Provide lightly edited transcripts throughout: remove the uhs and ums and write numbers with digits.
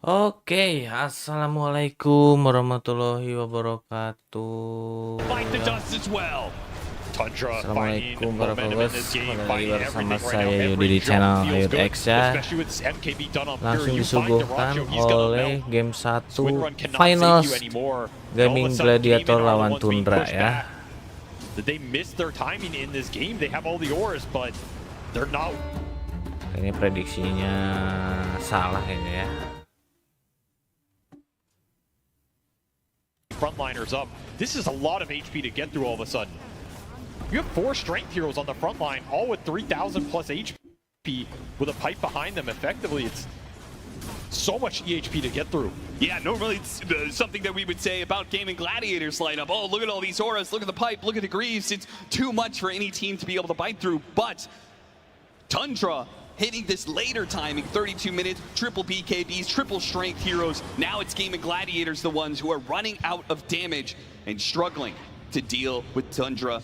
Oke, assalamualaikum warahmatullahi wabarakatuh. Fight the Ya, dust as well. Tundra finding assalamualaikum para momentum in viewers, this game, kembali finding bersama everything right saya now. Yudi Every di jump channel feels Ayud good, X ya. especially with this MKB done on pure. Langsung You find disuguhkan Duracho, he's gonna oleh melt. game Swing 1 run cannot save Finals you anymore. And all Gaming of a sudden, Gladiator Cayman are the lawan ones being Tundra pushed ya. back. Did they miss their timing in this game? They have all the ores, but they're not. Ini prediksinya salah ini ya. Frontliners up. This is a lot of HP to get through all of a sudden. You have 4 strength heroes on the front line, all with 3,000 plus HP with a pipe behind them. Effectively, it's so much EHP to get through. Yeah, normally it's something that we would say about Gaming Gladiators lineup. Oh, look at all these auras, look at the pipe, look at the Greaves. It's too much for any team to be able to bite through, but Tundra hitting this later timing, 32 minutes, triple BKBs, triple strength heroes. Now it's Gaming Gladiators, the ones who are running out of damage and struggling to deal with Tundra.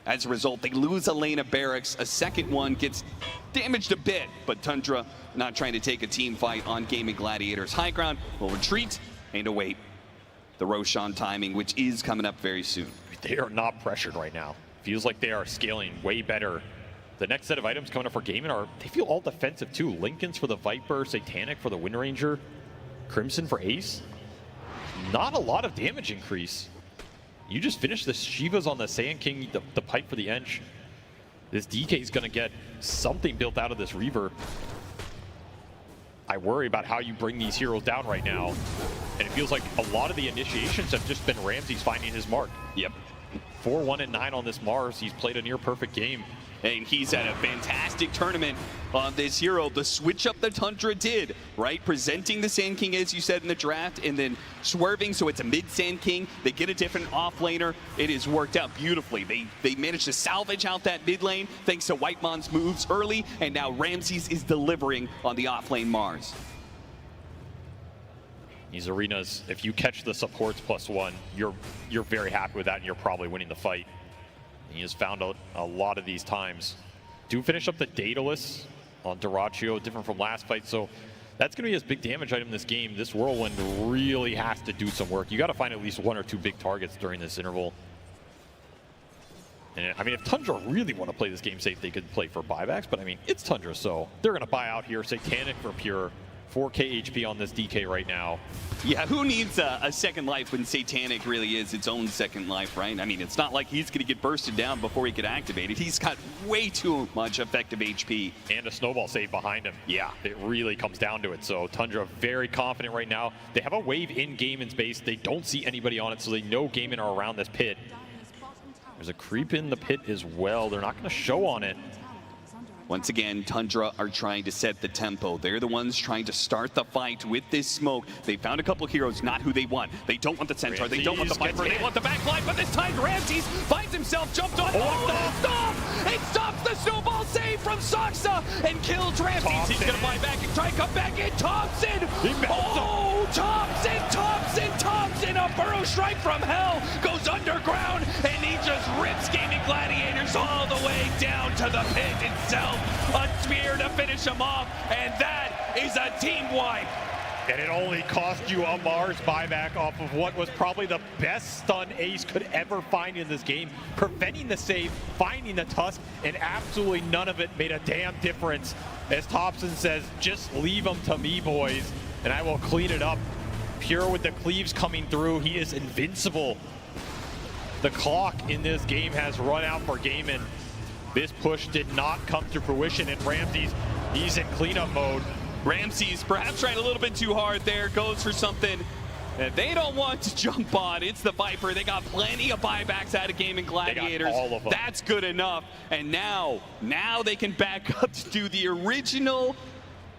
As a result, they lose a lane of barracks. A second one gets damaged a bit, but Tundra not trying to take a team fight on Gaming Gladiators. High ground will retreat and await the Roshan timing, which is coming up very soon. They are not pressured right now. Feels like they are scaling way better. The next set of items coming up for Gaming are, they feel all defensive too. Lincoln's for the Viper, Satanic for the Wind Ranger, Crimson for Ace. Not a lot of damage increase. You just finished the Shivas on the Sand King, the pipe for the Ench. This DK is going to get something built out of this Reaver. I worry about how you bring these heroes down right now. And it feels like a lot of the initiations have just been Ramses finding his mark. Yep. 4-1 and 9 on this Mars. He's played a near perfect game. And he's had a fantastic tournament on this hero. The switch up that Tundra did, right? Presenting the Sand King, as you said in the draft, and then swerving, so it's a mid-Sand King. They get a different off-laner. It has worked out beautifully. They managed to salvage out that mid lane thanks to Whitemon's moves early, and now Ramses is delivering on the off-lane Mars. These arenas, if you catch the supports +1, you're very happy with that, and you're probably winning the fight. He has found out a lot of these times. Do finish up the Daedalus on Duracho, different from last fight, so that's going to be his big damage item in this game. This Whirlwind really has to do some work. You got to find at least 1 or 2 big targets during this interval. And I mean, if Tundra really want to play this game safe, they could play for buybacks, but I mean, it's Tundra, so they're going to buy out here. Satanic for pure. 4k HP on this DK right now. Yeah, who needs a second life when Satanic really is its own second life, right? I mean, it's not like he's going to get bursted down before he could activate it. He's got way too much effective HP. And a snowball save behind him. Yeah. It really comes down to it. So Tundra very confident right now. They have a wave in Game in space. They don't see anybody on it, so they know Game are around this pit. There's a creep in the pit as well. They're not going to show on it. Once again, Tundra are trying to set the tempo. They're the ones trying to start the fight with this smoke. They found a couple heroes, not who they want. They don't want the Centaur, they don't want the Viper, they want the backline, but this time Ramses finds himself jumped on. Oh, stop! It stops the snowball save from Soxa and kills Ramses. Thompson. He's gonna buy back and try and come back in. Thompson! Oh, Thompson! A burrow strike from hell goes underground, and he just rips Gaming Gladiators all the way down to the pit itself. A spear to finish him off, and that is a team wipe. And it only cost you a Mars buyback off of what was probably the best stun Ace could ever find in this game. Preventing the save, finding the Tusk, and absolutely none of it made a damn difference. As Thompson says, just leave them to me, boys, and I will clean it up. Pure with the cleaves coming through, he is invincible. The clock in this game has run out for Gaiman. This push did not come to fruition, and Ramses, he's in cleanup mode. Ramses perhaps trying a little bit too hard there, goes for something that they don't want to jump on. It's the Viper. They got plenty of buybacks out of Gaming Gladiators. They got all of them. That's good enough. And now they can back up to do the original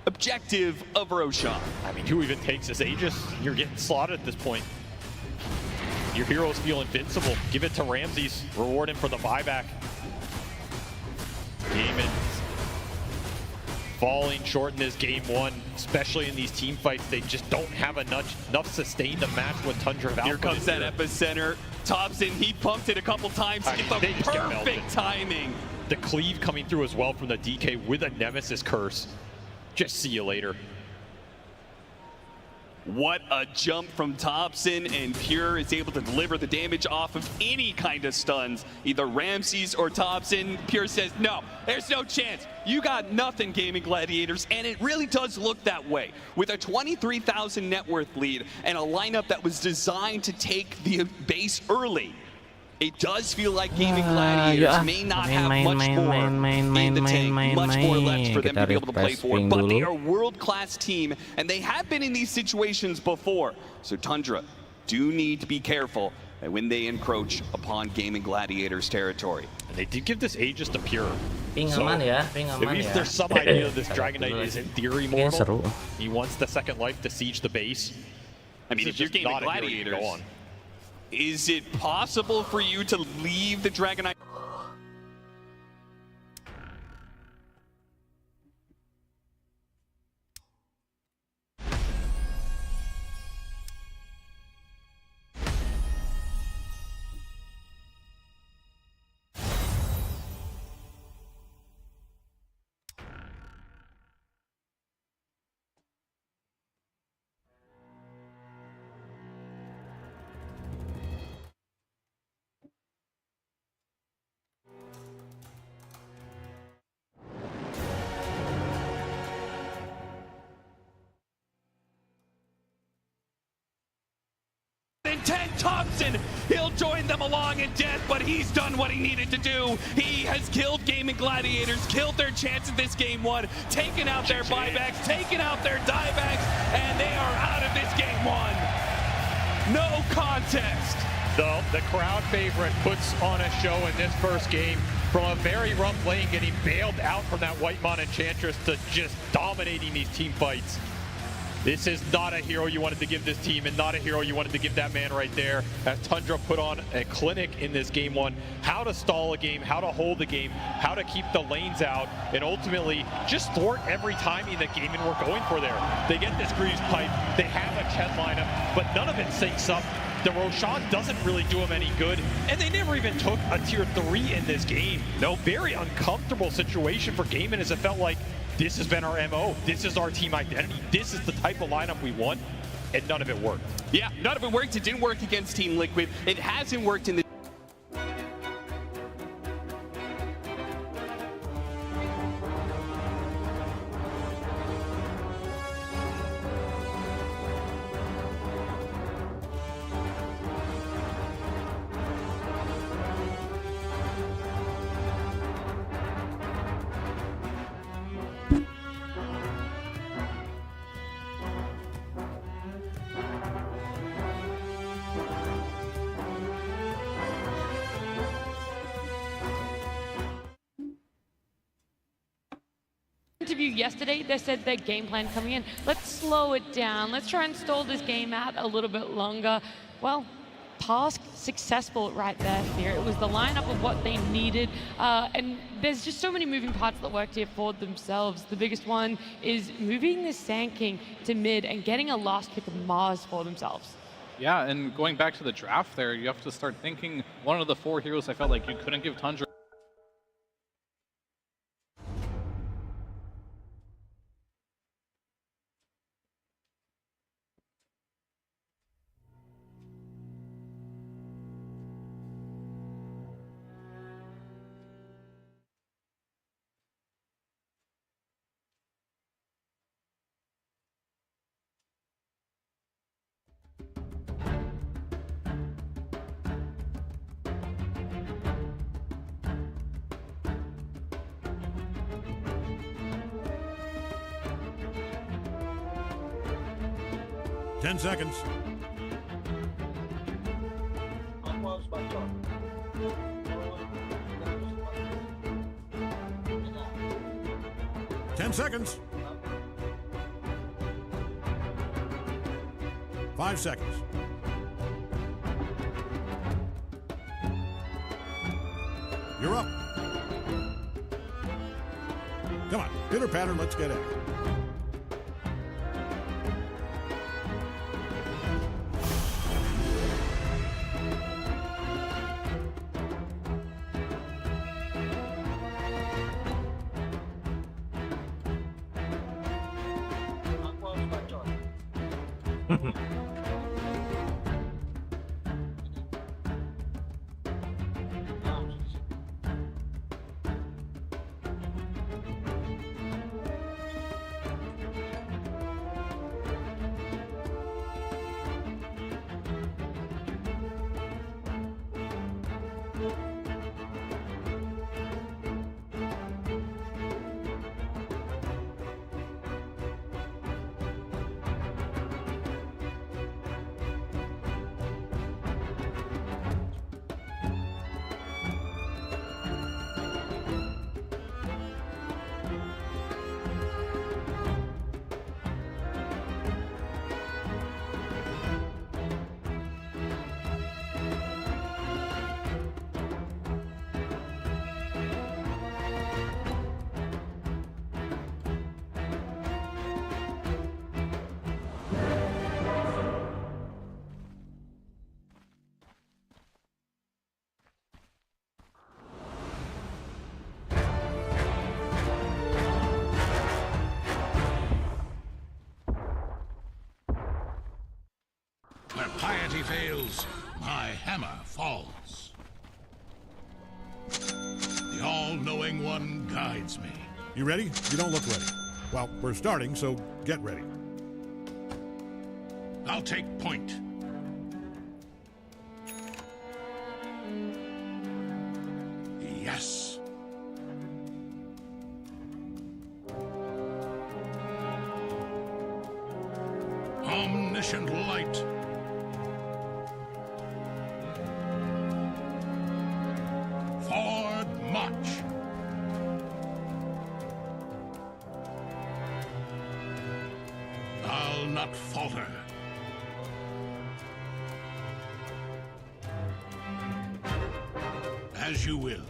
objective of Roshan. I mean, who even takes this? Aegis, you're getting slaughtered at this point. Your heroes feel invincible. Give it to Ramses. Reward him for the buyback. Gaiman falling short in this game 1, especially in these team fights. They just don't have enough sustain to match what Tundra have. Here comes that epicenter. Thompson, he pumped it a couple times to get the perfect timing. The cleave coming through as well from the DK with a Nemesis curse. Just see you later. What a jump from Thompson, and Pure is able to deliver the damage off of any kind of stuns, either Ramses or Thompson. Pure says, no, there's no chance. You got nothing, Gaming Gladiators, and it really does look that way. With a 23,000 net worth lead and a lineup that was designed to take the base early, it does feel like Gaming Gladiators may not have much more in the tank, much more left for them to be able to play for, but they are a world-class team, and they have been in these situations before. So Tundra do need to be careful when they encroach upon Gaming Gladiators territory. And they did give this Aegis to Pure. Ping So, aman ya, ping At aman least ya. there's some idea this Dragon Knight is in theory Kayaknya seru. mortal. He wants the second life to siege the base. I mean, This if you're is just Gaming not a hero you can go Gladiators, on. is it possible for you to leave the Dragon Knight? Intent Thompson, he'll join them along in death, but he's done what he needed to do. He has killed Gaming Gladiators, killed their chance at this game one, taken out their buybacks, taken out their diebacks, and they are out of this game one. No contest. Though the crowd favorite puts on a show in this first game from a very rough lane, getting bailed out from that Whitemon Enchantress to just dominating these team fights. This is not a hero you wanted to give this team, and not a hero you wanted to give that man right there, as Tundra put on a clinic in this game one. How to stall a game, how to hold the game, how to keep the lanes out, and ultimately just thwart every timing that Gaming were going for there. They get this Greaves pipe, they have a Chet lineup, but none of it syncs up. The Roshan doesn't really do them any good, and they never even took a tier 3 in this game. No, very uncomfortable situation for Gaming, as it felt like this has been our MO. This is our team identity. This is the type of lineup we want, and none of it worked. Yeah, none of it worked. It didn't work against Team Liquid. It hasn't worked in the interview yesterday, they said their game plan coming in, let's slow it down, let's try and stall this game out a little bit longer. Well, task successful right there, Fear. It was the lineup of what they needed, and there's just so many moving parts that worked here for themselves. The biggest one is moving the Sand King to mid and getting a last pick of Mars for themselves. Yeah, and going back to the draft there, you have to start thinking one of the 4 heroes I felt like you couldn't give Tundra. Ten seconds. 10 seconds. 5 seconds. You're up. Come on, pitter pattern, let's get at it. Where piety fails, my hammer falls. The all-knowing one guides me. You ready? You don't look ready. Well, we're starting, so get ready. I'll take point. Yes. Omniscient light. Forward march. I'll not falter. As you will.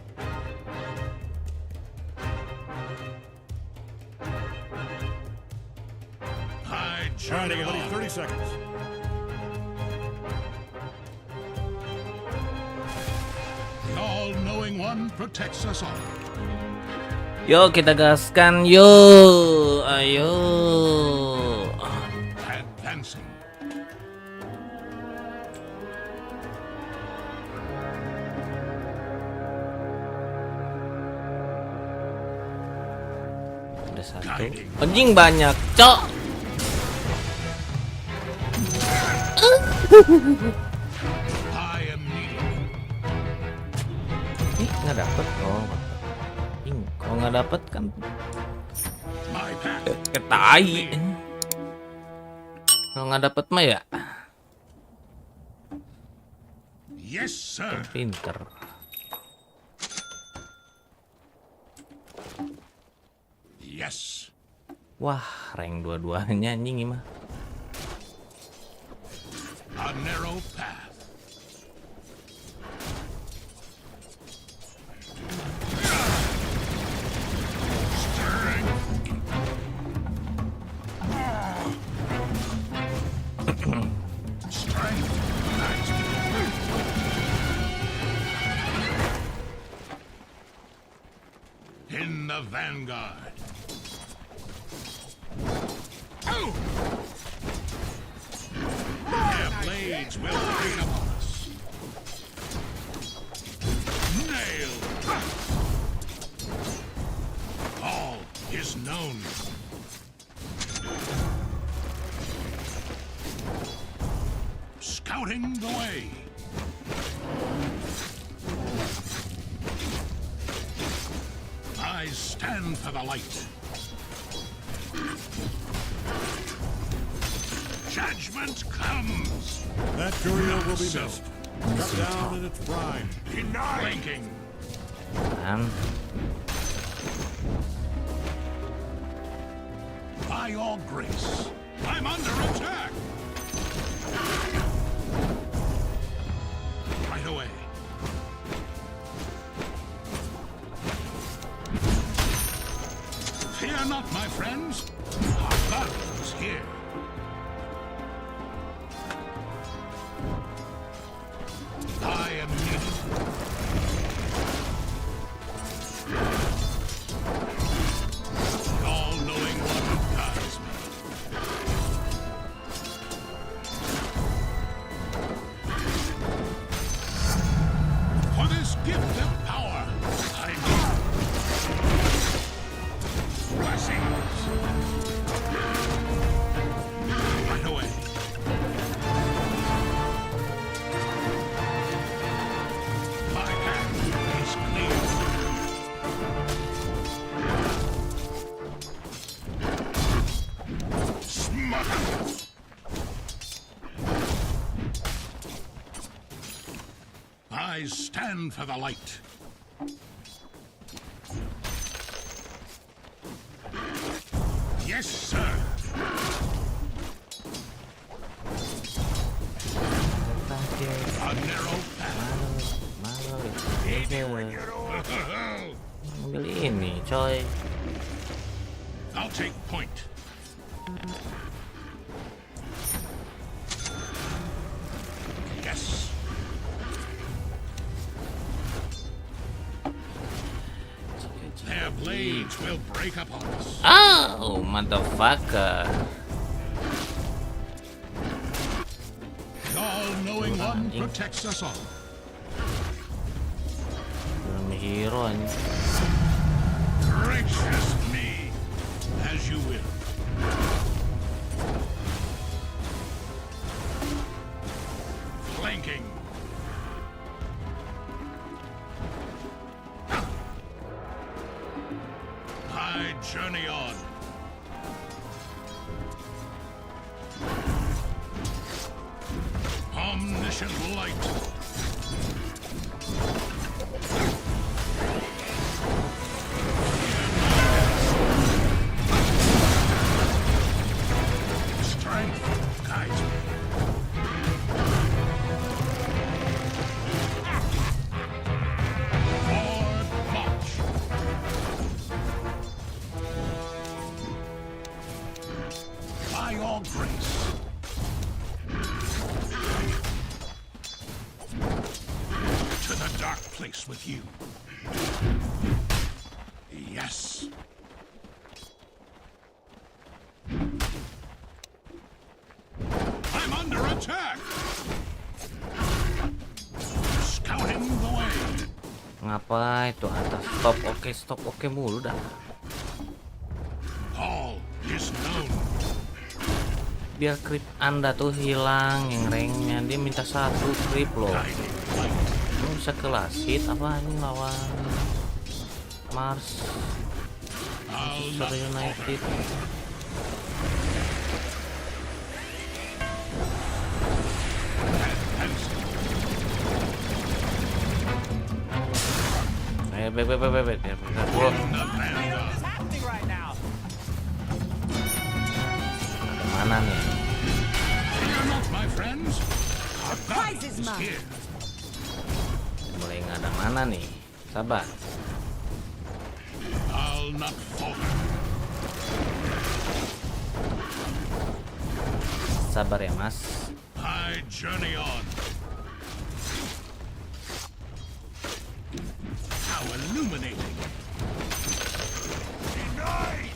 I journey on. 30 seconds. The all-knowing one protects us all. Yuk kita gaskan yuk. Ayo. Advancing. Ada satu. Anjing banyak, cok. I am needed. Ih, nggak dapet. Oh, ing, kalau nggak dapet kan My path. ketai. Kalau nggak dapet mah ya Yes, sir. pinter. Yes. Wah, rank dua-duanya anjing ini mah. A narrow path. Strength unites me. In the vanguard. Oh! Their blades will rain upon us. Nailed. All is known. Scouting the way. I stand for the light. Judgment comes. That courier will be missed. Cut down in its prime. Flanking. Kan By your grace, I'm under attack. Right away. Fear not, my friends. Our God is here. I am needed. The all-knowing one guides me. I stand for the light. Yes, sir. A narrow path. Ambil ini, coy. I'll take point. Yes. Their blades will break upon us. Oh, motherfucker. The all-knowing one protects us all. Belum hero anjing. Gracious me, as you will. Flanking. I journey on. Omniscient light. Strength guides me. Forward march. By your grace. To the dark place with you. Yes. I'm under attack. Scouting the way. Ngapa itu atas stop oke mulu dah. All is known. Biar creep Anda tuh hilang yang ranknya, dia minta 1 creep loh. Guiding light. Lu bisa kelas hit apa ini lawan Mars I'll Manchester not United. Beb. Bro. Ada mana nih? Fear not, my friends. Our God is here. Mulai nggak ada mana nih? Sabar. I'll not falter. Sabar ya mas. I journey on. How illuminating.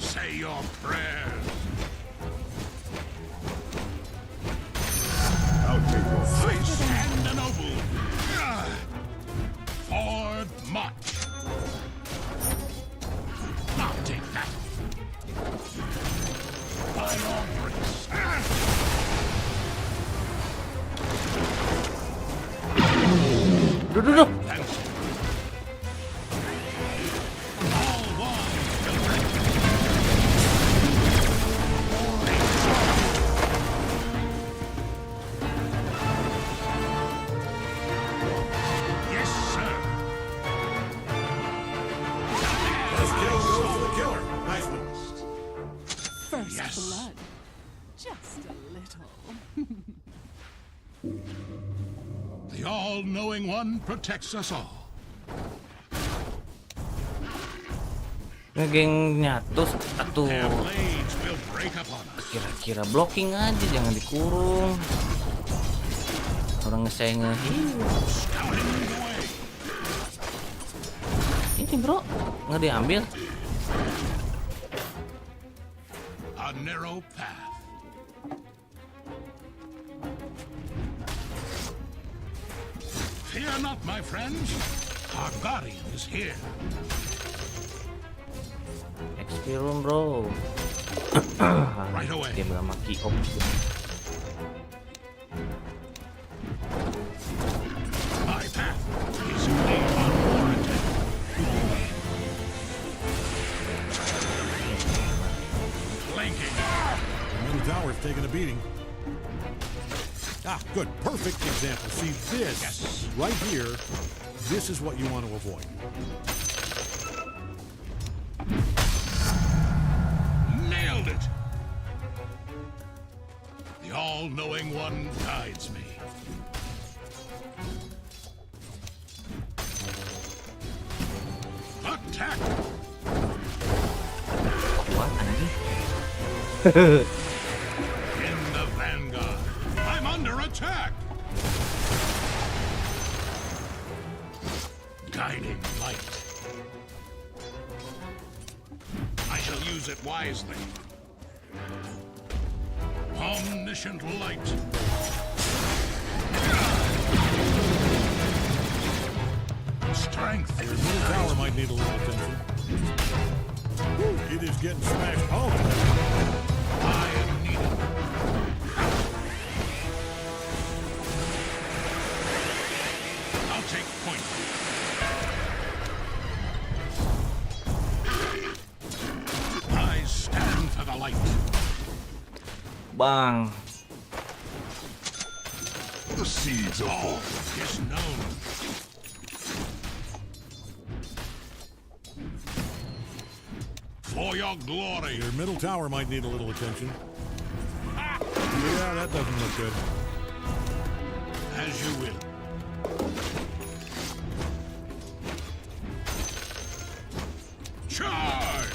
Say your prayers. I stand ennobled. Forward march. Now take that. By your grace. Duh. All one will break. Yes, sir. Let's kill the killer. Nice one. First Yes. blood. Just a little. The all-knowing one protects us all. Ngegeng nyatus atuh. Their blades will break upon us. Kira-kira blocking aja, jangan dikurung. Orang saya nge-heal. Scouting the way. Ini bro, nggak diambil. A narrow path. Fear not, my friends. Our guardian is here. XP room bro. Right away. Dia bilang maki op. My path is clear unwarranted. Flanking. tower's taking a beating. Ah, good. Perfect example. See, this right here, this is what you want to avoid. Nailed it! The all-knowing one guides me. Attack! What anjing? In the vanguard. I'm under attack! Guiding light. I shall use it wisely. Omniscient light. Strength. Your middle tower might need a little attention. It is getting smashed home. I am needed. I'll take point. I stand for the light. Bang. The seeds of all is known. For your glory. Your middle tower might need a little attention. Yeah, that doesn't look good. As you will. Charge!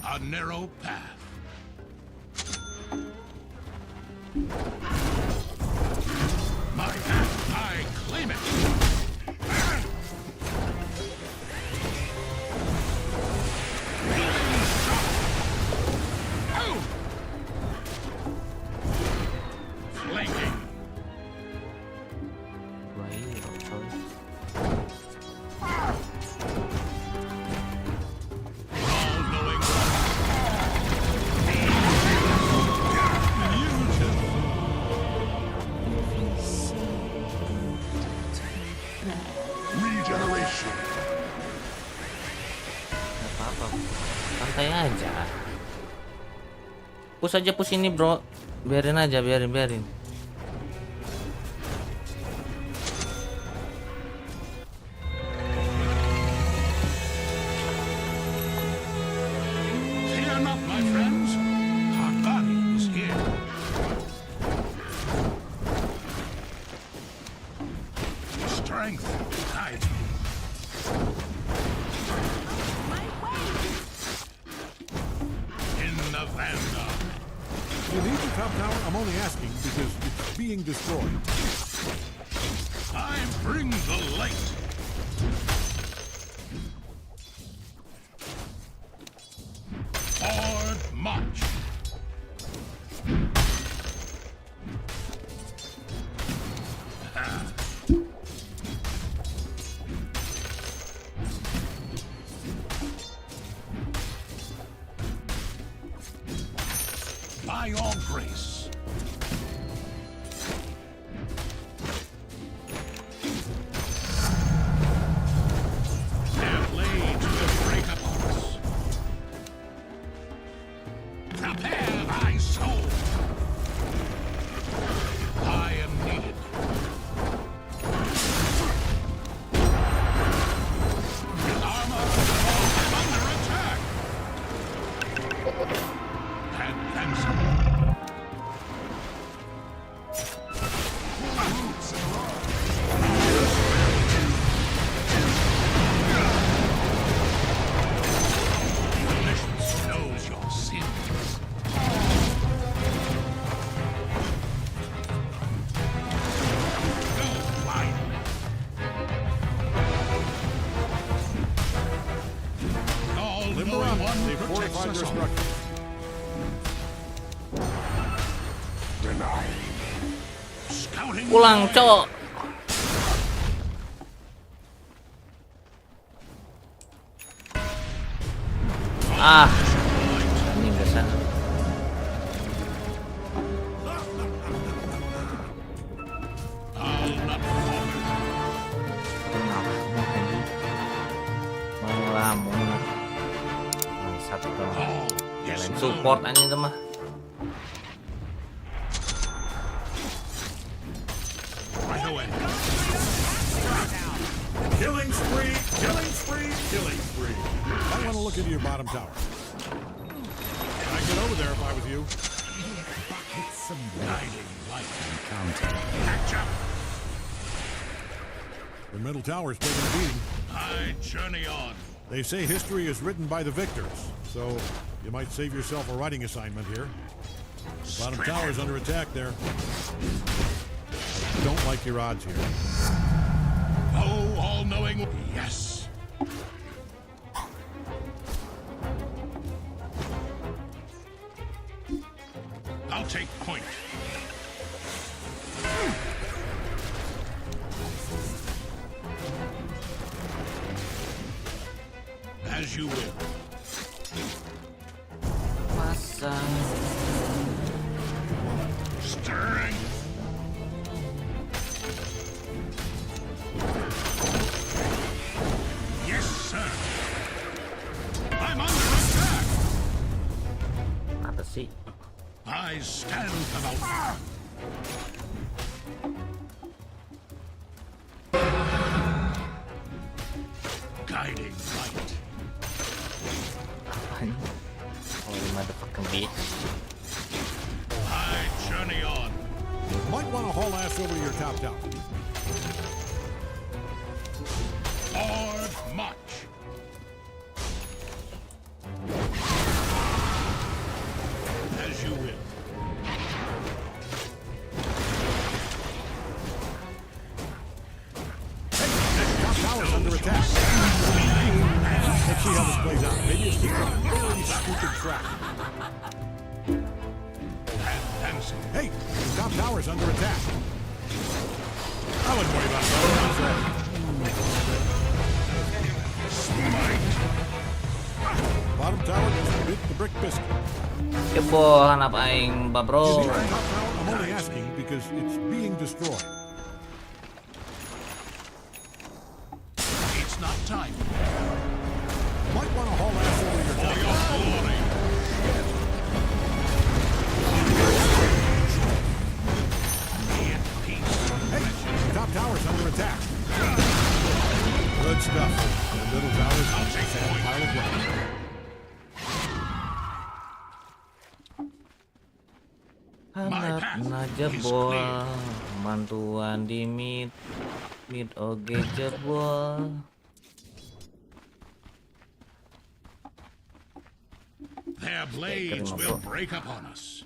A narrow path. My path, I claim it. Flanking. Baik, coy. All-knowing. Regeneration. Gak apa-apa. Santai aja. Push aja, push ini, bro. Biarin aja, biarin. Fear not, my friends. Our body is here. Strength guides me. In the vanguard. You need the top tower? I'm only asking because it's being destroyed. I bring the light. Forward march. By your grace. Their blades will break upon us. Prepare thy soul. I am needed. Armor under attack. Advancing. Omniscience knows your sins. Go widely. All Limber knowing up. one They protects fortified us their all. structure. Scouting. Pulang, cok. Ah, ini ke sana. I'll not falter. Mau ngelamun. satu dong. All is Kalian known. support aja itu mah. Right away. Killing spree, killing spree, killing spree. I want to look into your bottom tower. I'd get over there if I was you. Buckets of guiding light encounter. Catch up. The middle tower's taking a beating. I journey on. They say history is written by the victors, so you might save yourself a writing assignment here. The bottom tower's under attack there. Don't like your odds here. Oh, all-knowing. Yes. I'll take point. As you will. Pasang. Stirring. Yes, sir. I'm under attack. Apa sih? I stand about. Guiding light. Holy motherfucking bitch. I journey on. Might want to haul ass over to your top tower. Forward march. As you will. Top tower's under attack. Let's see how this plays out. Maybe it's just a very stupid trap. Dancing. Hey, the top tower's under attack. I wouldn't worry about that. Bottom tower just bit the brick biscuit. Kepo hanap aing ba Is bro. it top tower? I'm only asking because it's being destroyed. It's not time. Might want to haul ass over to your top Your tower. glory. Be at peace. Hey, the top tower's under attack. Good stuff. The middle tower's I'll take a point. pile of rock. Hanap na jebol. Mantuan di mid oge jebol. Their blades will break upon us.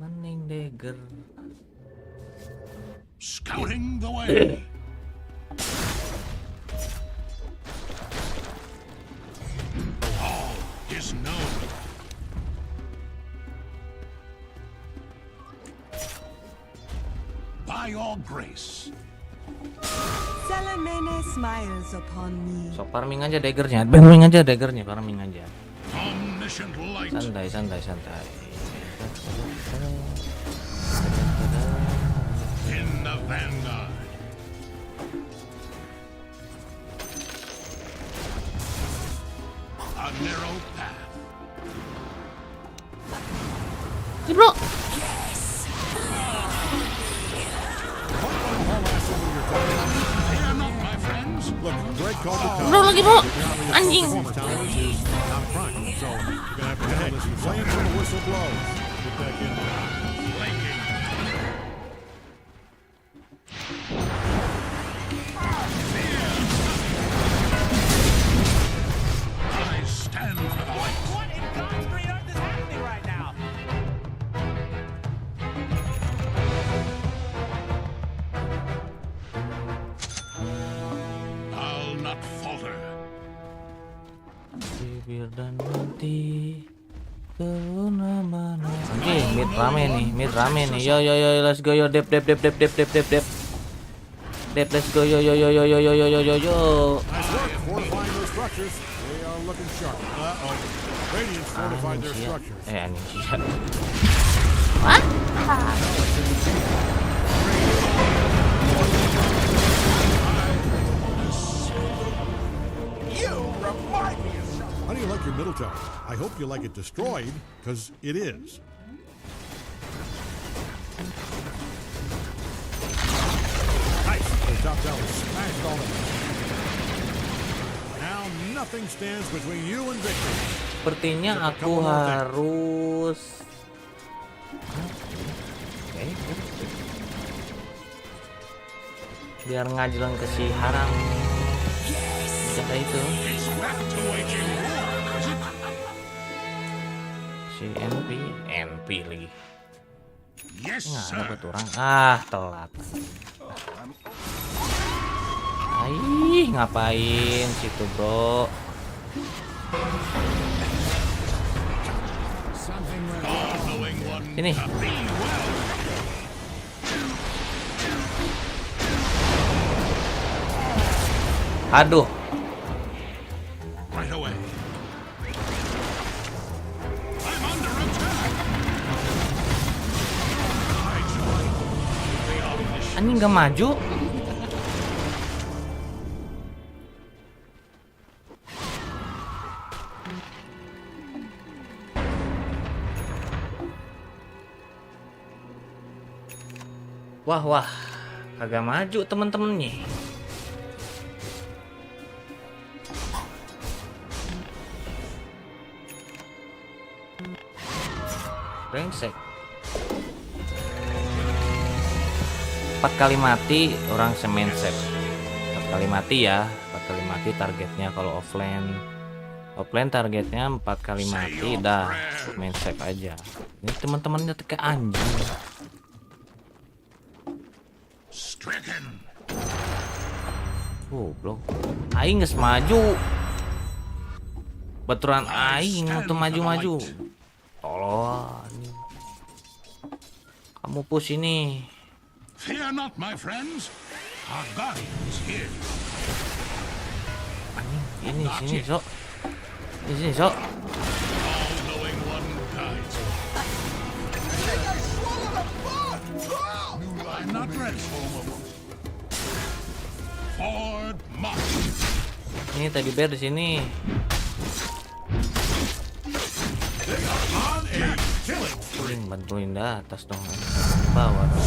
Mending dagger. Scouting the way. All is known. By your grace. Salamene smiles upon me. Sok farming aja daggernya. Farming aja daggernya, farming aja. Omniscient light. Santai, santai, santai. In the vanguard. A narrow path. Si bro. Fear not, my friends. Look, Greg called the Bro lagi bro. Apparently Anjing. performance towers is not prime, so you're gonna have to handle this. Play until the whistle blows. Get back in there. Blinking. I stand for the light. What in God's green earth is happening right now? I'll not falter. Bibir dan mati kemana-mana. Oke, mid rame nih, mid rame nih. Yo yo yo, let's go yo, dep dep dep dep dep dep dep dep. Dep, let's go yo yo yo yo yo yo yo yo yo yo. Nice work fortifying those structures. They are looking sharp. Uh-oh. Radiant's fortified their structures. Anjing siap. What? You How do you like your middle tower? I hope you like it destroyed, because it is. Nice. The top tower smashed all of them. Now nothing stands between you and victory. Sepertinya aku harus biar ngajelang ke si Harang. Siapa itu? Si NP lagi. Nggak dapat orang. Telat. Ngapain situ, bro? Sini. Aduh. Ini nggak maju. Wah, agak maju temen-temennya. Brengsek. 4 kali mati orang semen set. 4 kali mati ya, 4 kali mati targetnya kalau offline. Offline targetnya 4 kali mati, dah main save aja. Ini teman-temannya kayak anjing. Goblok. Aing geus maju. Baturan aing untuk maju-maju. Tolong. Kamu push ini. Fear not, my friends. Our guardians here. Ini sini, Sok. Di sini, Sok. All-knowing one guides. I'm not ready. Forward march. Ini tadi bear di sini. Bantuin dah atas dong. Bawah dong.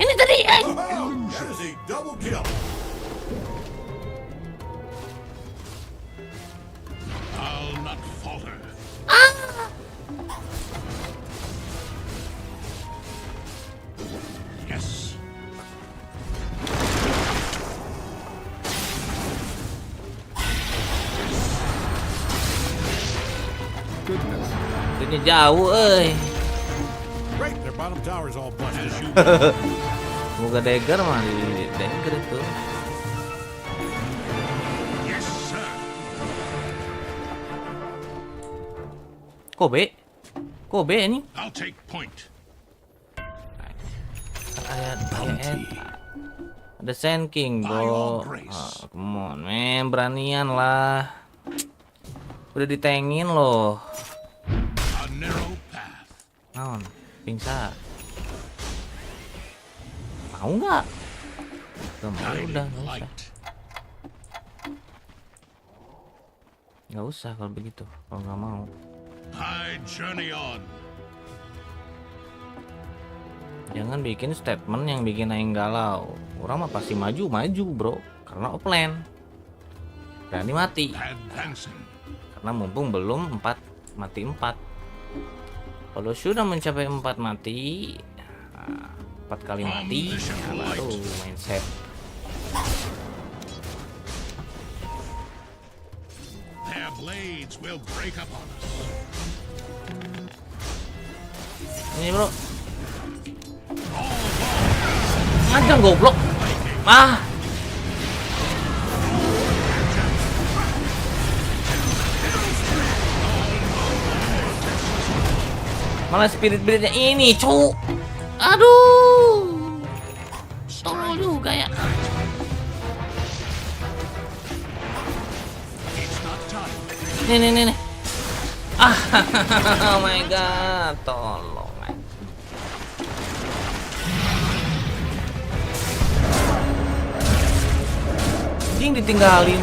Ini tadi. I'll not falter. Yes. Ini jauh, Great, their bottom tower is all busted. Semoga dagger mah di dagger itu. Yes, sir. Kobe ini. I'll take point. Ada Sand King, bro. Come on, men, beranian lah. Udah ditengin loh. A narrow path. Naon, pingsan. Mau nggak? Gak mau, udah nggak usah kalau begitu. Kalau nggak mau. I journey on. Jangan bikin statement yang bikin aing galau. Orang mah pasti maju, bro. Karena offline. Berani mati. Advancing. Karena mumpung belum 4 mati 4. Kalau sudah mencapai 4 mati, 4 kali mati, baru main save. Their blades will break upon us. Ini, bro. Ngajang goblok. Malah spirit-spiritnya ini, cu. Aduh. Tolol juga ya. Nih. Oh my god, tolong. anjing ditinggalin.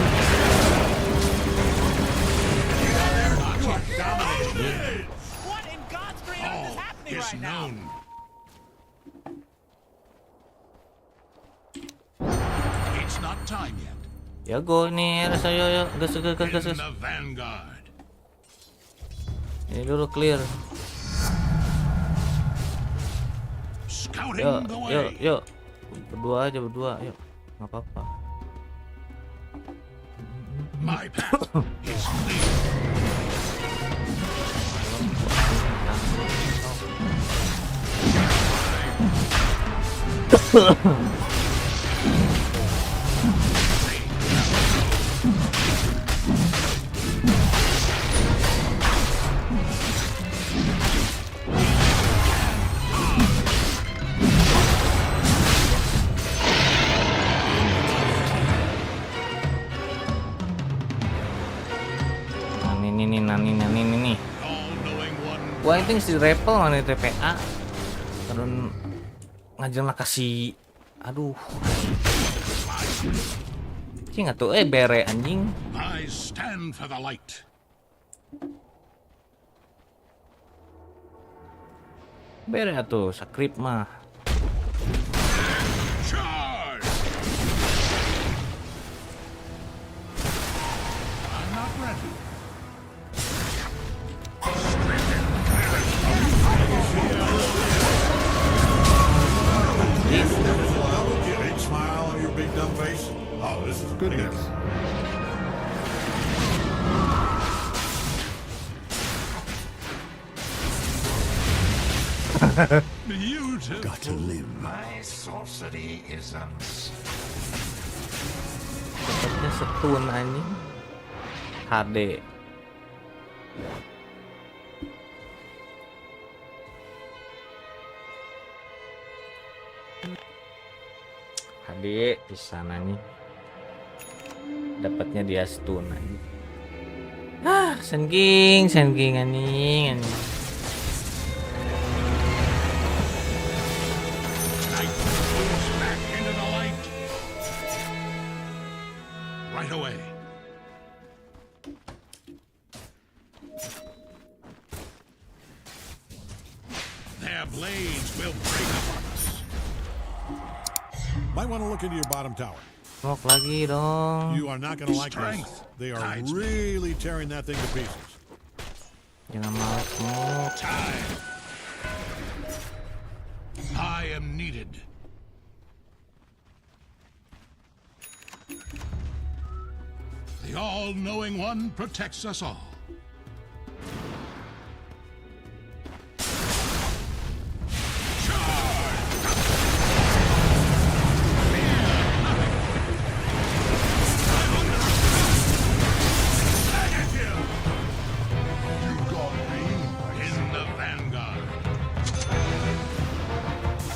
What in God's green earth is happening right now? It's not time yet. Ya go nih, saya gas. In the vanguard. Ini dulu clear. Scouting the way. Yuk. Berdua aja, yuk. Nggak apa-apa. My path is clear. Nih. All-knowing one. Gua itu si Repel mana TPA. Terus ngajar kasih. Aduh. Cing atuh bere anjing. I stand for the light. Bere atuh skrip mah. Charge! I'm not ready. Big smile on your big dumb face. Oh, this is goodness. Beautiful. Got to live. My sorcery is Dapatnya setun anjing. HD. HD di sana nih. Dapatnya dia stun anjing. Senking anjing. Night moves back into the light. Right away. Their blades will break upon us. Might want to look into your bottom tower. Smoke lagi dong. You are not going to like this. Strength They are guides me. really tearing that thing to pieces. Jangan mau smoke. Time. I am needed. The all-knowing one protects us all. In the vanguard.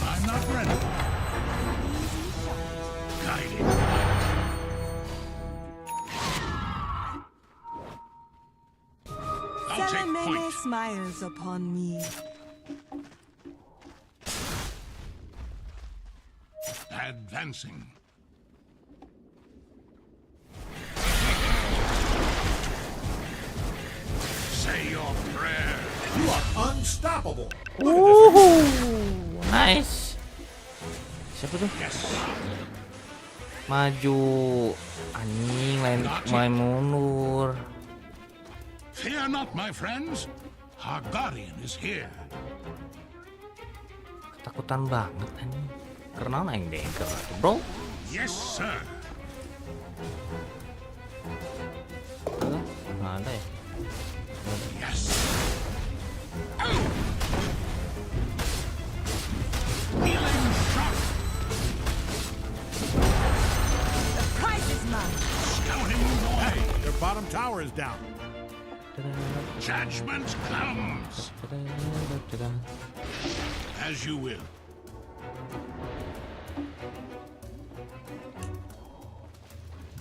I'm not ready. Guiding. I'll take Salamene point. smiles upon me. Advancing. Say your prayer. You are unstoppable. Nice. Siapa tuh? Yes. Maju. Anjing lain mulai mundur. Fear not, my friends. Our guardian is here. Ketakutan banget anjing. Karena naik degel bro. Yes, sir. Nggak ada ya. Yes. Healing shot. The prize is mine. Scouting the way. Their bottom tower is down. Judgment comes. As you will.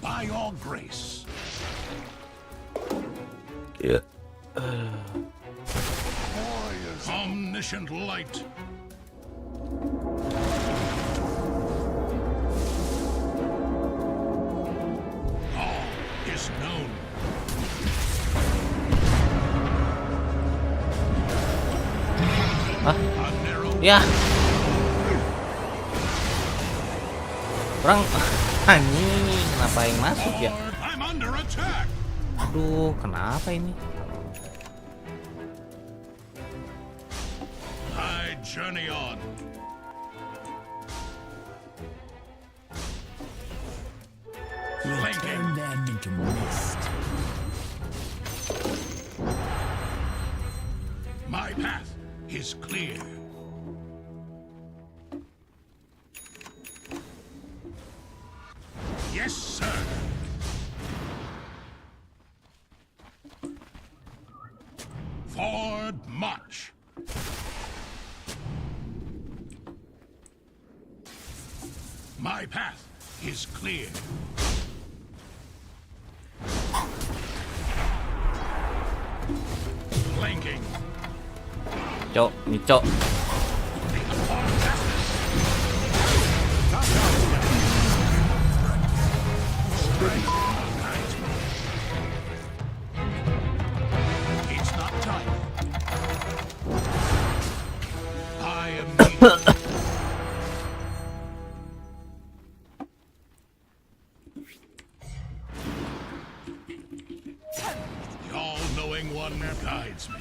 By your grace. Yeah. Omniscient light. A narrow Ya. Orang anjing, kenapa yang masuk ya? I'm under attack. Aduh, kenapa ini? I journey on. Turn them into mist. My path is clear. Yes, sir. Forward march. My path is clear. Flanking. Cok, nih cok. It's not time. I am needed. The all-knowing one guides me.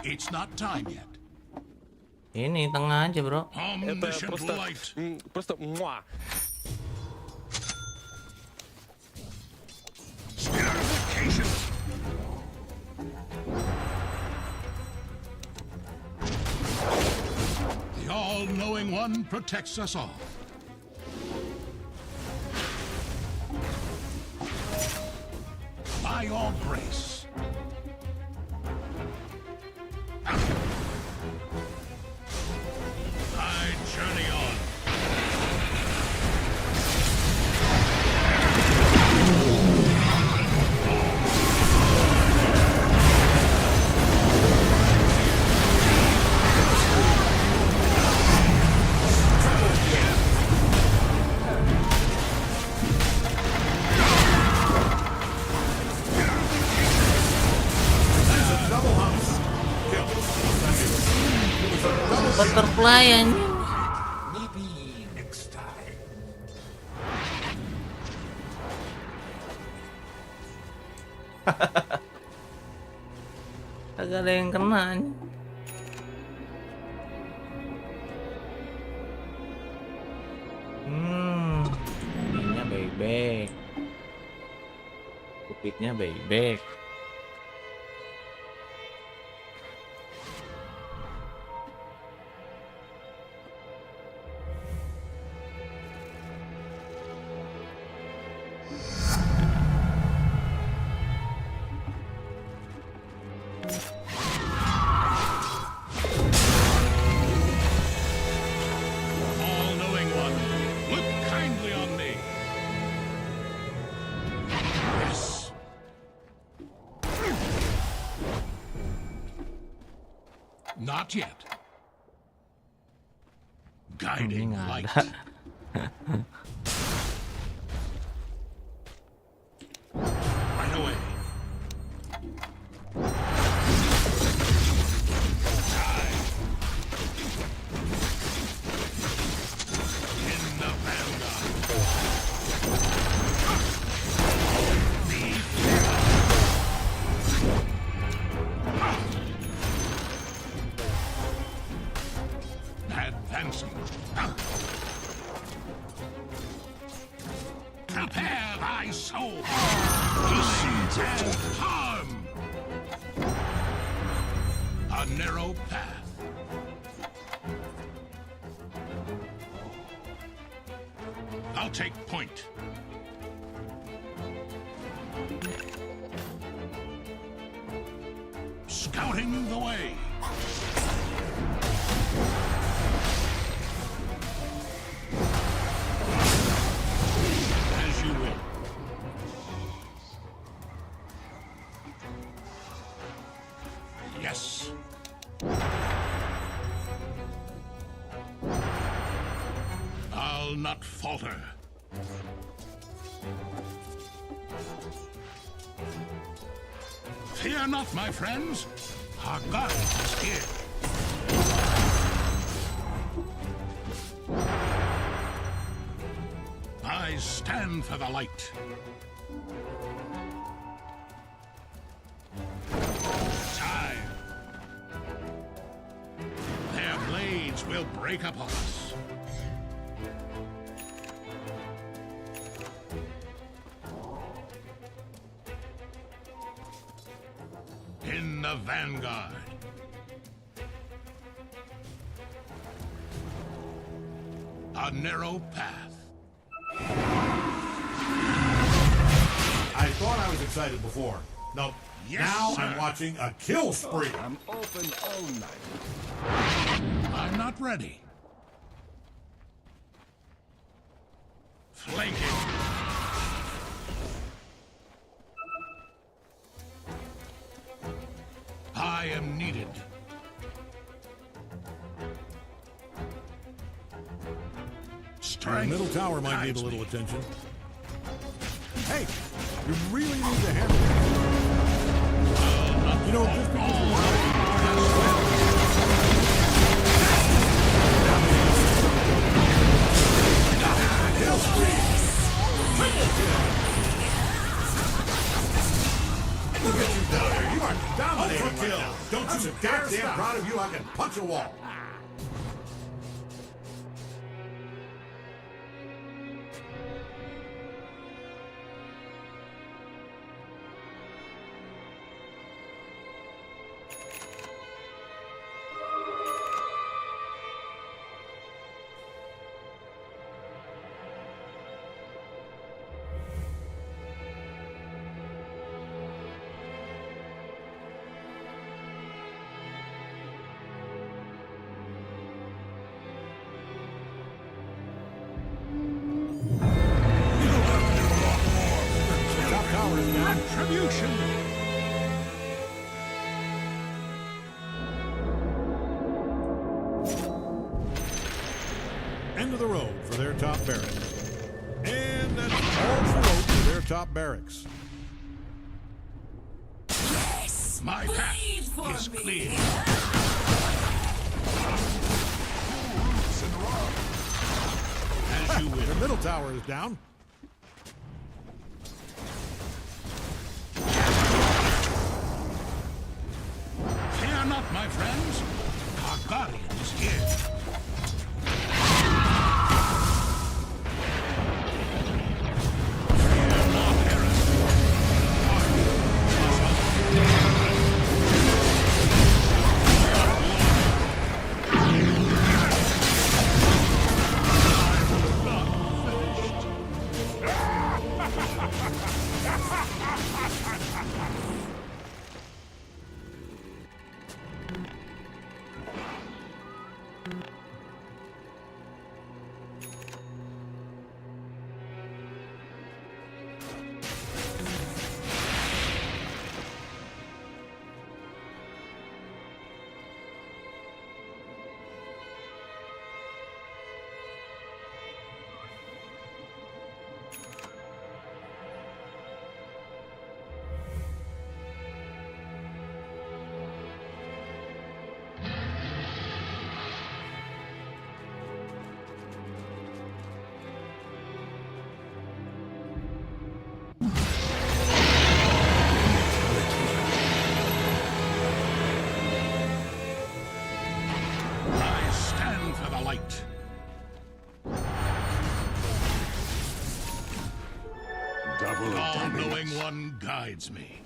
It's not time yet. Ini tengah aja, bro. Omniscient light. Просто муа. Purification. The all-knowing one protects us all. By your grace. I journey on. Butterfly anjing. Maybe next time. Kagak ada yang kena anjing. Ininya bebek. Kupitnya bebek. All-knowing one, look kindly on me. Yes. Not yet. Guiding nggak light. ada. Right away. In the vanguard. Advancing. Prepare thy soul. Seeds and harm. A narrow path. I'll take point. Scouting the way. As you will. Yes. I'll not falter. Fear not, my friends. Our God is here. I stand for the light. Time. Their blades will break upon us. In the vanguard. A narrow path. I thought I was excited before. Nope. Yes, now sir. I'm watching a kill spree. I'm open all night. I'm not ready. Flanking. I am needed. The Strength. middle tower might need guides a little me. attention. Hey, you really need to handle it. You know, just because you're kill spree. Look at you down there. You are dominating right now. Don't you dare stand proud of you. I can punch a wall. Top tower is down. Retribution. End of the road for their top barracks. And that's all she wrote for their top barracks. My path is clear. As you will. Their middle tower is down. Fear not, my friends. Our guardian is here. Fear not heresy. I stand for the light. All-knowing one guides me.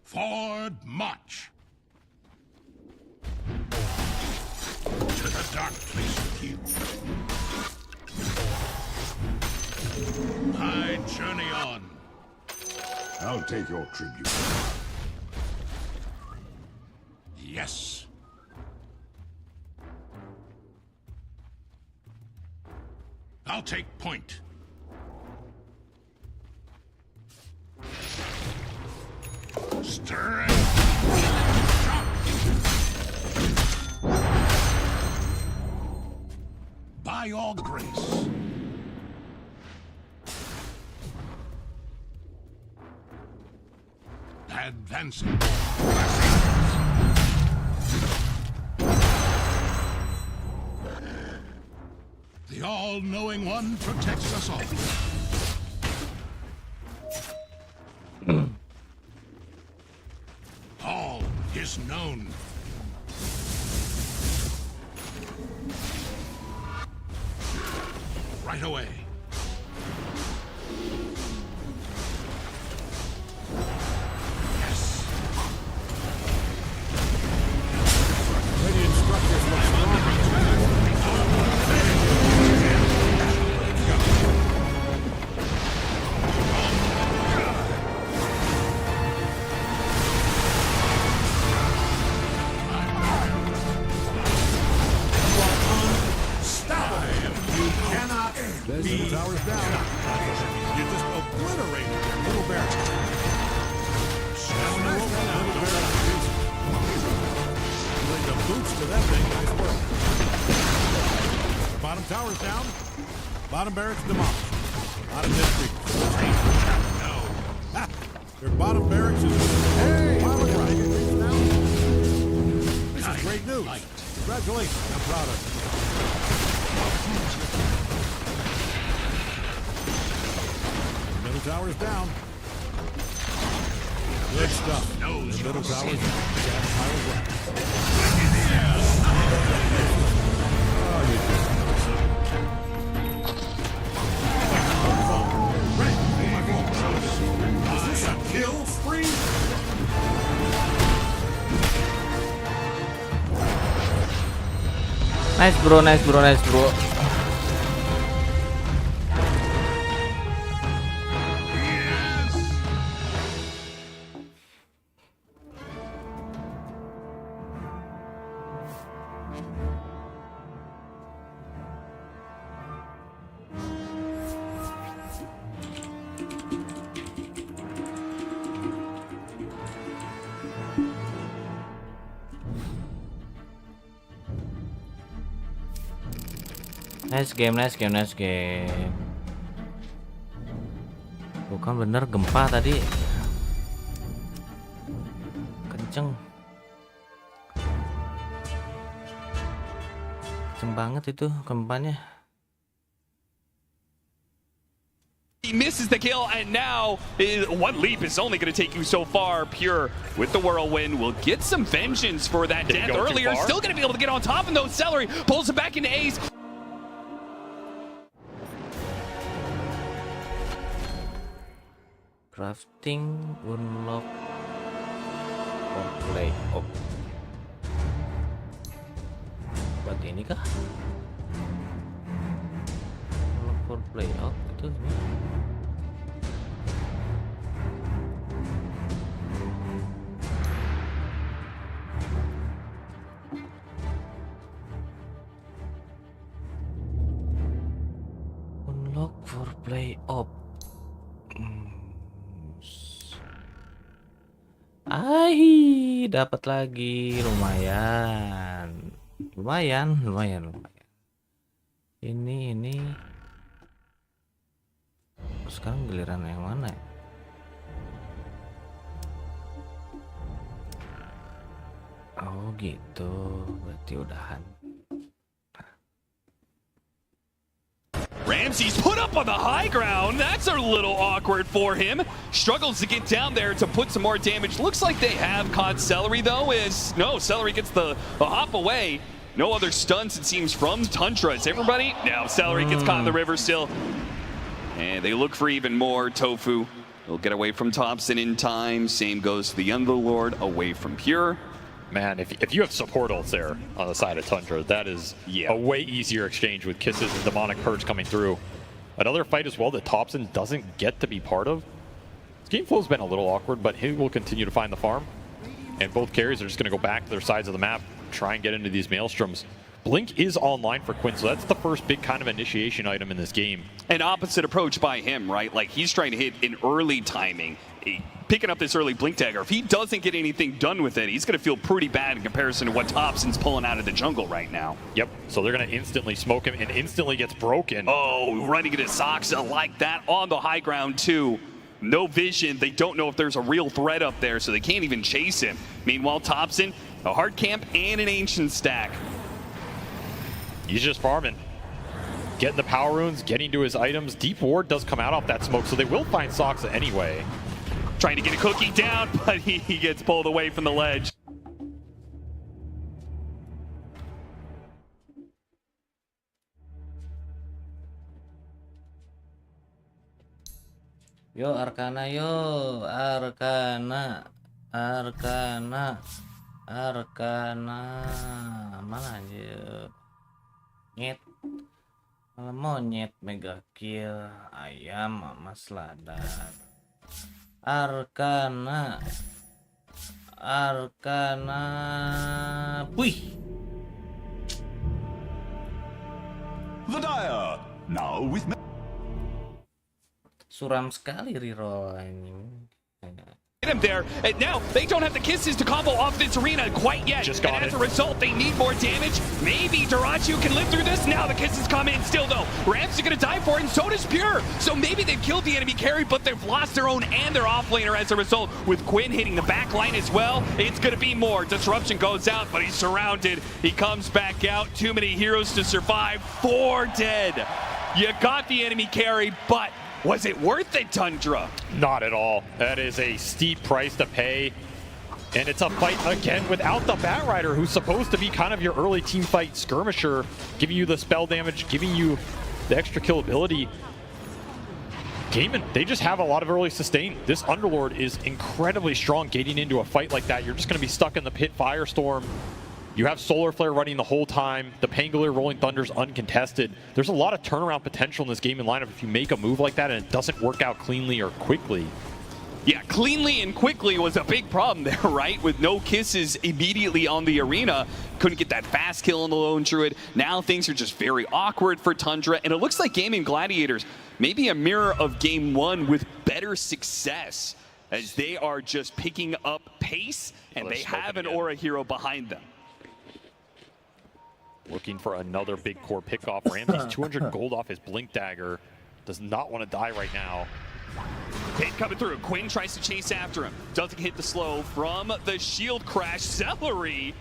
Forward march. To the dark place with you. I journey on. I'll take your tribute. Yes. I'll take point. Strength. By your grace. Handsome. The all-knowing one protects us all. All is known. Right away. Yes. Radiant structures look strong. Middle tower's down. You just obliterated their little barracks. Like the boots to that thing. Nice work. Bottom tower's down. Bottom barracks demolished. Out of mystery. No. Ha! Their bottom barracks is... Hey! Bottom right. This is great news. Congratulations. I'm proud of you. Middle tower's down. Good stuff. The middle tower's down. Oh, you did. Is this a kill spree? Nice bro, nice bro, nice bro. Nice game, nice game, nice game. Bukan bener gempa tadi. Kenceng. Kenceng banget itu gempanya. He misses the kill, and now one leap is only going to take you so far. Pure with the whirlwind will get some vengeance for that death earlier. Still going to be able to get on top of those. Celery pulls it back into Ace. Crafting unlock or play up. Buat ini kah? Unlock for play out itu ini. Unlock for play up. Dapat lagi, lumayan. Ini. Sekarang giliran yang mana ya? Oh gitu, berarti udahan. Ramsey's put up on the high ground. That's a little awkward for him. Struggles to get down there to put some more damage. Looks like they have caught Celery though. No, Celery gets the hop away. No other stunts it seems from Tundra. Is everybody? Now Celery gets caught in the river still. And they look for even more. Tofu will get away from Thompson in time. Same goes to the Underlord away from Pure. Man, if you have support ults there on the side of Tundra, that is a way easier exchange with Kisses and Demonic Purge coming through. Another fight as well that Thompson doesn't get to be part of. His game flow's been a little awkward, but he will continue to find the farm. And both carries are just going to go back to their sides of the map, try and get into these Maelstroms. Blink is online for Quinn, so that's the first big kind of initiation item in this game. An opposite approach by him, right? Like he's trying to hit in early timing. Picking up this early Blink Dagger. If he doesn't get anything done with it, he's going to feel pretty bad in comparison to what Thompson's pulling out of the jungle right now. Yep, so they're going to instantly smoke him and instantly gets broken. Oh, running into Soxa like that on the high ground too. No vision. They don't know if there's a real threat up there, so they can't even chase him. Meanwhile, Thompson, a hard camp and an ancient stack. He's just farming. Getting the power runes, getting to his items. Deep ward does come out off that smoke, so they will find Soxa anyway. Trying to get a cookie down, but he gets pulled away from the ledge. Yo Arcana yo, Arcana, Arcana, Arcana, mana aja? Nyet, malah monyet mega kill, ayam sama selada. Arcana, Arcana, wih. The Dire, now with Suram sekali reroll anjing. Him there, and now they don't have the kisses to combo off this arena quite yet. Just got and it. as a result, they need more damage. Maybe Dyrachyo can live through this. Now the kisses come in still though. Rams are gonna die for it, and so does Pure. So maybe they've killed the enemy carry, but they've lost their own and their offlaner as a result. With Quinn hitting the back line as well, it's gonna be more. Disruption goes out, but he's surrounded. He comes back out. Too many heroes to survive. 4 dead. You got the enemy carry, but was it worth it, Tundra? Not at all. That is a steep price to pay. And it's a fight again without the Batrider, who's supposed to be kind of your early team fight skirmisher, giving you the spell damage, giving you the extra kill ability. Gaimin, they just have a lot of early sustain. This Underlord is incredibly strong getting into a fight like that. You're just going to be stuck in the pit Firestorm. You have Solar Flare running the whole time. The Pangolier Rolling Thunder's uncontested. There's a lot of turnaround potential in this game and lineup if you make a move like that and it doesn't work out cleanly or quickly. Yeah, cleanly and quickly was a big problem there, right? With no kisses immediately on the arena. Couldn't get that fast kill on the Lone Druid. Now things are just very awkward for Tundra. And it looks like Gaming Gladiators, maybe a mirror of Game 1 with better success, as they are just picking up pace and they have an aura hero behind them. Looking for another big core pickoff. Ramsey's 200 gold off his Blink Dagger. Does not want to die right now. Hit coming through. Quinn tries to chase after him. Doesn't hit the slow from the shield crash. Celery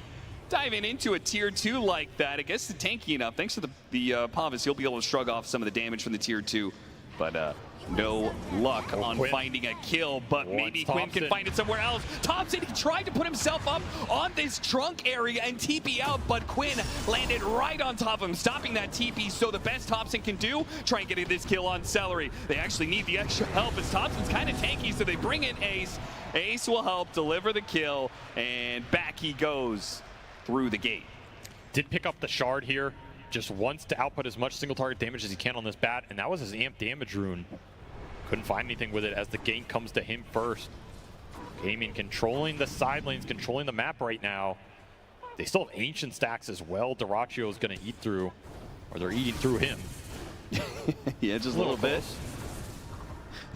diving into a tier 2 like that. I guess the tanky enough. Thanks for the Pavis. He'll be able to shrug off some of the damage from the tier 2. But no luck on Quinn. finding a kill, but maybe Quinn can find it somewhere else. Thompson, he tried to put himself up on this trunk area and TP out, but Quinn landed right on top of him, stopping that TP. So the best Thompson can do, try and get this kill on Celery. They actually need the extra help as Thompson's kind of tanky, so they bring in Ace. Ace will help deliver the kill, and back he goes through the gate. Did pick up the shard here. Just wants to output as much single target damage as he can on this bat, and that was his amp damage rune. Couldn't find anything with it as the gank comes to him first. Gaming controlling the side lanes, controlling the map right now. They still have ancient stacks as well. Dyrachyo is going to eat through, or they're eating through him. Yeah, just a little bit.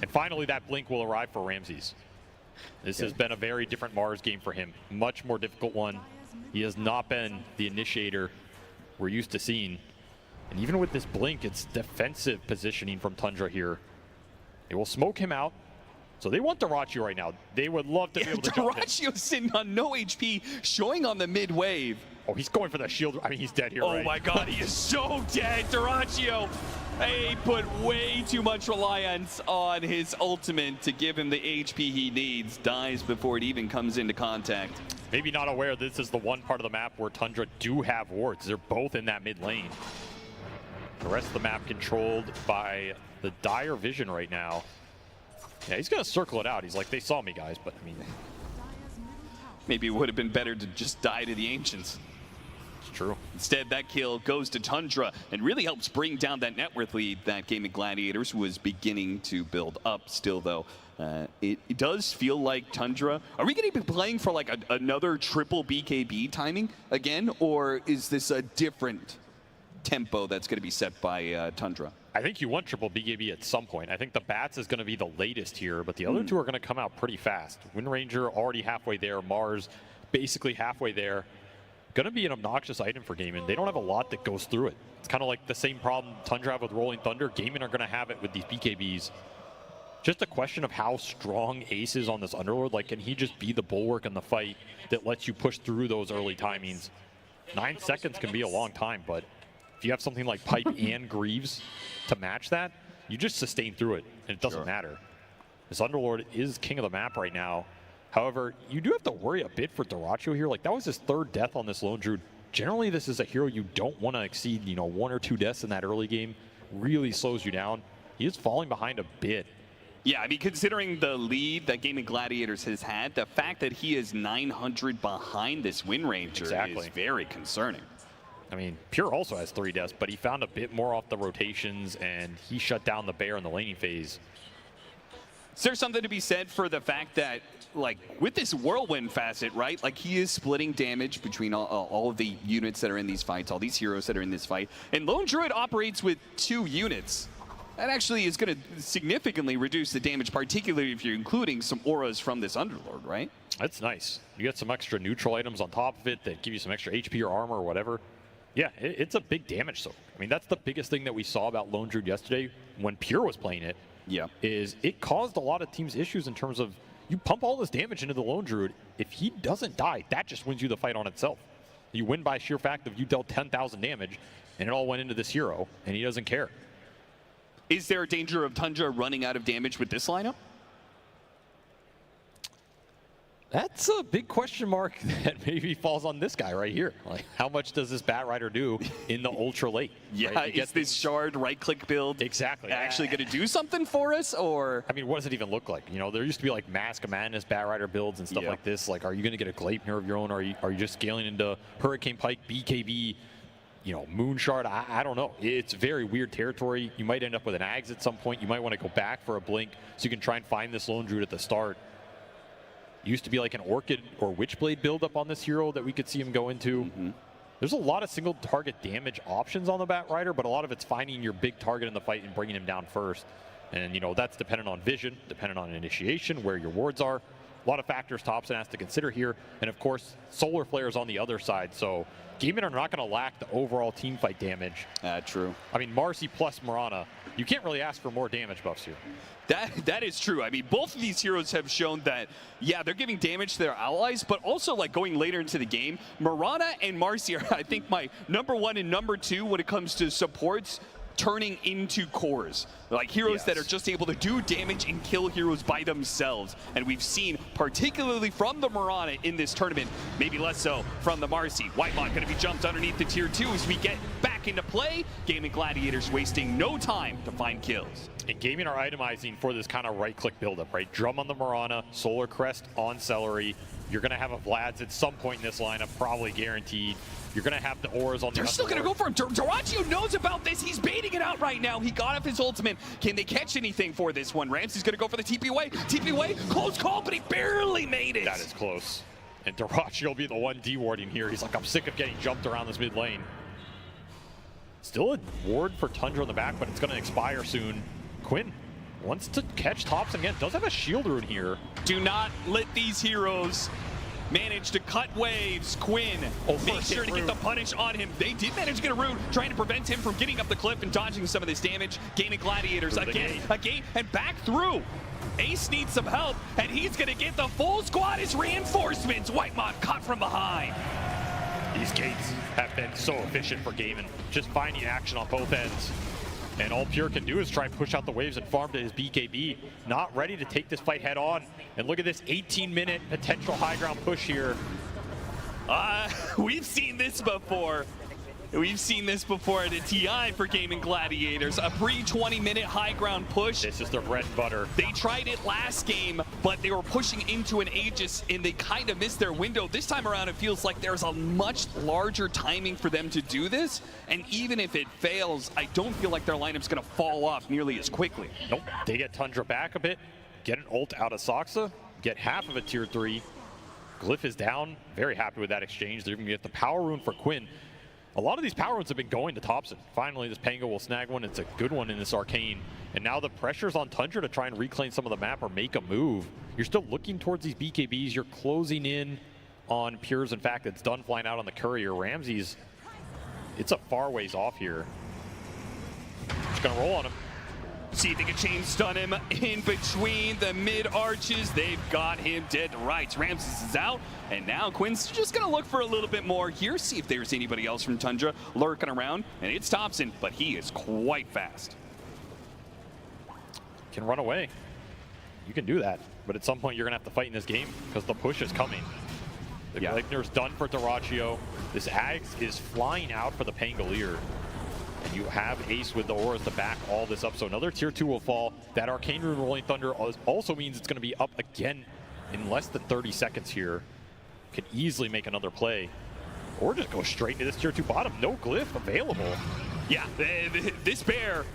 And finally, that blink will arrive for Ramses. This has been a very different Mars game for him. Much more difficult one. He has not been the initiator we're used to seeing. And even with this blink, it's defensive positioning from Tundra here. They will smoke him out. So they want Dyrachyo right now. They would love to be able to jump in. Dyrachyo's sitting on no HP, showing on the mid wave. Oh, he's going for the shield. I mean, he's dead here, Oh right? my god, he is so dead. Dyrachyo, he put way too much reliance on his ultimate to give him the HP he needs. Dies before it even comes into contact. Maybe not aware this is the one part of the map where Tundra do have wards. They're both in that mid lane. The rest of the map controlled by the Dire Vision right now. Yeah, he's going to circle it out. He's like, they saw me, guys, but I mean... Maybe it would have been better to just die to the Ancients. It's true. Instead, that kill goes to Tundra and really helps bring down that net worth lead that Gaming Gladiators was beginning to build up still, though. It does feel like Tundra... Are we going to be playing for like another triple BKB timing again, or is this a different tempo that's going to be set by Tundra? I think you want triple BKB at some point. I think the Bats is going to be the latest here, but the other two are going to come out pretty fast. Wind Ranger already halfway there. Mars basically halfway there. Going to be an obnoxious item for Gaming. They don't have a lot that goes through it. It's kind of like the same problem Tundra have with Rolling Thunder. Gaming are going to have it with these BKBs. just a question of how strong Ace is on this Underlord. Like, can he just be the bulwark in the fight that lets you push through those early timings? 9 seconds can be a long time, but if you have something like Pipe and Greaves to match that, you just sustain through it, and it doesn't matter. This Underlord is king of the map right now. However, you do have to worry a bit for Dyrachyo here. Like, that was his 3rd death on this Lone Druid. Generally, this is a hero you don't want to exceed, you know, 1 or 2 deaths in that early game. Really slows you down. He is falling behind a bit. Yeah, I mean, considering the lead that Gaming Gladiators has had, the fact that he is 900 behind this Wind Ranger is very concerning. I mean, Pure also has 3 deaths, but he found a bit more off the rotations, and he shut down the Bear in the laning phase. Is there something to be said for the fact that, like, with this Whirlwind facet, right, like, he is splitting damage between all of the units that are in these fights, all these heroes that are in this fight, and Lone Druid operates with 2 units. That actually is going to significantly reduce the damage, particularly if you're including some auras from this Underlord, right? That's nice. You get some extra neutral items on top of it that give you some extra HP or armor or whatever. Yeah, it's a big damage soak. I mean, that's the biggest thing that we saw about Lone Druid yesterday when Pure was playing it. Yeah. Is it caused a lot of teams issues in terms of you pump all this damage into the Lone Druid. If he doesn't die, that just wins you the fight on itself. You win by sheer fact of you dealt 10,000 damage, and it all went into this hero, and he doesn't care. Is there a danger of Tundra running out of damage with this lineup? That's a big question mark that maybe falls on this guy right here. Like, how much does this Bat Rider do in the ultra late? Yeah, right? is this shard right-click build actually going to do something for us, or? I mean, what does it even look like? You know, there used to be like Mask of Madness Bat Rider builds and stuff like this. Like, are you going to get a Gleipnir of your own? Or are you just scaling into Hurricane Pike, BKB, you know, Moon Shard? I don't know. It's very weird territory. You might end up with an Ags at some point. You might want to go back for a Blink so you can try and find this Lone Druid at the start. Used to be like an Orchid or Witchblade build up on this hero that we could see him go into. There's a lot of single target damage options on the Bat Rider, but a lot of it's finding your big target in the fight and bringing him down first. And, you know, that's dependent on vision, dependent on initiation, where your wards are. A lot of factors Thompson has to consider here. And, of course, Solar Flare is on the other side. So Gaimin are not going to lack the overall team fight damage. True. I mean, Marcy plus Mirana, you can't really ask for more damage buffs here. That is true. I mean, both of these heroes have shown that, yeah, they're giving damage to their allies, but also, like, going later into the game, Mirana and Marcy are, I think, my #1 and #2 when it comes to supports turning into cores. Like heroes that are just able to do damage and kill heroes by themselves. And we've seen, particularly from the Mirana in this tournament, maybe less so from the Marcy. Whitemon going to be jumped underneath the tier 2 as we get back into play. Gaming Gladiators wasting no time to find kills. And Gaming are itemizing for this kind of right-click buildup, right? Drum on the Mirana, Solar Crest on Celery. You're going to have a Vlad's at some point in this lineup, probably guaranteed. You're going to have the auras on the They're still going to go for him. Dyrachyo knows about this. He's baiting it out right now. He got off his ultimate. Can they catch anything for this one? Ramsey's going to go for the TP away. TP away. Close call, but he barely made it. That is close. And Dyrachyo will be the one dewarding here. He's like, I'm sick of getting jumped around this mid lane. Still a ward for Tundra on the back, but it's going to expire soon. Quinn wants to catch Thompson again. Does have a shield rune here. Do not let these heroes manage to cut waves. Quinn, make sure to get the punish on him. They did manage to get a rune, trying to prevent him from getting up the cliff and dodging some of this damage. Gaming Gladiators again, and back through. Ace needs some help, and he's going to get the full squad as reinforcements. Whitemon caught from behind. These gates have been so efficient for Gaimin, just finding action on both ends. And all Pure can do is try and push out the waves and farm to his BKB. Not ready to take this fight head on. And look at this 18-minute potential high ground push here. We've seen this before. We've seen this before at a TI for Gaming Gladiators. A pre-20-minute high ground push. This is their bread and butter. They tried it last game, but they were pushing into an Aegis, and they kind of missed their window. This time around, it feels like there's a much larger timing for them to do this. And even if it fails, I don't feel like their lineup's going to fall off nearly as quickly. Nope. They get Tundra back a bit, get an ult out of Soxa, get half of a tier 3. Glyph is down. Very happy with that exchange. They're going to get the power rune for Quinn. A lot of these power runes have been going to Thompson. Finally, this Pango will snag one. It's a good one in this Arcane. And now the pressure's on Tundra to try and reclaim some of the map or make a move. You're still looking towards these BKBs. You're closing in on Pures. In fact, it's done flying out on the Courier. Ramsey's, it's a far ways off here. Just gonna roll on him. See if they can chain stun him in between the mid arches. They've got him dead to rights. Ramses is out, and now Quinn's just gonna look for a little bit more here, see if there's anybody else from Tundra lurking around, and it's Thompson, but he is quite fast. Can run away. You can do that, but at some point you're gonna have to fight in this game because the push is coming. The Gleipnir's done for Dyrachyo. This Ags is flying out for the Pangolier. And you have Ace with the auras to back all this up. So another tier 2 will fall. That Arcane Rune Rolling Thunder also means it's going to be up again in less than 30 seconds here. Can easily make another play. Or just go straight into this tier 2 bottom. No glyph available. Yeah, this bear,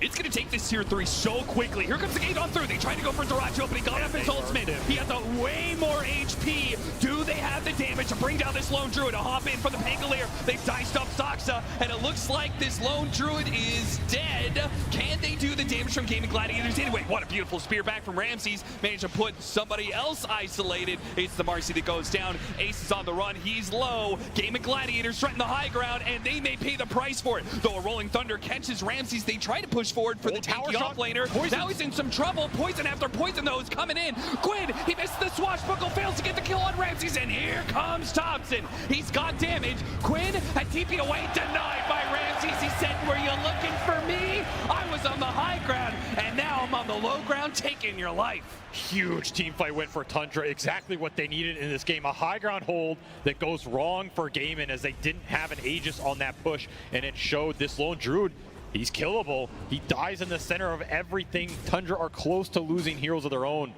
it's going to take this tier 3 so quickly. Here comes the gate on through. They tried to go for Dyrachyo, but he got up his ultimate. He has a way more HP. Do they have the damage to bring down this Lone Druid to hop in for the Pangolier? They've diced up Saksa, and it looks like this Lone Druid is dead. Can they do the damage from Gaming Gladiators anyway? What a beautiful spear back from Ramses. Managed to put somebody else isolated. It's the Marcy that goes down. Ace is on the run. He's low. Gaming Gladiators threaten the high ground, and they may pay the price for it. Though a Rolling Thunder catches Ramses, they try to push forward for the tanky offlaner. Now he's in some trouble. Poison after poison, though, is coming in. Quinn, he missed the swashbuckle, fails to get the kill on Ramses, and here comes Thompson. He's got damage. Quinn had TP away, denied by Ramses. He said, were you looking for me? I was on the high ground, and now I'm on the low ground, taking your life. Huge team fight win for Tundra. Exactly what they needed in this game. A high ground hold that goes wrong for Gaimin as they didn't have an Aegis on that push, and it showed this Lone Druid. He's killable. He dies in the center of everything. Tundra are close to losing heroes of their own.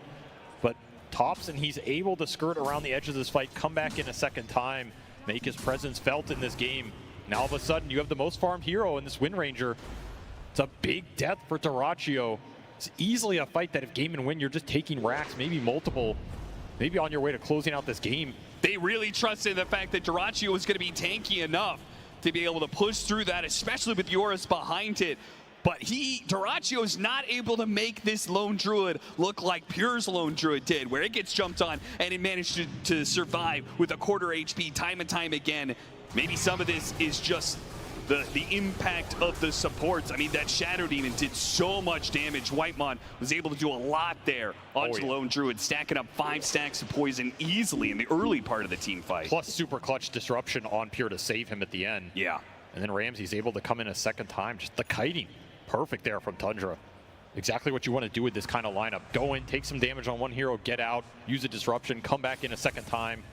But Thompson, he's able to skirt around the edge of this fight, come back in a second time, make his presence felt in this game. Now all of a sudden, you have the most farmed hero in this Wind Ranger. It's a big death for Dyrachyo. It's easily a fight that if Gaimin win, you're just taking racks, maybe multiple, maybe on your way to closing out this game. They really trusted the fact that Dyrachyo was going to be tanky enough to be able to push through that, especially with Yoris behind it. But Dyrachyo is not able to make this Lone Druid look like Pure's Lone Druid did, where it gets jumped on and it managed to survive with a quarter HP time and time again. Maybe some of this is just the impact of the supports. I mean, that Shadow Demon did so much damage. Whitemon was able to do a lot there onto the Lone Druid, stacking up 5 stacks of poison easily in the early part of the team fight. Plus super clutch disruption on Pure to save him at the end. Yeah. And then Ramsey's able to come in a second time. Just the kiting. Perfect there from Tundra. Exactly what you want to do with this kind of lineup. Go in, take some damage on one hero, get out, use a disruption, come back in a second time.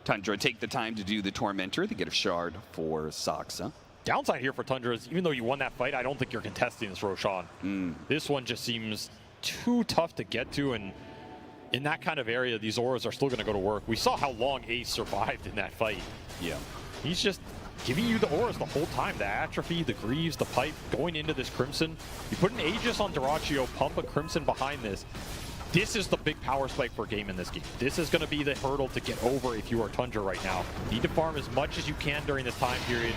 Tundra take the time to do the Tormentor. They get a shard for Saksa. Downside here for Tundra is, even though you won that fight, I don't think you're contesting this Roshan. This one just seems too tough to get to, and in that kind of area, these auras are still going to go to work. We saw how long Ace survived in that fight. Yeah. He's just giving you the auras the whole time. The Atrophy, the Greaves, the Pipe, going into this Crimson. You put an Aegis on Dyrachyo, pump a Crimson behind this. This is the big power spike for game in this game. This is going to be the hurdle to get over if you are Tundra right now. You need to farm as much as you can during this time period.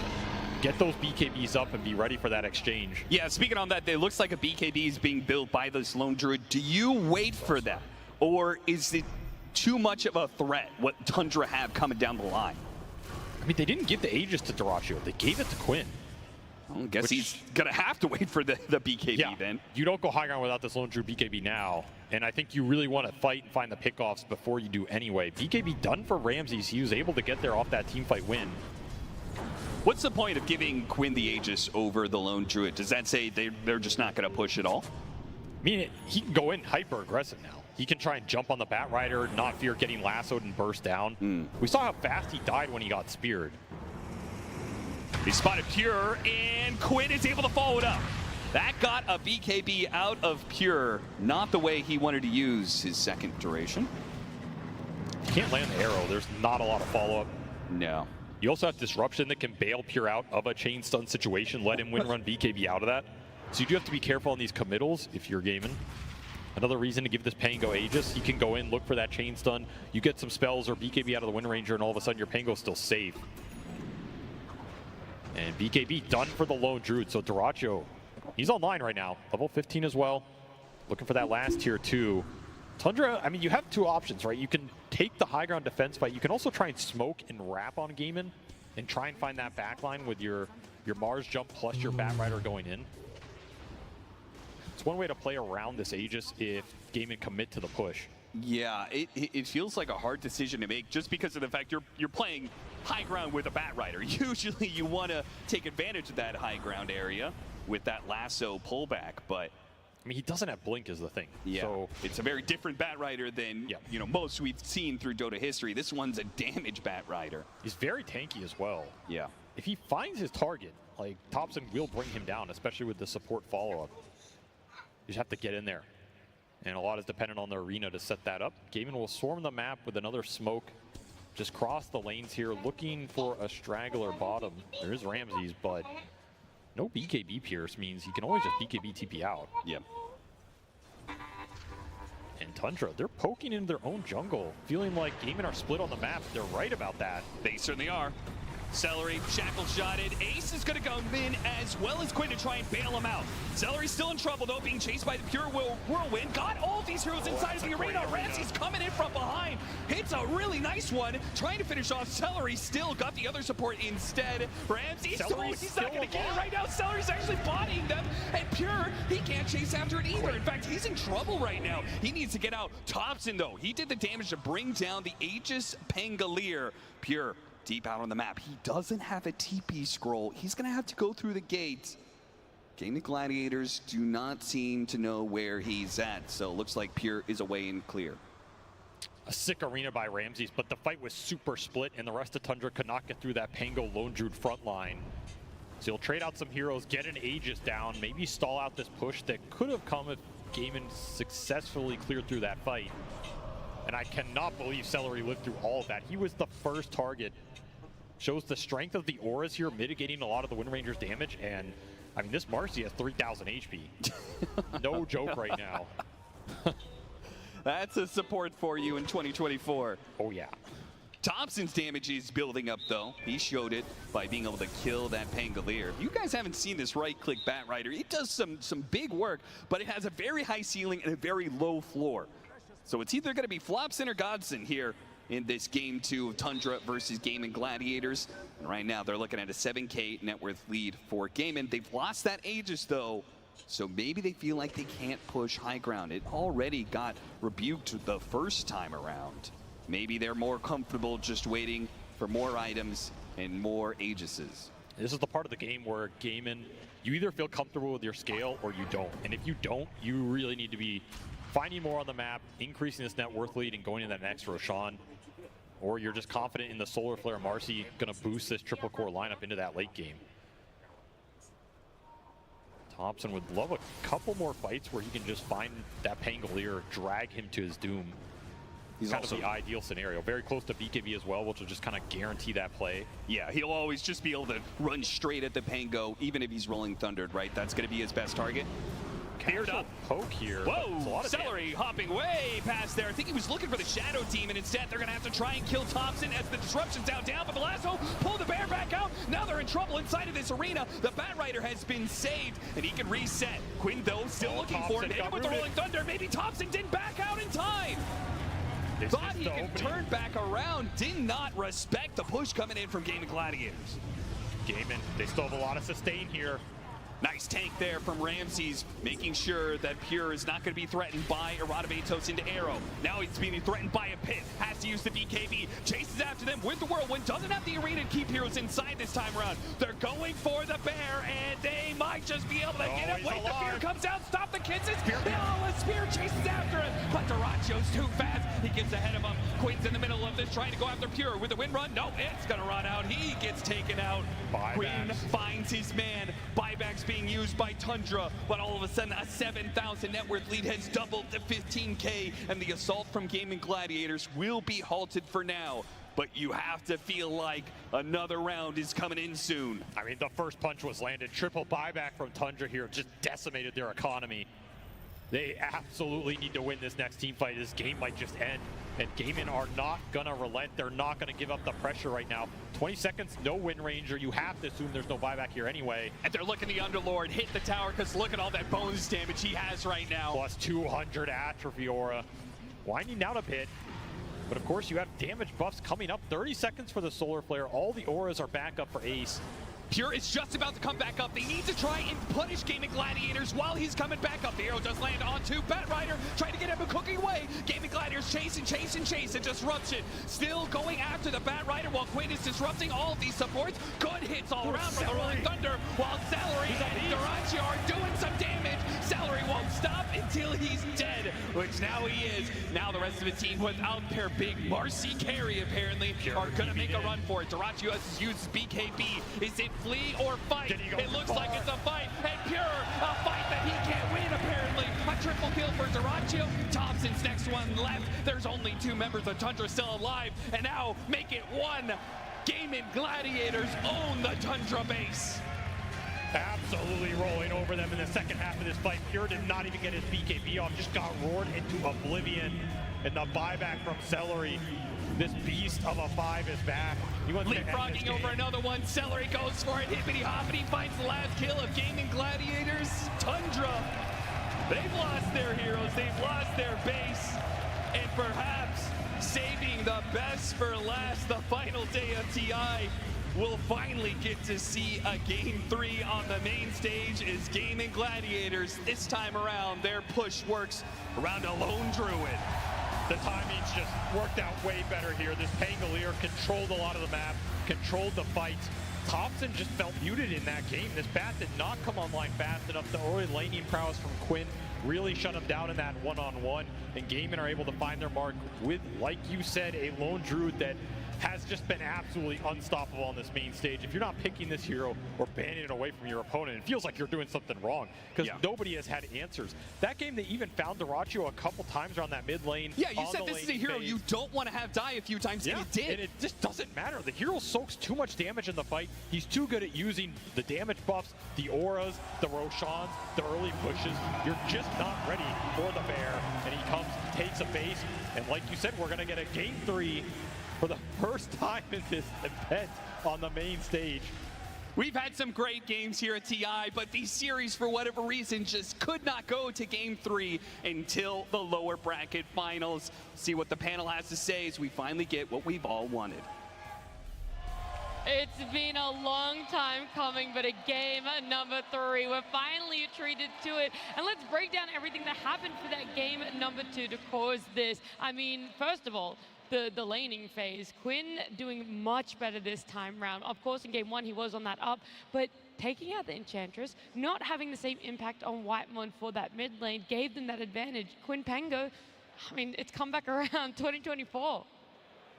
Get those BKBs up and be ready for that exchange. Yeah, speaking on that, it looks like a BKB is being built by this Lone Druid. Do you wait for that? Or is it too much of a threat, what Tundra have coming down the line? I mean, they didn't give the Aegis to Dyrachyo. They gave it to Quinn. I guess he's going to have to wait for the BKB then. You don't go high ground without this Lone Druid BKB now. And I think you really want to fight and find the pickoffs before you do anyway. BKB done for Ramses. He was able to get there off that team fight win. What's the point of giving Quinn the Aegis over the Lone Druid? Does that say they're just not going to push at all? I mean, he can go in hyper aggressive now. He can try and jump on the Bat Rider, not fear getting lassoed and burst down. We saw how fast he died when he got speared. He spotted Pure, and Quinn is able to follow it up. That got a BKB out of Pure. Not the way he wanted to use his second duration. You can't land the arrow. There's not a lot of follow-up. No. You also have Disruption that can bail Pure out of a chain stun situation, let him win run BKB out of that. So you do have to be careful on these committals if you're gaming. Another reason to give this Pango Aegis. He can go in, look for that chain stun. You get some spells or BKB out of the Wind Ranger, and all of a sudden your Pango's still safe. And BKB done for the Lone Druid. So Dyrachyo, he's online right now. Level 15 as well. Looking for that last tier 2. Tundra, I mean, you have two options, right? You can take the high ground defense fight. You can also try and smoke and wrap on Gaimin and try and find that backline with your your Mars jump plus your Batrider going in. It's one way to play around this Aegis if Gaimin commit to the push. Yeah, it feels like a hard decision to make just because of the fact you're playing high ground with a Batrider. Usually you want to take advantage of that high ground area with that lasso pullback, but I mean, he doesn't have blink is the thing. yeah, So it's a very different Batrider than you know most we've seen through Dota history. This one's a damage Batrider. he's very tanky as well. Yeah. If he finds his target, like Thompson will bring him down, especially with the support follow-up. You just have to get in there. And a lot is dependent on the arena to set that up. Gaimin will swarm the map with another smoke. Just cross the lanes here, looking for a straggler bottom. There is Ramses, but no BKB Pierce means he can always just BKB TP out. Yeah. And Tundra, they're poking into their own jungle, feeling like Gaimin are split on the map. They're right about that. They certainly are. Celery, shackle shotted. Ace is going to go in as well as Quinn to try and bail him out. Celery's still in trouble though, being chased by the pure whirlwind. Got all these heroes inside of the arena. Ramsey's coming in from behind. Hits a really nice one. Trying to finish off Celery. Still got the other support instead. Ramsey's he's not going to get it right now. Celery's actually bodying them. And Pure, he can't chase after it either. In fact, he's in trouble right now. He needs to get out. Thompson though, he did the damage to bring down the Aegis Pangolier. Pure deep out on the map. He doesn't have a TP scroll. He's going to have to go through the gates. Gaming Gladiators do not seem to know where he's at, so it looks like Pure is away and clear. A sick arena by Ramses, but the fight was super split, and the rest of Tundra could not get through that Pango Lone Druid front line. So he'll trade out some heroes, get an Aegis down, maybe stall out this push that could have come if Gaimin successfully cleared through that fight. And I cannot believe Celery lived through all of that. He was the first target. Shows the strength of the auras here, mitigating a lot of the Wind Ranger's damage. And I mean, this Marcy has 3,000 HP. No joke right now. That's a support for you in 2024. Oh yeah. Thompson's damage is building up though. He showed it by being able to kill that Pangolier. You guys haven't seen this right-click Batrider. It does some big work, but it has a very high ceiling and a very low floor. So it's either going to be Flopson or Godson here in this game 2 of Tundra versus Gaming Gladiators. And right now they're looking at a 7K net worth lead for Gaimin. They've lost that Aegis though, so maybe they feel like they can't push high ground. It already got rebuked the first time around. Maybe they're more comfortable just waiting for more items and more Aegises. This is the part of the game where Gaimin, you either feel comfortable with your scale or you don't. And if you don't, you really need to be finding more on the map, increasing this net worth lead and going to that next Roshan. Or you're just confident in the Solar Flare Marcy going to boost this triple core lineup into that late game. Thompson would love a couple more fights where he can just find that Pangolier, drag him to his doom. He's kind of the ideal scenario. Very clear to BKB as well, which will just kind of guarantee that play. Yeah, he'll always just be able to run straight at the Pango, even if he's rolling Thundered, right? That's going to be his best target. Cleared up. Poke here. Whoa, Celery hopping way past there. I think he was looking for the Shadow Demon. Instead, they're going to have to try and kill Thompson as the disruption's down, but the lasso pull the bear back out. Now they're in trouble inside of this arena. The Batrider has been saved, and he can reset. Quinn, though, still looking for him. Hit him with the Rolling Thunder. Maybe Thompson didn't back out in time. Thought he could turn back around. Did not respect the push coming in from Gaming Gladiators. Gaimin, they still have a lot of sustain here. Nice tank there from Ramses, making sure that Pure is not going to be threatened by Erodivatos into Arrow. Now he's being threatened by a pit, has to use the BKB, chases after them with the Whirlwind, doesn't have the arena to keep heroes inside this time around. They're going for the bear, and they might just be able to get it. Wait, the Spear comes out, stop the Kisses. The Spear chases after him, but Duraccio's too fast. He gets ahead of him. Quinn's in the middle of this, trying to go after Pure with the wind run. No, it's going to run out. He gets taken out. Quinn finds his man. Buybacks being used by Tundra, but all of a sudden a 7,000 net worth lead has doubled to 15K, and the assault from Gaming Gladiators will be halted for now. But you have to feel like another round is coming in soon. I mean, the first punch was landed. Triple buyback from Tundra here, just decimated their economy. They absolutely need to win this next team fight. This game might just end. And Gaimin are not gonna relent. They're not gonna give up the pressure right now. 20 seconds, no Wind Ranger. You have to assume there's no buyback here anyway. And they're looking the Underlord hit the tower, because look at all that bonus damage he has right now. Plus 200 Atrophy Aura. Winding down a bit. But of course you have damage buffs coming up. 30 seconds for the Solar Flare. All the auras are back up for Ace. Pure is just about to come back up. They need to try and punish Gaming Gladiators while he's coming back up. The arrow does land onto Batrider, trying to get him a cooking away. Gaming Gladiators chase and chase and chase, and Disruption still going after the Batrider while Quinn is disrupting all of these supports. Good hits all around from the Rolling Thunder, while Celery and Durachi are doing some damage. Celery won't stop until he's dead, which now he is. Now the rest of the team, without their big Marcy carry, apparently, are going to make a run for it. Durachi has used BKB. Is it flee or fight? It looks like it's a fight, and Pure, a fight that he can't win, apparently. A triple kill for Durachi. Thompson's next one left. There's only 2 members of Tundra still alive, and now make it 1. Gaming Gladiators own the Tundra base. Absolutely rolling over them in the second half of this fight. Pure did not even get his BKB off, just got roared into oblivion. And the buyback from Celery. This beast of a 5 is back. He wants leapfrogging over another one. Celery goes for it. Hippity hoppity finds the last kill of Gaming Gladiators. Tundra. They've lost their heroes. They've lost their base. And perhaps saving the best for last, the final day of TI. We'll finally get to see a Game 3 on the main stage as Gaming Gladiators. This time around, their push works around a lone druid. The timing's just worked out way better here. This Pangolier controlled a lot of the map, controlled the fights. Thompson just felt muted in that game. This bat did not come online fast enough. The early laning prowess from Quinn really shut him down in that one-on-one. And Gaimin are able to find their mark with, like you said, a lone druid that has just been absolutely unstoppable on this main stage. If you're not picking this hero or banning it away from your opponent, it feels like you're doing something wrong because nobody has had answers. That game, they even found Durachi a couple times around that mid lane. Yeah, you said this is a hero you don't want to have die a few times, and it did. And it just doesn't matter. The hero soaks too much damage in the fight. He's too good at using the damage buffs, the auras, the Roshans, the early pushes. You're just not ready for the bear. And he comes, takes a base, and like you said, we're going to get a Game 3 for the first time in this event on the main stage. We've had some great games here at TI, but these series, for whatever reason, just could not go to Game 3 until the lower bracket finals. See what the panel has to say as we finally get what we've all wanted. It's been a long time coming, but a game number 3. We're finally treated to it. And let's break down everything that happened for that game number 2 to cause this. I mean, first of all, the laning phase. Quinn doing much better this time round. Of course, in game 1, he was on that up, but taking out the Enchantress, not having the same impact on Whitemon for that mid lane, gave them that advantage. Quinn Pango, I mean, it's come back around 2024.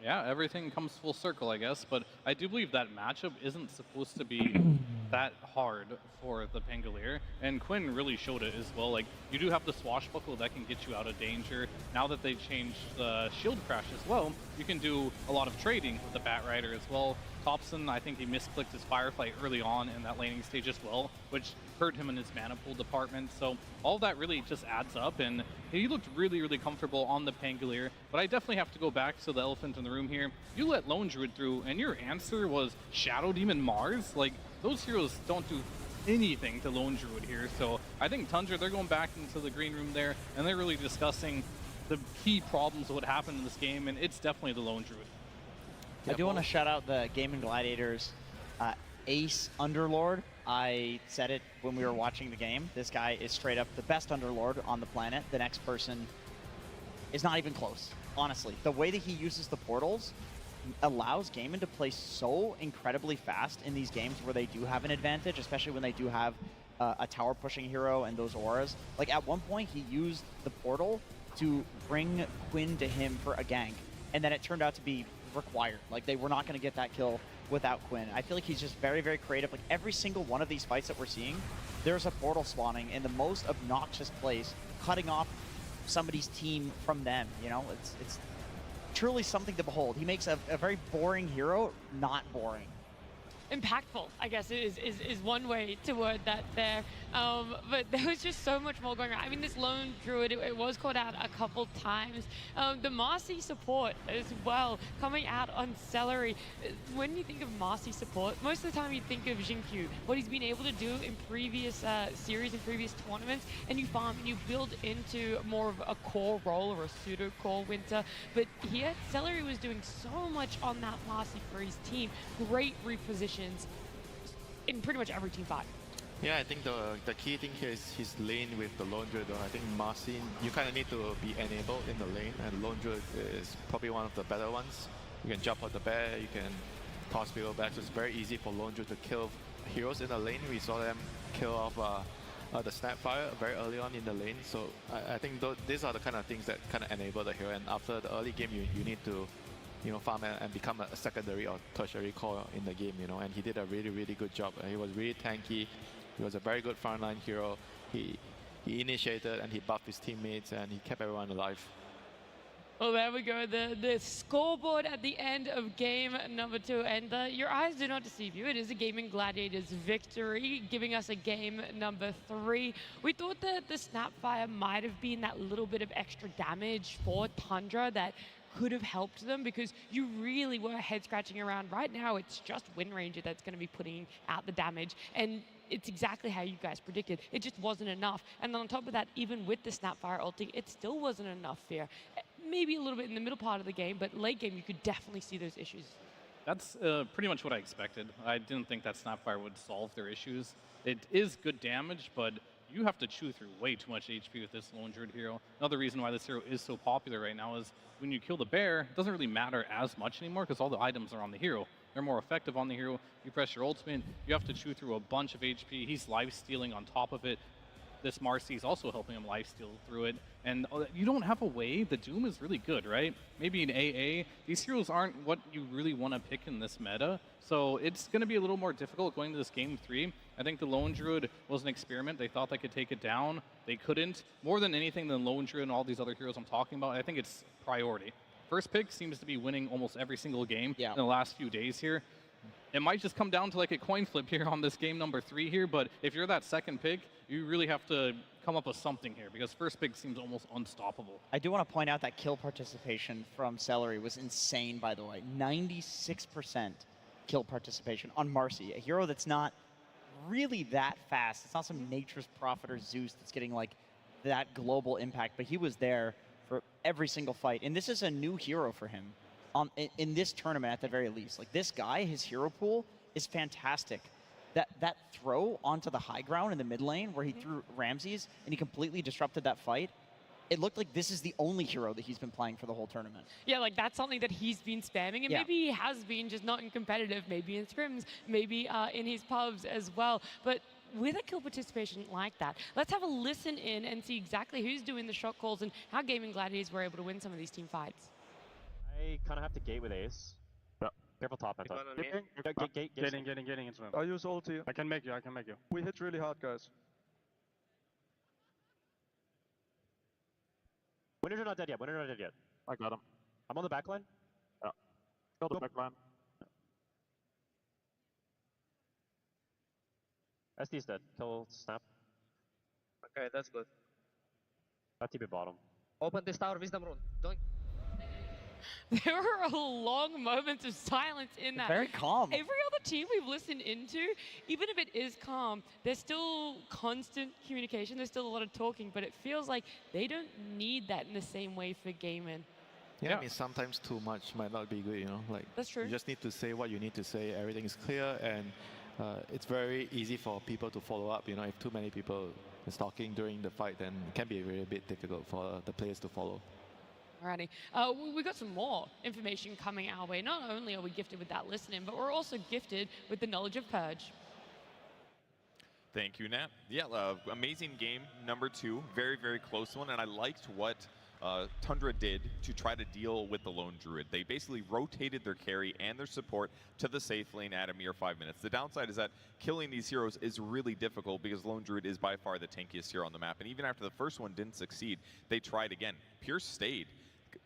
Yeah, everything comes full circle, I guess, but I do believe that matchup isn't supposed to be that hard for the Pangolier, and Quinn really showed it as well. Like, you do have the Swashbuckle that can get you out of danger. Now that they changed the Shield Crash as well, you can do a lot of trading with the Batrider as well. Thompson, I think he misclicked his Firefly early on in that laning stage as well, which hurt him in his mana pool department. So all that really just adds up, and he looked really, really comfortable on the Pangolier. But I definitely have to go back to the elephant in the room here. You let Lone Druid through, and your answer was Shadow Demon Mars? Like, those heroes don't do anything to Lone Druid here. So I think Tundra, they're going back into the green room there, and they're really discussing the key problems of what happened in this game, and it's definitely the Lone Druid. I do want to shout out the Gaming Gladiators Ace Underlord. I said it when we were watching the game. This guy is straight up the best Underlord on the planet. The next person is not even close, honestly. The way that he uses the portals allows Gaimin to play so incredibly fast in these games where they do have an advantage, especially when they do have a tower pushing hero and those auras. Like, at one point, he used the portal to bring Quinn to him for a gank, and then it turned out to be required. Like, they were not going to get that kill without Quinn. I feel like he's just very, very creative. Like, every single one of these fights that we're seeing, there's a portal spawning in the most obnoxious place, cutting off somebody's team from them, you know? It's truly something to behold. He makes a very boring hero not boring. Impactful, I guess, is one way to word that there. But there was just so much more going on. I mean, this Lone Druid, it was called out a couple times. The Marcy support as well, coming out on Celery. When you think of Marcy support, most of the time you think of Jinkyu, what he's been able to do in previous series and previous tournaments, and you farm and you build into more of a core role or a pseudo core winter. But here, Celery was doing so much on that Marcy for his team. Great reposition. in pretty much every team fight. Yeah, I think the key thing here is his lane with the Lone Druid. I think Marcin, you kind of need to be enabled in the lane, and Lone Druid is probably one of the better ones. You can jump out the bear, you can toss people back, so it's very easy for Lone Druid to kill heroes in the lane. We saw them kill off the Snapfire very early on in the lane, so I think these are the kind of things that kind of enable the hero, and after the early game you need to farm and become a secondary or tertiary core in the game, and he did a really, really good job. He was really tanky. He was a very good frontline hero. He initiated and he buffed his teammates and he kept everyone alive. Well, there we go, the scoreboard at the end of game number 2. And your eyes do not deceive you. It is a Gaming Gladiators victory, giving us a game number 3. We thought that the Snapfire might have been that little bit of extra damage for Tundra that could have helped them, because you really were head scratching around. Right now, it's just Wind Ranger that's going to be putting out the damage. And it's exactly how you guys predicted. It just wasn't enough. And then on top of that, even with the Snapfire ulting, it still wasn't enough Fear. Maybe a little bit in the middle part of the game, but late game, you could definitely see those issues. That's pretty much what I expected. I didn't think that Snapfire would solve their issues. It is good damage, but you have to chew through way too much HP with this Lone Druid hero. Another reason why this hero is so popular right now is when you kill the bear, it doesn't really matter as much anymore because all the items are on the hero. They're more effective on the hero. You press your ultimate, you have to chew through a bunch of HP. He's life-stealing on top of it. This Marcy is also helping him life-steal through it. And you don't have a way. The Doom is really good, right? Maybe in AA, these heroes aren't what you really want to pick in this meta. So it's going to be a little more difficult going to this game 3. I think the Lone Druid was an experiment. They thought they could take it down. They couldn't. More than anything than Lone Druid and all these other heroes I'm talking about, I think it's priority. First pick seems to be winning almost every single game in the last few days here. It might just come down to like a coin flip here on this game number 3 here, but if you're that second pick, you really have to come up with something here because first pick seems almost unstoppable. I do want to point out that kill participation from Celery was insane, by the way. 96% kill participation on Marcy, a hero that's not really that fast. It's not some Nature's Prophet or Zeus that's getting like that global impact, but he was there for every single fight. And this is a new hero for him in this tournament at the very least. Like this guy, his hero pool is fantastic. That throw onto the high ground in the mid lane where he threw Ramses and he completely disrupted that fight, it looked like this is the only hero that he's been playing for the whole tournament. Yeah, like that's something that he's been spamming, and maybe he has been, just not in competitive, maybe in scrims, maybe in his pubs as well. But with a kill participation like that, let's have a listen in and see exactly who's doing the shot calls and how Gaming Gladiators were able to win some of these team fights. I kind of have to gate with Ace. Yeah. Careful top, I thought. Getting into him. I use ulti. I can make you. We hit really hard, guys. Winners are not dead yet. I got him. I'm on the back line. Yeah. Kill the back line. SD's dead. Kill Snap. Okay, that's good. That TP bottom. Open this tower, wisdom rune. Don't. There were long moments of silence in that. Very calm. Every other team we've listened into, even if it is calm, there's still constant communication. There's still a lot of talking, but it feels like they don't need that in the same way for gaming. Yeah, I mean, sometimes too much might not be good, Like, that's true. You just need to say what you need to say. Everything is clear, and it's very easy for people to follow up. If too many people is talking during the fight, then it can be a bit difficult for the players to follow. Alrighty. We got some more information coming our way. Not only are we gifted with that listening, but we're also gifted with the knowledge of Purge. Thank you, Nat. Yeah, amazing game, number 2. Very, very close one, and I liked what Tundra did to try to deal with the Lone Druid. They basically rotated their carry and their support to the safe lane at a mere 5 minutes. The downside is that killing these heroes is really difficult because Lone Druid is by far the tankiest hero on the map, and even after the first one didn't succeed, they tried again. Pierce stayed,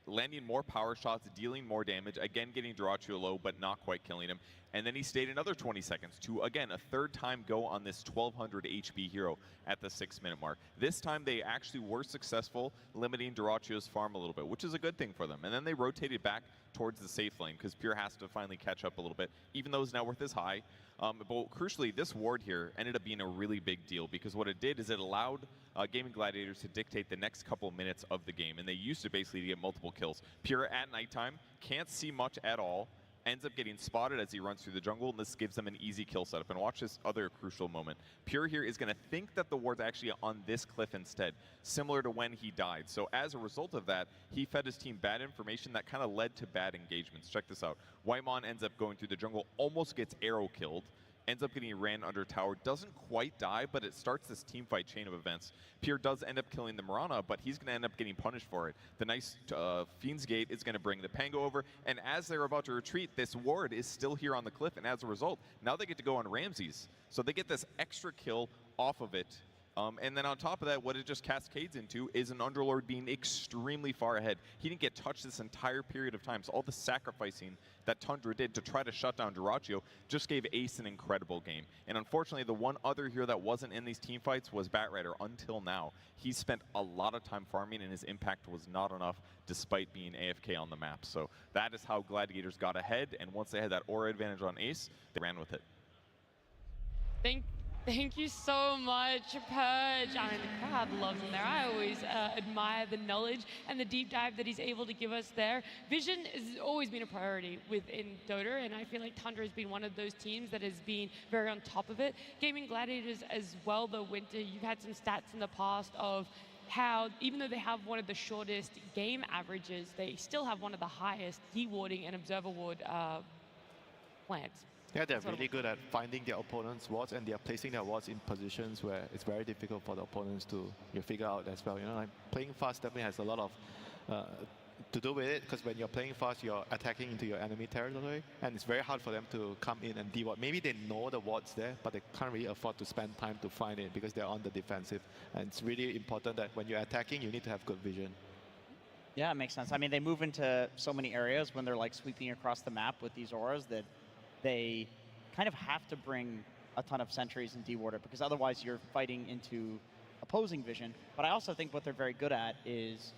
landing more power shots, dealing more damage, again getting Dyrachyo low, but not quite killing him. And then he stayed another 20 seconds to, again, a third time go on this 1200 HP hero at the 6-minute mark. This time they actually were successful limiting Dyrachyo's farm a little bit, which is a good thing for them. And then they rotated back towards the safe lane because Pure has to finally catch up a little bit, even though his net worth is high. But crucially, this ward here ended up being a really big deal because what it did is it allowed Gaming Gladiators to dictate the next couple minutes of the game, and they used to basically get multiple kills. Pure at nighttime can't see much at all. ends up getting spotted as he runs through the jungle, and this gives them an easy kill setup. And watch this other crucial moment. Pure here is going to think that the ward's actually on this cliff instead, similar to when he died. So as a result of that, he fed his team bad information that kind of led to bad engagements. Check this out. Whitemon ends up going through the jungle, almost gets arrow killed, ends up getting ran under tower, doesn't quite die, but it starts this team fight chain of events. Pure does end up killing the Mirana, but he's going to end up getting punished for it. The nice Fiend's Gate is going to bring the Pango over, and as they're about to retreat, this ward is still here on the cliff, and as a result, now they get to go on Ramses. So they get this extra kill off of it. And then on top of that, what it just cascades into is an Underlord being extremely far ahead. He didn't get touched this entire period of time, so all the sacrificing that Tundra did to try to shut down Dyrachyo just gave Ace an incredible game. And unfortunately, the one other hero that wasn't in these team fights was Batrider until now. He spent a lot of time farming, and his impact was not enough despite being AFK on the map. So that is how Gladiators got ahead, and once they had that aura advantage on Ace, they ran with it. Thank you so much, Purge. I mean, the crowd loves him there. I always admire the knowledge and the deep dive that he's able to give us there. Vision has always been a priority within Dota, and I feel like Tundra has been one of those teams that has been very on top of it. Gaming Gladiators as well, though, Winter, you've had some stats in the past of how, even though they have one of the shortest game averages, they still have one of the highest key-warding and observer ward plans. Yeah, they're really good at finding their opponent's wards, and they're placing their wards in positions where it's very difficult for the opponents to figure out as well. You know, like playing fast definitely has a lot of to do with it, because when you're playing fast, you're attacking into your enemy territory, and it's very hard for them to come in and de-ward. Maybe they know the ward's there, but they can't really afford to spend time to find it because they're on the defensive. And it's really important that when you're attacking, you need to have good vision. Yeah, it makes sense. I mean, they move into so many areas when they're like sweeping across the map with these auras that they kind of have to bring a ton of sentries and de-ward it, because otherwise you're fighting into opposing vision. But I also think what they're very good at is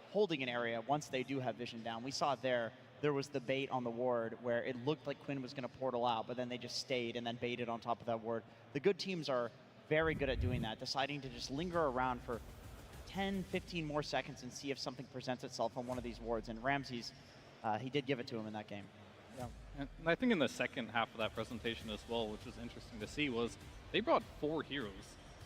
holding an area once they do have vision down. We saw there was the bait on the ward where it looked like Quinn was going to portal out, but then they just stayed and then baited on top of that ward. The good teams are very good at doing that, deciding to just linger around for 10, 15 more seconds and see if something presents itself on one of these wards. And Ramses, he did give it to him in that game. Yeah. And I think in the second half of that presentation as well, which was interesting to see, was they brought 4 heroes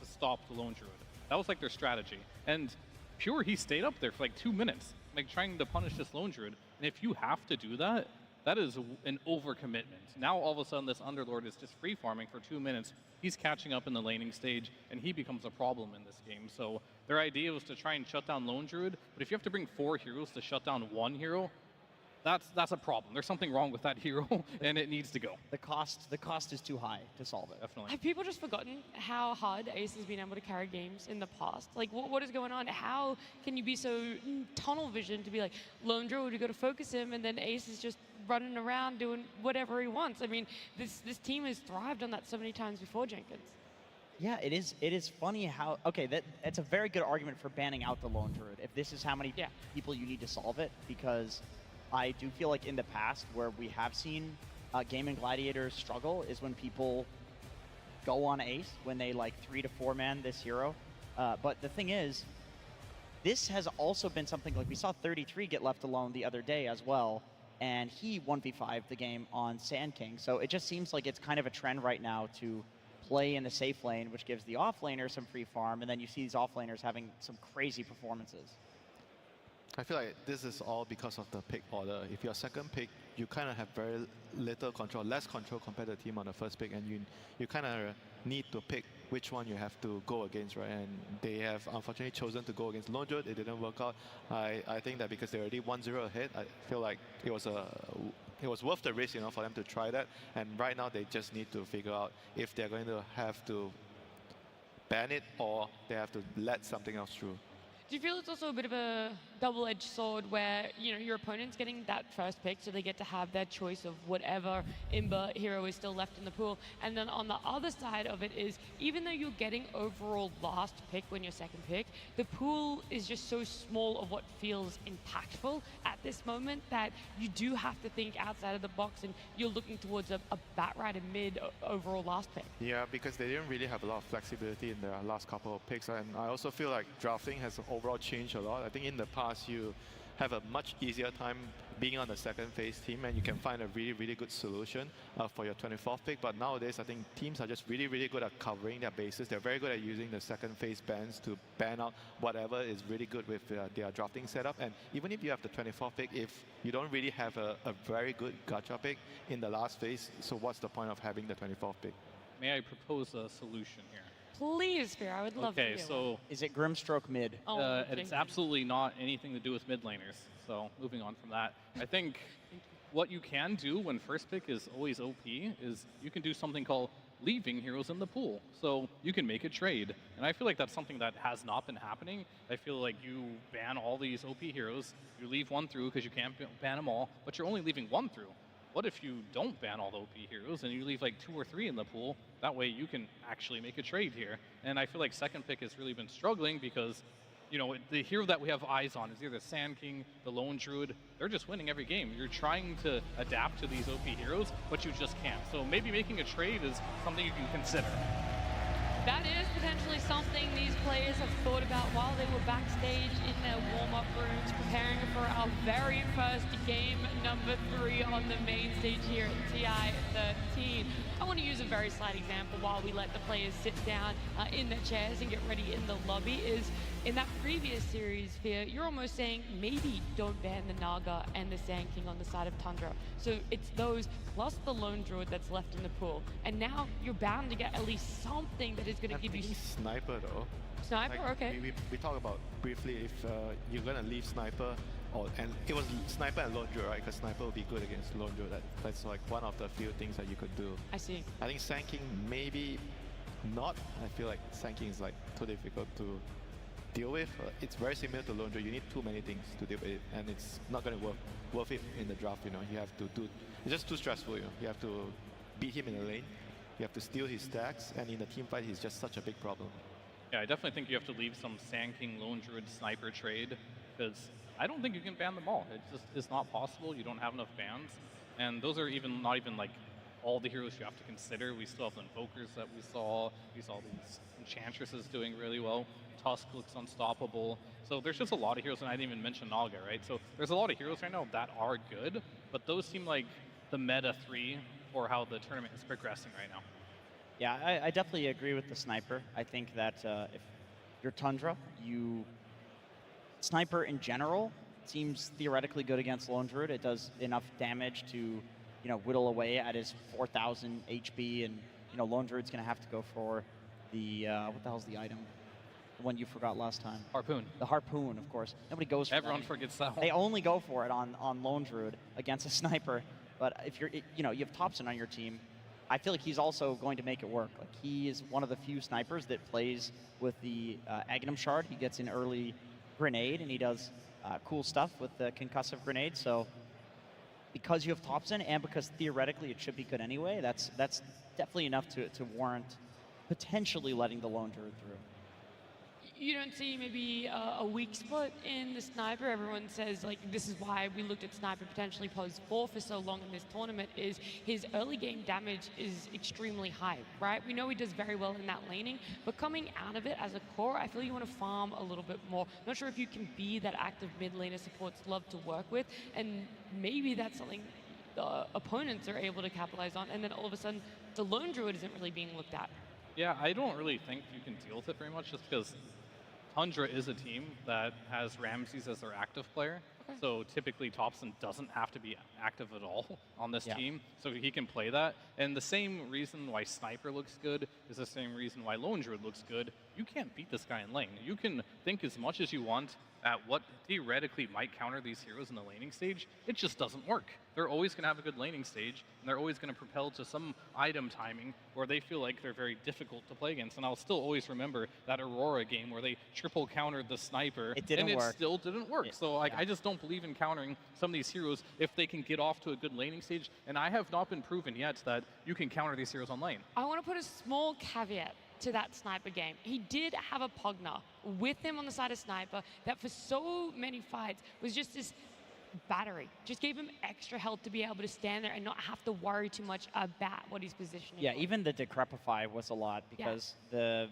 to stop the Lone Druid. That was like their strategy. And Pure, he stayed up there for like 2 minutes, like trying to punish this Lone Druid. And if you have to do that, that is an overcommitment. Now all of a sudden this Underlord is just free farming for 2 minutes. He's catching up in the laning stage, and he becomes a problem in this game. So their idea was to try and shut down Lone Druid, but if you have to bring 4 heroes to shut down 1 hero, that's a problem. There's something wrong with that hero, and it needs to go. The cost is too high to solve it. Definitely. Have people just forgotten how hard Ace has been able to carry games in the past? Like, what is going on? How can you be so tunnel vision to be like, Lone Druid, you got to focus him, and then Ace is just running around doing whatever he wants? I mean, this team has thrived on that so many times before, Jenkins. Yeah, it is funny how, okay, that's a very good argument for banning out the Lone Druid, if this is how many people you need to solve it, because I do feel like in the past where we have seen Gaming Gladiators struggle is when people go on Ace, when they like 3 to 4 man this hero. But the thing is, this has also been something like we saw 33 get left alone the other day as well, and he 1v5'd the game on Sand King. So it just seems like it's kind of a trend right now to play in the safe lane, which gives the offlaner some free farm, and then you see these offlaners having some crazy performances. I feel like this is all because of the pick order. If you're second pick, you kind of have very little control, less control compared to the team on the first pick, and you kind of need to pick which one you have to go against, right? And they have unfortunately chosen to go against Lone Druid. It didn't work out. I think that because they're already 1-0 ahead, I feel like it was worth the risk, you know, for them to try that. And right now they just need to figure out if they're going to have to ban it or they have to let something else through. Do you feel it's also a bit of a double-edged sword where, you know, your opponent's getting that first pick, so they get to have their choice of whatever Imber hero is still left in the pool, and then on the other side of it is, even though you're getting overall last pick when you're second pick, the pool is just so small of what feels impactful at this moment that you do have to think outside of the box, and you're looking towards a Batrider mid overall last pick. Yeah, because they didn't really have a lot of flexibility in their last couple of picks, and I also feel like drafting has overall changed a lot. I think in the past have a much easier time being on the second phase team, and you can find a really good solution for your 24th pick. But nowadays, I think teams are just really good at covering their bases. They're very good at using the second phase bans to ban out whatever is really good with their drafting setup. And even if you have the 24th pick, if you don't really have a very good gacha pick in the last phase, so what's the point of having the 24th pick? May I propose a solution here? Please, Fear, I would love to Okay, hear so one. Is it Grimstroke mid? it's absolutely not anything to do with mid laners. So moving on from that, I think what you can do when first pick is always OP is you can do something called leaving heroes in the pool. So you can make a trade. And I feel like that's something that has not been happening. I feel like you ban all these OP heroes, you leave one through because you can't ban them all, but you're only leaving one through. What if you don't ban all the OP heroes and you leave like 2 or 3 in the pool? That way you can actually make a trade here. And I feel like second pick has really been struggling because, you know, the hero that we have eyes on is either Sand King, the Lone Druid. They're just winning every game. You're trying to adapt to these OP heroes, but you just can't. So maybe making a trade is something you can consider. That is potentially something these players have thought about while they were backstage in their warm-up rooms preparing for our very first game, number 3 on the main stage here at TI 13. I want to use a very slight example while we let the players sit down in their chairs and get ready in the lobby is in that previous series, Fear, you're almost saying maybe don't ban the Naga and the Sand King on the side of Tundra. So it's those plus the Lone Druid that's left in the pool. And now you're bound to get at least something that is going to give you... Sniper though. Sniper, like, okay. We talked about briefly if you're going to leave Sniper, and it was Sniper and Lone Druid, right? Because Sniper will be good against Lone Druid. That's like one of the few things that you could do. I see. I think Sand King maybe not. I feel like Sand King is like too difficult to deal with. It's very similar to Lone Druid. You need too many things to deal with it, and it's not going to worth it in the draft. You know, you have to do. It's just too stressful. You know, you have to beat him in the lane. You have to steal his stacks, and in the team fight, he's just such a big problem. Yeah, I definitely think you have to leave some Sand King, Lone Druid, Sniper trade, because I don't think you can ban them all. It just is not possible. You don't have enough bans, and those are not even like all the heroes you have to consider. We still have the Invokers that we saw. We saw these Enchantresses doing really well. Tusk looks unstoppable. So there's just a lot of heroes, and I didn't even mention Naga, right? So there's a lot of heroes right now that are good, but those seem like the meta 3 for how the tournament is progressing right now. Yeah, I definitely agree with the Sniper. I think that if you're Tundra, Sniper in general seems theoretically good against Lone Druid. It does enough damage to, you know, whittle away at his 4,000 HP, and you know, Lone Druid's gonna have to go for the what the hell's the item? The one you forgot last time. Harpoon. The Harpoon, of course. Nobody goes for Everyone that. forgets that one. They only go for it on Lone Druid against a Sniper. But if you're, you know, you have Thompson on your team, I feel like he's also going to make it work. Like, he is one of the few snipers that plays with the Aghanim Shard. He gets an early grenade, and he does cool stuff with the concussive grenade. So because you have Thompson, and because theoretically it should be good anyway, that's definitely enough to warrant potentially letting the Lone Druid through. You don't see maybe a weak spot in the Sniper. Everyone says, like, this is why we looked at Sniper potentially pose 4 for so long in this tournament, is his early game damage is extremely high, right? We know he does very well in that laning, but coming out of it as a core, I feel you want to farm a little bit more. Not sure if you can be that active mid laner supports love to work with, and maybe that's something the opponents are able to capitalize on, and then all of a sudden, the Lone Druid isn't really being looked at. Yeah, I don't really think you can deal with it very much, just because Tundra is a team that has Ramses as their active player. Okay. So typically Thompson doesn't have to be active at all on this team, so he can play that. And the same reason why Sniper looks good is the same reason why Lone Druid looks good. You can't beat this guy in lane. You can think as much as you want at what theoretically might counter these heroes in the laning stage. It just doesn't work. They're always going to have a good laning stage, and they're always going to propel to some item timing where they feel like they're very difficult to play against. And I'll still always remember that Aurora game where they triple countered the Sniper, and it still didn't work. So I just don't believe in countering some of these heroes if they can get off to a good laning stage. And I have not been proven yet that you can counter these heroes on lane. I want to put a small caveat to that Sniper game. He did have a Pugna with him on the side of Sniper that for so many fights was just this battery. Just gave him extra health to be able to stand there and not have to worry too much about what he's positioning. Yeah, even the Decrepify was a lot because there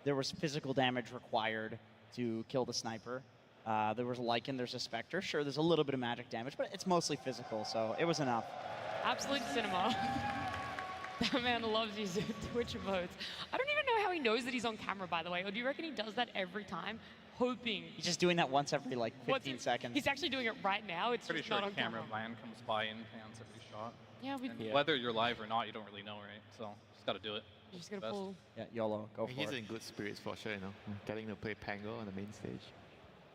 was physical damage required to kill the Sniper. There was a Lycan, there's a Spectre. Sure, there's a little bit of magic damage, but it's mostly physical, so it was enough. Absolute cinema. That man loves using Twitch emotes. I don't even know how he knows that he's on camera, by the way. Or do you reckon he does that every time, hoping? He's just doing that once every like 15 seconds. He's actually doing it right now. It's Pretty just sure not on camera. cameraman comes by and pans every shot. Yeah, we. And whether you're live or not, you don't really know, right? So just gotta do it. You just gotta pull. Yeah, YOLO, go for He's it. in good spirits for sure, you know. Getting to play Pango on the main stage.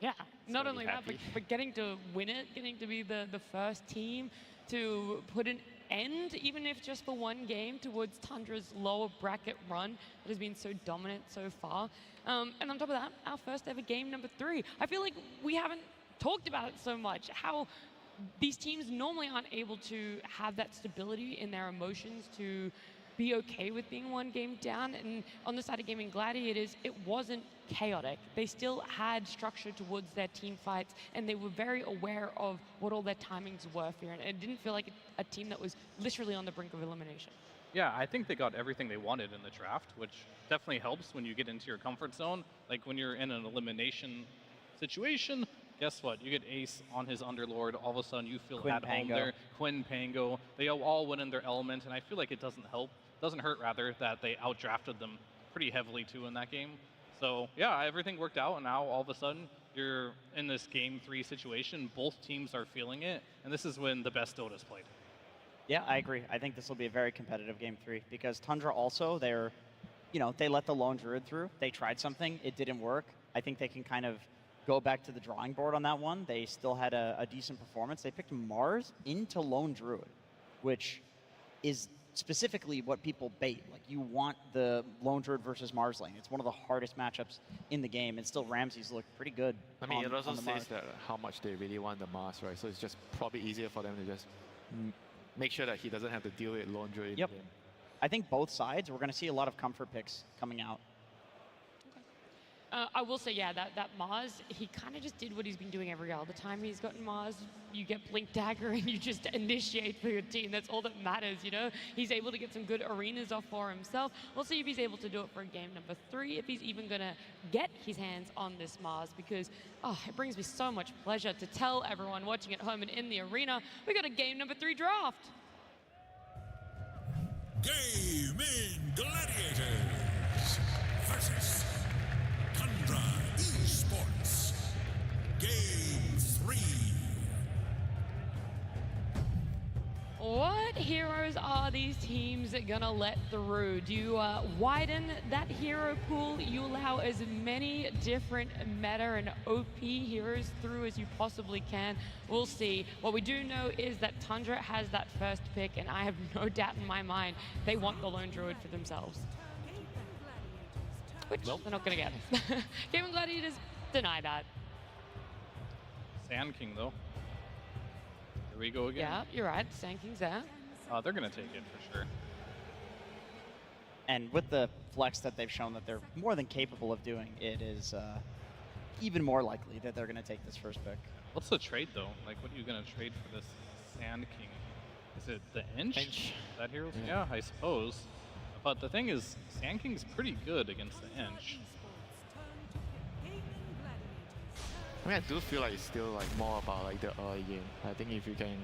Yeah, not gonna only be that, happy. but getting to win it, getting to be the first team to put an end, even if just for one game, towards Tundra's lower bracket run that has been so dominant so far. And on top of that, our first ever game number 3. I feel like we haven't talked about it so much, how these teams normally aren't able to have that stability in their emotions to be okay with being one game down. And on the side of Gaming Gladiators, it wasn't chaotic. They still had structure towards their team fights, and they were very aware of what all their timings were for it. And it didn't feel like a team that was literally on the brink of elimination. Yeah, I think they got everything they wanted in the draft, which definitely helps when you get into your comfort zone. Like when you're in an elimination situation, guess what? You get Ace on his Underlord, all of a sudden you feel Quinn at home Pango. there. Quinn Pango, they all went in their element, and I feel like it doesn't hurt rather, that they outdrafted them pretty heavily too in that game. So yeah, everything worked out, and now all of a sudden you're in this game 3 situation. Both teams are feeling it, and this is when the best Dota's played. Yeah, I agree. I think this will be a very competitive game 3 because Tundra also, they let the lone druid through. They tried something, it didn't work. I think they can kind of go back to the drawing board on that one. They still had a decent performance. They picked Mars into lone druid, which is specifically what people bait. Like, you want the lone druid versus Mars lane. It's one of the hardest matchups in the game, and still Ramses looked pretty good. I mean, it also on the Mars. says that how much they really want the Mars, right? So it's just probably easier for them to just make sure that he doesn't have to deal with lone druid. Yep. I think both sides, we're going to see a lot of comfort picks coming out. I will say, yeah, that Mars, he kind of just did what he's been doing every other time he's gotten Mars. You get Blink Dagger and you just initiate for your team. That's all that matters, you know? He's able to get some good arenas off for himself. We'll see if he's able to do it for game number 3, if he's even going to get his hands on this Mars, because, it brings me so much pleasure to tell everyone watching at home and in the arena, we got a game number 3 draft. Gaming Gladiators versus Tundra Esports. Game 3. What heroes are these teams gonna let through? Do you widen that hero pool? You allow as many different meta and OP heroes through as you possibly can. We'll see. What we do know is that Tundra has that first pick, and I have no doubt in my mind they want the lone druid for themselves. Which they're not gonna get. Gaming Gladiators deny that. Sand King though. Here we go again. Yeah, you're right. Sand King's there. They're gonna take it for sure. And with the flex that they've shown that they're more than capable of doing, it is even more likely that they're going to take this first pick. What's the trade though? Like, what are you gonna trade for this Sand King? Is it the Inch? That hero? Yeah, I suppose. But the thing is, Sand King's pretty good against the Inch. I mean, I do feel like it's still like more about like the early game. I think if you can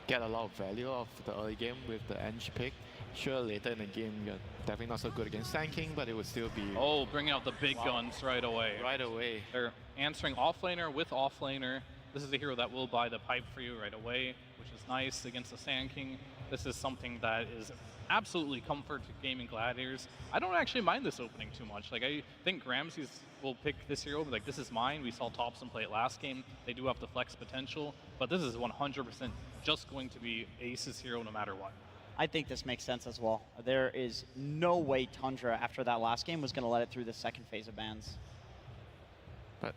get a lot of value of the early game with the Edge pick, sure, later in the game you're definitely not so good against Sand King, but it would still be... Oh, bring out the big guns right away. Right away. They're answering offlaner with offlaner. This is a hero that will buy the pipe for you right away, which is nice against the Sand King. This is something that is absolutely comfort to Gaming Gladiators. I don't actually mind this opening too much. Like, I think Ramses will pick this hero, like, this is mine. We saw Thompson play it last game. They do have the flex potential, but this is 100% just going to be Ace's hero no matter what. I think this makes sense as well. There is no way Tundra, after that last game, was going to let it through the second phase of bans. But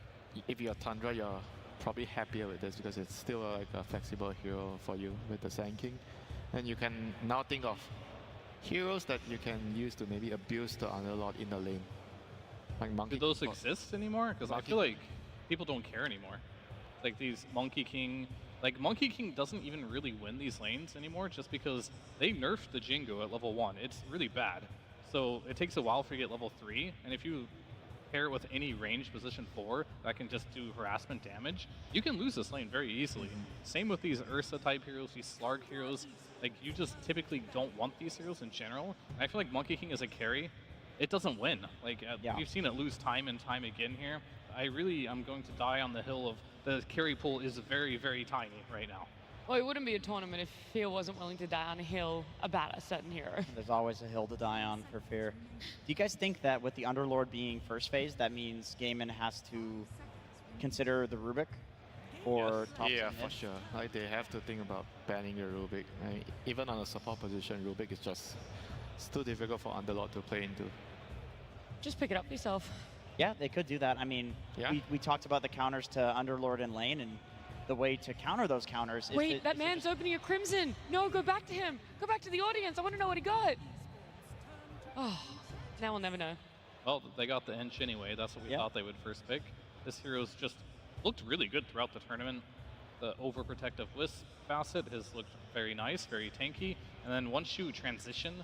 if you're Tundra, you're probably happier with this because it's still like a flexible hero for you with the Sand King. And you can now think of heroes that you can use to maybe abuse the Underlord in the lane. Like Monkey. Do those exist anymore? Because I feel like people don't care anymore. Like these Monkey King. Like Monkey King doesn't even really win these lanes anymore just because they nerfed the Jingo at level 1. It's really bad. So it takes a while for you to get level 3. And if you pair it with any range position 4 that can just do harassment damage, you can lose this lane very easily. Same with these Ursa type heroes, these Slarg heroes. Like, you just typically don't want these heroes in general. And I feel like Monkey King as a carry, it doesn't win. Like, we've seen it lose time and time again here. I'm going to die on the hill of the carry pool is very, very tiny right now. Well, it wouldn't be a tournament if Fear wasn't willing to die on a hill about a certain hero. There's always a hill to die on for Fear. Do you guys think that with the Underlord being first phase, that means Gaimin has to consider the Rubik? Or top Yeah, and for mid? sure. Like, they have to think about banning the Rubik. I mean, even on a support position, Rubik is just it's too difficult for Underlord to play into. Just pick it up yourself. Yeah, they could do that. I mean, we talked about the counters to Underlord and lane, and the way to counter those counters is Wait, that man's opening a Crimson. No, go back to him. Go back to the audience. I want to know what he got. Oh, now we'll never know. Well, they got the inch anyway. That's what we thought they would first pick. This hero's just looked really good throughout the tournament. The overprotective Wisp facet has looked very nice, very tanky. And then once you transition,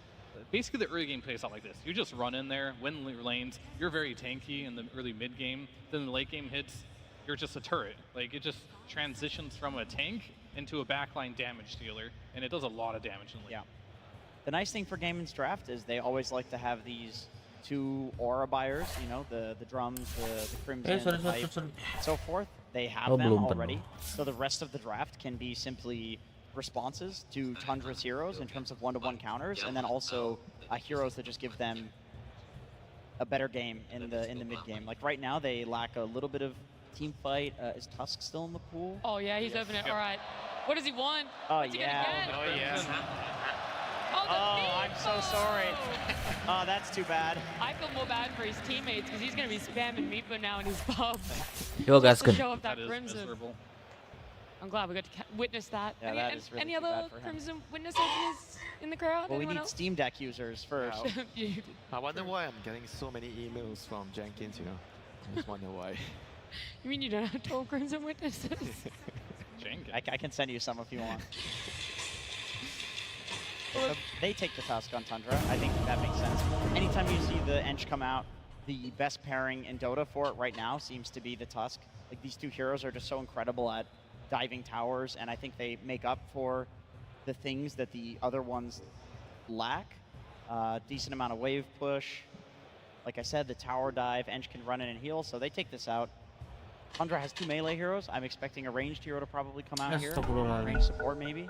basically the early game plays out like this. You just run in there, win lanes. You're very tanky in the early mid game. Then the late game hits, you're just a turret. Like, it just transitions from a tank into a backline damage dealer, and it does a lot of damage in lane. Yeah. The nice thing for Gaimin's draft is they always like to have these 2 aura buyers, you know, the drums, the crimson, the pipe, and so forth. They have them already. So the rest of the draft can be simply responses to Tundra's heroes in terms of one-to-one counters, and then also heroes that just give them a better game in the mid game. Like right now, they lack a little bit of team fight. Is Tusk still in the pool? Oh yeah, he's opening it. All right. What does he want? Oh What's he gonna get? Oh yeah. Oh, I'm so sorry. Oh, that's too bad. I feel more bad for his teammates because he's gonna be spamming Meepo now in his pub. Yo, guys, to can show off that That is Crimson. miserable. I'm glad we got to witness that. Yeah, that is really any too other bad for him. Crimson witness openers in the crowd? Well, we Anyone need else? Steam Deck users first. I wonder why I'm getting so many emails from Jenkins, you know. I just wonder why. You mean you don't have 12 Crimson witnesses? I can send you some if you want. So they take the Tusk on Tundra. I think that makes sense. Anytime you see the Ench come out, the best pairing in Dota for it right now seems to be the Tusk. Like, these 2 heroes are just so incredible at diving towers, and I think they make up for the things that the other ones lack. Decent amount of wave push. Like I said, the tower dive, Ench can run in and heal, so they take this out. Tundra has 2 melee heroes. I'm expecting a ranged hero to probably come out here. Ranged support, maybe.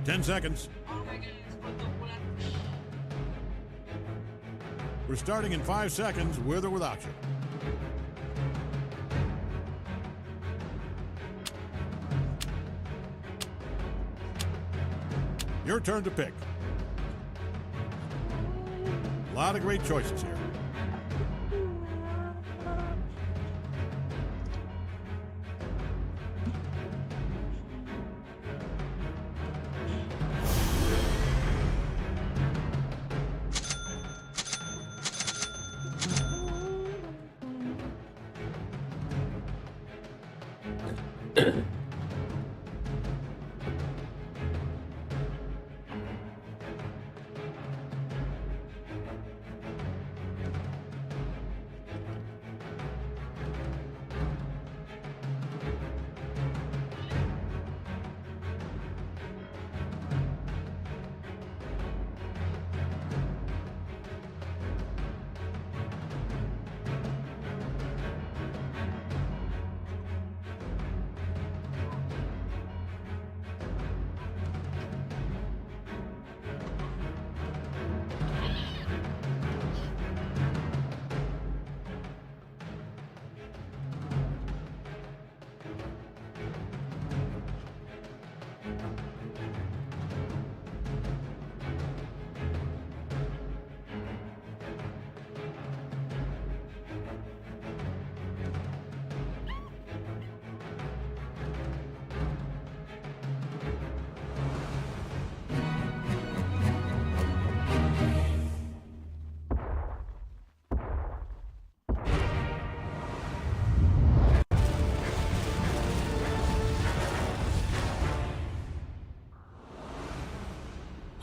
Ten seconds. We're starting in 5 seconds, with or without you. Your turn to pick. A lot of great choices here.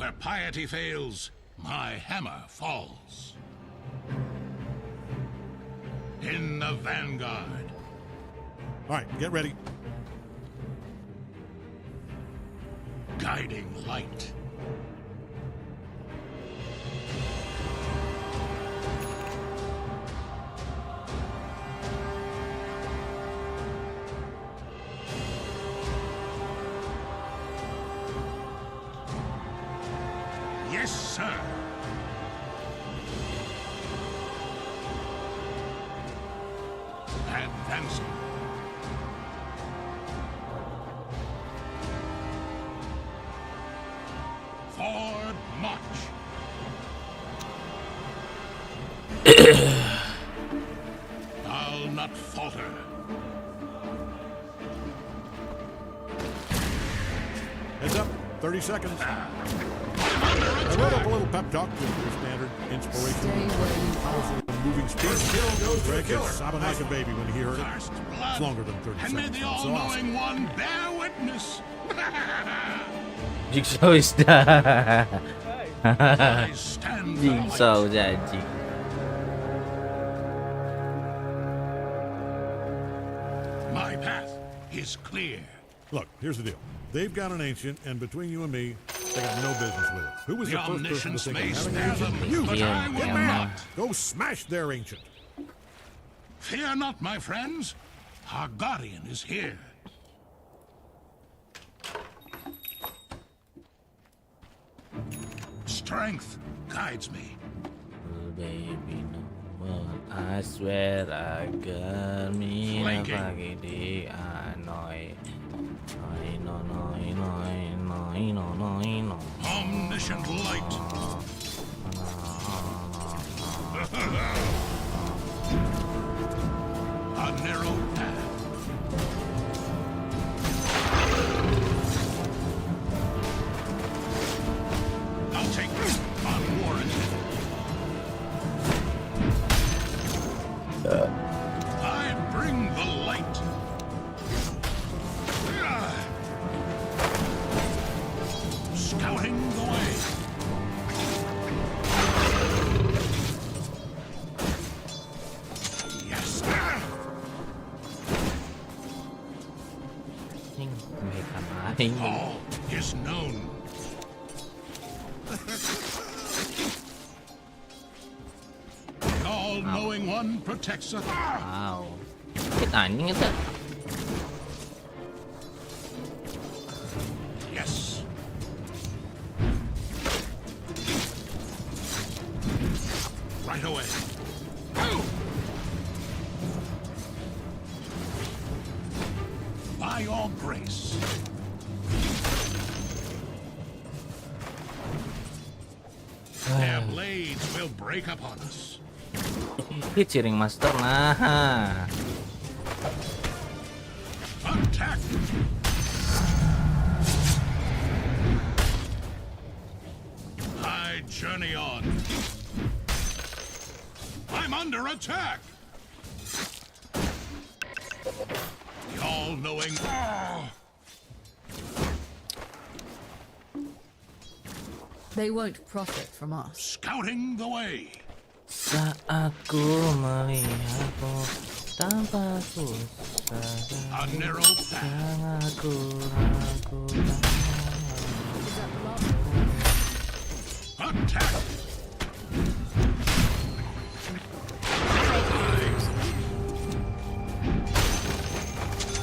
Where piety fails, my hammer falls. In the vanguard. All right, get ready. Guiding light. Yes, sir. Advancing. Forward march. I'll not falter. Heads up, 30 seconds. I wrote up a little pep talk with your standard inspiration, powerful moving speech. Greg is sobbing like a baby when he heard it. It's longer than 30 seconds. And may the all-knowing one bear witness. Jigsaw is dah. Jigsaw janji. My path is clear. Look, here's the deal. They've got an ancient, and between you and me, they got no business with it. Who was the first person to think of having an ancient? You! Get mad! Go smash their ancient. Fear not, my friends. Our guardian is here. Strength guides me. Baby, no, I swear I got me. Omniscient light. A narrow path. I'll take this on warranted. I bring the light. Scouting the way. Yes. All is known. The all-knowing one protects us. Wow. Kita anjing itu. Yes. Right away. Go! By your grace. Their blades will break upon us. Ini ciring master nah. Attack! I journey on. I'm under attack. The all-knowing. They won't profit from us. Scouting the way. Saat ku melihatmu tanpa susah, A narrow path. jangan aku ragukan. Attack!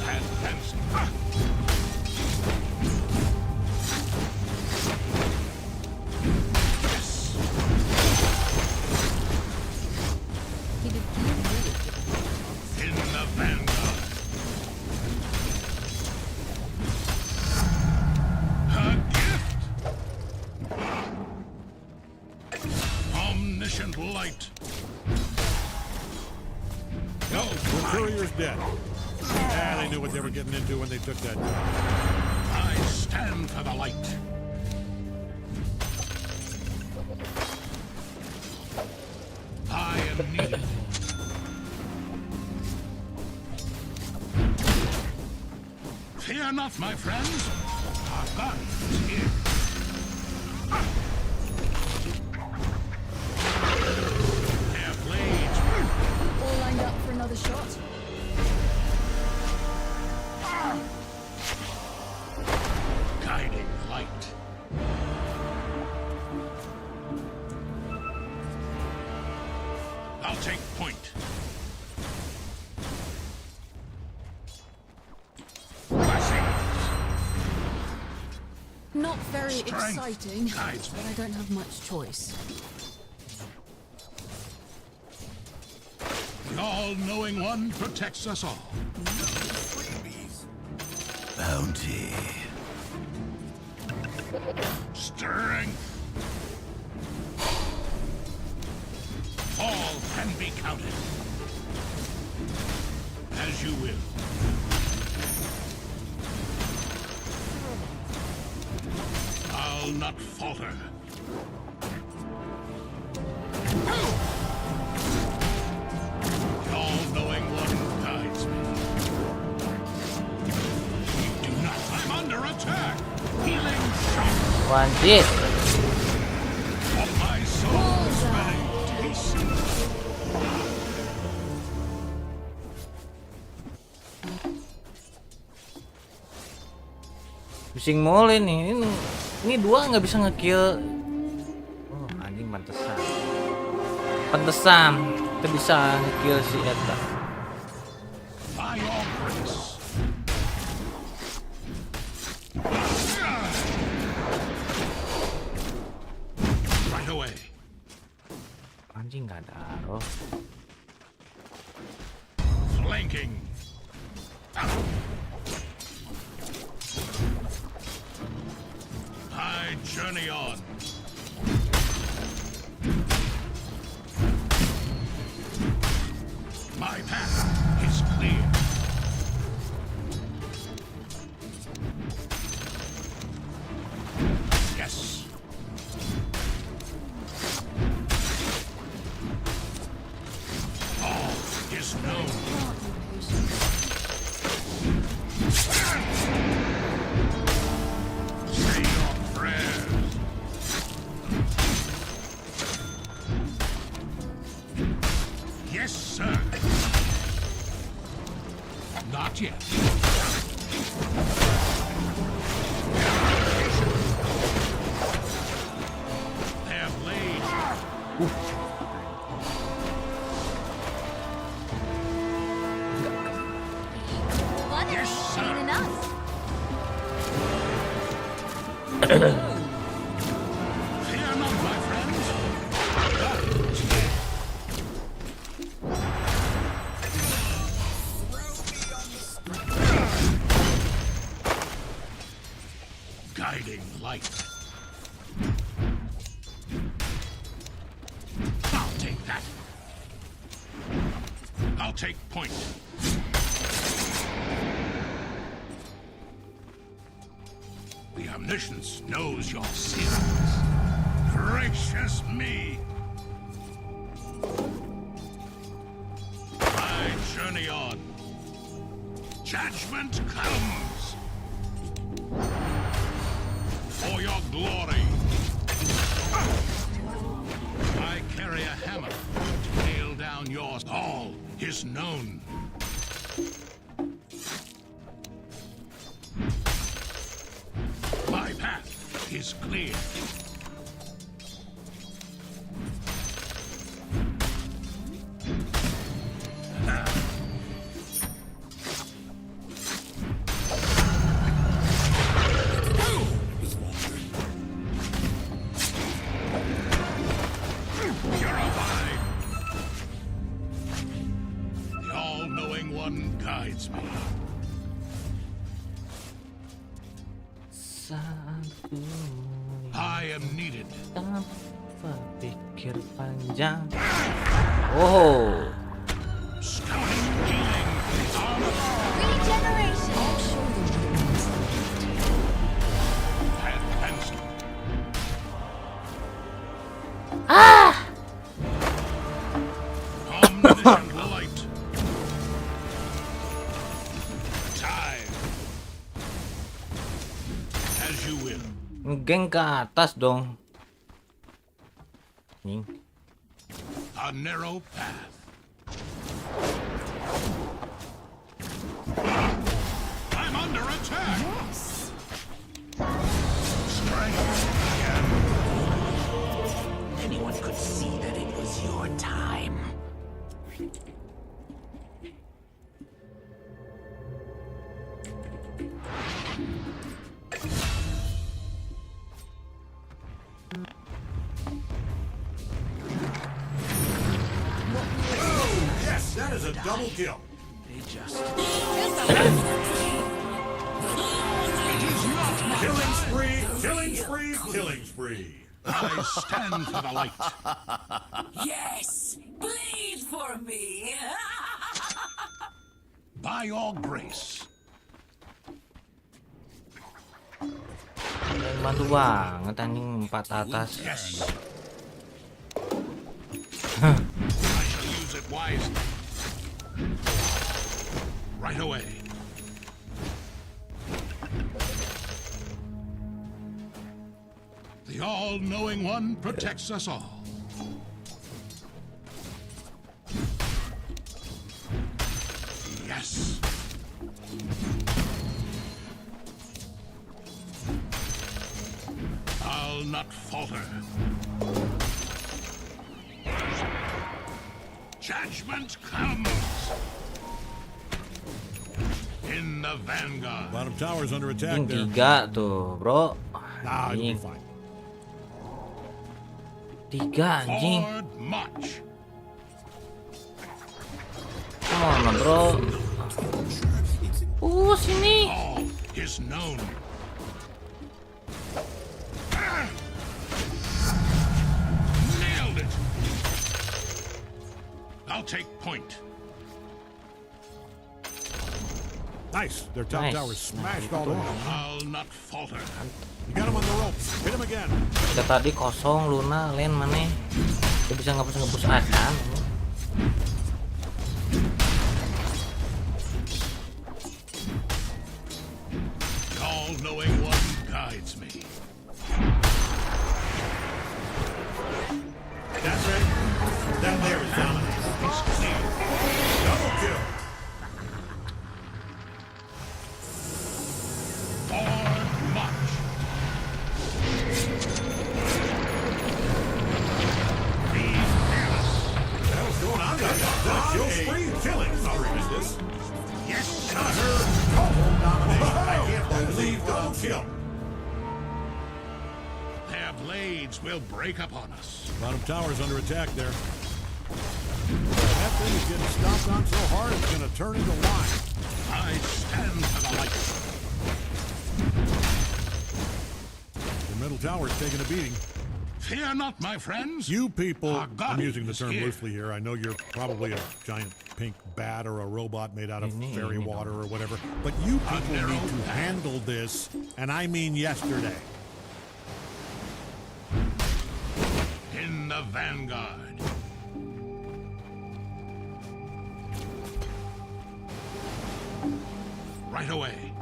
Advancing. In the vanguard. A gift. Omniscient light. No, the courier's dead. Yeah, they knew what they were getting into when they took that job. I stand for the light. I am needed. Fear not, my friends. Our God is here. All lined up for another shot. Guiding light. I'll take point. Not very Strength exciting, guides but I don't have much choice. The all-knowing one protects us all. Bounty. Strength. All can be counted. As you will. I'll not falter. The all-knowing one guides me. Do not. I'm under attack. Healing shot. One hit. Of my soul's ready. Taste. Pusing mulu nih. Ini dua nggak bisa ngekill. Oh, anjing pantesan. Pantesan kita bisa ngekill si Eta. By your grace. Right away. Anjing nggak ada arrow. Flanking. I journey on. My path is clear. Yes. All is known. Say your prayers. Yes, sir. Not yet. Their blade. Yes, sir. Fear not, my friends. Guiding light. I'll take that. I'll take point. The omniscience knows your sins. Gracious me! I journey on. Judgment comes. For your glory. I carry a hammer to nail down yours. All is known. My path is clear. Purified. The all-knowing one guides me. I am needed. Tanpa pikir panjang. Oh. Scouting, healing, armor. Regeneration. Advanced. Ah! Omniscient light. Time. As you will. Ngegeng ke atas dong. Nih. A narrow path. I'm under attack. Yes. Strength again. Anyone could see that it was your time. Yes, that is a double kill. They just... Killing spree, killing spree, killing spree. I stand for the light. Yes! Bleed for me! By your grace. Bantu banget anjing 4 atas. Yes. I shall use it wisely. Right away. The all-knowing one protects us all. Yes. I'll not falter. Judgment comes. In the vanguard. Bottom tower's under attack Anjing there. 3 tuh, bro. Nah, it'll be Anjing. fine. 3 anjing. Forward march. Come on, bro. Sini. All is known. Nailed it. I'll take point. Nice. Their top Nice. tower is smashed all the way. I'll not falter. You got him on the ropes. Hit him again. Kita tadi kosong Luna lane mana? Dia bisa ngebus Adan. The all-knowing one guides me. That's right. That there is dominant. It's clear. Double kill. Forward march. Be fearless. What's going on there? Kill spree. Killing spree is this. Yes, Cutter. Total domination. I can't believe double kill. their blades will break upon us. Bottom tower's under attack there. That thing is getting stomped on so hard it's going to turn into lime. I stand for the light. The middle tower's taking a beating. Fear not, my friends. You people, Our God I'm using the is term here. loosely here. I know you're probably a giant pink bat or a robot made out of fairy water or whatever, but you people need to handle this, and I mean yesterday. In the vanguard. Right away.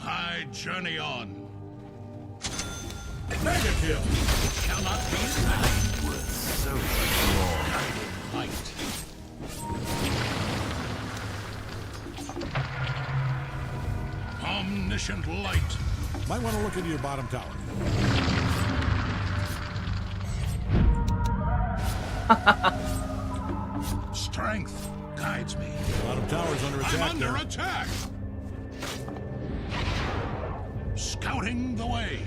I journey on. Mega kill. It shall not be denied. So strong. Light. Omniscient light. Might want to look into your bottom tower. Strength guides me. Bottom tower's under attack. I'm under there. attack. Scouting the way.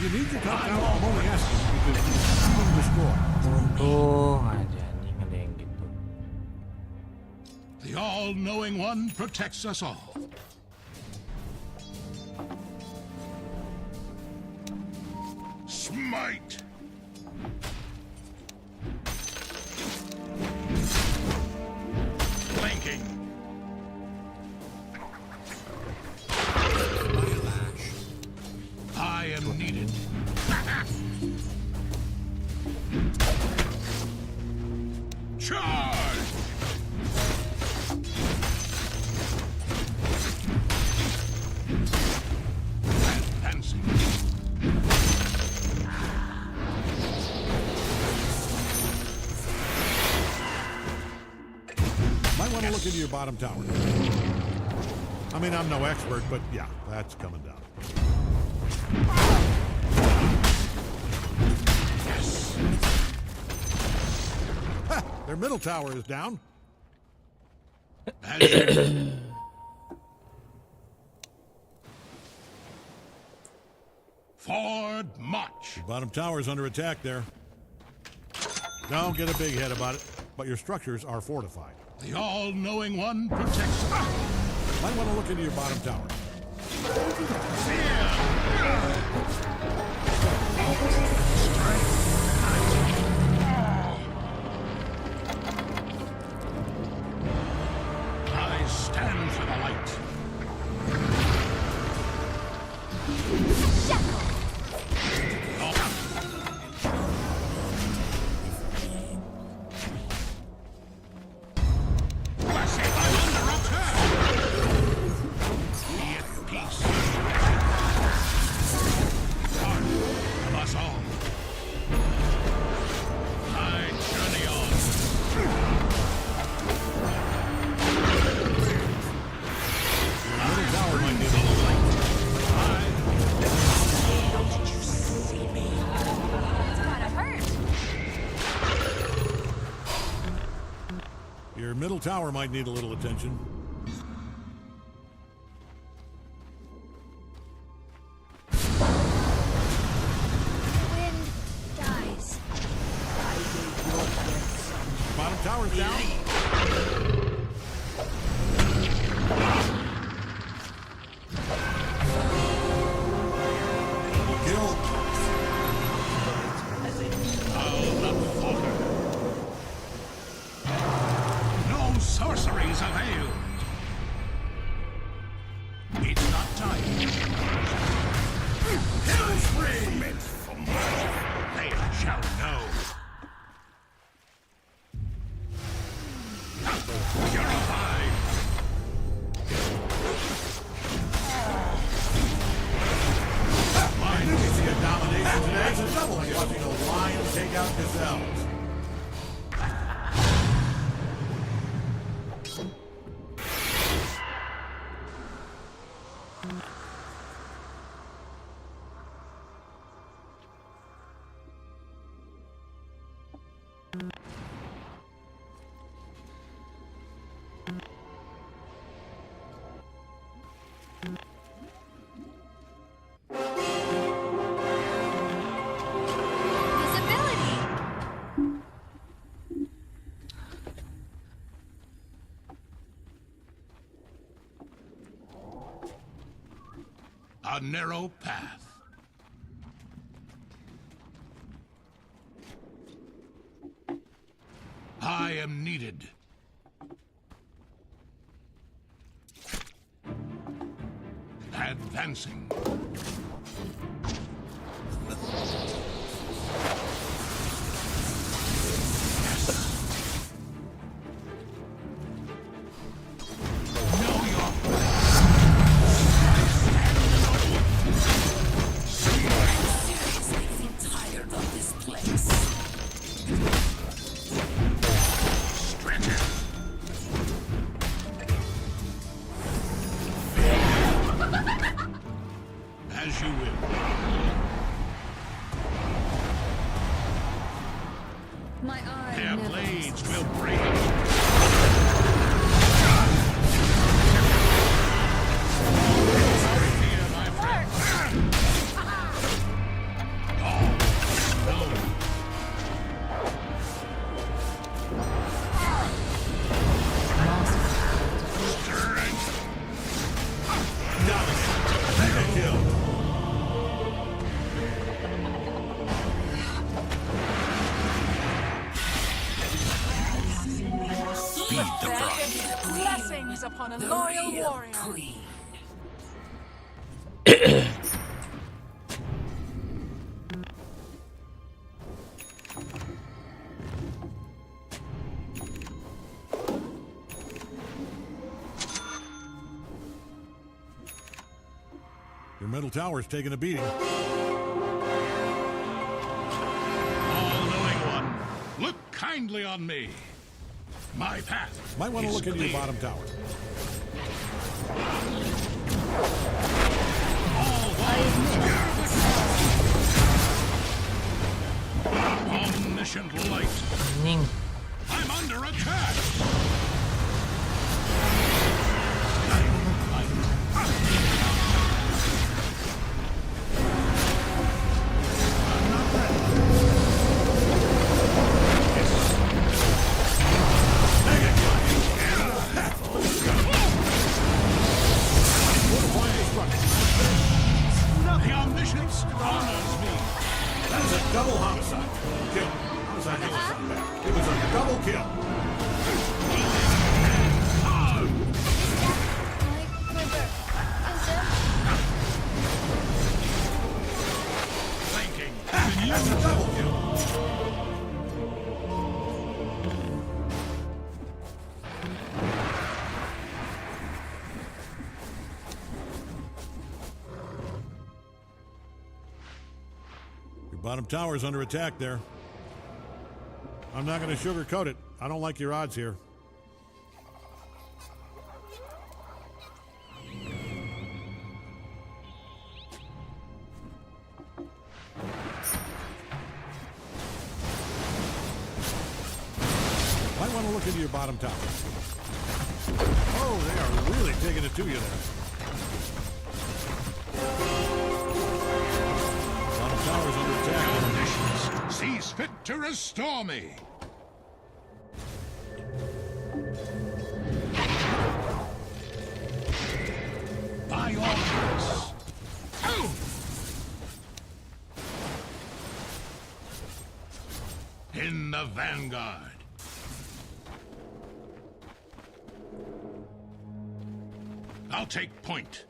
You need your top tower. I'm only asking because you can destroy. Untung aja anjing ada yang gitu. The all-knowing one protects us all. Smite. Flanking. I am needed. Charge! Advancing. Might want to look into your bottom tower. I mean, I'm no expert, but yeah, that's coming down. Yes. Ha! Their middle tower is down. Forward march. Your bottom tower is under attack there. Don't get a big head about it, but your structures are fortified. The all-knowing one protects. Might want to look into your bottom tower. I stand for the light. Your middle tower might need a little attention. Wind dies. Bottom tower's down. Kill. No sorceries avail. It's not time. Kill spree! Meant for more. They shall know. Purified. I didn't see a domination today. It's a double hit. Watching a lion take out gazelles. A narrow path. I am needed. Advancing. As you will. My eye Their never blades rests. will break. Here, my friend. All known. Mega kill. Blessings upon a loyal warrior. middle tower's taking a beating. All-knowing one, look kindly on me. My path. Might want to is look into your clear. bottom tower. Omniscient light. I'm under attack. The omniscience honors me. That is a double homicide. Kill. Homicide kill was not bad. It was a double kill. Thinking. That's a double kill. Your bottom tower's under attack there. I'm not going to sugarcoat it. I don't like your odds here. Might want to look into your bottom tower. Oh, they are really taking it to you there. Bottom tower's under attack. Omniscience sees fit to restore me. By all means. Oh! In the vanguard. I'll take point.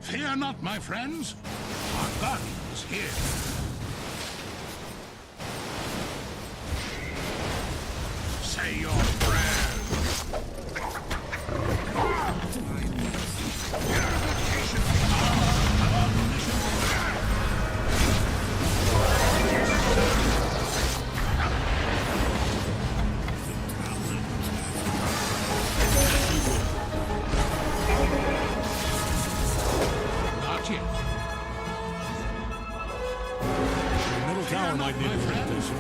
Fear not, my friends. Our guardian is here. Say your prayers. Purification of omniscient. Not yet. The middle tower might need a presentation.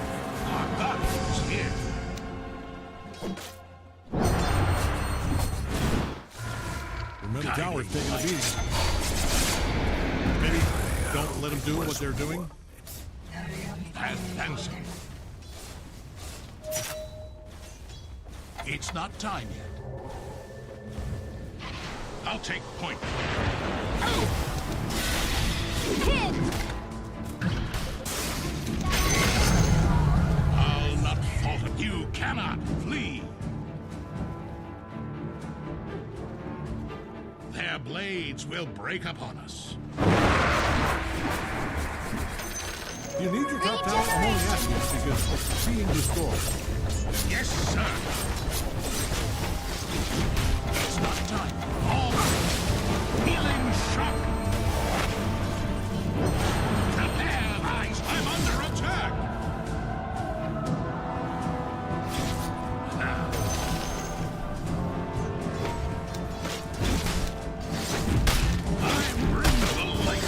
Our guardian is here. The middle tower's taking a beating. Maybe don't let them do what they're doing. Advancing. It's not time yet. I'll take point. I'll not falter. You cannot flee. Their blades will break upon us. You need your top tower? I'm only asking because it's being destroyed. Yes, sir. It's not time. All healing shock. Prepare, eyes. I'm under attack. Now. I bring the light.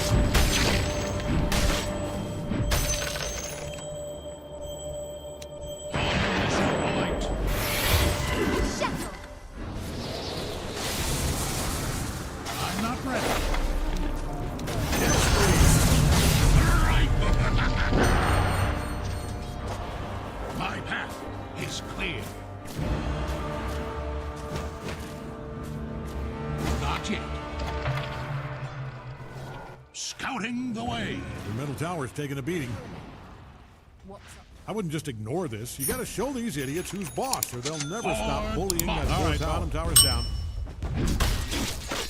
I'm not ready. Yes, please. Right. My path is clear. Not yet. Scouting the way. The middle tower's taking a beating. I wouldn't just ignore this. You got to show these idiots who's boss, or they'll never stop bullying that All right, bottom tower's down.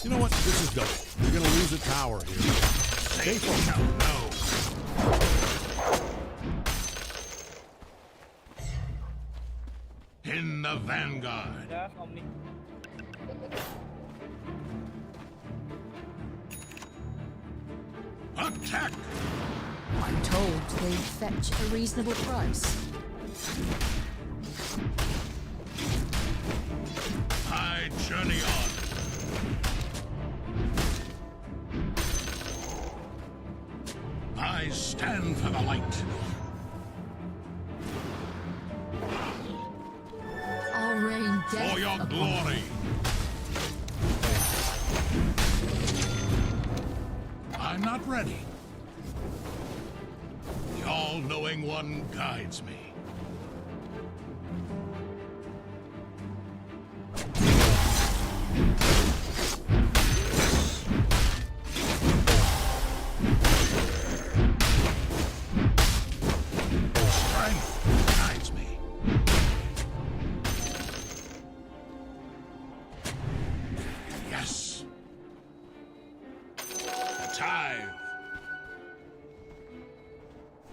You know what? This is dope. You're going to lose a tower here. Stay focused. No. In the vanguard. Attack! I'm told they fetch a reasonable price. I journey on. I stand for the light. I'll rain death For your upon glory. I'm not ready. The all-knowing one guides me. Strength guides me. Yes. The tithe.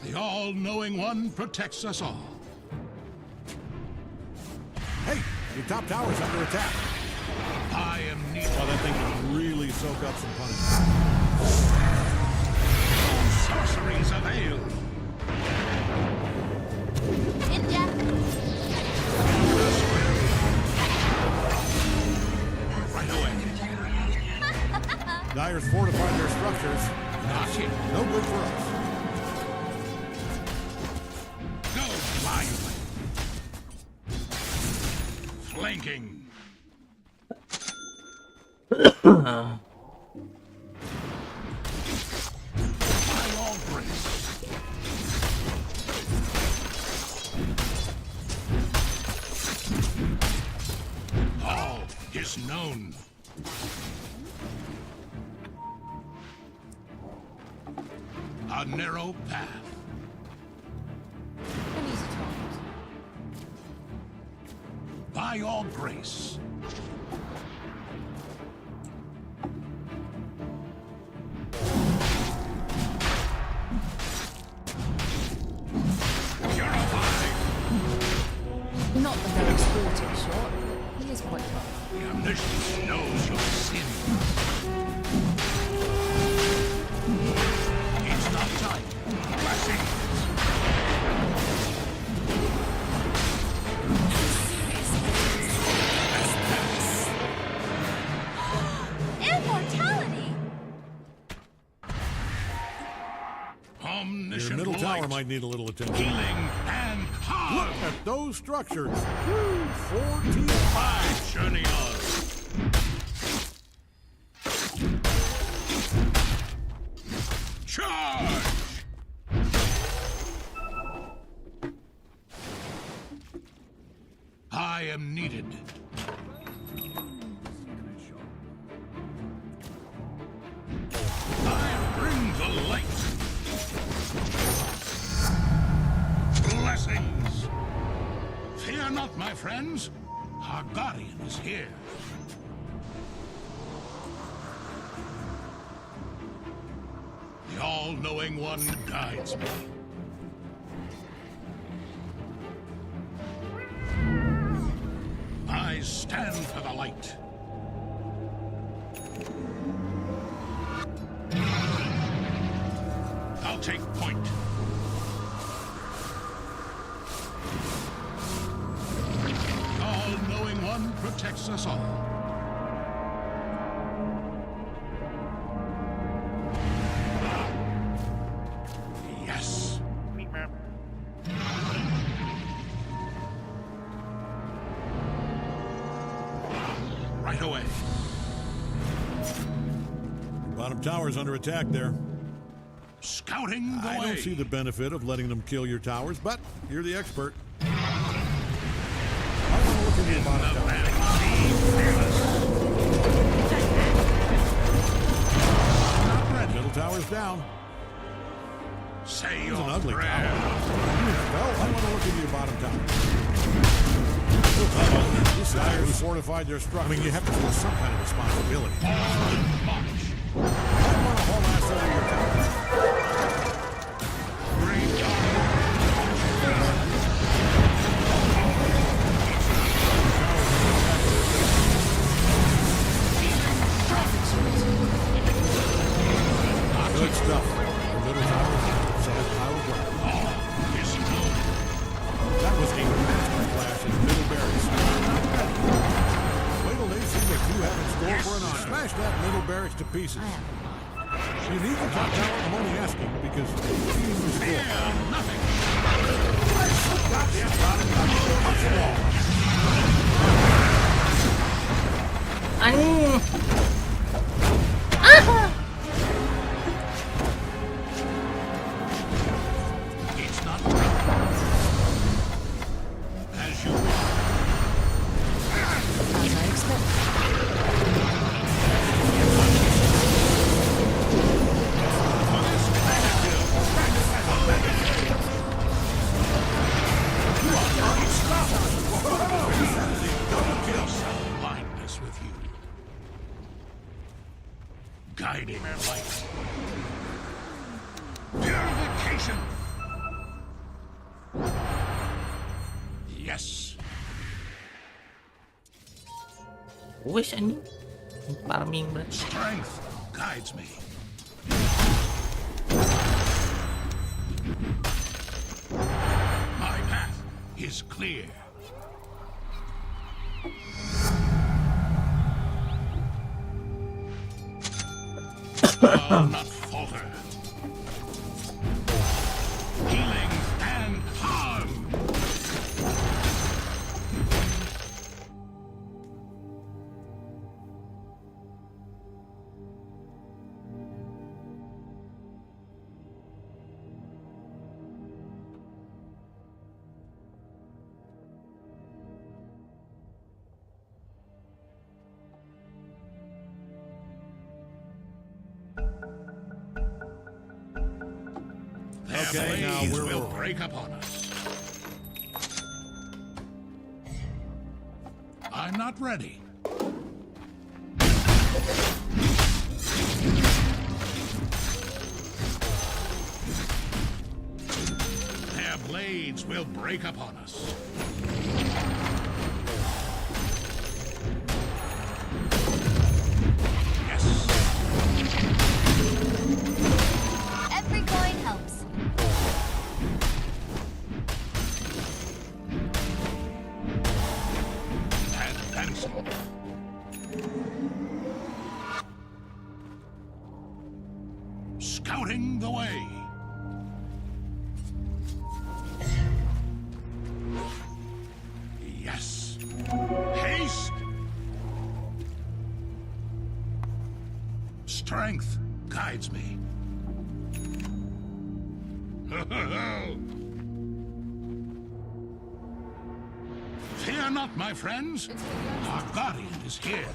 The all-knowing one protects us all. Hey, your top tower's under attack. I am needed. Oh, that thing can really soak up some punishment. Sorceries avail. Right away. Dyer's fortified their structures. Not it. No good for us. Go blindly. Flanking. By all grace. All is known. A narrow path. an easy target. By all grace. Not the very sporting shot, but he is quite tough. The omniscience knows your sin. It's not time. Blessings. Immortality! Your Omniscient middle tower light. might need a little attention. Healing and power. Look at those structures. Woo, 14. I journey on. Charge! I am needed. I bring the light. Blessings. Fear not, my friends. Our guardian is here. The all-knowing one guides me. I stand for the light. I'll take point. All-knowing one protects us all. Yes. Right away. Bottom tower's under attack there. Scouting the I way. don't see the benefit of letting them kill your towers, but you're the expert. I want to look at your bottom tower. Not ready. Middle tower's down. Say It's your an ugly prayer. tower. Well, I want to look at your bottom tower. Uh-oh. This Dyer's fortified their structure. I mean, you have to feel some kind of responsibility. I want to haul ass over your tower. to pieces. You need the top tower. I'm only asking because you score. Nothing. It's not as you As I expected. blindness with you. Guiding light. Purification. Yes. Wis anjing. Farming berarti. Strength guides me. My path is clear. I'll not falter. Healing and harm. Okay, now we're will rolling. break upon us. I'm not ready. Their blades will break upon us. Every coin helps. Advancing. Scouting the way. Yes. Haste. Strength guides me. Fear not, my friends. Our guardian is here.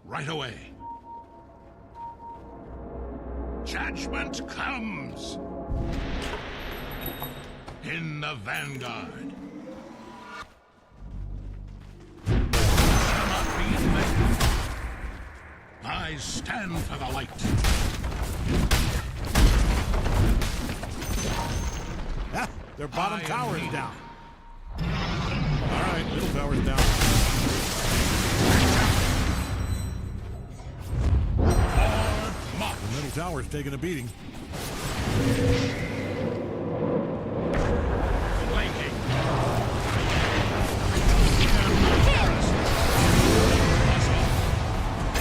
Right away. Judgment comes. In the vanguard. Cannot be defended. I stand for the light. Ah, their bottom tower is down. All right, middle tower's down. The middle tower's taking a beating.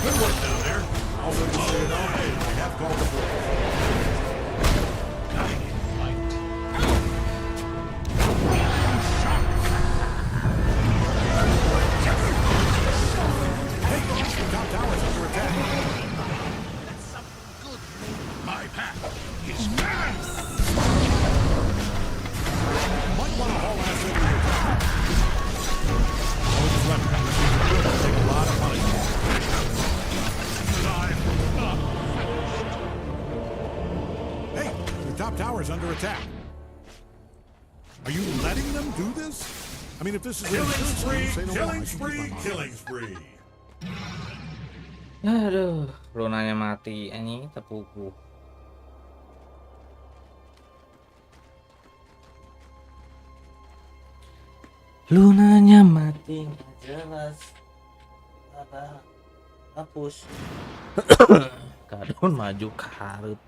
Good work down there. I'll let you say it all day. I have called the Guiding light. Hey, the top tower's under attack. My path is clear. Might want to haul ass over your top. All that's left will take a lot of money. Hey, the top tower's under attack. Are you letting them do this? I mean, if this is Killing spree, say no more. killing I can keep my spree, mouth. killing spree. Aduh, Lunanya mati anjing tepuku. Lunanya mati nggak jelas. Apa? Hapus. Kadon maju karut.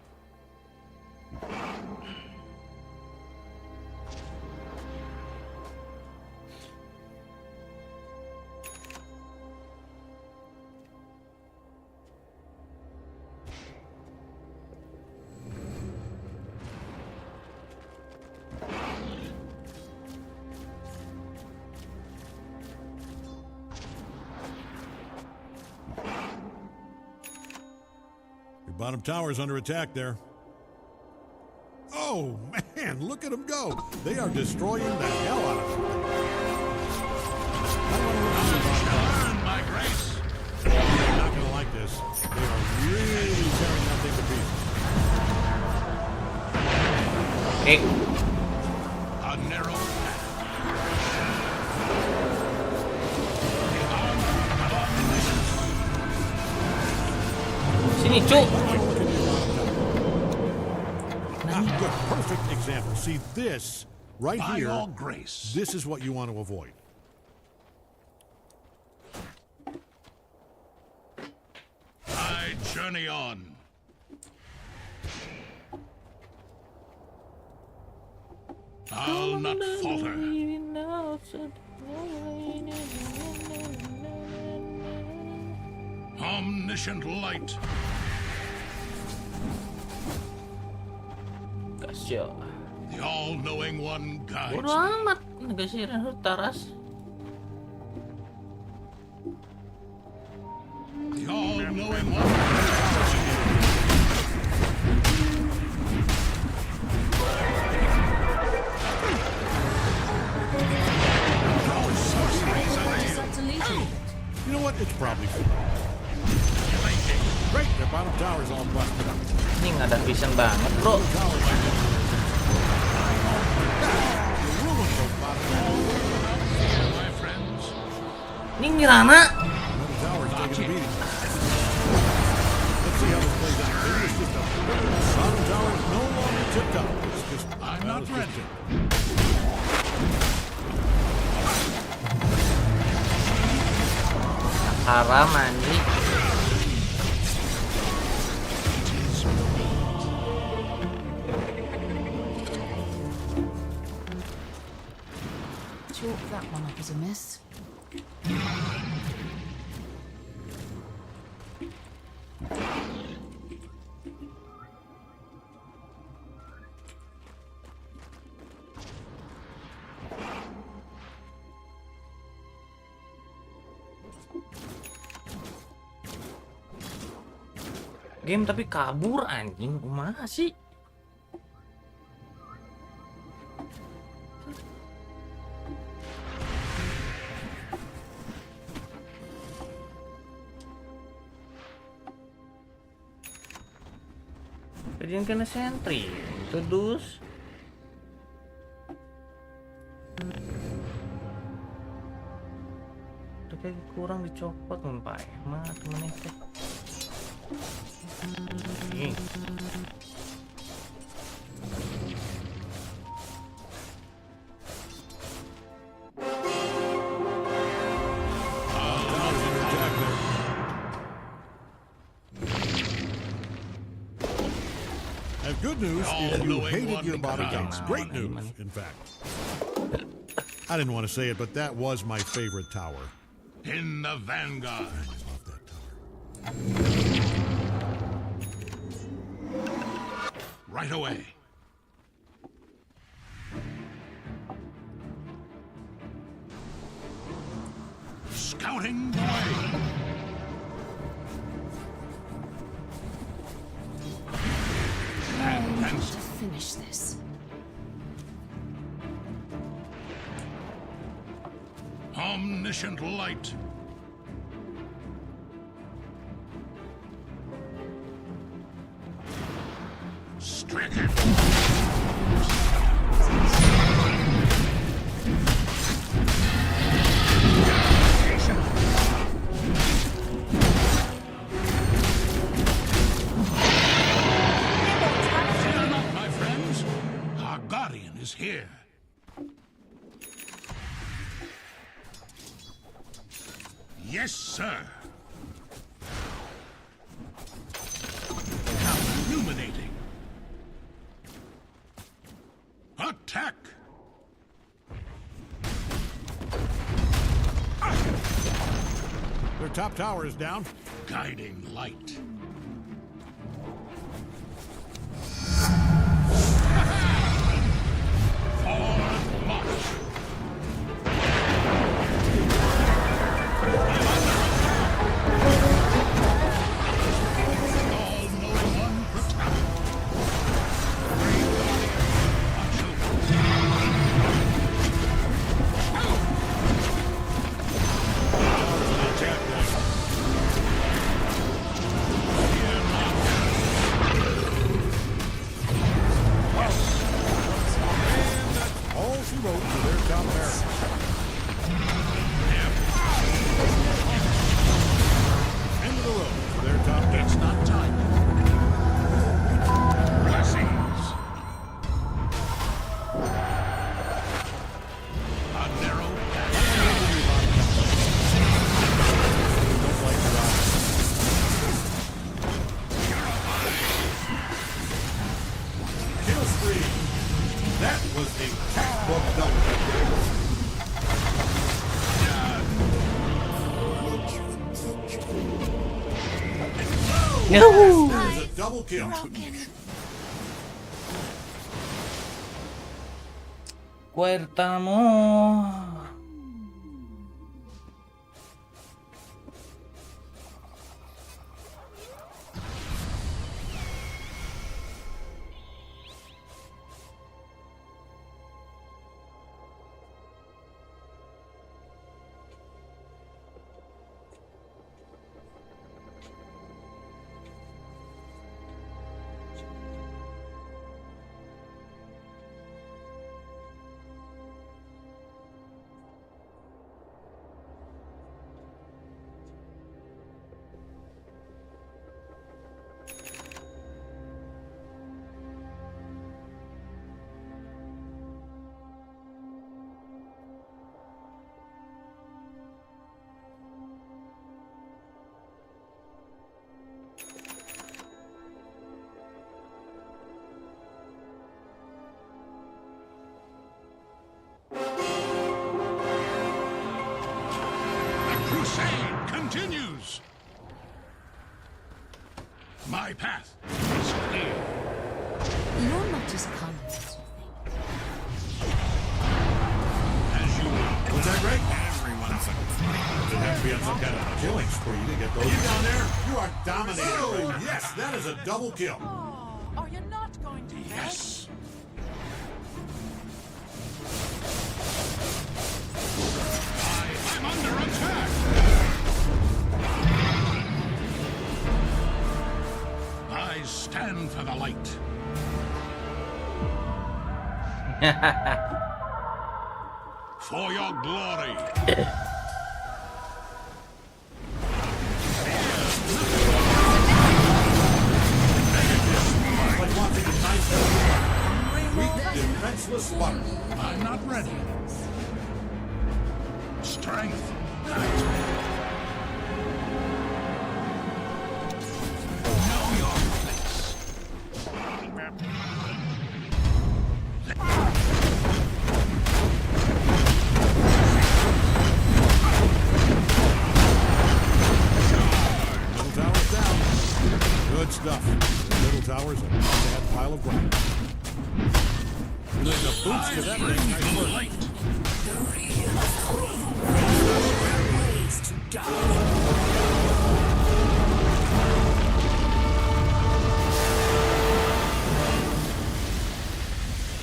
bottom tower's under attack there. Oh, man, look at them go. They are destroying the hell out of it. Learn my grace. They're not going to like this. They are really tearing that thing to pieces. Hey. A narrow path. Sini, Cuk. Good, perfect example. See, this right By here, all grace. this is what you want to avoid. I journey on. I'll not falter. Omniscient light. Kasih. The all-knowing one guides Bodo me. amat, negasirin taras. The all-knowing one guides me. Our sorceries avail. You know what? It's probably fine. Great, their bottom tower's all busted up. Ini nggak ada vision banget, bro. My friends. Ini Nirana. Bottom tower's taking a beating. Let's see how this plays out. Maybe it's just a bottom tower is no longer tipped up. It's just, I'm not it's just ready. tipped. Haram anjing. Chalk that one up as a miss. Game tapi kabur anjing, kumaha sih? Kejadian kena sentry, itu dus. Udah kayak kurang dicopot umpai, mah temennya teh. And good news is you hated your bottom tower. Great news, in fact. I didn't want to say it, but that was my favorite tower. In the vanguard. Right away. Scouting the way. I need to finish this. Omniscient light. Stricken. Fear not, my friends. Our guardian is here. Yes, sir. How illuminating. Attack! Their top tower is down. Guiding light. Forward march. All-knowing was a textbook double Yahoo! There's a double kill. Cuértamo. Continues. My path is clear. You're not as cunning as you think. As you will. Was that great? Everyone's a It has to be on some kind of killing spree to get those. You down there? You are dominating. Oh, yes, that is a double kill. Oh, are you not going to? yes. I'm under attack. I stand for the light. For your glory. Like watching a nice weak, defenseless sputter. I'm not ready. Strength. Know your place. Middle tower's down. Good stuff. The middle tower's a bad pile of ground. Doing a boost to that thing. Nice work.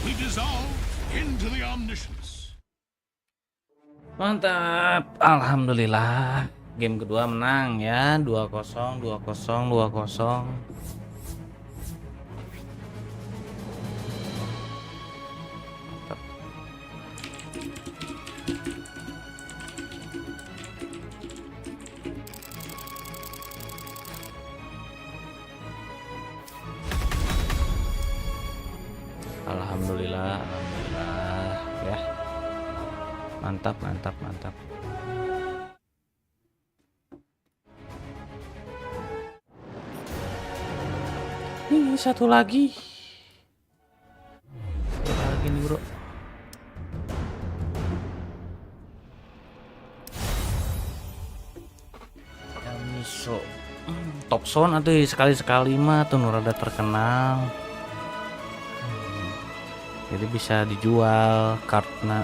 We dissolve into the omniscience. Mantap. Alhamdulillah. Game kedua menang ya. 2-0, 2-0, 2-0. Mantap. Alhamdulillah, alhamdulillah ya. Mantap, mantap, mantap. Ini satu lagi. Satu lagi nih, bro. Miso. Top zone atau sekali-sekali mah tuh rada terkenal. Jadi bisa dijual kartna.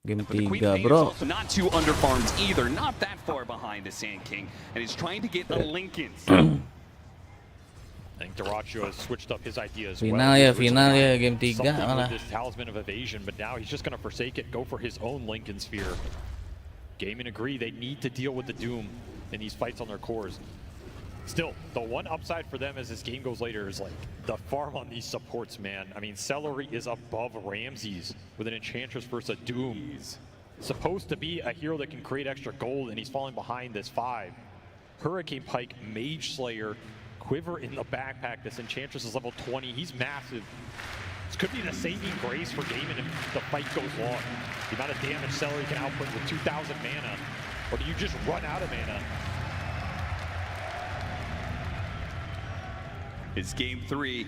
Game 3, bro. Not too underfarmed either, not that far behind the Sand King, and he's trying to get the Lincolns. I think Duracho has switched up his ideas. Final ya, final ya game 3 malah. This talisman of evasion, but now he's just going to forsake it, go for his own Lincoln Sphere. Gaming agree they need to deal with the Doom in these fights on their cores. Still, the one upside for them as this game goes later is like the farm on these supports, man. I mean, Celery is above Ramses with an Enchantress versus a Doom. Supposed to be a hero that can create extra gold, and he's falling behind this 5. Hurricane Pike, Mage Slayer, Quiver in the backpack. This Enchantress is level 20. He's massive. This could be the saving grace for Gaimin if the fight goes long. The amount of damage Celery can output with 2,000 mana. Or do you just run out of mana? It's game 3.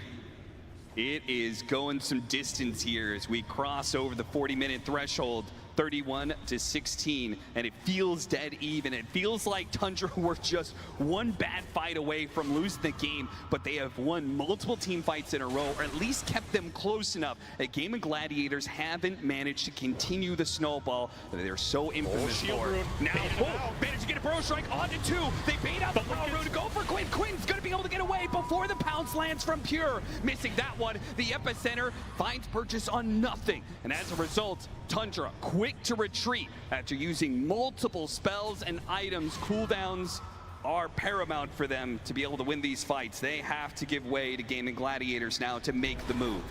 It is going some distance here as we cross over the 40-minute threshold. 31-16, and it feels dead even. It feels like Tundra were just one bad fight away from losing the game, but they have won multiple team fights in a row, or at least kept them close enough that Game & Gladiators haven't managed to continue the snowball that they're so infamous for. Now, managed to get a Burrow Strike onto 2. They bait out the Power Rune to go for Quinn. Quinn's going to be able to get away before the pounce lands from Pure. Missing that one. The Epicenter finds purchase on nothing, and as a result, Tundra quick to retreat after using multiple spells and items. Cooldowns are paramount for them to be able to win these fights. They have to give way to Game & Gladiators now to make the move.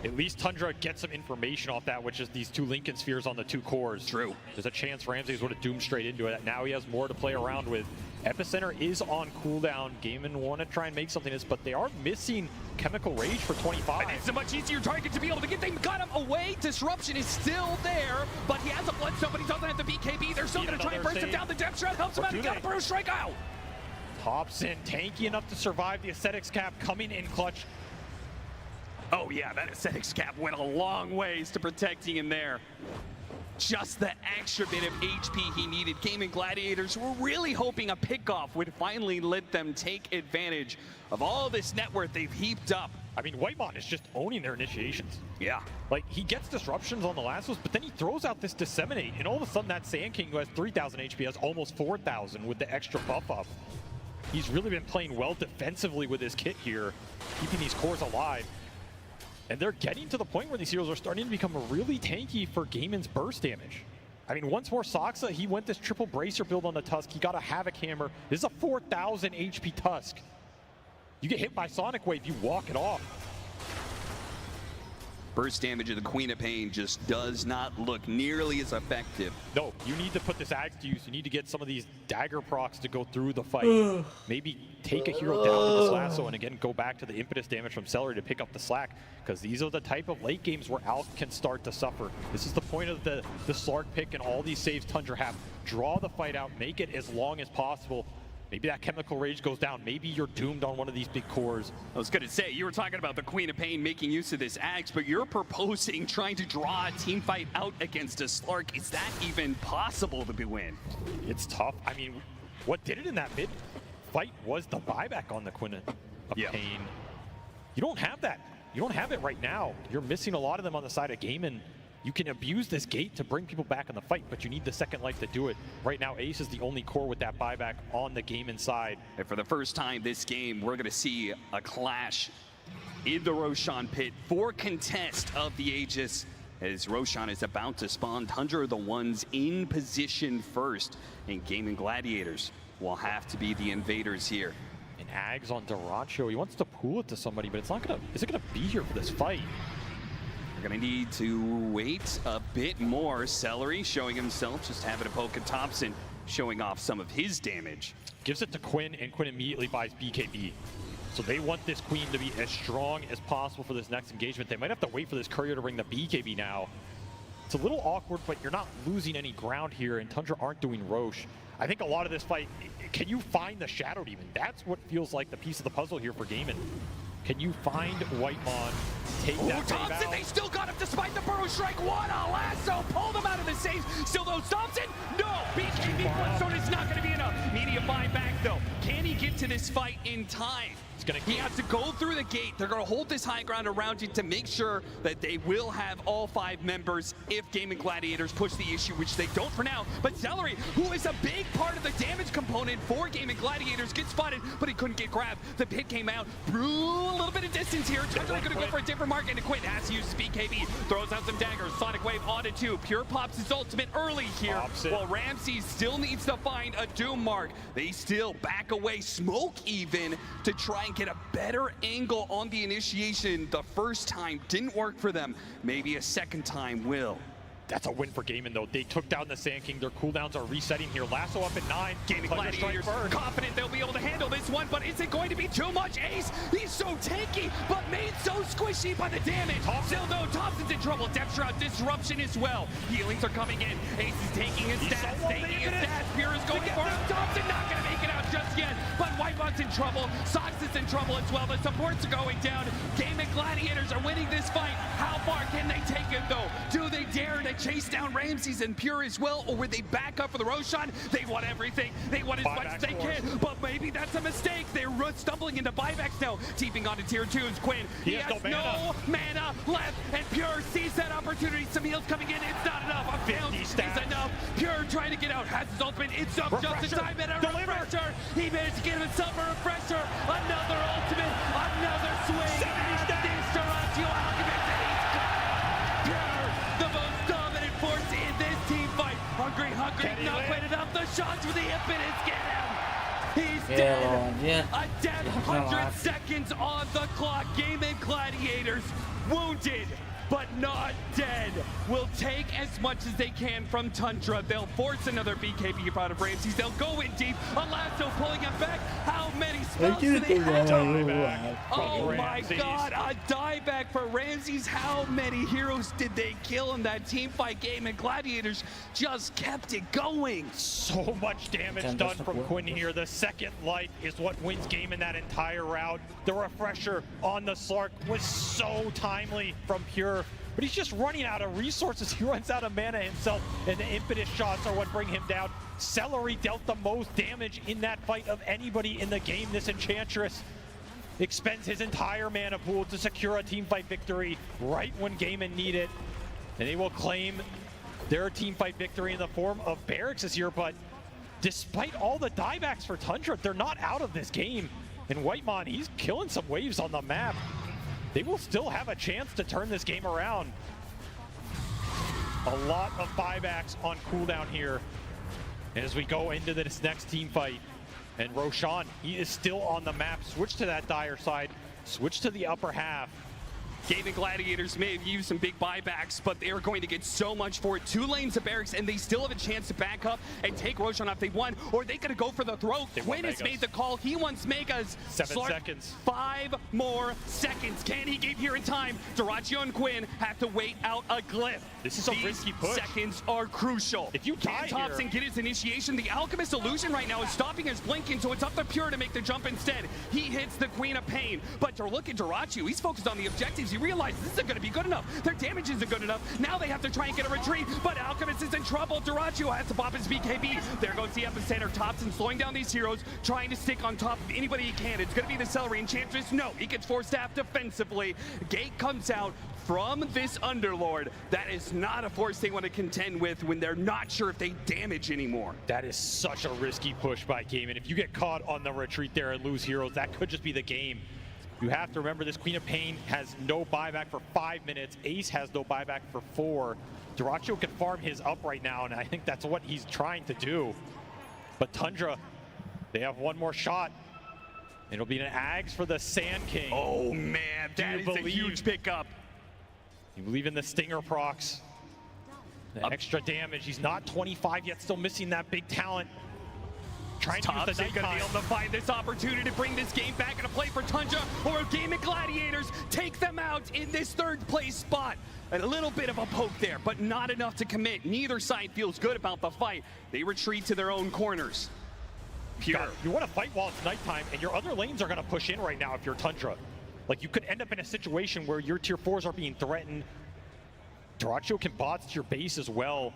At least Tundra gets some information off that, which is these 2 Lincoln Spheres on the 2 cores. True. There's a chance Ramses would have doomed straight into it. Now he has more to play around with. Epicenter is on cooldown. Gaimin want to try and make something of this, but they are missing Chemical Rage for 25. And it's a much easier target to be able to get. They got him away. Disruption is still there, but he has a Bloodstone, but he doesn't have the BKB. They're still going to try and burst him down. The Depth Shroud helps him out. He got a Burrow Strike out. Thompson tanky enough to survive the Aesthetics Cap, coming in clutch. Oh yeah, that Aesthetics Cap went a long ways to protecting him there. Just the extra bit of HP he needed. Game & Gladiators were really hoping a pickoff would finally let them take advantage of all this net worth they've heaped up. I mean, Whitemon is just owning their initiations. Yeah. Like, he gets disruptions on the last ones, but then he throws out this Disseminate, and all of a sudden that Sand King, who has 3,000 HP, has almost 4,000 with the extra buff up. He's really been playing well defensively with his kit here, keeping these cores alive. And they're getting to the point where these heroes are starting to become really tanky for Gaimin's burst damage. I mean, once more Saksa, he went this triple bracer build on the Tusk. He got a Havoc Hammer. This is a 4,000 HP Tusk. You get hit by Sonic Wave, you walk it off. Burst damage of the Queen of Pain just does not look nearly as effective. No, you need to put this Axe to use. You need to get some of these dagger procs to go through the fight. Maybe take a hero down with this lasso and again go back to the impetus damage from Celery to pick up the slack, because these are the type of late games where Alk can start to suffer. This is the point of the Slark pick and all these saves Tundra have. Draw the fight out, make it as long as possible. Maybe that Chemical Rage goes down. Maybe you're doomed on one of these big cores. I was going to say, you were talking about the Queen of Pain making use of this Axe, but you're proposing trying to draw a team fight out against a Slark. Is that even possible to win? It's tough. I mean, what did it in that mid fight was the buyback on the Queen of Pain. You don't have that. You don't have it right now. You're missing a lot of them on the side of Gaimin. You can abuse this gate to bring people back in the fight, but you need the second life to do it. Right now, Ace is the only core with that buyback on the game inside. And for the first time this game, we're going to see a clash in the Roshan pit for contest of the Aegis, as Roshan is about to spawn. Tundra are the ones in position first, and Game & Gladiators will have to be the invaders here. And Ags on Daracho, he wants to pool it to somebody, but it's not gonna, is it gonna be here for this fight? We're gonna need to wait a bit more. Celery showing himself, just having a poke at Thompson, showing off some of his damage. Gives it to Quinn, and Quinn immediately buys BKB. So they want this Queen to be as strong as possible for this next engagement. They might have to wait for this Courier to bring the BKB now. It's a little awkward, but you're not losing any ground here, and Tundra aren't doing Roche. I think a lot of this fight, can you find the Shadow Demon? That's what feels like the piece of the puzzle here for Gaimin. Can you find Whitemon, take that Thompson, they still got him despite the Burrow Strike. What a lasso! Pulled him out of the saves. Still though, Thompson, no! BKB Bloodstone is not going to be enough. Media buyback though. Can he get to this fight in time? He has to go through the gate. They're going to hold this high ground around you to make sure that they will have all 5 members if Game & Gladiators push the issue, which they don't for now. But Celery, who is a big part of the damage component for Game & Gladiators, gets spotted, but he couldn't get grabbed. The pit came out. Brew a little bit of distance here. Tundra going to go for a different mark, and to quit. Has to use BKB. Throws out some daggers. Sonic Wave onto 2. Pure pops his ultimate early here. While Ramsey still needs to find a Doom mark. They still back away, smoke even, to try and get a better angle on the initiation. The first time didn't work for them. Maybe a second time will. That's a win for Gaimin, though. They took down the Sand King. Their cooldowns are resetting here. Lasso up at 9. Gaming Thunder strike Gladiators first. confident they'll be able to handle this one, but is it going to be too much? Ace, he's so tanky, but made so squishy by the damage. Still though, Thompson's in trouble. Depth shot disruption as well. Healings are coming in. Ace is taking his stats, taking his stats. Pure is going for him. Thompson not going to make it out just yet, but Whitebot's in trouble. Sox is in trouble as well. The supports are going down. Gaming Gladiators are winning this fight. How far can they take it though? Do they dare to chase down Ramses and Pure as well, or would they back up for the Roshan? They want everything. They want as much as they can, but maybe that's a mistake. They're stumbling into buybacks now. Teeping onto tier 2's Quinn. He has no mana left, and Pure sees that opportunity. Some heals coming in. It's not enough. A bounce is enough. Pure trying to get out. Has his ultimate. It's up just in time. And a refresher. He managed to get himself a refresher. Another ultimate. Another swing. And this Taratio Alchemist. And he's gone. Pure, the most dominant force in this team fight. Hungry, not quite enough. The shots for the infinite get him. He's dead. A dead 100 seconds on the clock. Gaming Gladiators wounded, but not dead. Will take as much as they can from Tundra. They'll force another BKB out of Ramses. They'll go in deep. A lasso pulling him back. How many spells do they have? Oh my god, a dieback for Ramses. How many heroes did they kill in that team fight game? And Gladiators just kept it going. So much damage done from Quinn here. The second life is what wins game in that entire round. The refresher on the Slark was so timely from Pure, but he's just running out of resources. He runs out of mana himself, and the impetus shots are what bring him down. Celery dealt the most damage in that fight of anybody in the game. This Enchantress expends his entire mana pool to secure a teamfight victory right when Gaimin need it. And they will claim their teamfight victory in the form of Barracks this year, but despite all the diebacks for Tundra, they're not out of this game. And Whitemon, he's killing some waves on the map. They will still have a chance to turn this game around. A lot of buybacks on cooldown here as we go into this next team fight. And Roshan, he is still on the map. Switch to that dire side, switch to the upper half. Gaming Gladiators may have used some big buybacks, but they are going to get so much for it. 2 lanes of Barracks, and they still have a chance to back up and take Roshan if they want, or they could go for the throw. Quinn has made the call. He wants Megas. 7 seconds. 5 more seconds. Can he get here in time? Dyrachyo and Quinn have to wait out a glyph. This is a risky push. Seconds are crucial. If you die Can Thompson get his initiation? The Alchemist illusion right now is stopping his blinking, so it's up to Pure to make the jump instead. He hits the Queen of Pain, but to look at Dyrachyo, he's focused on the objectives. He realizes this isn't going to be good enough. Their damage isn't good enough. Now they have to try and get a retreat, but Alchemist is in trouble. Dyrachyo has to pop his BKB. There goes the epicenter. Thompson slowing down these heroes, trying to stick on top of anybody he can. It's going to be the Celery Enchantress. No, he gets forced out defensively. Gate comes out from this Underlord. That is not a force they want to contend with when they're not sure if they damage anymore. That is such a risky push by Gaimin. If you get caught on the retreat there and lose heroes, that could just be the game. You have to remember this Queen of Pain has no buyback for 5 minutes. Ace has no buyback for 4. Dyrachyo can farm his up right now, and I think that's what he's trying to do. But Tundra, they have one more shot. It'll be an Ags for the Sand King. Oh man, that is a huge pickup. You believe in the Stinger procs. The extra damage. He's not 25 yet, still missing that big talent. Trying to use the Thompson gonna be able to find this opportunity to bring this game back into play for Tundra, or Gaming Gladiators take them out in this 3rd place spot. A little bit of a poke there, but not enough to commit. Neither side feels good about the fight. They retreat to their own corners. Pure. You want to fight while it's nighttime, and your other lanes are going to push in right now if you're Tundra. Like, you could end up in a situation where your tier 4s are being threatened. Dyrachyo can bots to your base as well.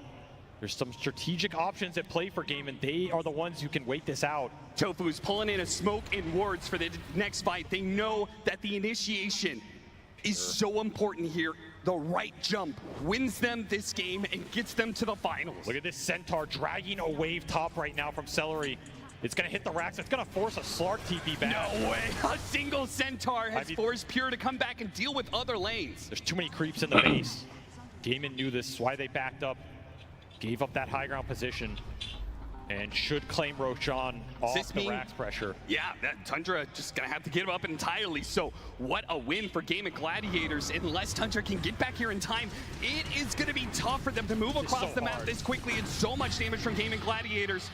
There's some strategic options at play for game, and they are the ones who can wait this out. Tofu's pulling in a smoke and wards for the next fight. They know that the initiation is so important here. The right jump wins them this game and gets them to the finals. Look at this Centaur dragging a wave top right now from Celery. It's going to hit the racks. It's going to force a Slark TP back. No way. A single Centaur has forced Pure to come back and deal with other lanes. There's too many creeps in the base. Gaimin knew this, why they backed up. Gave up that high ground position. and should claim Roshan off the Rax pressure. Yeah, Tundra just gonna have to give up entirely. So what a win for Game of Gladiators. Unless Tundra can get back here in time, it is gonna be tough for them to move across the map this quickly. It's so much damage from Game of Gladiators.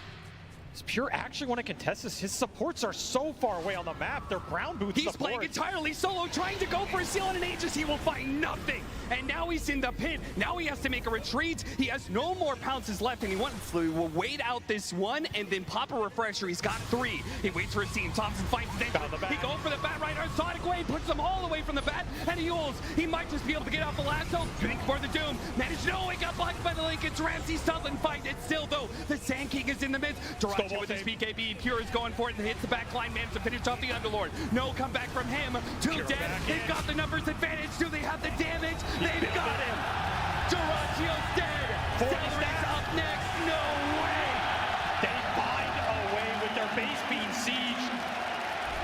Does Pure actually want to contest this? His supports are so far away on the map. They're brown boots He's playing entirely solo, trying to go for a seal, and an Aegis. He will find nothing. And now he's in the pit. Now he has to make a retreat. He has no more pounces left, and he will wait out this one and then pop a refresher. He's got 3. He waits for his team. Thompson finds the danger. He goes for the bat right. Sonic Wave puts him all the way from the bat, and he ults. He might just be able to get off the lasso. Shooting for the Doom. Managed no, he got blocked by the Lincolns. Ramsey Sutherland fight it still, though. The Sand King is in the midst. Darachi with his BKB. Pure is going for it and hits the back line. Managed to finish off the Underlord. No comeback from him. 2 dead. They've got the numbers advantage. Do they have the damage? They've got him. Darachio's dead. Celery's up next. No way. They find a way with their base being sieged.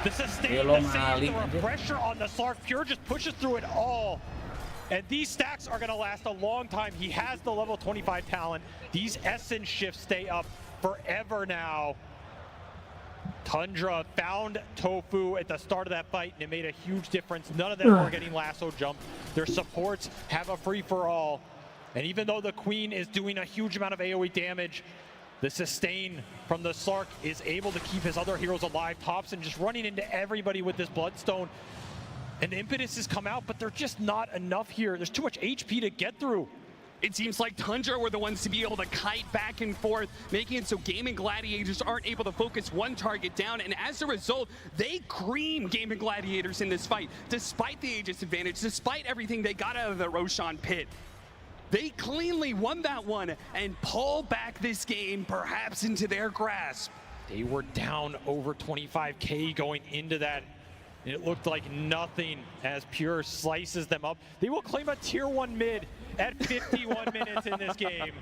The sustain, the save, the refresher on the Slark. Pure just pushes through it all. And these stacks are going to last a long time. He has the level 25 talent. These essence shifts stay up forever now. Tundra found Tofu at the start of that fight, and it made a huge difference. None of them were getting lasso jumped. Their supports have a free-for-all. And even though the Queen is doing a huge amount of AoE damage, the sustain from the Slark is able to keep his other heroes alive. Thompson just running into everybody with this Bloodstone. And the impetus has come out, but they're just not enough here. There's too much HP to get through. It seems like Tundra were the ones to be able to kite back and forth, making it so Game and Gladiators aren't able to focus one target down, and as a result, they cream Game and Gladiators in this fight. Despite the Aegis advantage, despite everything they got out of the Roshan pit, they cleanly won that one and pull back this game perhaps into their grasp. They were down over 25K going into that. It looked like nothing as Pure slices them up. They will claim a tier 1 mid at 51 minutes in this game.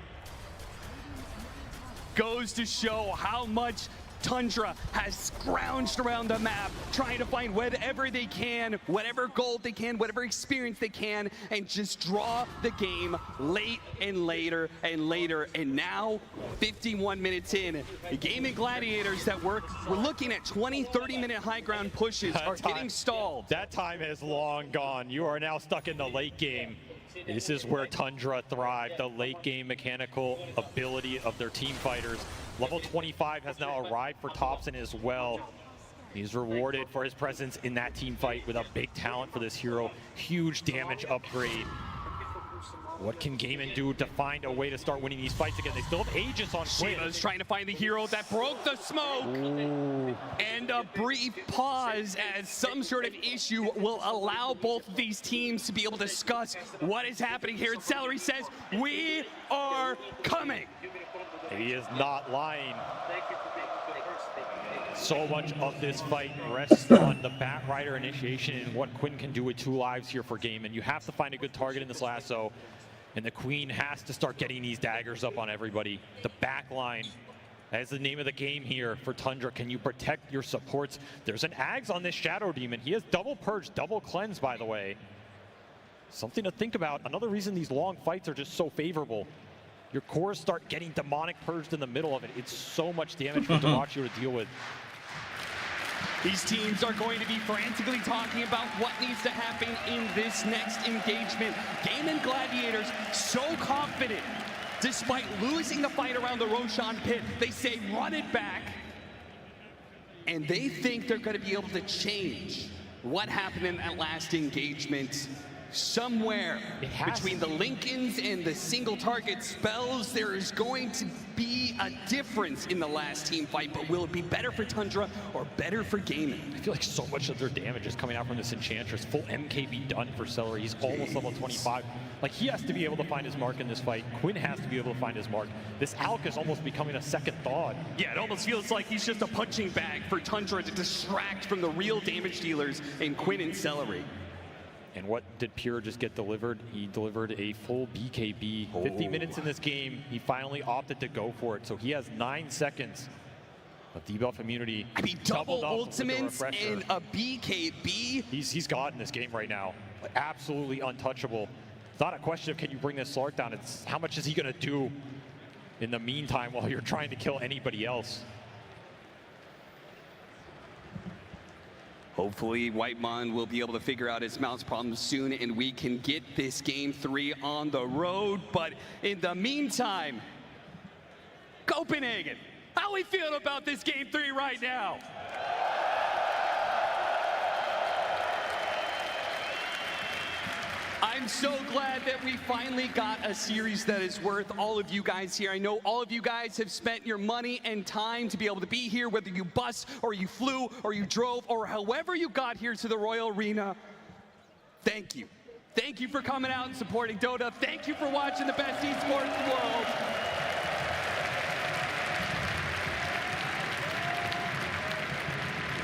Goes to show how much Tundra has scrounged around the map, trying to find whatever they can, whatever gold they can, whatever experience they can, and just draw the game late and later and later. And now, 51 minutes in, the Game and Gladiators that we're looking at 20, 30-minute high ground pushes are getting stalled. That time is long gone. You are now stuck in the late game. This is where Tundra thrive, the late game mechanical ability of their team fighters. Level 25 has now arrived for Thompson as well. He's rewarded for his presence in that team fight with a big talent for this hero. Huge damage upgrade. What can Gaiman do to find a way to start winning these fights again? They still have Aegis on Quinn. Shiva's trying to find the hero that broke the smoke. Ooh. And a brief pause as some sort of issue will allow both of these teams to be able to discuss what is happening here. And Celery says, "We are coming." He is not lying. So much of this fight rests on the Batrider initiation and what Quinn can do with 2 lives here for Gaiman. You have to find a good target in this lasso, and the Queen has to start getting these daggers up on everybody. The back line, that's the name of the game here for Tundra. Can you protect your supports? There's an Ags on this Shadow Demon. He has double purge, double cleanse, by the way. Something to think about. Another reason these long fights are just so favorable. Your cores start getting demonic purged in the middle of it. It's so much damage for Darachio to deal with. These teams are going to be frantically talking about what needs to happen in this next engagement. Game and Gladiators so confident, despite losing the fight around the Roshan pit. They say run it back, and they think they're going to be able to change what happened in that last engagement. Somewhere between the Lincolns and the single target spells, there is going to be a difference in the last team fight, but will it be better for Tundra or better for Gaiman? I feel like so much of their damage is coming out from this Enchantress. Full MKB done for Celery. He's almost level 25. Like, he has to be able to find his mark in this fight. Quinn has to be able to find his mark. This Alk is almost becoming a second thought. Yeah, it almost feels like he's just a punching bag for Tundra to distract from the real damage dealers in Quinn and Celery. And what did Pure just get delivered? He delivered a full BKB. 50 minutes in this game, he finally opted to go for it. So he has 9 seconds of debuff immunity. I mean, double ultimates and a BKB. He's God in this game right now. Absolutely untouchable. It's not a question of can you bring this Slark down, it's how much is he gonna do in the meantime while you're trying to kill anybody else. Hopefully, Whitemon will be able to figure out his mouse problems soon, and we can get this Game 3 on the road. But in the meantime, Copenhagen, how we feel about this Game 3 right now? I'm so glad that we finally got a series that is worth all of you guys here. I know all of you guys have spent your money and time to be able to be here, whether you bus or you flew or you drove or however you got here to the Royal Arena. Thank you. Thank you for coming out and supporting Dota. Thank you for watching the best esports in the world.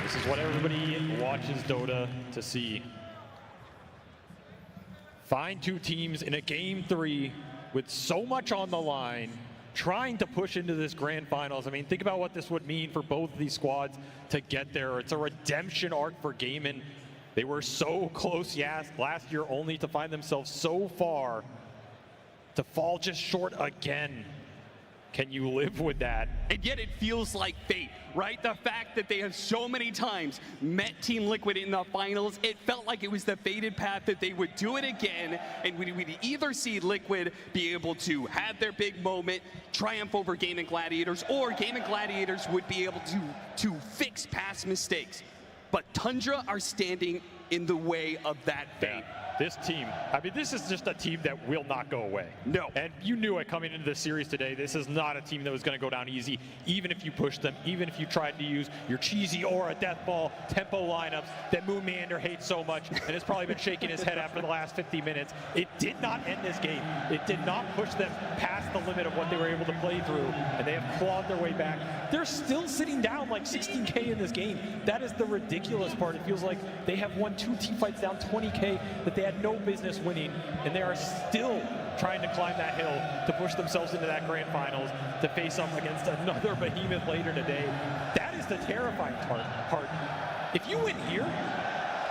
This is what everybody watches Dota to see. Find two teams in a Game 3 with so much on the line, trying to push into this grand finals. I mean, think about what this would mean for both of these squads to get there. It's a redemption arc for Gaimin. They were so close last year, only to find themselves so far to fall just short again. Can you live with that? And yet it feels like fate, right? The fact that they have so many times met Team Liquid in the finals, it felt like it was the fated path that they would do it again, and we'd either see Liquid be able to have their big moment, triumph over Gaming Gladiators, or Gaming Gladiators would be able to fix past mistakes. But Tundra are standing in the way of that fate. This team, I mean, this is just a team that will not go away. No. And you knew it coming into the series today. This is not a team that was going to go down easy, even if you pushed them, even if you tried to use your cheesy Aura, Death Ball, tempo lineups that Moon Meander hates so much and has probably been shaking his head after the last 50 minutes. It did not end this game. It did not push them past the limit of what they were able to play through, and they have clawed their way back. They're still sitting down like 16K in this game. That is the ridiculous part. It feels like they have won 2 team fights down 20K that they had no business winning, and they are still trying to climb that hill to push themselves into that grand finals to face up against another behemoth later today. That is the terrifying part. If you win here,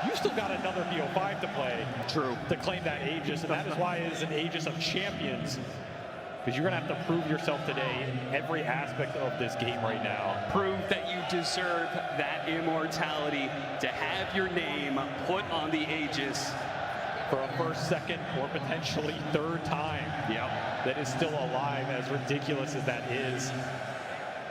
you still got another BO5 to play. True. To claim that Aegis, and that is why it is an Aegis of champions. Because you're going to have to prove yourself today in every aspect of this game right now. Prove that you deserve that immortality, to have your name put on the Aegis. For a first, second, or potentially third time. Yep. That is still alive, as ridiculous as that is.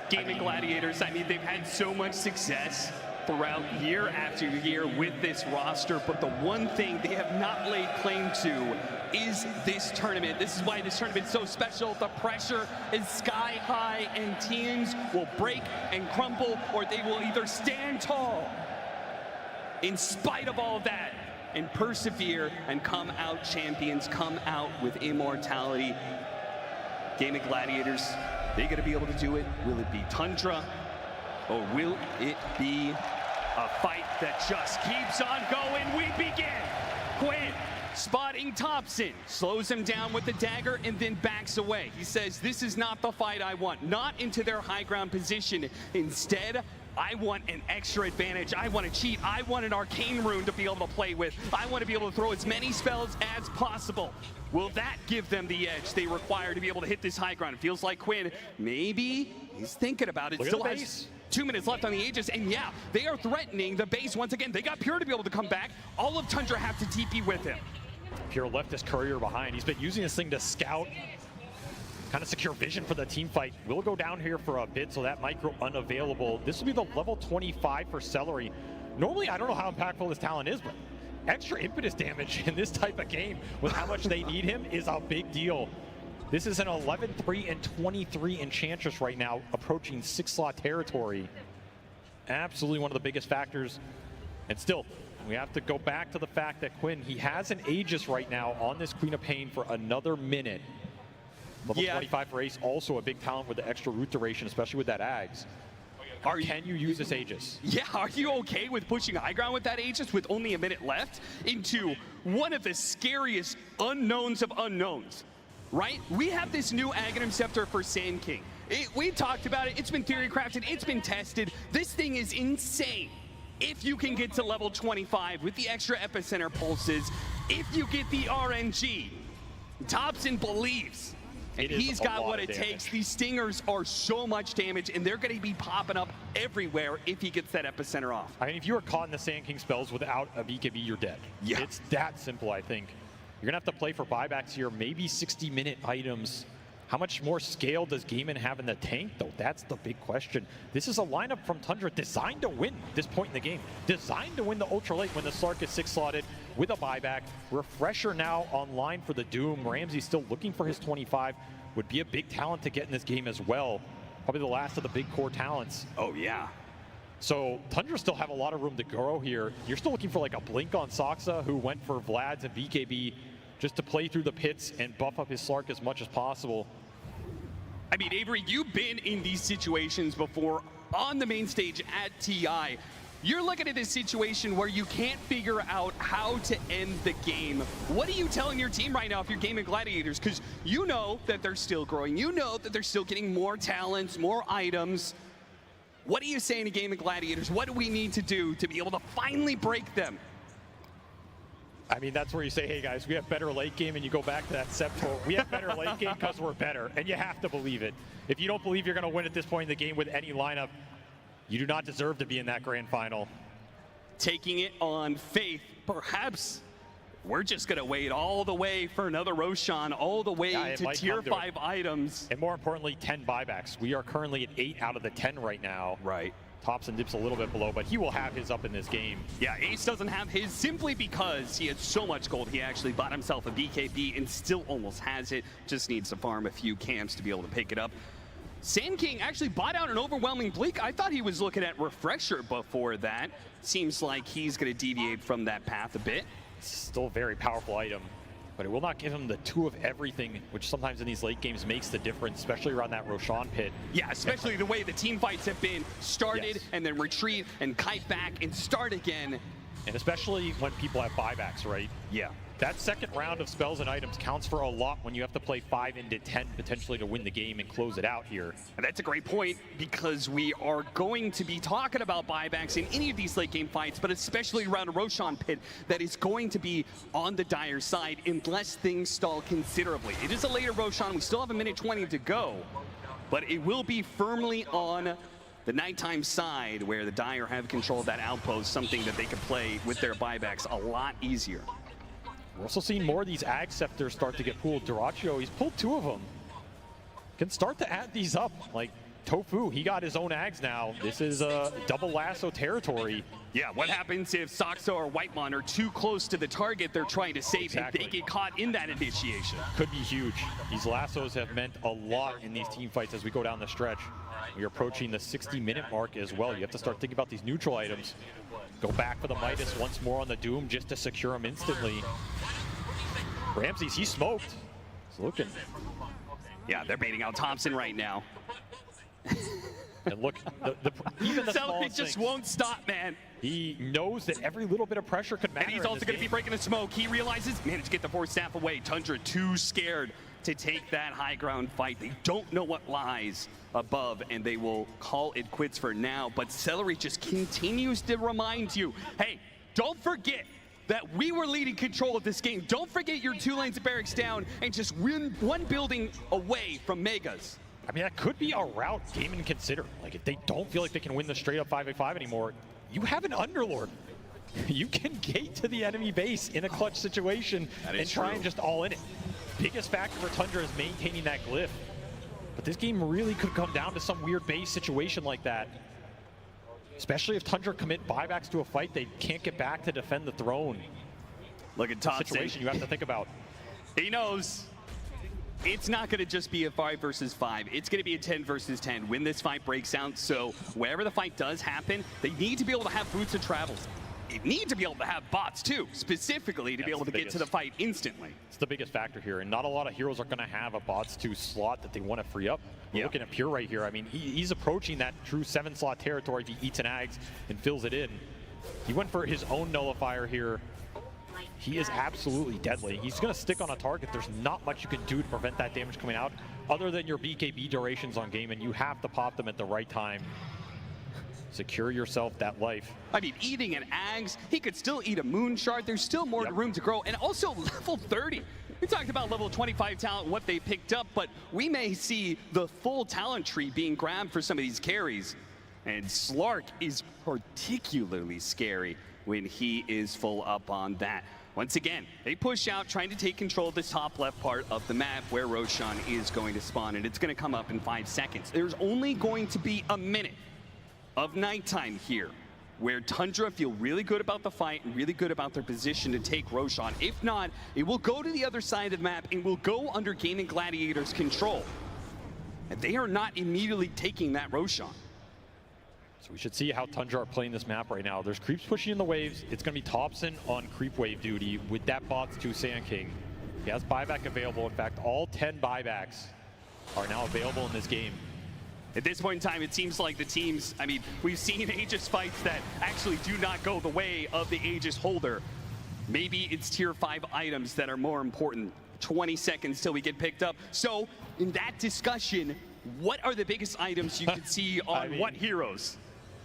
Gaming Gladiators, I mean, they've had so much success throughout year after year with this roster, but the one thing they have not laid claim to is this tournament. This is why this tournament is so special. The pressure is sky high, and teams will break and crumble, or they will either stand tall in spite of all of that and persevere and come out champions, come out with immortality. Gaming Gladiators, they gonna be able to do it? Will it be Tundra, or will it be a fight that just keeps on going? We begin. Quinn spotting Thompson, slows him down with the dagger and then backs away. He says, this is not the fight I want, not into their high ground position. Instead, I want an extra advantage. I want to cheat. I want an arcane rune to be able to play with. I want to be able to throw as many spells as possible. Will that give them the edge they require to be able to hit this high ground? It feels like Quinn, maybe he's thinking about it. Still has 2 minutes left on the Aegis, and yeah, they are threatening the base once again. They got Pure to be able to come back. All of Tundra have to TP with him. Pure left his courier behind. He's been using this thing to scout, kind of secure vision for the team fight. Will go down here for a bit, so that micro unavailable. This will be the level 25 for Celery. Normally, I don't know how impactful this talent is, but extra impetus damage in this type of game with how much they need him is a big deal. This is an 11-3 and 23 Enchantress right now, approaching 6-slot territory. Absolutely one of the biggest factors. And still, we have to go back to the fact that Quinn, he has an Aegis right now on this Queen of Pain for another minute. Level 25 for Ace, also a big talent with the extra root duration, especially with that Ags. Can you use this Aegis? Yeah, are you okay with pushing high ground with that Aegis with only a minute left into one of the scariest unknowns of unknowns, right? We have this new Aghanim Scepter for Sand King. We talked about it, it's been theory crafted, it's been tested. This thing is insane. If you can get to level 25 with the extra epicenter pulses, if you get the RNG, Thompson believes And he's got what it takes. These stingers are so much damage, and they're going to be popping up everywhere if he gets that epicenter off. I mean, if you are caught in the Sand King spells without a BKB, you're dead. Yeah. It's that simple, I think. You're going to have to play for buybacks here, maybe 60-minute items. How much more scale does Gaimin have in the tank, though? That's the big question. This is a lineup from Tundra designed to win this point in the game. Designed to win the Ultra Late when the Slark is 6-slotted with a buyback. Refresher now online for the Doom. Ramsey still looking for his 25. Would be a big talent to get in this game as well. Probably the last of the big core talents. Oh, yeah. So Tundra still have a lot of room to grow here. You're still looking for like a blink on Soxa, who went for Vlad's and BKB just to play through the pits and buff up his Slark as much as possible. I mean, Avery, you've been in these situations before on the main stage at TI. You're looking at this situation where you can't figure out how to end the game. What are you telling your team right now if you're Gaming Gladiators? Because you know that they're still growing. You know that they're still getting more talents, more items. What are you saying to Gaming Gladiators? What do we need to do to be able to finally break them? I mean, that's where you say, hey guys, we have better late game, and you go back to that Septor. We have better late game because we're better, and you have to believe it. If you don't believe you're going to win at this point in the game with any lineup, you do not deserve to be in that grand final. Taking it on faith, perhaps we're just going to wait all the way for another Roshan, all the way to tier 5 items. And more importantly, 10 buybacks. We are currently at 8 out of the 10 right now. Right. Tops and dips a little bit below, but he will have his up in this game. Yeah, Ace doesn't have his simply because he had so much gold. He actually bought himself a BKB and still almost has it. Just needs to farm a few camps to be able to pick it up. Sand King actually bought out an overwhelming Bleak. I thought he was looking at Refresher before that. Seems like he's going to deviate from that path a bit. Still a very powerful item, but it will not give him the 2 of everything, which sometimes in these late games makes the difference, especially around that Roshan pit. Yeah, especially the way the team fights have been started and then retreat and kite back and start again. And especially when people have buybacks, right? Yeah. That second round of spells and items counts for a lot when you have to play 5 into 10 potentially to win the game and close it out here. And that's a great point, because we are going to be talking about buybacks in any of these late game fights, but especially around a Roshan pit that is going to be on the dire side unless things stall considerably. It is a later Roshan. We still have a minute 20 to go, but it will be firmly on the nighttime side where the Dire have control of that outpost, something that they could play with their buybacks a lot easier. We're also seeing more of these Ag Scepters start to get pulled. Duracio, he's pulled 2 of them. Can start to add these up. Like Tofu, he got his own Ags now. This is a double lasso territory. Yeah, what happens if Soxa or Whitemon are too close to the target they're trying to save and they get caught in that initiation? Could be huge. These lassos have meant a lot in these team fights as we go down the stretch. We're approaching the 60-minute mark as well. You have to start thinking about these neutral items. Go back for the Midas once more on the Doom just to secure him instantly. Ramses, he smoked. He's looking. Yeah, they're baiting out Thompson right now. And look, even the Celery just won't stop, man. He knows that every little bit of pressure could matter. And he's also going to be breaking the smoke. He realizes, managed to get the Force Staff away. Tundra too scared to take that high ground fight. They don't know what lies above, and they will call it quits for now. But Celery just continues to remind you, hey, don't forget that we were leading control of this game. Don't forget your 2 lanes of barracks down and just win 1 building away from Megas. I mean, that could be a route Gaimin consider. Like, if they don't feel like they can win the straight up 5v5 anymore, you have an Underlord. You can gate to the enemy base in a clutch situation and try and just all in it. Biggest factor for Tundra is maintaining that glyph. But this game really could come down to some weird base situation like that. Especially if Tundra commit buybacks to a fight they can't get back to defend the throne. Look at Thompson. Situation you have to think about. He knows it's not going to just be a 5 versus 5. It's going to be a 10 versus 10 when this fight breaks out. So wherever the fight does happen, they need to be able to have boots of travels. They need to be able to have bots too, specifically to be able to get to the fight instantly. It's the biggest factor here, and not a lot of heroes are going to have a bots 2 slot that they want to free up. Looking at Pure right here, I mean, he's approaching that true 7-slot territory if he eats an Ags and fills it in. He went for his own nullifier here. He is absolutely deadly. He's going to stick on a target. There's not much you can do to prevent that damage coming out other than your BKB durations on game, and you have to pop them at the right time. Secure yourself that life. I mean, eating an Ags, he could still eat a Moon Shard. There's still more room to grow, and also level 30. We talked about level 25 talent, what they picked up, but we may see the full talent tree being grabbed for some of these carries. And Slark is particularly scary when he is full up on that. Once again, they push out, trying to take control of the top left part of the map where Roshan is going to spawn, and it's going to come up in 5 seconds. There's only going to be a minute of nighttime here, where Tundra feel really good about the fight and really good about their position to take Roshan. If not, it will go to the other side of the map and will go under Gaming Gladiator's control. And they are not immediately taking that Roshan. So we should see how Tundra are playing this map right now. There's creeps pushing in the waves. It's going to be Thompson on creep wave duty with that bots to Sand King. He has buyback available. In fact, all 10 buybacks are now available in this game. At this point in time, it seems like the teams, I mean, we've seen Aegis fights that actually do not go the way of the Aegis holder. Maybe it's tier 5 items that are more important. 20 seconds till we get picked up. So in that discussion, what are the biggest items you could see on what heroes?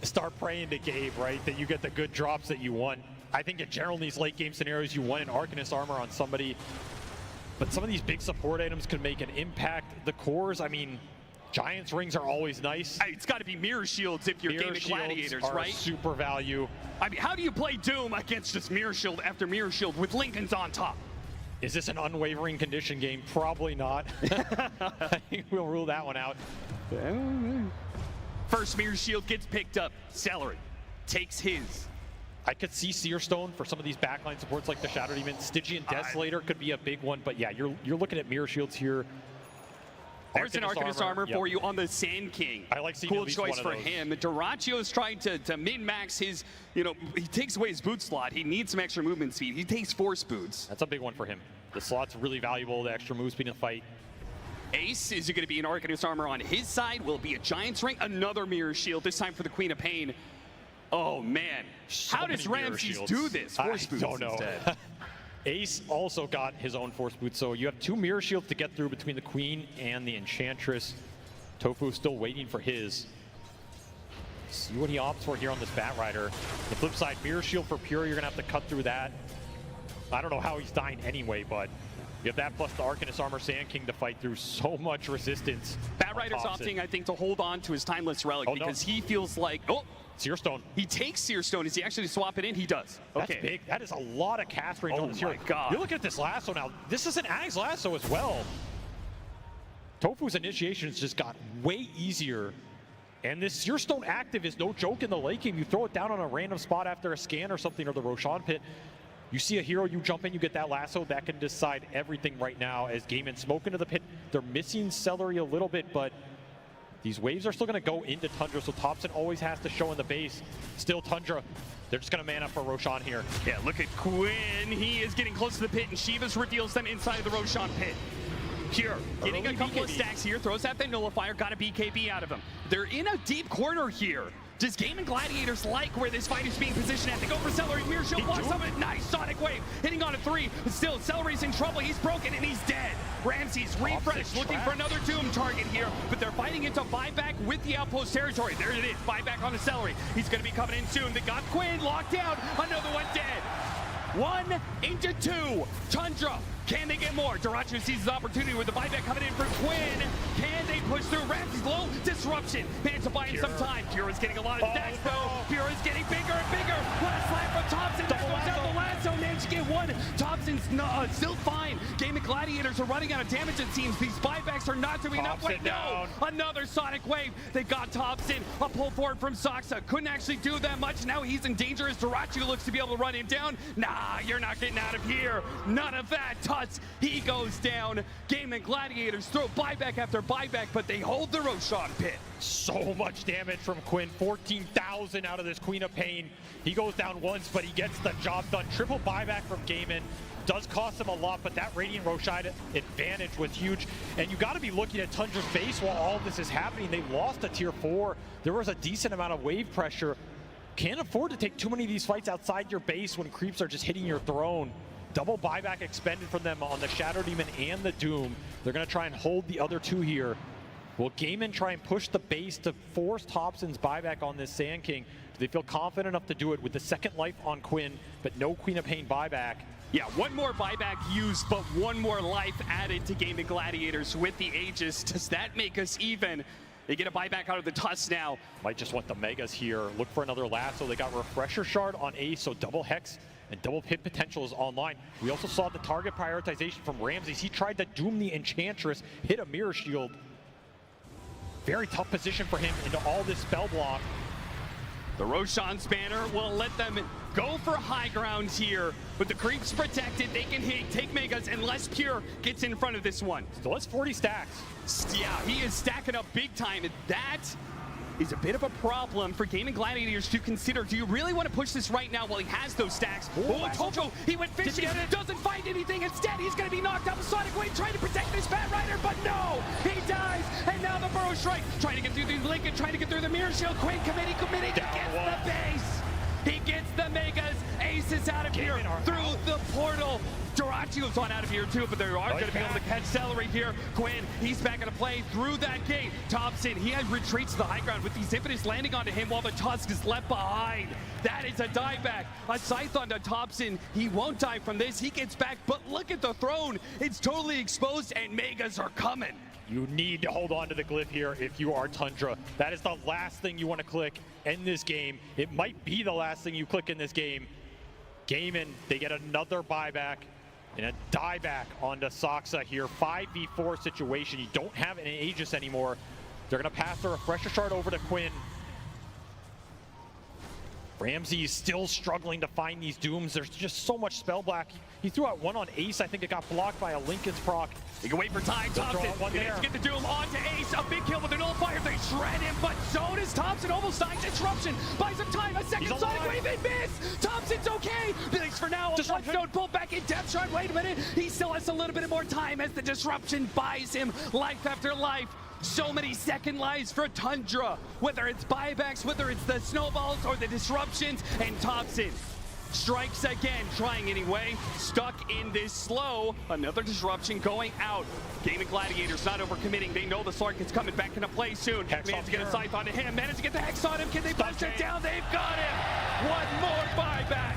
Start praying to Gabe, right? That you get the good drops that you want. I think in general in these late game scenarios, you want an Arcanist armor on somebody. But some of these big support items can make an impact. The cores, I mean, Giant's rings are always nice. It's got to be mirror shields if you're Gaming Gladiators, right? Super value. I mean, how do you play Doom against just mirror shield after mirror shield with Lincolns on top? Is this an unwavering condition game? Probably not. I think we'll rule that one out. First mirror shield gets picked up. Celery takes his. I could see Searstone for some of these backline supports like the Shadow Demon. Stygian Desolator could be a big one, but yeah, you're looking at mirror shields here. There's an Arcanist armor for you on the Sand King. I like seeing cool at least choice one for of those. him. Duracchio's trying to min-max his, you know, he takes away his boot slot. He needs some extra movement speed. He takes force boots. That's a big one for him. The slot's really valuable, the extra move speed in the fight. Ace, is it going to be an Arcanist armor on his side? Will it be a Giant's ring? Another mirror shield, this time for the Queen of Pain. Oh man, how does Ramses do this? Force boots don't know. Instead. Ace also got his own force boots, so you have 2 mirror shields to get through between the Queen and the Enchantress. Tofu still waiting for his. See what he opts for here on this Bat Rider. The flip side, mirror shield for Pure, you're gonna have to cut through that. I don't know how he's dying anyway, but you have that plus the Arcanist armor Sand King to fight through so much resistance. Bat Rider's opting, I think, to hold on to his Timeless Relic because he feels like, Searstone. He takes Searstone. Is he actually swap it in? He does. That's big. That is a lot of cast range on this hero. God. You're looking at this lasso now. This is an Ag's lasso as well. Tofu's initiation has just got way easier. And this Searstone active is no joke in the late game. You throw it down on a random spot after a scan or something, or the Roshan pit. You see a hero, you jump in, you get that lasso. That can decide everything right now as Game and smoke into the pit. They're missing Celery a little bit, but these waves are still going to go into Tundra, so Thompson always has to show in the base. Still Tundra. They're just going to man up for Roshan here. Yeah, look at Quinn. He is getting close to the pit, and Shivas reveals them inside of the Roshan pit. Pure getting a couple of stacks here, throws out the nullifier, got a BKB out of him. They're in a deep corner here. Does Gaming Gladiators like where this fight is being positioned at? They go for Celery, Mirror Shield blocks of it. Nice Sonic Wave, hitting on a 3. But still, Celery's in trouble. He's broken and he's dead. Ramses refresh, looking for another Doom target here, but they're fighting into buyback with the outpost territory. There it is, buyback on the Celery. He's going to be coming in soon. They got Quinn locked down. Another one dead. 1 into 2. Tundra. Can they get more? Duracchio sees his opportunity with the buyback coming in for Quinn. Can they push through? Ramses low. Disruption. Managed to buy him some time. Pura's getting a lot of stacks though. Pura's getting bigger and bigger. Last slap from Thompson. There goes down the lasso. Managed to get one. Thompson's still fine. Gaming Gladiators are running out of damage it seems. These buybacks are not doing enough. Wait, no. Another Sonic Wave. They got Thompson. A pull forward from Soxa. Couldn't actually do that much. Now he's in danger as Duracchio looks to be able to run him down. Nah, you're not getting out of here. None of that. He goes down. Gaming Gladiators throw buyback after buyback, but they hold the Roshan pit. So much damage from Quinn. 14,000 out of this Queen of Pain. He goes down once, but he gets the job done. Triple buyback from Gaiman. Does cost him a lot, but that Radiant Roshan advantage was huge. And you got to be looking at Tundra's base while all this is happening. They lost a tier 4. There was a decent amount of wave pressure. Can't afford to take too many of these fights outside your base when creeps are just hitting your throne. Double buyback expended from them on the Shadow Demon and the Doom. They're going to try and hold the other 2 here. Will Gaiman try and push the base to force Thompson's buyback on this Sand King? Do they feel confident enough to do it with the second life on Quinn, but no Queen of Pain buyback? Yeah, one more buyback used, but one more life added to Gaming Gladiators with the Aegis. Does that make us even? They get a buyback out of the Tusk now. Might just want the Megas here. Look for another lasso. They got Refresher Shard on Ace, so double Hex and double hit potential is online. We also saw the target prioritization from Ramses. He tried to doom the Enchantress, hit a Mirror Shield. Very tough position for him into all this spell block. The Roshan's banner will let them go for high ground here. With the creeps protected, they can hit, take Megas, and Less Pure gets in front of this one. Still has 40 stacks. Yeah, he is stacking up big time, and that is a bit of a problem for Gaming Gladiators to consider. Do you really want to push this right now while he has those stacks? Oh, Tojo, he went fishing, doesn't find anything. Instead, he's going to be knocked out. Sonic Wave trying to protect this Bat Rider, but no, he dies. And now the Burrow Strike, trying to get through the Lincoln, trying to get through the Mirror Shield. Quinn committing, he gets the base. He gets the Megas. Ace is out of here through the portal. Doracio's on out of here too, but they are going to be able to catch Celery here. Quinn, he's back into play through that gate. Thompson, he has retreats to the high ground with these Impetus landing onto him while the Tusk is left behind. That is a dieback. A Scythe onto Thompson. He won't die from this. He gets back, but look at the throne. It's totally exposed and Megas are coming. You need to hold on to the glyph here if you are Tundra. That is the last thing you want to click in this game. It might be the last thing you click in this game. Gaimin, they get another buyback and a dieback onto Soxa here. 5v4 situation. You don't have an Aegis anymore. They're going to pass the Refresher Shard over to Quinn. Ramsey is still struggling to find these dooms. There's just so much spell black. He threw out one on Ace. I think it got blocked by a Lincoln's proc. You can wait for time. Thompson to get the doom onto Ace. A big kill with a nullifier. They shred him, but so does Thompson. Almost dying. Disruption. Buys him time. A second Sonic Wave and miss. Thompson's okay. Thanks for now. Disruption pulled back in depth shard. Wait a minute. He still has a little bit more time as the disruption buys him life after life. So many second lives for Tundra, whether it's buybacks, whether it's the snowballs or the disruptions, and Thompson strikes again, trying anyway, stuck in this slow. Another disruption going out. Gaming Gladiators not overcommitting. They know the Slark is coming back into play soon. Managed to get a Scythe onto him, managed to get the Hex on him. Can they bust it down? They've got him. One more buyback.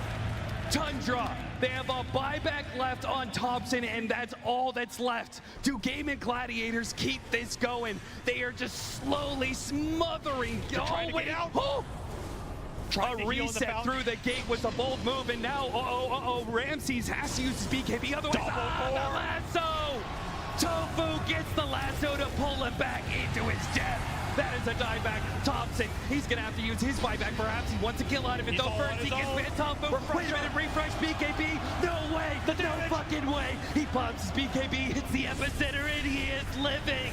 Tundra, they have a buyback left on Thompson, and that's all that's left. Do Gaming Gladiators keep this going? They are just slowly smothering. Trying to get out. Oh! A reset through the gate was a bold move, and now, Ramses has to use his BKB, otherwise, the lasso! Tofu gets the lasso to pull him back into his death. That is a dieback. Thompson, he's going to have to use his buyback. Perhaps he wants a kill out of it, though. First, he gets bit. Tofu, wait a minute, refresh BKB. No way, no fucking way. He pops his BKB, hits the epicenter, and he is living.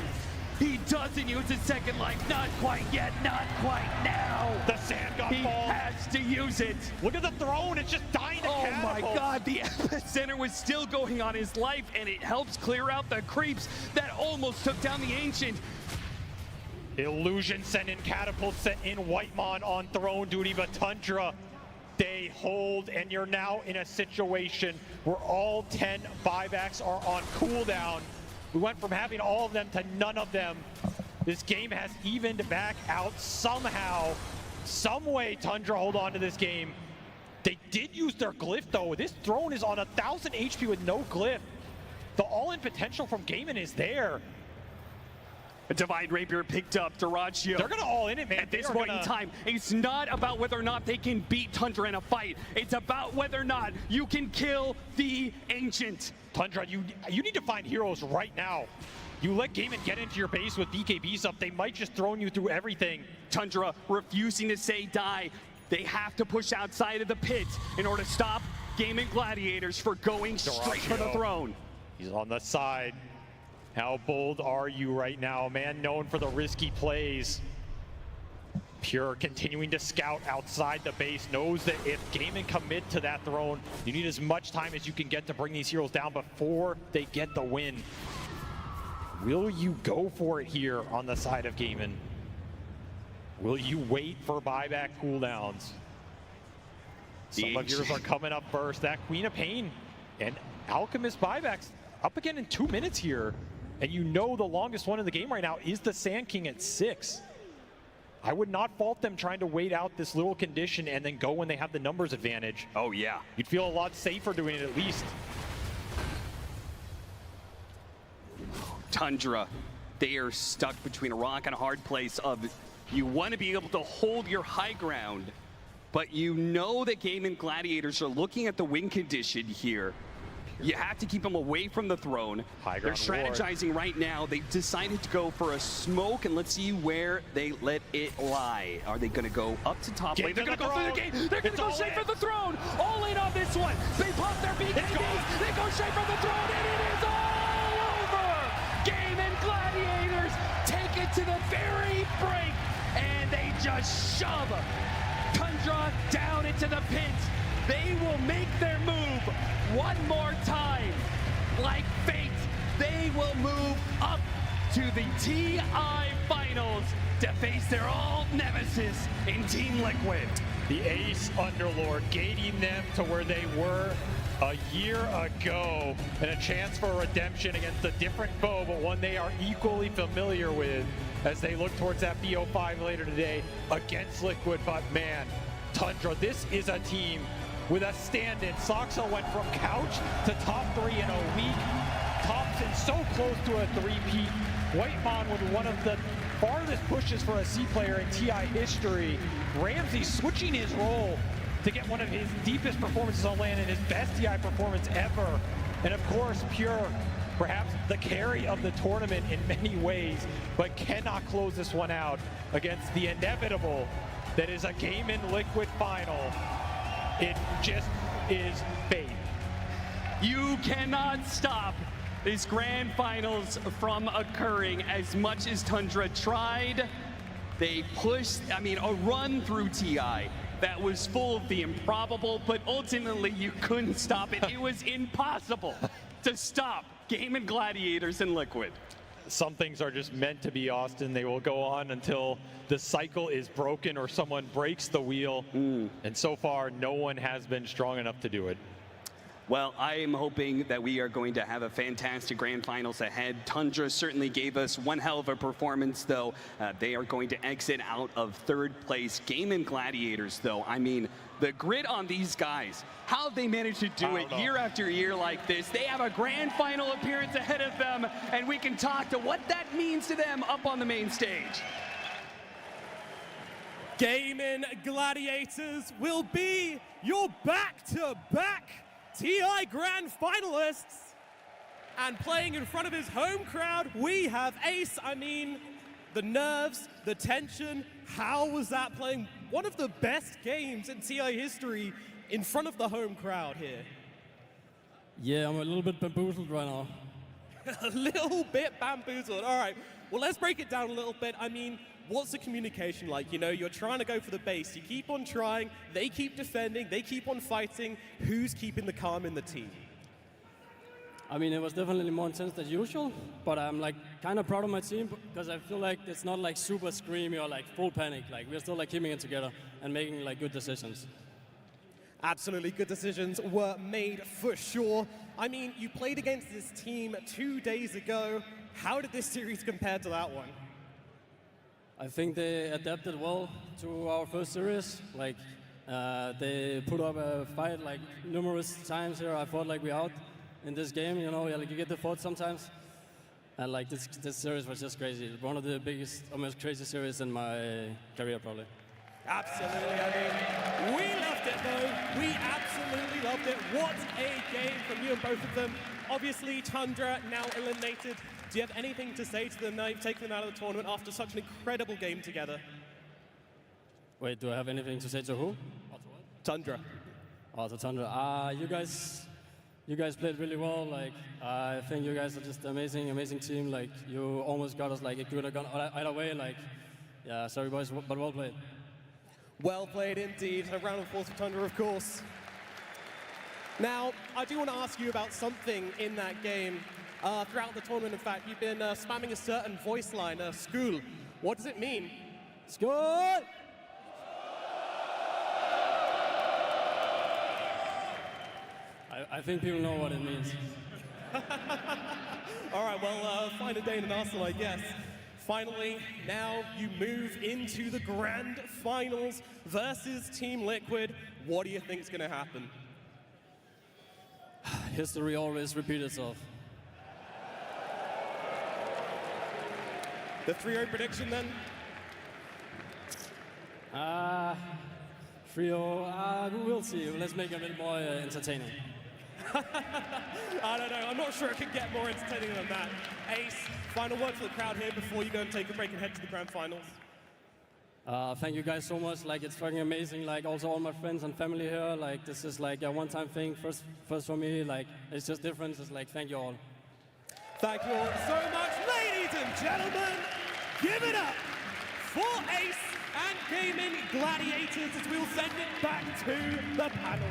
He doesn't use his second life. Not quite yet, not quite now. The sand got He has to use it. Look at the throne, it's just dying to Oh my god, the epicenter was still going on his life, and it helps clear out the creeps that almost took down the Ancient. Illusion sent in, Catapult sent in, Whitemon on throne duty, but Tundra, they hold, and you're now in a situation where all 10 buybacks are on cooldown. We went from having all of them to none of them. This game has evened back out somehow. Some way Tundra hold on to this game. They did use their glyph though. This throne is on 1,000 HP with no glyph. The all-in potential from Gaimin is there. A Divine Rapier picked up Doraccio. They're gonna all in it, man. At this point in time, it's not about whether or not they can beat Tundra in a fight. It's about whether or not you can kill the Ancient. Tundra, you need to find heroes right now. You let Gaimin get into your base with BKBs up, they might just throw you through everything. Tundra refusing to say die. They have to push outside of the pit in order to stop Gaming Gladiators for going straight for the throne. He's on the side. How bold are you right now? A man known for the risky plays. Pure continuing to scout outside the base, knows that if Gaimin commit to that throne, you need as much time as you can get to bring these heroes down before they get the win. Will you go for it here on the side of Gaimin? Will you wait for buyback cooldowns? Some of yours are coming up first. That Queen of Pain and Alchemist buybacks up again in 2 minutes here. And you know the longest one in the game right now is the Sand King at 6. I would not fault them trying to wait out this little condition and then go when they have the numbers advantage. Oh, yeah. You'd feel a lot safer doing it at least. Tundra, they are stuck between a rock and a hard place of you want to be able to hold your high ground, but you know that Gaming Gladiators are looking at the win condition here. You have to keep them away from the throne. They're strategizing right now. They decided to go for a smoke, and let's see where they let it lie. Are they going to go up to top lane? They're going to go through the gate. They're going to go straight for the throne. All in on this one. They pop their BKBs. They go straight for the throne, and it is all over. Gaming Gladiators take it to the very brink, and they just shove Tundra down into the pit. They will make their move one more time. Like fate, they will move up to the TI Finals to face their old nemesis in Team Liquid. The Ace Underlord gating them to where they were a year ago, and a chance for redemption against a different foe, but one they are equally familiar with as they look towards that BO5 later today against Liquid. But man, Tundra, this is a team with a stand-in. Soxa went from couch to top 3 in a week. Thompson so close to a 3-peat. Whitemon with one of the farthest pushes for a C player in TI history. Ramsey switching his role to get one of his deepest performances on land and his best TI performance ever. And of course, Pure, perhaps the carry of the tournament in many ways, but cannot close this one out against the inevitable that is a Game in Liquid final. It just is fate. You cannot stop these grand finals from occurring. As much as Tundra tried, they pushed, a run through TI that was full of the improbable, but ultimately you couldn't stop it. It was impossible to stop Gaming Gladiators in Liquid. Some things are just meant to be, Austin. They will go on until the cycle is broken or someone breaks the wheel. And so far, no one has been strong enough to do it. Well, I am hoping that we are going to have a fantastic grand finals ahead. Tundra certainly gave us one hell of a performance, though. They are going to exit out of third place. Gaming Gladiators, though, the grit on these guys, how have they managed to do it year after year like this? They have a grand final appearance ahead of them, and we can talk to what that means to them up on the main stage. Gaming Gladiators will be your back-to-back TI Grand Finalists. And playing in front of his home crowd, we have Ace. The nerves, the tension, how was that playing one of the best games in TI history in front of the home crowd here? Yeah, I'm a little bit bamboozled right now. A little bit bamboozled. All right, well, let's break it down a little bit. What's the communication like? You're trying to go for the base. You keep on trying. They keep defending. They keep on fighting. Who's keeping the calm in the team? It was definitely more intense than usual, but I'm kind of proud of my team because I feel like it's not super screamy or full panic. We're still keeping it together and making good decisions. Absolutely, good decisions were made for sure. You played against this team 2 days ago. How did this series compare to that one? I think they adapted well to our first series. They put up a fight numerous times here. I thought we out in this game, you get the fault sometimes. And this series was just crazy. One of the biggest, most crazy series in my career, probably. Absolutely, we loved it though. We absolutely loved it. What a game from you and both of them. Obviously, Tundra now eliminated. Do you have anything to say to them now you've taken them out of the tournament after such an incredible game together? Wait, do I have anything to say to who? Tundra. Oh, to Tundra. You guys played really well. I think you guys are just amazing team. You almost got us it could have gone either way. Yeah, sorry boys, but well played. Well played indeed. A round of applause for Tundra, of course. Now, I do want to ask you about something in that game. Throughout the tournament, in fact, you've been spamming a certain voice line, school. What does it mean? School! I think people know what it means. All right, well, find a day in an arsenal, I guess. Finally, now you move into the grand finals versus Team Liquid. What do you think is going to happen? History always repeats itself. The 3-0 prediction then? 3-0, we'll see. Let's make it a bit more entertaining. I don't know. I'm not sure it can get more entertaining than that. Ace, final word for the crowd here before you go and take a break and head to the grand finals. Thank you guys so much. Like, it's fucking amazing. Like, also all my friends and family here. Like, this is like a one-time thing. First for me. Like, it's just different. It's like, thank you all. Thank you all so much, ladies and gentlemen. Give it up for Ace and Gaming Gladiators as we'll send it back to the panel.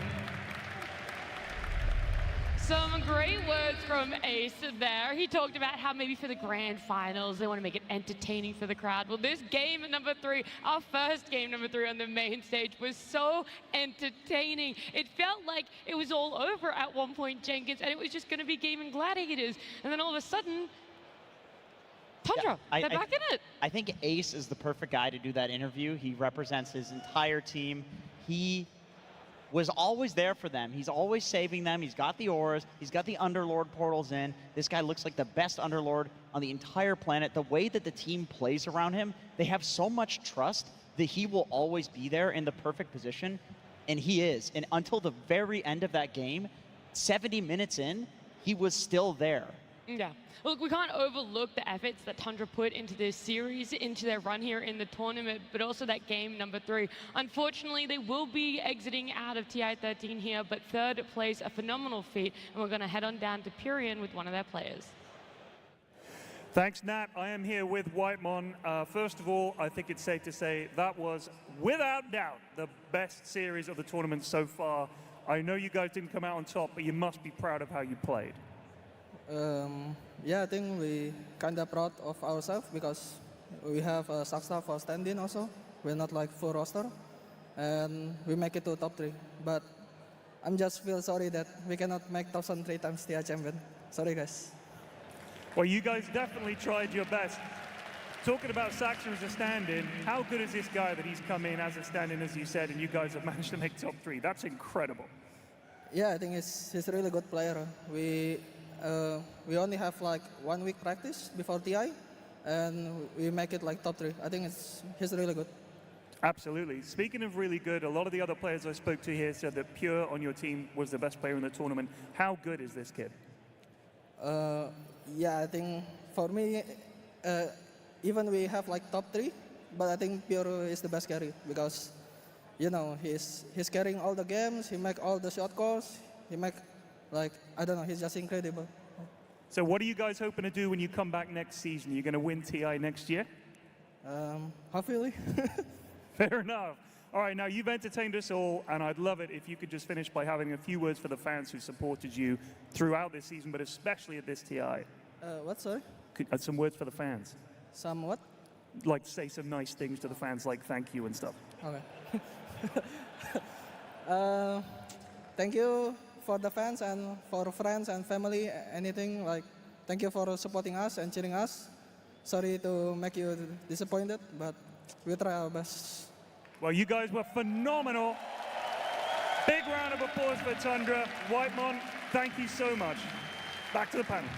Some great words from Ace there. He talked about how maybe for the grand finals, they want to make it entertaining for the crowd. Well, this game number 3, our first game number 3 on the main stage, was so entertaining. It felt like it was all over at one point, Jenkins, and it was just going to be Gaming Gladiators. And then all of a sudden, Tundra, they're back in it. I think Ace is the perfect guy to do that interview. He represents his entire team. He was always there for them. He's always saving them. He's got the auras. He's got the Underlord portals in. This guy looks like the best Underlord on the entire planet. The way that the team plays around him, they have so much trust that he will always be there in the perfect position, and he is. And until the very end of that game, 70 minutes in, he was still there. Yeah. Look, we can't overlook the efforts that Tundra put into this series, into their run here in the tournament, but also that game number 3. Unfortunately, they will be exiting out of TI13 here, but third place, a phenomenal feat, and we're going to head on down to Purion with one of their players. Thanks, Nat. I am here with Whitemon. First of all, I think it's safe to say that was, without doubt, the best series of the tournament so far. I know you guys didn't come out on top, but you must be proud of how you played. Yeah, I think we kind of proud of ourselves because we have a Sakstar for stand-in also. We're not like full roster, and we make it to top 3. But I'm just feel sorry that we cannot make 1003 times TI champion. Sorry, guys. Well, you guys definitely tried your best. Talking about Sakstar as a stand-in, how good is this guy that he's come in as a stand-in, as you said, and you guys have managed to make top 3? That's incredible. Yeah, I think he's a really good player. We only have like 1 week practice before TI, and we make it like top 3. I think he's really good. Absolutely. Speaking of really good, a lot of the other players I spoke to here said that Pure on your team was the best player in the tournament. How good is this kid? Yeah, I think for me, even we have like top 3, but I think Pure is the best carry because, you know, he's carrying all the games. He make all the shot calls. He make, like, I don't know, he's just incredible. So what are you guys hoping to do when you come back next season? You're going to win TI next year? Hopefully. Fair enough. All right, now you've entertained us all, and I'd love it if you could just finish by having a few words for the fans who supported you throughout this season, but especially at this TI. What, sorry? Some words for the fans. Some what? Like say some nice things to the fans, like thank you and stuff. Okay. Thank you for the fans and for friends and family, anything, like, thank you for supporting us and cheering us. Sorry to make you disappointed, but we try our best. Well, you guys were phenomenal. Big round of applause for Tundra. Whitemon, thank you so much. Back to the panel.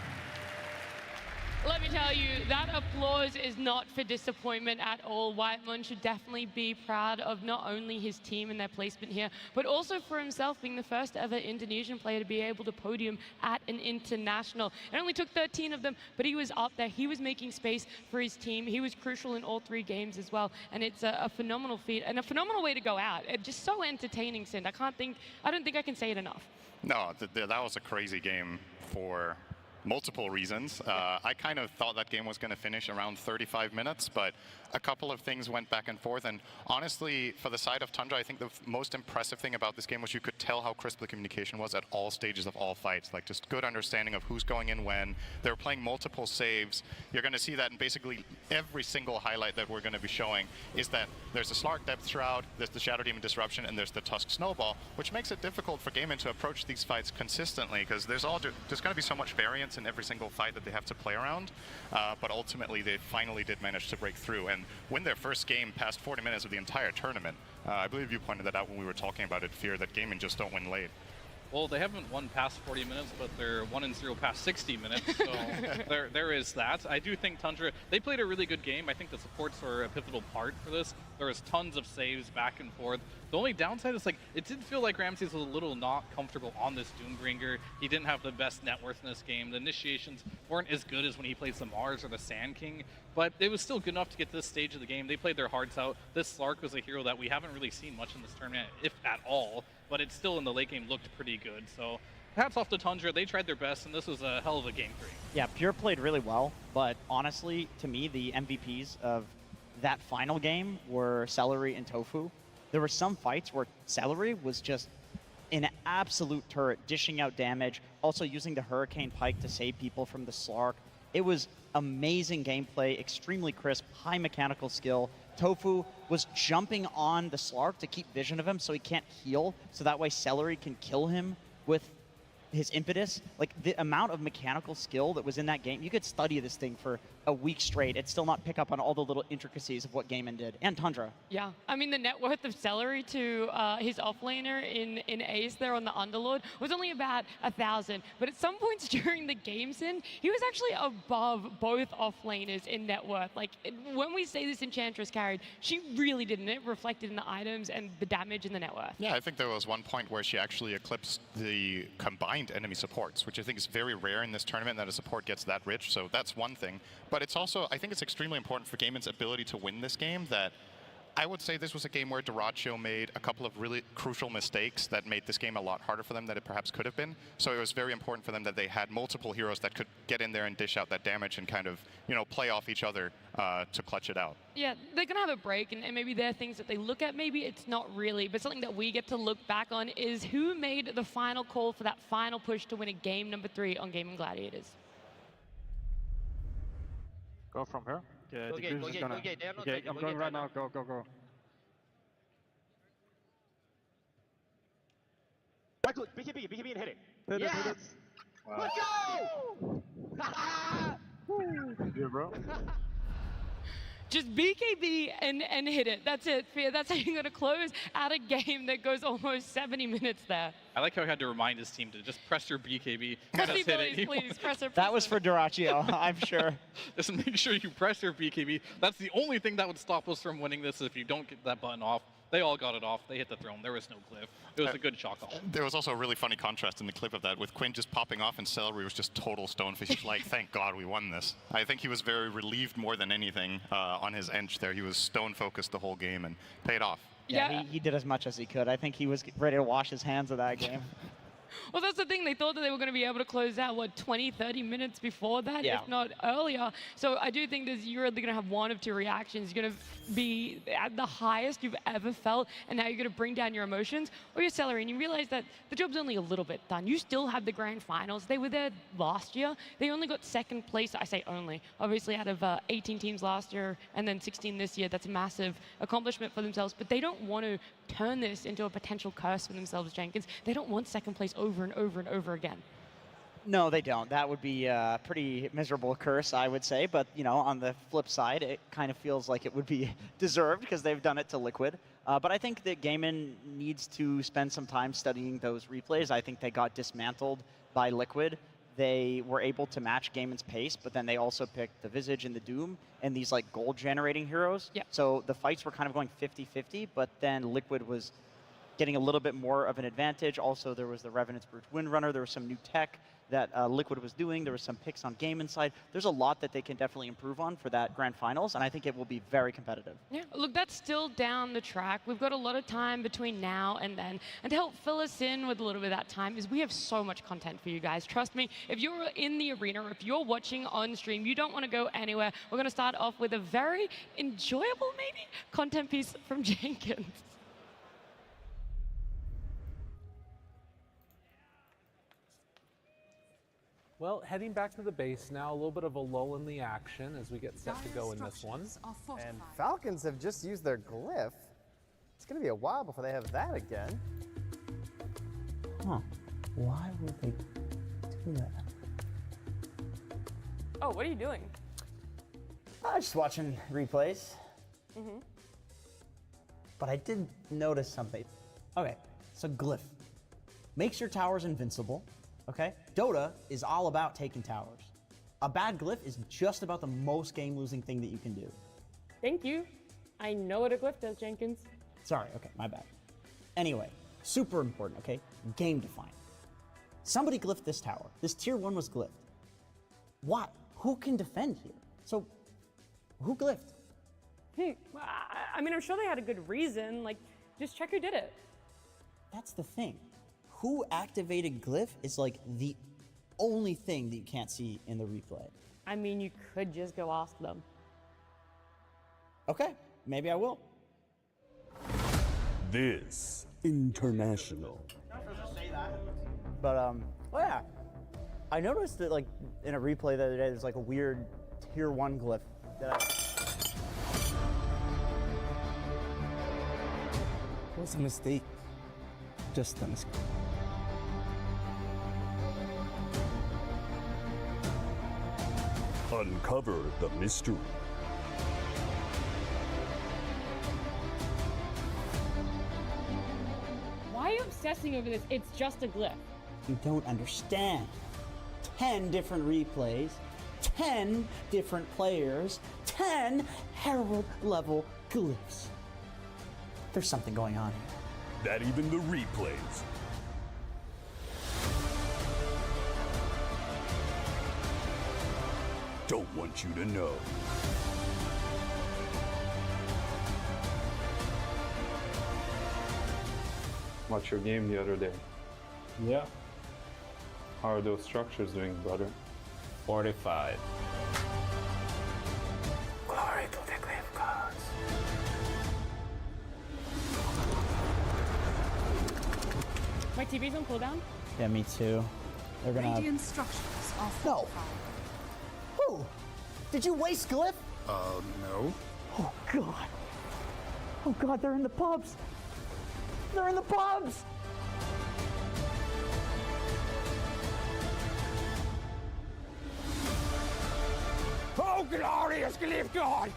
Let me tell you, that applause is not for disappointment at all. Whitemon should definitely be proud of not only his team and their placement here, but also for himself being the first ever Indonesian player to be able to podium at an international. It only took 13 of them, but he was up there. He was making space for his team. He was crucial in all 3 games as well. And it's a phenomenal feat and a phenomenal way to go out. It's just so entertaining, Sind. I don't think I can say it enough. No, that was a crazy game for multiple reasons. I kind of thought that game was going to finish around 35 minutes, but a couple of things went back and forth. And honestly, for the side of Tundra, I think the most impressive thing about this game was you could tell how crisp the communication was at all stages of all fights. Like, just good understanding of who's going in when. They were playing multiple saves. You're going to see that in basically every single highlight that we're going to be showing is that there's the Slark Depth Shroud, there's the Shadow Demon Disruption, and there's the Tusk Snowball, which makes it difficult for Gaming to approach these fights consistently because there's going to be so much variance in every single fight that they have to play around, but ultimately they finally did manage to break through and win their first game past 40 minutes of the entire tournament. I believe you pointed that out when we were talking about it, Fear, that gaming just don't win late. Well, they haven't won past 40 minutes, but they're 1-0 past 60 minutes, so there is that. I do think Tundra, they played a really good game. I think the supports were a pivotal part for this. There was tons of saves back and forth. The only downside is, like, it did feel like Ramses was a little not comfortable on this Doombringer. He didn't have the best net worth in this game. The initiations weren't as good as when he plays the Mars or the Sand King, but it was still good enough to get to this stage of the game. They played their hearts out. This Slark was a hero that we haven't really seen much in this tournament, if at all, but it still in the late game looked pretty good. So hats off to Tundra. They tried their best, and this was a hell of a game 3. Yeah, Pure played really well, but honestly, to me, the MVPs of that final game were Celery and Tofu. There were some fights where Celery was just an absolute turret, dishing out damage, also using the Hurricane Pike to save people from the Slark. It was amazing gameplay, extremely crisp, high mechanical skill. Tofu was jumping on the Slark to keep vision of him so he can't heal, so that way Celery can kill him with his impetus. Like, the amount of mechanical skill that was in that game, you could study this thing for a week straight and still not pick up on all the little intricacies of what Gaiman did, and Tundra. Yeah, I mean, the net worth of Celery to his offlaner in Ace there on the Underlord was only about 1,000, but at some points during the game, Sin, he was actually above both offlaners in net worth. Like, when we say this Enchantress carried, she really didn't. It reflected in the items and the damage in the net worth. Yeah, I think there was one point where she actually eclipsed the combined enemy supports, which I think is very rare in this tournament that a support gets that rich, so that's one thing. But it's also, I think it's extremely important for Gaiman's ability to win this game that I would say this was a game where Duracho made a couple of really crucial mistakes that made this game a lot harder for them than it perhaps could have been. So it was very important for them that they had multiple heroes that could get in there and dish out that damage and kind of, you know, play off each other to clutch it out. Yeah, they're going to have a break, and maybe there are things that they look at. Maybe it's not really, but something that we get to look back on is who made the final call for that final push to win a game number 3 on Gaming Gladiators. Go from here. Okay, Go gate, go gate, go gate. They are not okay, ready. I'm Go going gate right right now. Go, go, go. Right click, BKB and hit it. Yes! Let's go! Yeah, bro. Just BKB and hit it. That's it, Fear. That's how you're going to close out a game that goes almost 70 minutes there. I like how he had to remind his team to just press your BKB. Press just the hit it. please. Press it. That was for Duracio, I'm sure. Just make sure you press your BKB. That's the only thing that would stop us from winning this if you don't get that button off. They all got it off. They hit the throne. There was no cliff. It was a good shot call. There was also a really funny contrast in the clip of that with Quinn just popping off and Celery was just total stoneface. He's like, thank God we won this. I think he was very relieved more than anything on his edge there. He was stone focused the whole game and paid off. Yeah, he did as much as he could. I think he was ready to wash his hands of that game. Well, that's the thing. They thought that they were going to be able to close out, what, 20, 30 minutes before that, if not earlier. So I do think you're really going to have one of two reactions. You're going to be at the highest you've ever felt, and now you're going to bring down your emotions, or your Celery, and you realize that the job's only a little bit done. You still have the grand finals. They were there last year. They only got second place. I say only. Obviously, out of 18 teams last year and then 16 this year, that's a massive accomplishment for themselves. But they don't want to turn this into a potential curse for themselves, Jenkins. They don't want second place over and over and over again. No, they don't. That would be a pretty miserable curse, I would say. But, you know, on the flip side, it kind of feels like it would be deserved because they've done it to Liquid. But I think that Gaiman needs to spend some time studying those replays. I think they got dismantled by Liquid. They were able to match Gaiman's pace, but then they also picked the Visage and the Doom and these like gold-generating heroes. Yep. So the fights were kind of going 50-50, but then Liquid was getting a little bit more of an advantage. Also, there was the Revenant's Brute Windrunner. There was some new tech that Liquid was doing. There was some picks on Gaiman's side. There's a lot that they can definitely improve on for that grand finals, and I think it will be very competitive. Yeah, look, that's still down the track. We've got a lot of time between now and then. And to help fill us in with a little bit of that time is we have so much content for you guys. Trust me, if you're in the arena or if you're watching on stream, you don't want to go anywhere. We're going to start off with a very enjoyable, maybe, content piece from Jenkins. Well, heading back to the base now, a little bit of a lull in the action as we get set to go in this one. And Falcons have just used their glyph. It's going to be a while before they have that again. Huh. Why would they do that? Oh, what are you doing? Just watching replays. Mm-hmm. But I did notice something. Okay, so Glyph makes your towers invincible. Okay, Dota is all about taking towers. A bad Glyph is just about the most game-losing thing that you can do. Thank you. I know what a glyph does, Jenkins. Sorry, okay, my bad. Anyway, super important, okay? Game defining. Somebody glyphed this tower. This tier 1 was glyphed. Why? Who can defend here? So, who glyphed? I mean, I'm sure they had a good reason. Like, just check who did it. That's the thing. Who activated glyph is like the only thing that you can't see in the replay. I mean, you could just go ask them. Okay, maybe I will. This international. But oh yeah, I noticed that like in a replay the other day, there's like a weird tier 1 glyph that It was a mistake. Just a mistake. Uncover the mystery. Why are you obsessing over this? It's just a glyph. You don't understand. 10 different replays, 10 different players, 10 Herald level glyphs. There's something going on here. Not even the replays. Don't want you to know. Watched your game the other day. Yeah. How are those structures doing, brother? 45. Glory to the glyph gods. My TV's on cooldown? Yeah, me too. They're gonna Radiant structures are No! Who? Did you waste glyph? No. Oh god. Oh god, they're in the pubs. They're in the pubs! Oh, glorious glyph god!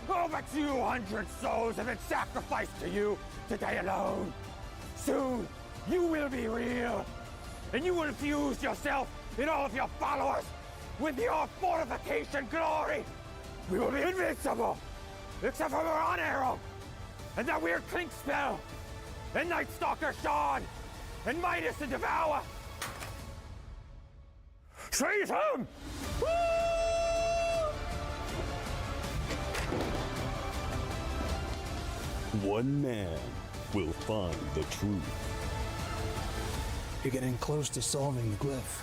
Over 200 souls have been sacrificed to you today alone. Soon, you will be real, and you will fuse yourself in all of your followers with your fortification glory. We will be invincible, except for Moran Arrow, and that weird Clink spell, and Night Stalker Sean, and Midas the Devour. Seize him! Woo! One man will find the truth. You're getting close to solving the glyph.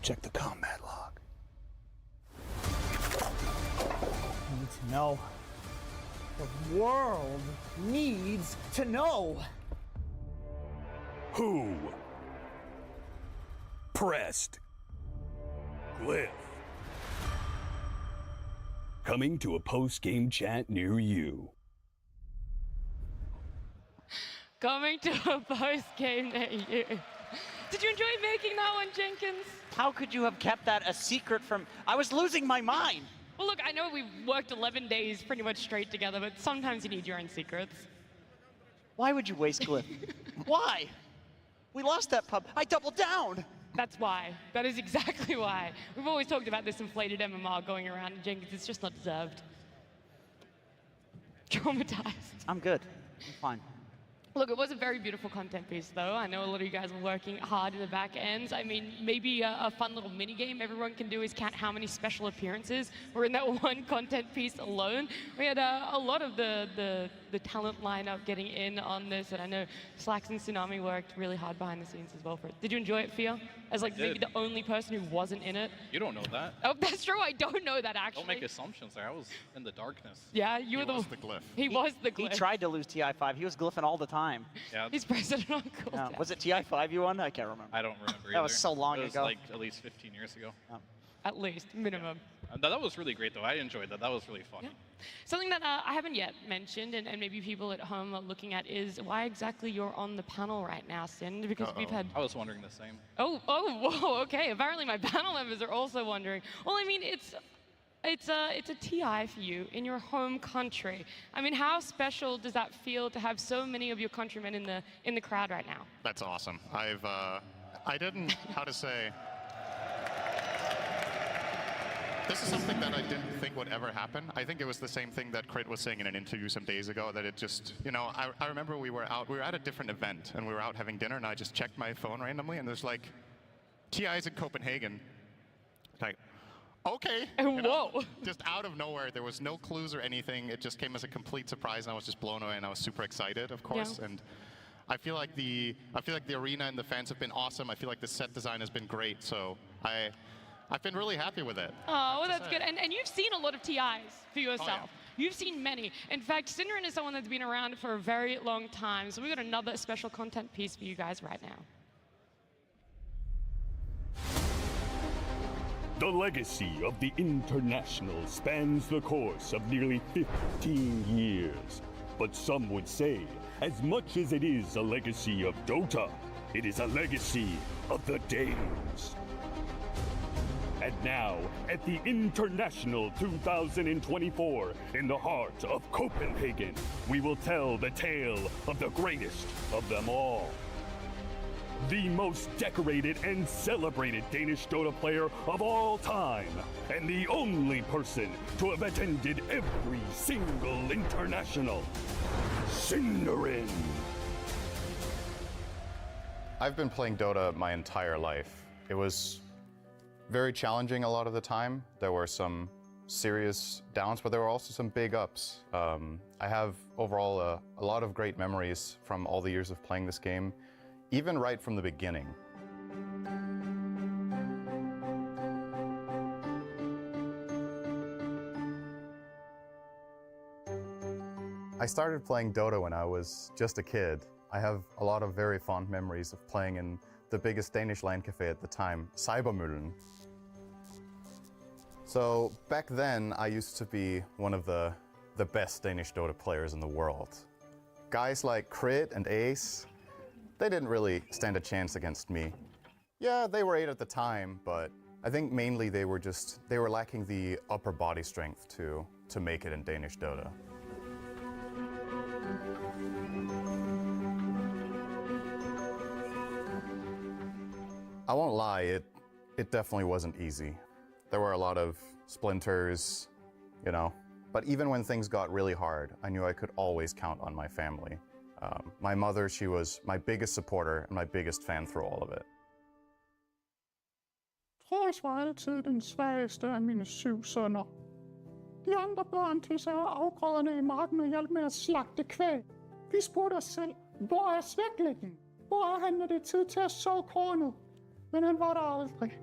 Check the combat log. I need to know. The world needs to know. Who pressed glyph? Coming to a post-game chat near you. Coming to a post-game near you. Did you enjoy making that one, Jenkins? How could you have kept that a secret from... I was losing my mind. Well, look, I know we've worked 11 days pretty much straight together, but sometimes you need your own secrets. Why would you waste glyph? Why? We lost that pub. I doubled down. That's why. That is exactly why. We've always talked about this inflated MMR going around, and Jenkins, it's just not deserved. Traumatized. I'm good. I'm fine. Look, it was a very beautiful content piece, though. I know a lot of you guys were working hard in the back ends. I mean, maybe a fun little mini game everyone can do is count how many special appearances were in that one content piece alone. We had a lot of the talent lineup getting in on this, and I know Slacks and Tsunami worked really hard behind the scenes as well for it. Did you enjoy it, Fia? As like maybe the only person who wasn't in it? You don't know that. Oh, that's true. I don't know that actually. Don't make assumptions there. I was in the darkness. Yeah, you were the glyph. He was the glyph. He tried to lose TI5. He was glyphing all the time. Yeah. He's president on cooldown. Was it TI5 you won? I can't remember. I don't remember That was so long it was ago. like at least 15 years ago. At least, minimum. That was really great, though. I enjoyed that. That was really fun. Yeah. Something that I haven't yet mentioned, and maybe people at home are looking at, is why exactly you're on the panel right now, Sin, because we've had... I was wondering the same. Oh, whoa, okay. Apparently my panel members are also wondering. Well, I mean, it's a TI for you in your home country. I mean, how special does that feel to have so many of your countrymen in the crowd right now? That's awesome. I didn't, how to say, this is something that I didn't think would ever happen. I think it was the same thing that Crit was saying in an interview some days ago, that it just, you know, I remember we were at a different event, and we were out having dinner, and I just checked my phone randomly, and there's like, TI's in Copenhagen. Like, okay. Whoa. Just out of nowhere. There was no clues or anything. It just came as a complete surprise, and I was just blown away, and I was super excited, of course. Yeah. And I feel like the arena and the fans have been awesome. I feel like the set design has been great. So I've been really happy with it. Oh, well, that's good. And you've seen a lot of TIs for yourself. Oh, yeah. You've seen many. In fact, Synderen is someone that's been around for a very long time. So we've got another special content piece for you guys right now. The legacy of the International spans the course of nearly 15 years. But some would say, as much as it is a legacy of Dota, it is a legacy of the Danes. And now, at the International 2024, in the heart of Copenhagen, we will tell the tale of the greatest of them all. The most decorated and celebrated Danish Dota player of all time, and the only person to have attended every single international, Synderen. I've been playing Dota my entire life. It was very challenging a lot of the time. There were some serious downs, but there were also some big ups. I have overall a lot of great memories from all the years of playing this game, even right from the beginning. I started playing Dota when I was just a kid. I have a lot of very fond memories of playing in the biggest Danish LAN cafe at the time, Cybermøllen. So back then, I used to be one of the best Danish Dota players in the world. Guys like Crit and Ace, they didn't really stand a chance against me. Yeah, they were 8 at the time, but I think mainly they were lacking the upper body strength to make it in Danish Dota. I won't lie, it definitely wasn't easy. There were a lot of splinters, you know, but even when things got really hard, I knew I could always count on my family. My mother, she was my biggest supporter and my biggest fan through all of it. Troels var altid den svageste af mine 7 sønner. De andre børn tog sig af afgrøderne i marken og hjalp med at slagte kvæg. Vi spurgte os selv, hvor er svæklæggen? Hvor er han, når det er tid til at så kornet? Men han var der aldrig.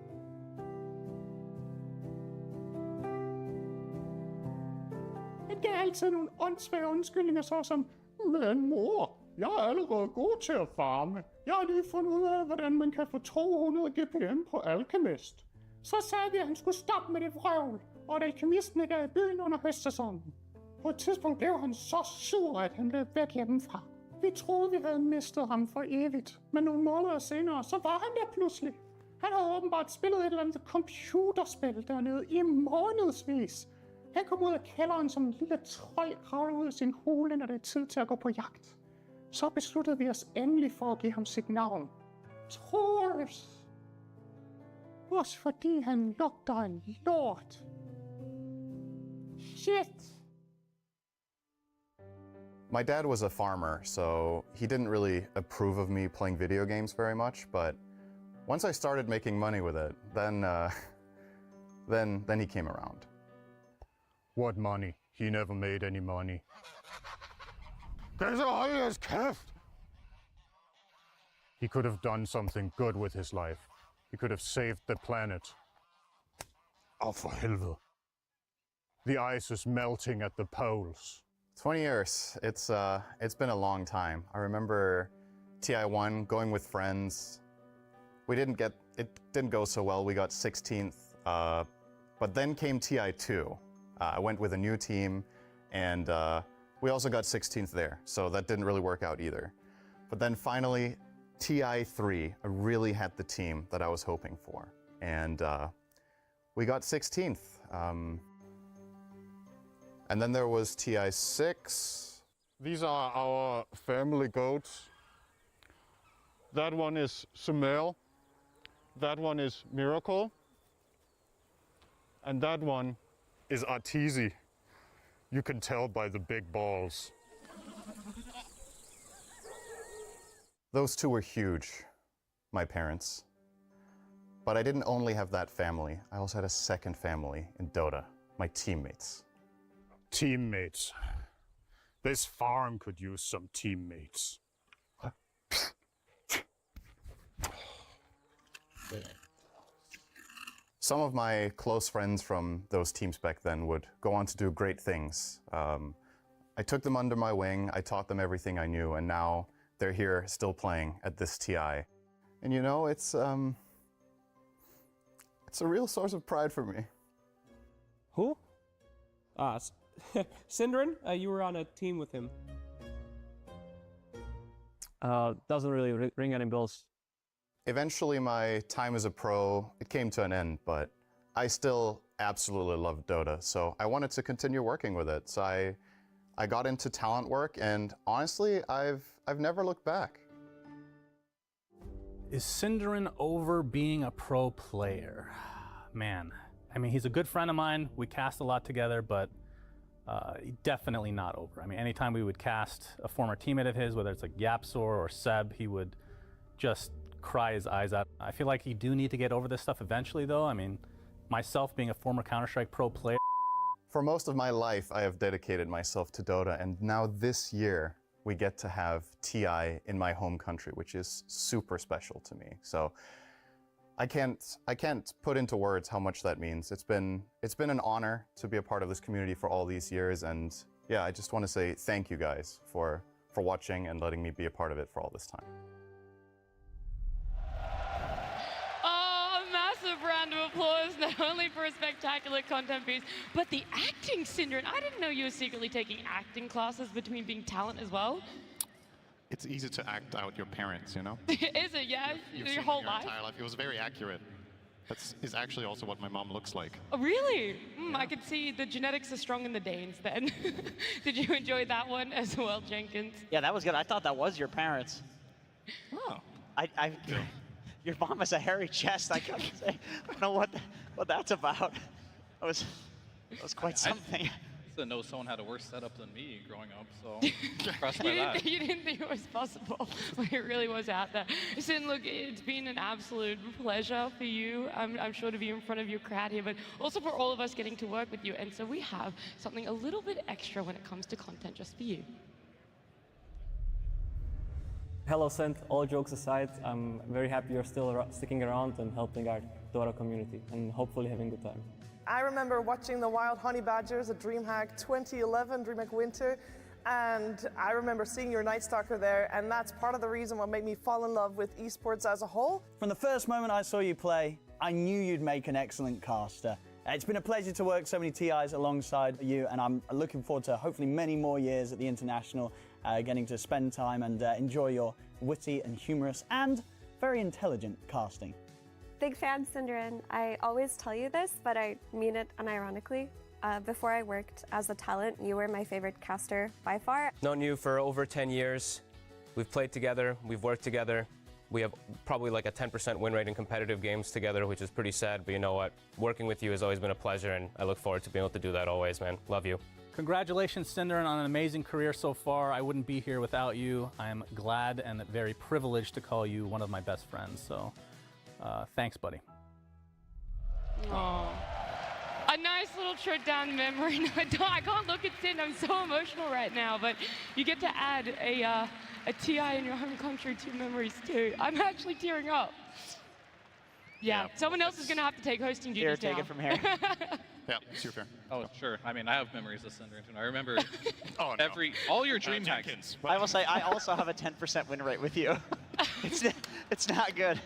Han gav altid nogle åndssvage undskyldninger, såsom, men mor, jeg er allerede god til at farme. Jeg har lige fundet ud af, hvordan man kan få 200 GPM på Alchemist. Så sagde vi, at han skulle stoppe med det vrøvl, og at alkemisten ikke er i byen under høstsæsonen. På et tidspunkt blev han så sur, at han løb væk hjemmefra. Vi troede, vi havde mistet ham for evigt, men nogle måneder senere, så var han der pludselig. Han havde åbenbart spillet et eller andet computerspil dernede i månedsvis. Han kom ud af kælderen som en lille trold, kravlede ud af sin hule, når det er tid til at gå på jagt. Så besluttede vi os endelig for at give ham sit navn. Troels. Også fordi han lugter en lort. Shit. My dad was a farmer, so he didn't really approve of me playing video games very much, but once I started making money with it, then he came around. What money? He never made any money. There's always kæft. He could have done something good with his life. He could have saved the planet. Oh, for helvede. The ice is melting at the poles. 20 years. It's been a long time. I remember TI1 going with friends. It didn't go so well. We got 16th, but then came TI2. I went with a new team, And we also got 16th there, so that didn't really work out either. But then finally, TI3, I really had the team that I was hoping for. And we got 16th. And then there was TI6. These are our family goats. That one is Sumail. That one is Miracle. And that one is Arteezy. You can tell by the big balls. Those two were huge, my parents. But I didn't only have that family. I also had a second family in Dota, my teammates. Teammates. This farm could use some teammates. Some of my close friends from those teams back then would go on to do great things. I took them under my wing, I taught them everything I knew, and now they're here still playing at this TI. And you know, it's a real source of pride for me. Who? Synderen? You were on a team with him. Doesn't really ring any bells. Eventually, my time as a pro, it came to an end, but I still absolutely love Dota, so I wanted to continue working with it. So I got into talent work, and honestly, I've never looked back. Is Synderen over being a pro player? Man, I mean, he's a good friend of mine. We cast a lot together, but definitely not over. I mean, anytime we would cast a former teammate of his, whether it's like Yapsor or Seb, he would just cry his eyes out. I feel like you do need to get over this stuff eventually, though. I mean, myself being a former Counter-Strike pro player. For most of my life, I have dedicated myself to Dota, and now this year, we get to have TI in my home country, which is super special to me. So I can't put into words how much that means. It's been an honor to be a part of this community for all these years, and yeah, I just want to say thank you guys for watching and letting me be a part of it for all this time. Massive round of applause, not only for a spectacular content piece, but the acting, Synderen. I didn't know you were secretly taking acting classes between being talent as well. It's easy to act out your parents, you know? Is it? Yeah? Your whole life? Entire life. It was very accurate. That is actually also what my mom looks like. Oh, really? I can see the genetics are strong in the Danes then. Did you enjoy that one as well, Jenkins? Yeah, that was good. I thought that was your parents. Oh. Your mom has a hairy chest. I couldn't say. I don't know what that's about. That was quite something. I didn't know someone had a worse setup than me growing up, so impressed by that. You didn't think it was possible, but it really was out there. Sin, look, it's been an absolute pleasure for you, I'm sure, to be in front of your crowd here, but also for all of us getting to work with you. And so we have something a little bit extra when it comes to content just for you. Hello, Sent. All jokes aside, I'm very happy you're still sticking around and helping our Dota community and hopefully having a good time. I remember watching the Wild Honey Badgers at DreamHack 2011, DreamHack Winter, and I remember seeing your Night Stalker there, and that's part of the reason what made me fall in love with esports as a whole. From the first moment I saw you play, I knew you'd make an excellent caster. It's been a pleasure to work so many TIs alongside you, and I'm looking forward to hopefully many more years at the International, getting to spend time and enjoy your witty and humorous and very intelligent casting. Big fan, Synderen. I always tell you this, but I mean it unironically. Before I worked as a talent, you were my favorite caster by far. Known you for over 10 years. We've played together, we've worked together. We have probably like a 10% win rate in competitive games together, which is pretty sad, but you know what? Working with you has always been a pleasure, and I look forward to being able to do that always, man. Love you. Congratulations, Synderen, on an amazing career so far. I wouldn't be here without you. I am glad and very privileged to call you one of my best friends, so thanks, buddy. Aww. A nice little trip down memory. I can't look at Sin, I'm so emotional right now, but you get to add a TI in your home country to memories too. I'm actually tearing up. Yeah, someone else is going to have to take hosting duties now. Here, take it from here. Yeah, it's your turn. Oh, sure. I mean, I have memories of Synderen too. I remember all your dream hacks. I will say, I also have a 10% win rate with you. It's not good.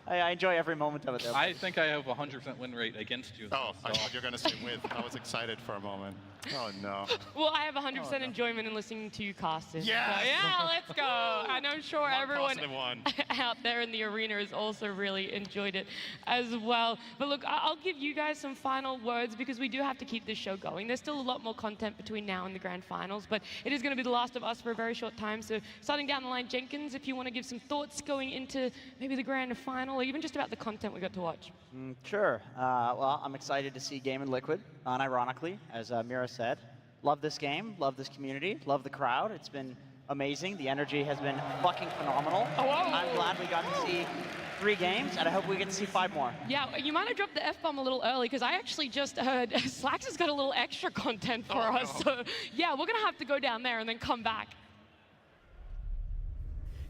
I enjoy every moment of it, though. I think I have a 100% win rate against you. Oh, I thought you were going to say with. I was excited for a moment. Oh, no. Well, I have 100% enjoyment in listening to you cast it. Yes! So, yeah, let's go. And I'm sure everyone one. out there in the arena has also really enjoyed it as well. But look, I'll give you guys some final words because we do have to keep this show going. There's still a lot more content between now and the grand finals, but it is going to be The Last of Us for a very short time. So starting down the line, Jenkins, if you want to give some thoughts going into maybe the grand final or even just about the content we got to watch. Sure. Well, I'm excited to see Game and Liquid, unironically, as Mira said. Love this game, love this community, love the crowd. It's been amazing. The energy has been fucking phenomenal. Oh, whoa. I'm glad we got to see 3 games, and I hope we get to see 5 more. Yeah, you might have dropped the F-bomb a little early because I actually just heard Slacks has got a little extra content for us. So yeah, we're going to have to go down there and then come back.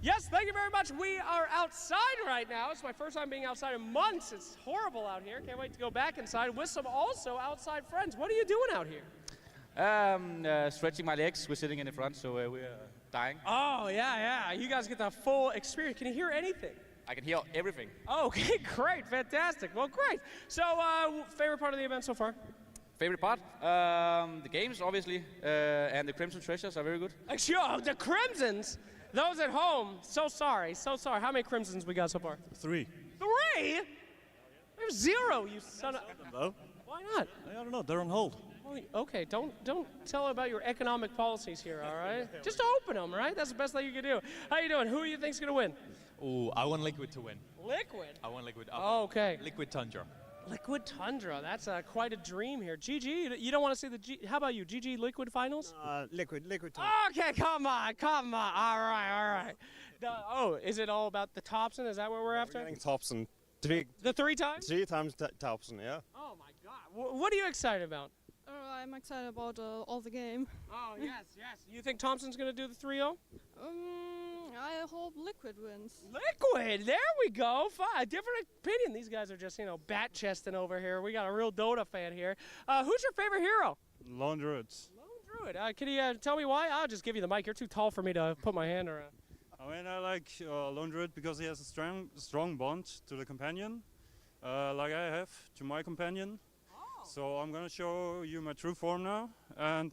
Yes, thank you very much. We are outside right now. It's my first time being outside in months. It's horrible out here. Can't wait to go back inside with some also outside friends. What are you doing out here? Stretching my legs. We're sitting in the front, so we're dying. Oh, yeah. You guys get the full experience. Can you hear anything? I can hear everything. Okay, great. Fantastic. Well, great. So, favorite part of the event so far? Favorite part? The games, obviously, and the Crimson Treasures are very good. Sure, the Crimsons? Those at home, so sorry. How many Crimsons we got so far? 3. 3? There's 0, you son of... Hello? Why not? I don't know, they're on hold. Okay, don't tell about your economic policies here, all right? Just open them, right? That's the best thing you can do. How you doing? Who do you think's gonna win? Oh, I want Liquid to win. Liquid? I want Liquid. Oh, okay. Liquid Tundra. Liquid Tundra, that's quite a dream here. GG, you don't want to see the how about you, GG Liquid Finals? Liquid Tundra. Okay, come on, all right. Is it all about the Thompson? Is that what we're after? Getting Thompson. The 3 times? 3 times Thompson, yeah. Oh my God, what are you excited about? I'm excited about all the game. Oh, yes. You think Thompson's going to do the 3-0? I hope Liquid wins. Liquid! There we go. Fine. Different opinion. These guys are just, bat-chesting over here. We got a real Dota fan here. Who's your favorite hero? Lone Druids. Lone Druid. Can you tell me why? I'll just give you the mic. You're too tall for me to put my hand around. I mean, I like Lone Druid because he has a strong bond to the companion, like I have to my companion. So I'm going to show you my true form now, and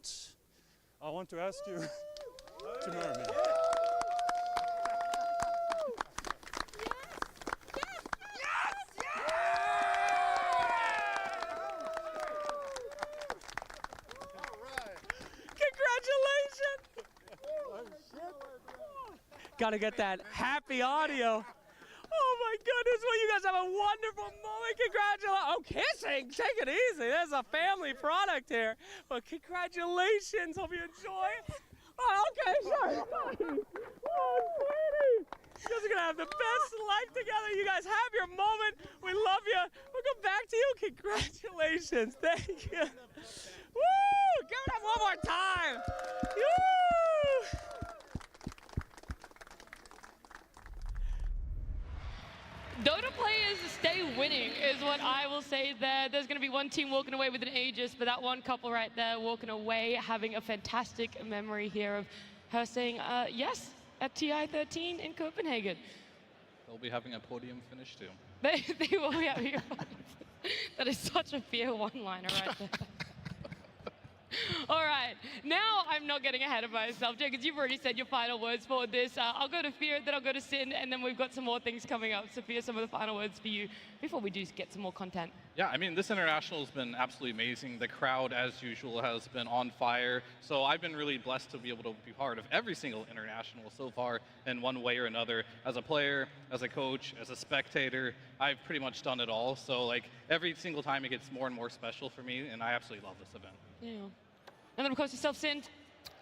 I want to ask you to marry me. Gotta get that happy audio. Oh my goodness, well, you guys have a wonderful moment. Congratulations. Oh, kissing, take it easy. There's a family product here. But congratulations, hope you enjoy. Oh, okay, sure. Oh, sweetie. You guys are gonna have the best life together. You guys have your moment. We love you. We'll come back to you. Congratulations, thank you. Woo, give it up one more time. Woo. Dota players stay winning is what I will say there. There's going to be one team walking away with an Aegis, but that one couple right there walking away having a fantastic memory here of her saying yes at TI 13 in Copenhagen. They'll be having a podium finish too. They will be having a That is such a fear one-liner right there. All right, now I'm not getting ahead of myself. Jenkins, you've already said your final words for this. I'll go to Fear, then I'll go to Sin, and then we've got some more things coming up. Sophia, some of the final words for you before we do get some more content. Yeah, I mean, this international has been absolutely amazing. The crowd, as usual, has been on fire. So I've been really blessed to be able to be part of every single international so far in one way or another. As a player, as a coach, as a spectator, I've pretty much done it all. So every single time it gets more and more special for me, and I absolutely love this event. Yeah. And then, of course, yourself, Sin.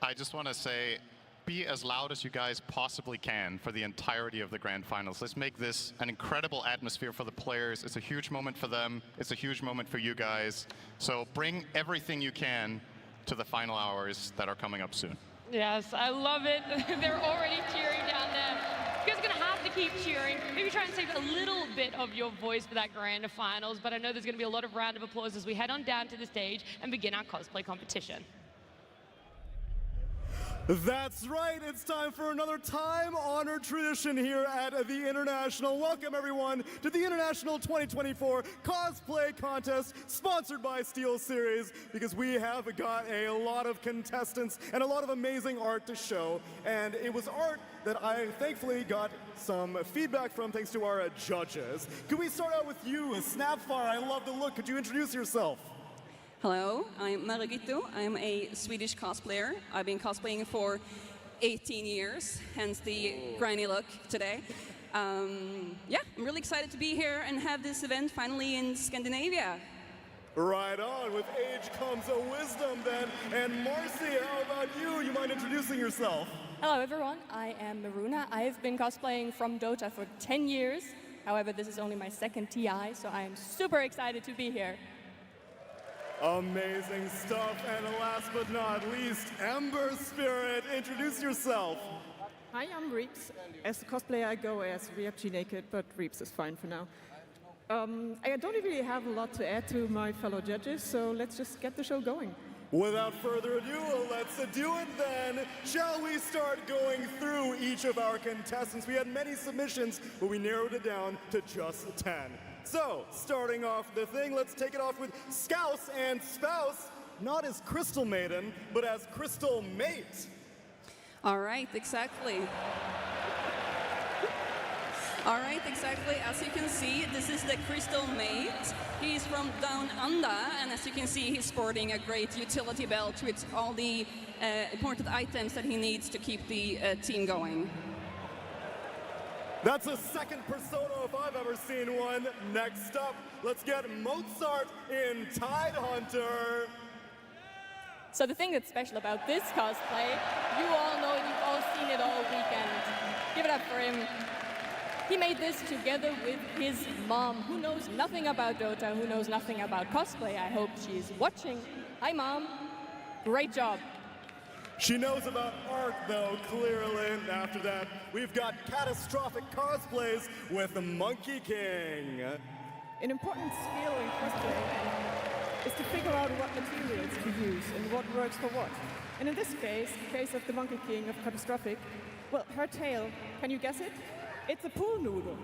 I just want to say, be as loud as you guys possibly can for the entirety of the grand finals. Let's make this an incredible atmosphere for the players. It's a huge moment for them. It's a huge moment for you guys. So bring everything you can to the final hours that are coming up soon. Yes, I love it. They're already cheering down there. You guys are going to have to keep cheering. Maybe try and save a little bit of your voice for that grand finals, but I know there's going to be a lot of round of applause as we head on down to the stage and begin our cosplay competition. That's right, it's time for another time-honored tradition here at the International. Welcome everyone to the International 2024 Cosplay Contest, sponsored by SteelSeries, because we have got a lot of contestants and a lot of amazing art to show, and it was art that I thankfully got some feedback from thanks to our judges. Could we start out with you, Snapfire? I love the look. Could you introduce yourself? Hello, I'm Maragito. I'm a Swedish cosplayer. I've been cosplaying for 18 years, hence the grimy look today. Yeah, I'm really excited to be here and have this event finally in Scandinavia. Right on. With age comes a wisdom then. And Marcy, how about you? You mind introducing yourself? Hello everyone, I am Maruna. I've been cosplaying from Dota for 10 years. However, this is only my second TI, so I am super excited to be here. Amazing stuff. And last but not least, Ember Spirit, introduce yourself. Hi, I'm Reeps. As a cosplayer, I go as Reapchi Naked, but Reeps is fine for now. I don't really have a lot to add to my fellow judges, so let's just get the show going. Without further ado, let's do it then. Shall we start going through each of our contestants? We had many submissions, but we narrowed it down to just 10. So, starting off the thing, let's take it off with Scouse and Spouse, not as Crystal Maiden, but as Crystal Mate. All right, exactly. All right, exactly. As you can see, this is the Crystal Mate. He's from Down Under, and as you can see, he's sporting a great utility belt with all the important items that he needs to keep the team going. That's a second persona if I've ever seen one. Next up, let's get Mozart in Tidehunter. So the thing that's special about this cosplay, you all know it, you've all seen it all weekend. Give it up for him. He made this together with his mom, who knows nothing about Dota, who knows nothing about cosplay. I hope she's watching. Hi, Mom. Great job. She knows about art, though, clearly. After that, we've got catastrophic cosplays with the Monkey King. An important skill in cosplay is to figure out what materials to use and what works for what. And in this case, the case of the Monkey King of Catastrophic, well, her tail, can you guess it? It's a pool noodle.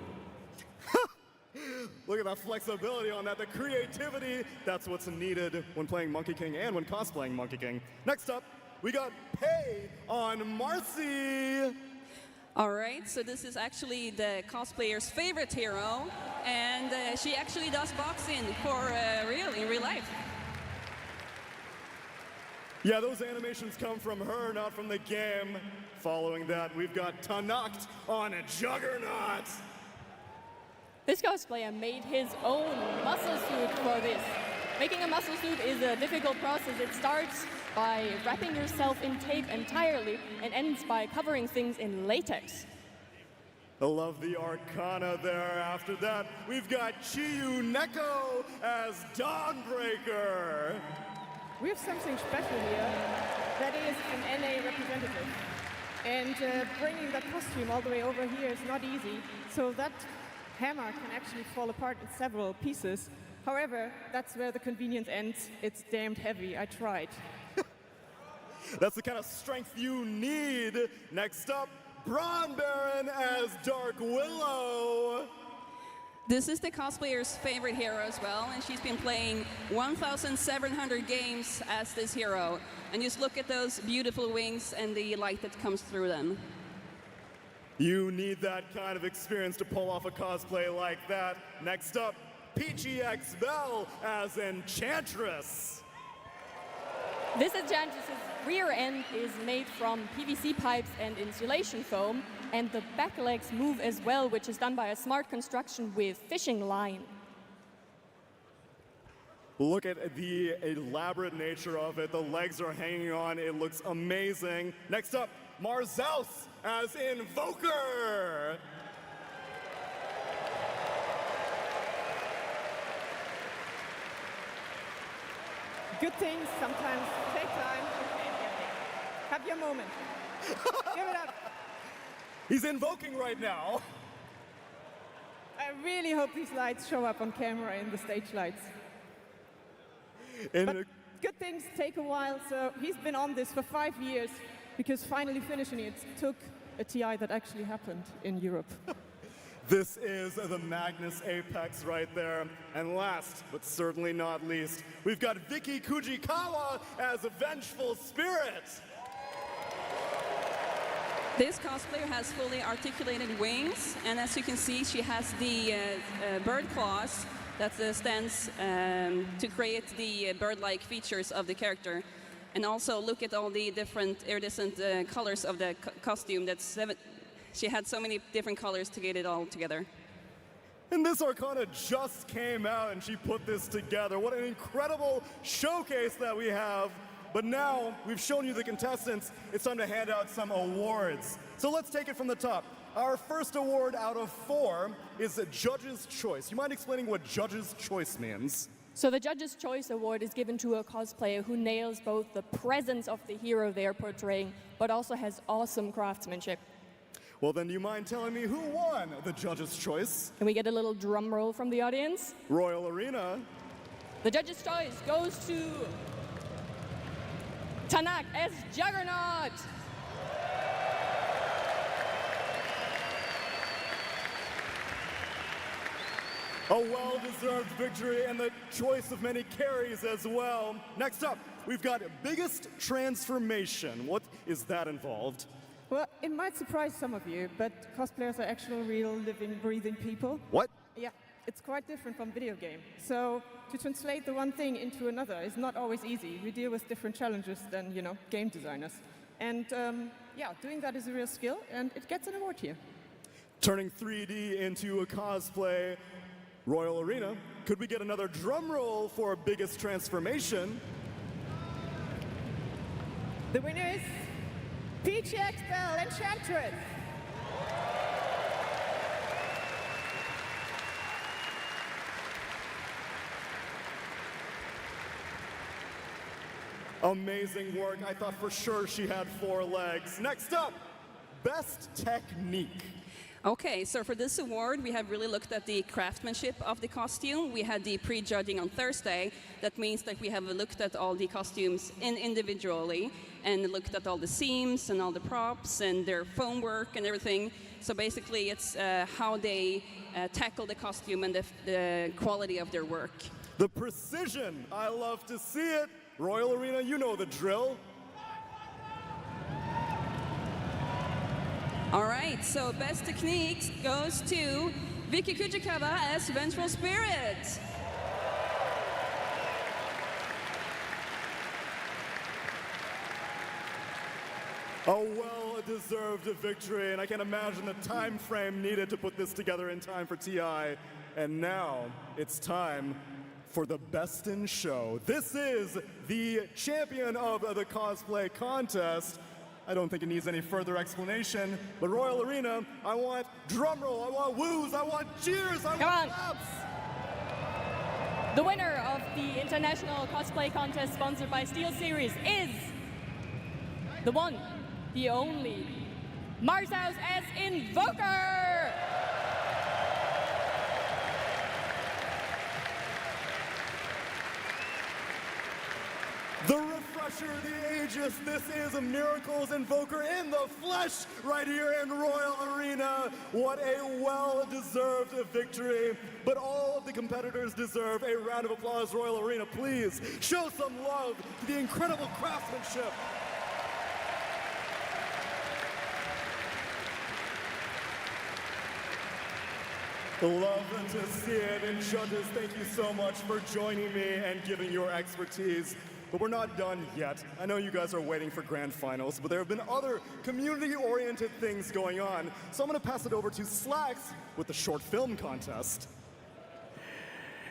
Look at that flexibility on that, the creativity. That's what's needed when playing Monkey King and when cosplaying Monkey King. Next up, we got Pei on Marcy. All right, so this is actually the cosplayer's favorite hero, and she actually does boxing for in real life. Yeah, those animations come from her, not from the game. Following that, we've got Tanacht on a Juggernaut. This cosplayer made his own muscle suit for this. Making a muscle suit is a difficult process. It starts by wrapping yourself in tape entirely and ends by covering things in latex. I love the Arcana there. After that, we've got Chiyu Neko as Dawnbreaker. We have something special here. That is an NA representative. And bringing that costume all the way over here is not easy. So that hammer can actually fall apart in several pieces. However, that's where the convenience ends. It's damned heavy. I tried. That's the kind of strength you need. Next up, Braun Baron as Dark Willow. This is the cosplayer's favorite hero as well, and she's been playing 1,700 games as this hero. And just look at those beautiful wings and the light that comes through them. You need that kind of experience to pull off a cosplay like that. Next up, Peachy X Bell as Enchantress. This Enchantress's rear end is made from PVC pipes and insulation foam, and the back legs move as well, which is done by a smart construction with fishing line. Look at the elaborate nature of it. The legs are hanging on. It looks amazing. Next up, Marzaus as Invoker. Good things sometimes take time. Have your moment. Give it up. He's invoking right now. I really hope these lights show up on camera in the stage lights. But good things take a while, so he's been on this for 5 years. because finally finishing it took a TI that actually happened in Europe. This is the Magnus Apex right there. And last, but certainly not least, we've got Vicky Kujikawa as a vengeful spirit. This cosplayer has fully articulated wings, and as you can see, she has the bird claws that stands to create the bird-like features of the character. And also look at all the different iridescent colors of the costume. She had so many different colors to get it all together. And this Arcana just came out and she put this together. What an incredible showcase that we have. But now we've shown you the contestants, it's time to hand out some awards. So let's take it from the top. Our first award out of 4 is a Judge's Choice. You mind explaining what Judge's Choice means? So the Judge's Choice Award is given to a cosplayer who nails both the presence of the hero they're portraying, but also has awesome craftsmanship. Well, then do you mind telling me who won the Judge's Choice? Can we get a little drum roll from the audience? Royal Arena. The Judge's Choice goes to Tanak as Juggernaut. A well-deserved victory and the choice of many carries as well. Next up, we've got Biggest Transformation. What is that involved? Well, it might surprise some of you, but cosplayers are actual, real, living, breathing people. What? Yeah, it's quite different from video game. So to translate the one thing into another is not always easy. We deal with different challenges than, game designers. And yeah, doing that is a real skill, and it gets an award here. Turning 3D into a cosplay, Royal Arena. Could we get another drum roll for Biggest Transformation? The winner is PGX Bell Enchantress. Amazing work. I thought for sure she had 4 legs. Next up, Best Technique. Okay, so for this award, we have really looked at the craftsmanship of the costume. We had the pre-judging on Thursday. That means that we have looked at all the costumes individually and looked at all the seams and all the props and their foam work and everything. So basically, it's how they tackle the costume and the quality of their work. The precision, I love to see it. Royal Arena, you know the drill. All right, so Best Techniques goes to Vicky Kujikawa as Vengeful Spirit. A well-deserved victory, and I can't imagine the time frame needed to put this together in time for TI. And now it's time for the Best in Show. This is the champion of the cosplay contest. I don't think it needs any further explanation, but Royal Arena, I want drum roll, I want woos, I want cheers, I want claps. The winner of the International Cosplay Contest sponsored by SteelSeries is the one, the only, Marshouse as Invoker! The Refresher, the Aegis, this is a Miracles Invoker in the flesh right here in Royal Arena. What a well-deserved victory. But all of the competitors deserve a round of applause. Royal Arena, please show some love to the incredible craftsmanship. Love to see it. And judges, thank you so much for joining me and giving your expertise. But we're not done yet. I know you guys are waiting for grand finals, but there have been other community-oriented things going on. So I'm going to pass it over to Slacks with the short film contest.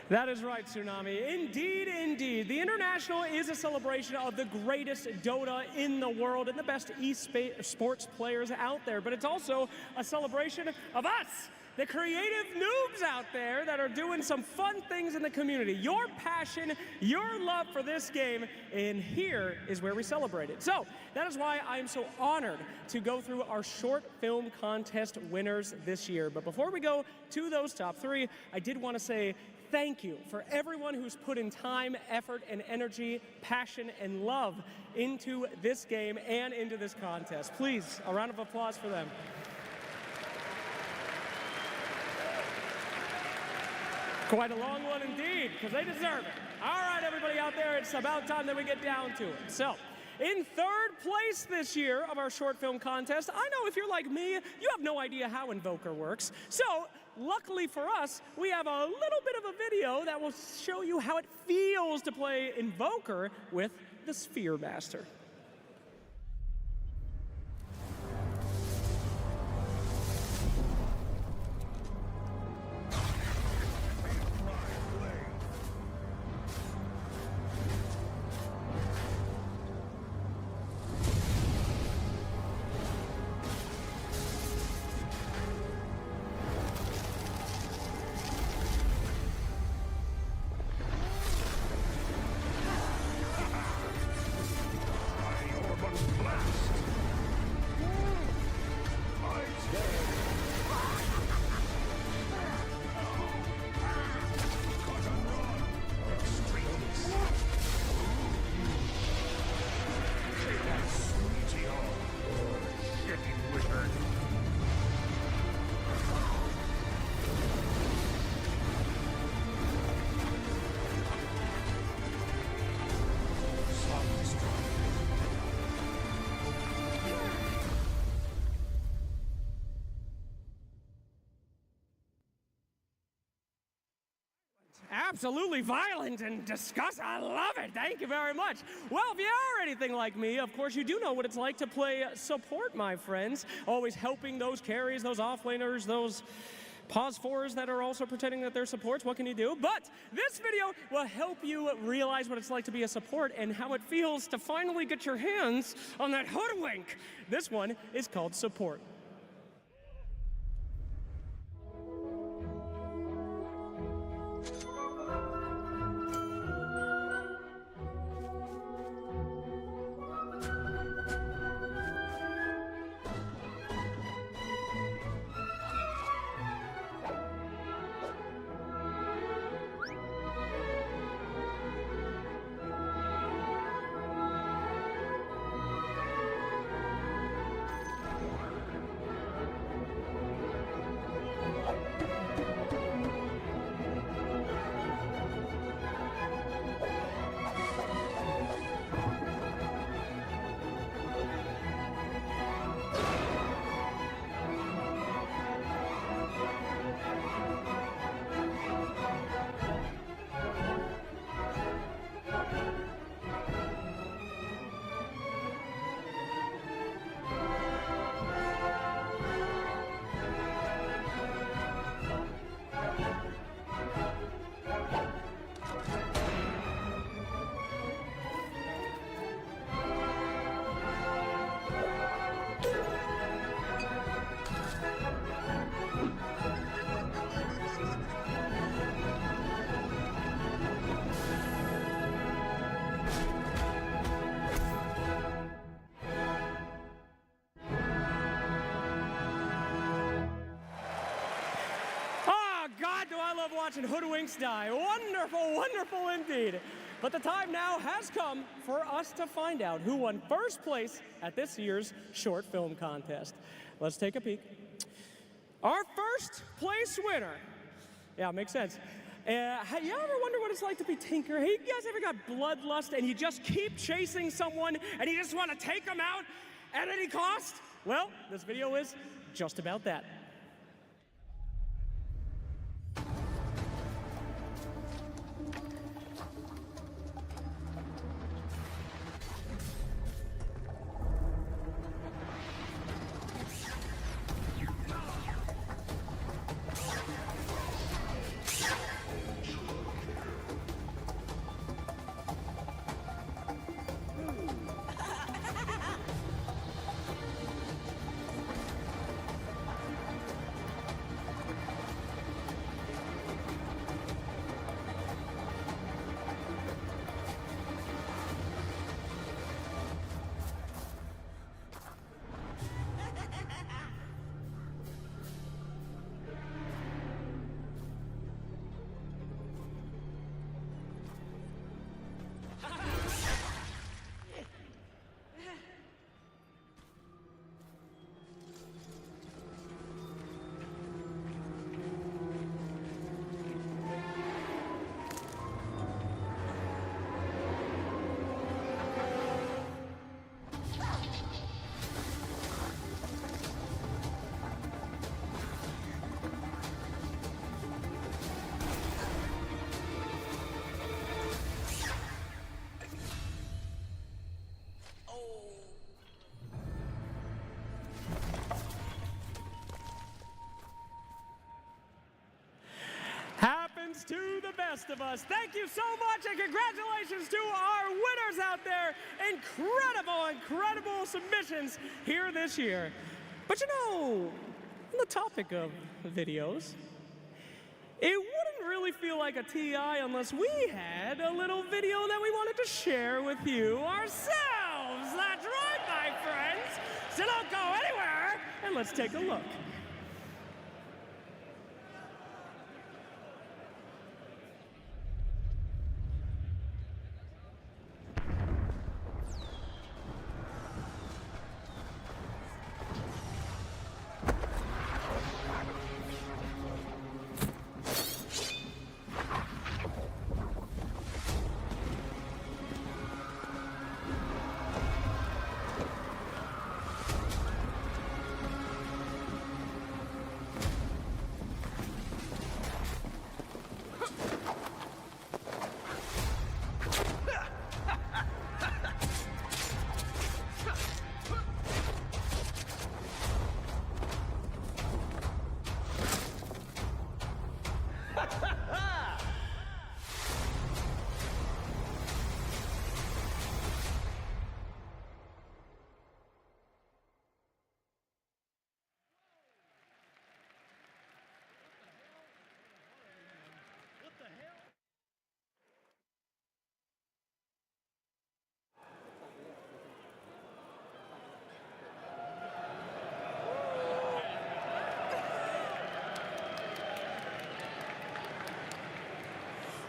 That is right, Tsunami. Indeed, indeed. The International is a celebration of the greatest Dota in the world and the best esports players out there. But it's also a celebration of us, the creative noobs out there that are doing some fun things in the community. Your passion, your love for this game, and here is where we celebrate it. So that is why I am so honored to go through our short film contest winners this year. But before we go to those top 3, I did want to say thank you for everyone who's put in time, effort, and energy, passion, and love into this game and into this contest. Please, a round of applause for them. Quite a long one indeed, because they deserve it. All right, everybody out there, it's about time that we get down to it. So, in third place this year of our short film contest, I know if you're like me, you have no idea how Invoker works. So, luckily for us, we have a little bit of a video that will show you how it feels to play Invoker with the Sphere Master. Absolutely violent and disgusting. I love it. Thank you very much. Well, if you are anything like me, of course, you do know what it's like to play support, my friends. Always helping those carries, those offlaners, those pause fours that are also pretending that they're supports. What can you do? But this video will help you realize what it's like to be a support and how it feels to finally get your hands on that hoodwink. This one is called Support. God, do I love watching hoodwinks die. Wonderful, wonderful indeed. But the time now has come for us to find out who won first place at this year's short film contest. Let's take a peek. Our first place winner. Yeah, makes sense. You ever wonder what it's like to be Tinker? Hey, you guys ever got bloodlust and you just keep chasing someone and you just want to take them out at any cost? Well, this video is just about that. rest of us. Thank you so much, and congratulations to our winners out there. Incredible submissions here this year. But you know, on the topic of videos, it wouldn't really feel like a TI unless we had a little video that we wanted to share with you ourselves. That's right, my friends. So don't go anywhere, and let's take a look.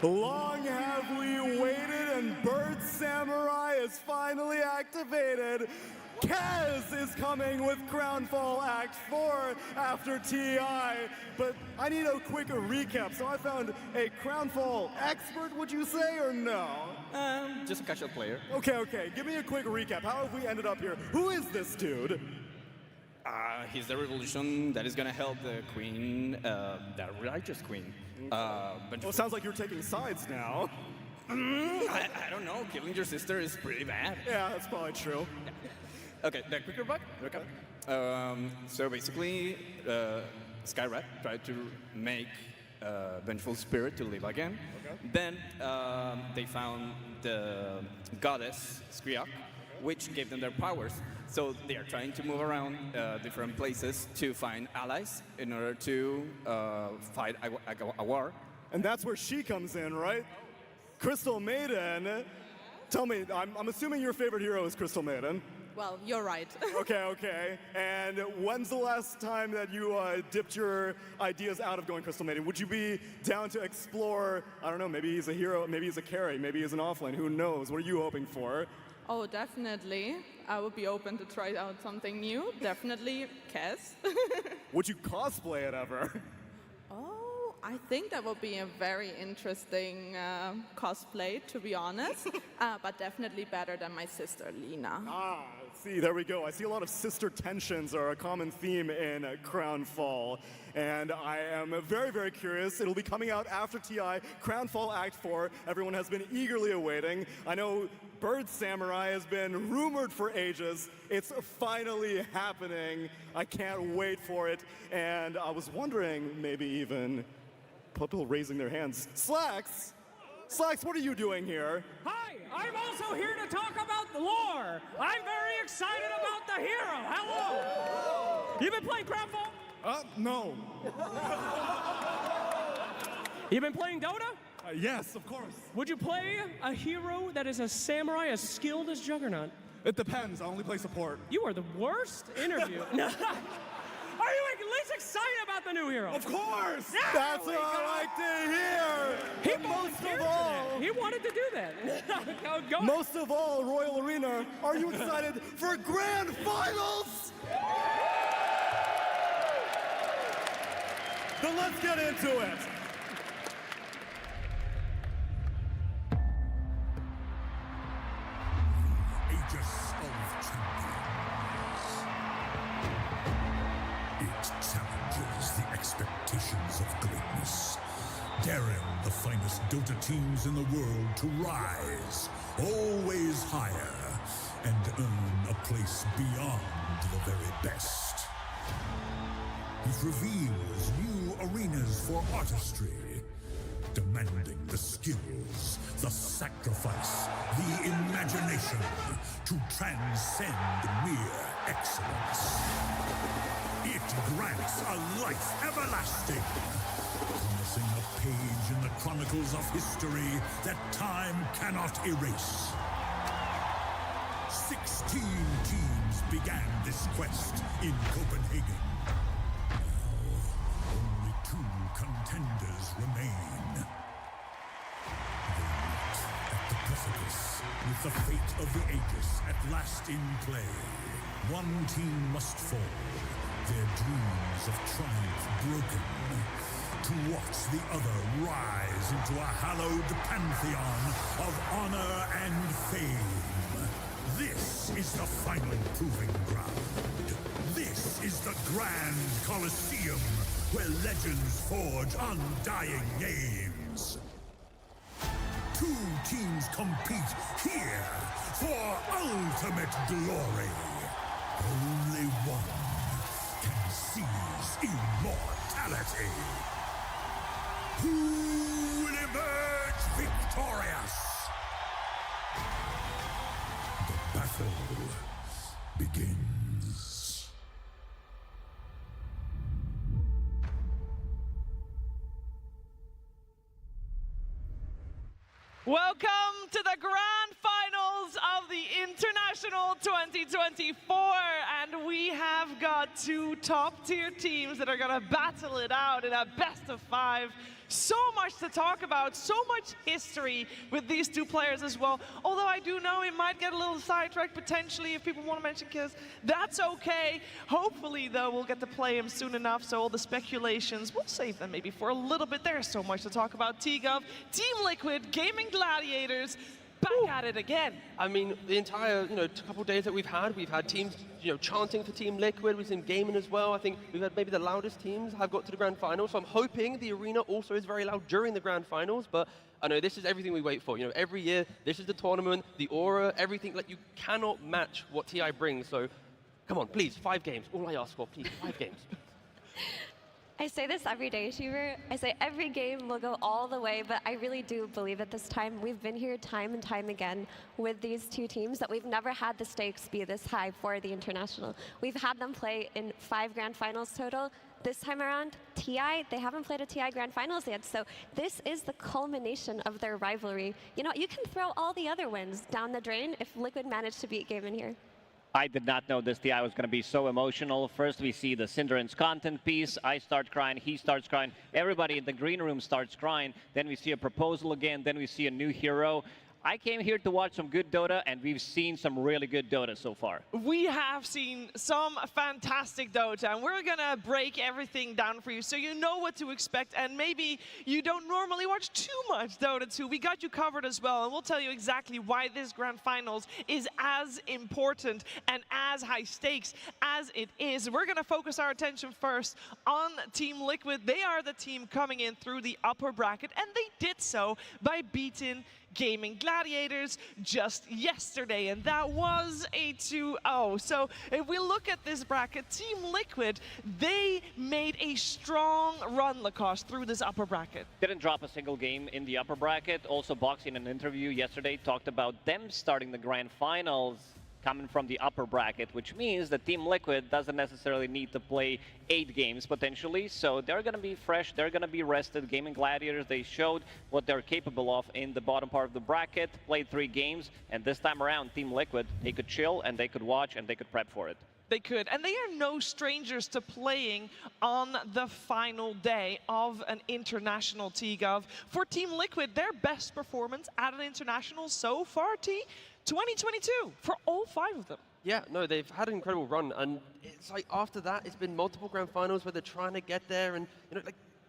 Long have we waited, and Bird Samurai is finally activated. Kaz is coming with Crownfall Act 4 after TI, but I need a quick recap. So I found a Crownfall expert, would you say, or no? Just a casual player. Okay. Give me a quick recap. How have we ended up here? Who is this dude? He's the revolution that is gonna help the queen, the righteous queen. Well, it sounds like you're taking sides now. I don't know. Killing your sister is pretty bad. Yeah, that's probably true. Okay, the quick recap. So basically, Skyrat tried to make Vengeful Spirit to live again. Okay. Then they found the goddess Skriak, which gave them their powers. So they are trying to move around different places to find allies in order to fight a war. And that's where she comes in, right? Crystal Maiden. Tell me, I'm assuming your favorite hero is Crystal Maiden. Well, you're right. Okay. And when's the last time that you dipped your ideas out of going Crystal Maiden? Would you be down to explore, I don't know, maybe he's a hero, maybe he's a carry, maybe he's an offlane, who knows? What are you hoping for? Oh, definitely. I would be open to try out something new. Definitely Kaz. Would you cosplay it ever? Oh, I think that would be a very interesting cosplay, to be honest. But definitely better than my sister, Lena. See, there we go. I see a lot of sister tensions are a common theme in Crownfall. And I am very, very curious. It'll be coming out after TI, Crownfall Act 4. Everyone has been eagerly awaiting. I know Bird Samurai has been rumored for ages. It's finally happening. I can't wait for it. And I was wondering, maybe even people raising their hands. Slacks, what are you doing here? Hi, I'm also here to talk about the lore. I'm very excited about the hero. Hello. You been playing Crownfall? No. You been playing Dota? Yes, of course. Would you play a hero that is a samurai as skilled as Juggernaut? It depends. I only play support. You are the worst interview. Are you at least excited about the new hero? Of course! There That's we what go. I like to hear! He most volunteered of for all, that. He wanted to do that. Go. Most of all, Royal Arena, are you excited for Grand Finals? Then let's get into it. Aegis of Champions. It challenges the expectations of greatness, daring the finest Dota teams in the world to rise always higher and earn a place beyond the very best. It reveals new arenas for artistry, demanding the skills, the sacrifice, the imagination to transcend mere excellence. It grants a life everlasting, promising a page in the chronicles of history that time cannot erase. 16 teams began this quest in Copenhagen. Now, only 2 contenders remain. They meet at the precipice with the fate of the Aegis at last in play. One team must fall, their dreams of triumph broken, to watch the other rise into a hallowed pantheon of honor and fame. This is the final proving ground. This is the Grand Colosseum, where legends forge undying names. 2 teams compete here for ultimate glory. Only one can seize immortality. Who will emerge victorious? The battle begins. Welcome to the grand finals of the International 2024, and we have got 2 top-tier teams that are going to battle it out in a best-of-5. So much to talk about, so much history with these 2 players as well. Although I do know it might get a little sidetracked potentially if people want to mention Kiss. That's okay. Hopefully, though, we'll get to play him soon enough, so all the speculations, we'll save them maybe for a little bit. There's so much to talk about. TGov, Team Liquid, Gaming Gladiators, back at it again. I mean, the entire, couple of days that we've had teams, chanting for Team Liquid. We've seen gaming as well. I think we've had maybe the loudest teams have got to the grand finals. So I'm hoping the arena also is very loud during the grand finals. But I know this is everything we wait for. Every year, this is the tournament, the aura, everything. Like, you cannot match what TI brings. So come on, please, 5 games. All I ask for, please, 5 games. I say this every day, Shiver. I say every game will go all the way, but I really do believe at this time, we've been here time and time again with these 2 teams, that we've never had the stakes be this high for the International. We've had them play in 5 grand finals total. This time around, TI, they haven't played a TI grand finals yet, so this is the culmination of their rivalry. You can throw all the other wins down the drain if Liquid managed to beat Game in here. I did not know this TI was going to be so emotional. First, we see the Synderen's content piece. I start crying, he starts crying. Everybody in the green room starts crying. Then we see a proposal again. Then we see a new hero. I came here to watch some good Dota, and we've seen some really good Dota so far. We have seen some fantastic Dota, and we're going to break everything down for you so you know what to expect, and maybe you don't normally watch too much Dota 2. We got you covered as well, and we'll tell you exactly why this Grand Finals is as important and as high stakes as it is. We're going to focus our attention first on Team Liquid. They are the team coming in through the upper bracket, and they did so by beating Gaming Gladiators just yesterday, and that was a 2-0. So if we look at this bracket, Team Liquid, they made a strong run, Lacoste, through this upper bracket. Didn't drop a single game in the upper bracket. Also, Box in an interview yesterday talked about them starting the grand finals coming from the upper bracket, which means that Team Liquid doesn't necessarily need to play 8 games potentially, so they're going to be fresh, they're going to be rested. Gaming Gladiators, they showed what they're capable of in the bottom part of the bracket, played 3 games, and this time around, Team Liquid, they could chill and they could watch and they could prep for it. They could, and they are no strangers to playing on the final day of an international TGov. For Team Liquid, their best performance at an international so far, 2022, for all 5 of them. Yeah, no, they've had an incredible run, and it's like after that, it's been multiple grand finals where they're trying to get there, and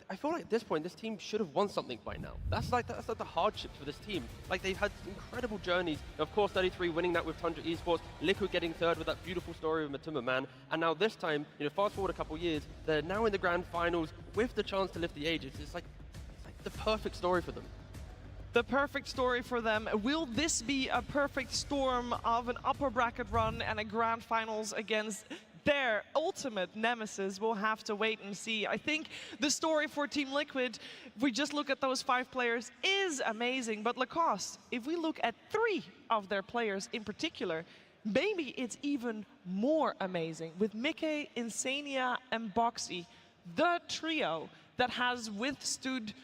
I feel like at this point, this team should have won something by now. That's like the hardships for this team. Like, they've had incredible journeys. Of course, 33 winning that with Tundra Esports, Liquid getting 3rd with that beautiful story of Matuma Man, and now this time, fast forward a couple years, they're now in the grand finals with the chance to lift the Aegis. It's like the perfect story for them. The perfect story for them. Will this be a perfect storm of an upper bracket run and a grand finals against their ultimate nemesis, we'll have to wait and see. I think the story for Team Liquid, if we just look at those 5 players, is amazing. But Lacoste, if we look at 3 of their players in particular, maybe it's even more amazing. With Mickey, Insania, and Boxy, the trio that has withstood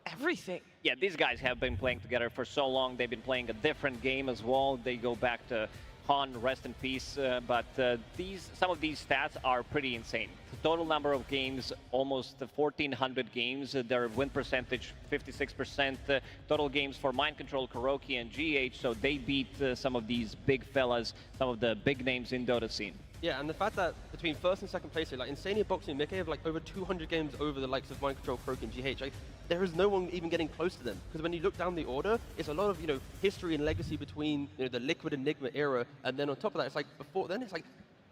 everything. Yeah, these guys have been playing together for so long. They've been playing a different game as well. They go back to Han, rest in peace. But some of these stats are pretty insane. The total number of games, almost 1,400 games. Their win percentage, 56%. Total games for Mind Control, Kuroki, and GH. So they beat some of these big fellas, some of the big names in Dota scene. Yeah, and the fact that between first and second place, like Insania, Boxing, and Mickey have like over 200 games over the likes of Mind Control, Kuroki, and GH. Like, there is no one even getting close to them. Because when you look down the order, it's a lot of, history and legacy between, the Liquid Enigma era, and then on top of that, it's like before then, it's like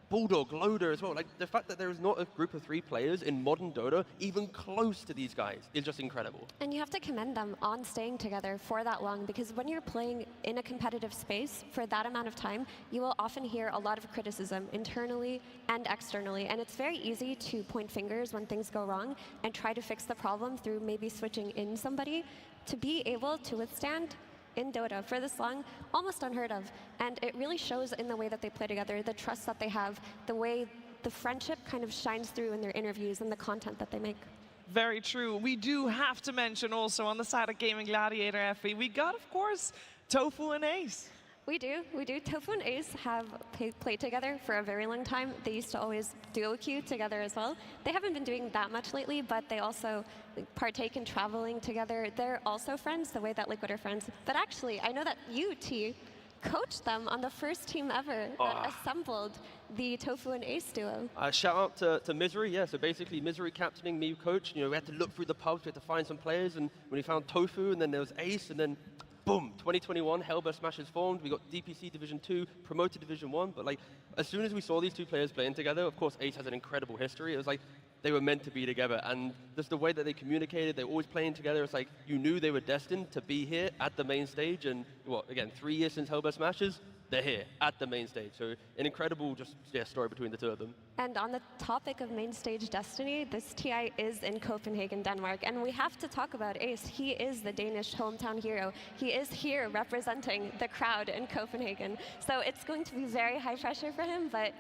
Bulldog, Loader as well. Like, the fact that there is not a group of 3 players in modern Dota even close to these guys is just incredible. And you have to commend them on staying together for that long, because when you're playing in a competitive space for that amount of time, you will often hear a lot of criticism internally and externally. And it's very easy to point fingers when things go wrong and try to fix the problem through maybe switching in somebody. To be able to withstand in Dota for this long, almost unheard of. And it really shows in the way that they play together, the trust that they have, the way the friendship kind of shines through in their interviews and the content that they make. Very true. We do have to mention also on the side of Gaming Gladiator, Effie, we got, of course, Tofu and Ace. We do. Tofu and Ace have played together for a very long time. They used to always duo queue together as well. They haven't been doing that much lately, but they also partake in traveling together. They're also friends, the way that Liquid are friends. But actually, I know that you, T, coached them on the first team ever that assembled the Tofu and Ace duo. Shout out to Misery, yeah. So basically, Misery captaining, me coach. We had to look through the pubs, we had to find some players, and when we found Tofu, and then there was Ace, and then boom, 2021, Hellburst Smash is formed. We got DPC Division 2, promoted Division 1. But like, as soon as we saw these 2 players playing together, of course, Ace has an incredible history. It was like they were meant to be together. And just the way that they communicated, they were always playing together. It's like you knew they were destined to be here at the main stage. And again, 3 years since Hellburst Smashes, they're here at the main stage. So an incredible story between the 2 of them. And on the topic of main stage destiny, this TI is in Copenhagen, Denmark. And we have to talk about Ace. He is the Danish hometown hero. He is here representing the crowd in Copenhagen. So it's going to be very high pressure for him, but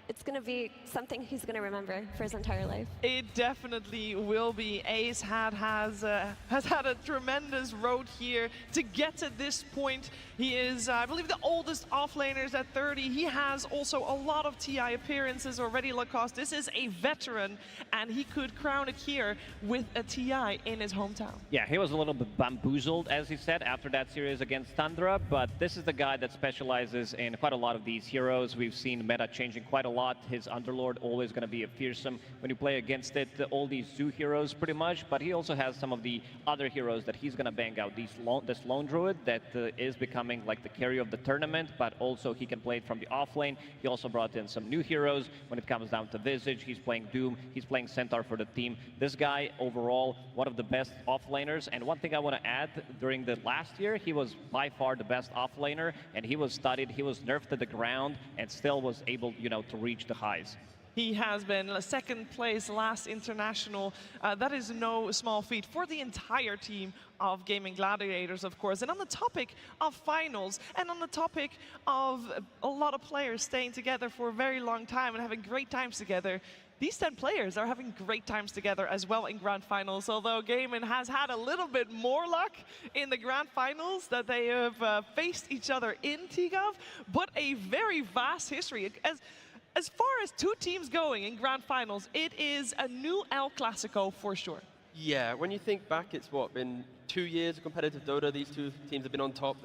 it's going to be something he's going to remember for his entire life. It definitely will be. Ace has had a tremendous road here to get to this point. He is, I believe, the oldest offlaners at 30. He has also a lot of TI appearances already, Lacoste. This is a veteran, and he could crown it here with a TI in his hometown. Yeah, he was a little bit bamboozled, as he said, after that series against Tundra, but this is the guy that specializes in quite a lot of these heroes. We've seen meta changing quite a lot. His Underlord always going to be a fearsome when you play against it. All these zoo heroes pretty much, but he also has some of the other heroes that he's going to bang out. This lone druid that is becoming like the carry of the tournament, but also he can play it from the offlane. He also brought in some new heroes when it comes down to Visage. He's playing Doom. He's playing Centaur for the team. This guy overall one of the best offlaners. And one thing I want to add, during the last year, he was by far the best offlaner, and he was studied. He was nerfed to the ground, and still was able, to reach the highs. He has been second place last international. That is no small feat for the entire team of Gaming Gladiators, of course. And on the topic of finals, and on the topic of a lot of players staying together for a very long time and having great times together, these 10 players are having great times together as well in Grand Finals, although Gaming has had a little bit more luck in the Grand Finals that they have faced each other in TGov, but a very vast history. As far as 2 teams going in Grand Finals, it is a new El Clasico for sure. Yeah, when you think back, it's been 2 years of competitive Dota. These 2 teams have been on top.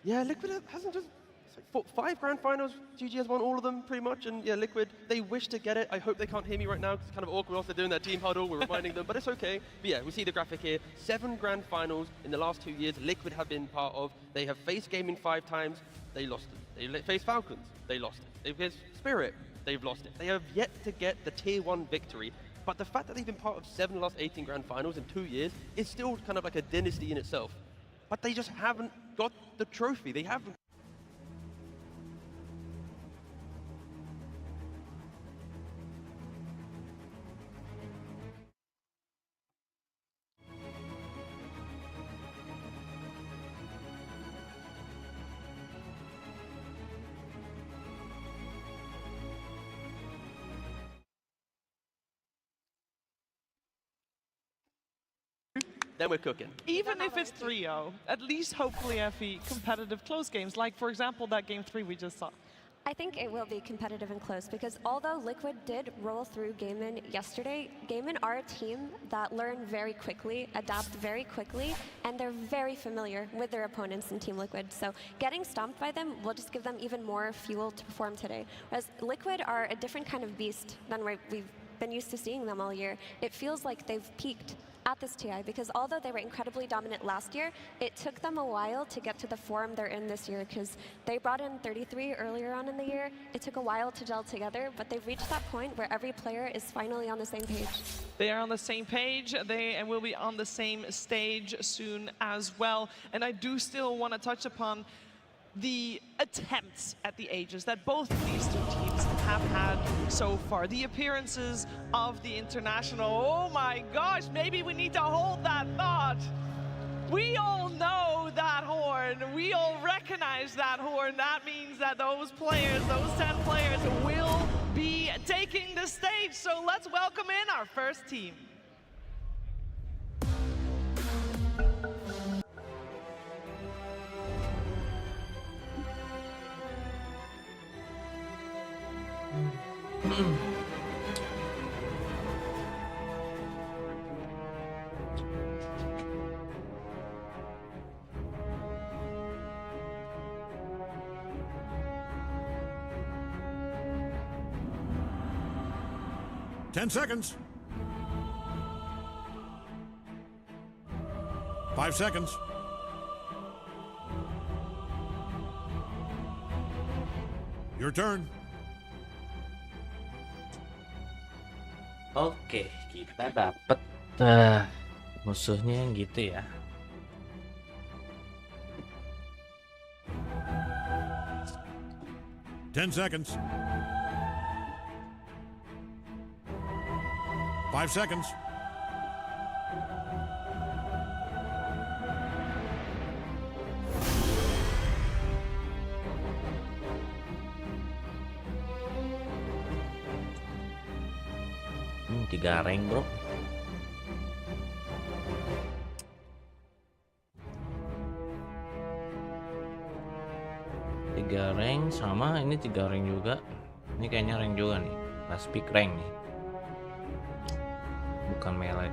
Liquid hasn't just... It's like 5 Grand Finals, GG has won all of them pretty much, and yeah, Liquid, they wish to get it. I hope they can't hear me right now because it's kind of awkward whilst they're doing their team huddle. We're reminding them, but it's okay. But yeah, we see the graphic here. 7 Grand Finals in the last 2 years Liquid have been part of. They have faced Gaming 5 times, they lost it. They faced Falcons, they lost it. They've faced Spirit, they've lost it. They have yet to get the Tier 1 victory. But the fact that they've been part of 7 of the last 18 Grand Finals in 2 years is still kind of like a dynasty in itself. But they just haven't got the trophy. They haven't. then we're cooking. Even if it's 3-0, at least hopefully FE competitive close games, like for example that game 3 we just saw. I think it will be competitive and close because although Liquid did roll through Gaming yesterday, Gaming are a team that learn very quickly, adapt very quickly, and they're very familiar with their opponents in Team Liquid. So getting stomped by them will just give them even more fuel to perform today. Whereas Liquid are a different kind of beast than we've been used to seeing them all year. It feels like they've peaked at this TI because although they were incredibly dominant last year, it took them a while to get to the form they're in this year because they brought in 33 earlier on in the year. It took a while to gel together, but they've reached that point where every player is finally on the same page. They are on the same page, and will be on the same stage soon as well. And I do still want to touch upon the attempts at the ages that both of these two teams have had so far. The appearances of the international, oh my gosh, maybe we need to hold that thought. We all know that horn, we all recognize that horn. That means that those players, those 10 players will be taking the stage. So let's welcome in our first team. Ten seconds. 5 seconds. Your turn. Oke, kita dapet musuhnya yang gitu ya. Ten seconds. 5 seconds. Tiga rank bro. Tiga rank sama ini 3 rank juga. Ini kayaknya rank juga nih. Last pick rank nih. Bukan melee.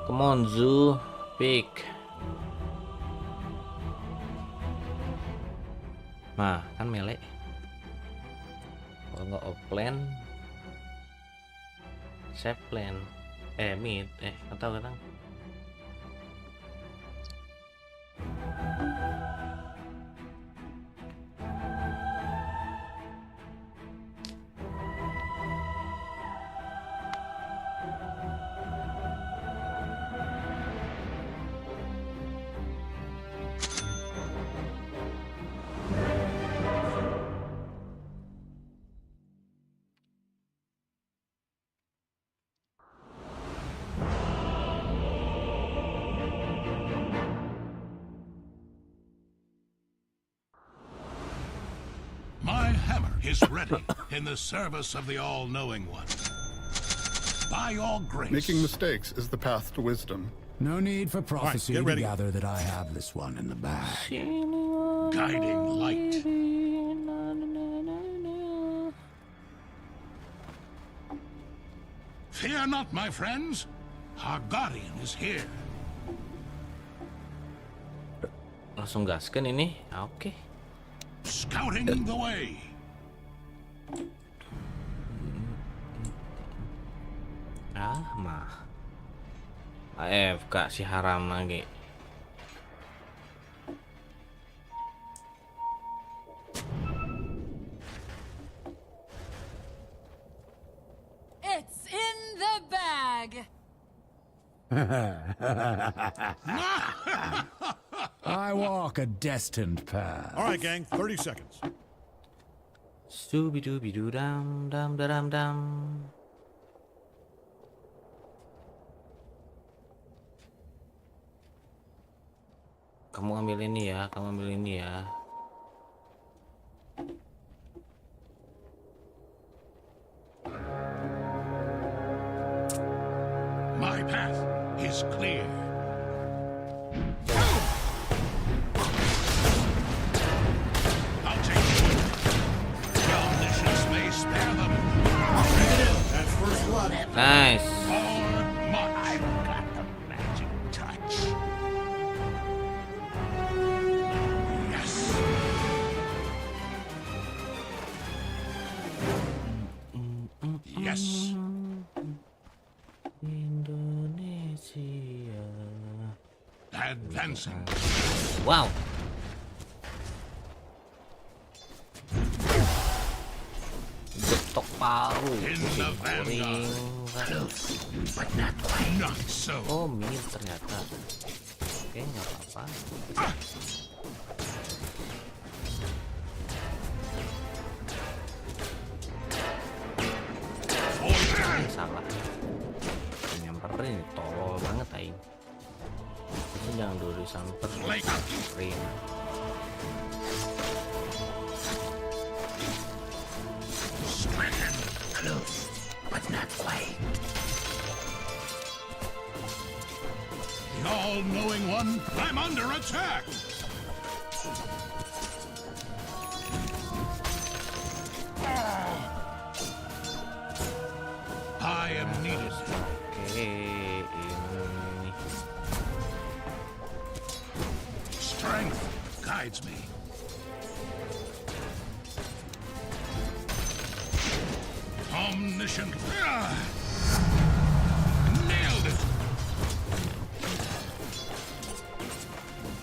Come on Zoo, pick. Nah, kan melee. Kalau nggak offlane, safe lane, mid, nggak tahu kadang. My hammer is ready in the service of the all-knowing one. By all grace. Making mistakes is the path to wisdom. No need for prophecy get to ready. gather that I have this one in the bag. Guiding light. Fear not, my friends. Our guardian is here. Langsung gaskan ini. Oke. Scouting the way. Mah. AFK si haram lagi. It's in the bag. I walk a destined path. All right, gang, 30 seconds. Stooby dooby doo dam dam dam dam. Kamu ambil ini ya, kamu ambil ini ya. My path is clear. I'll take you. The omniscience may spare them. That's first blood. Nice. I've got the magic touch. Yes. Yes. Indonesia. Advancing. Wow. Getok paru. In the vanguard. Close, but not quite. Not so. Oh, mir ternyata. Oke, nggak apa-apa. Salah. Nyamperin, tolol banget aing. Itu jangan dulu disamperin. Close, but not quite. The all-knowing one, I'm under attack! I am needed. Ini. Strength guides me. Omniscient. Nailed it.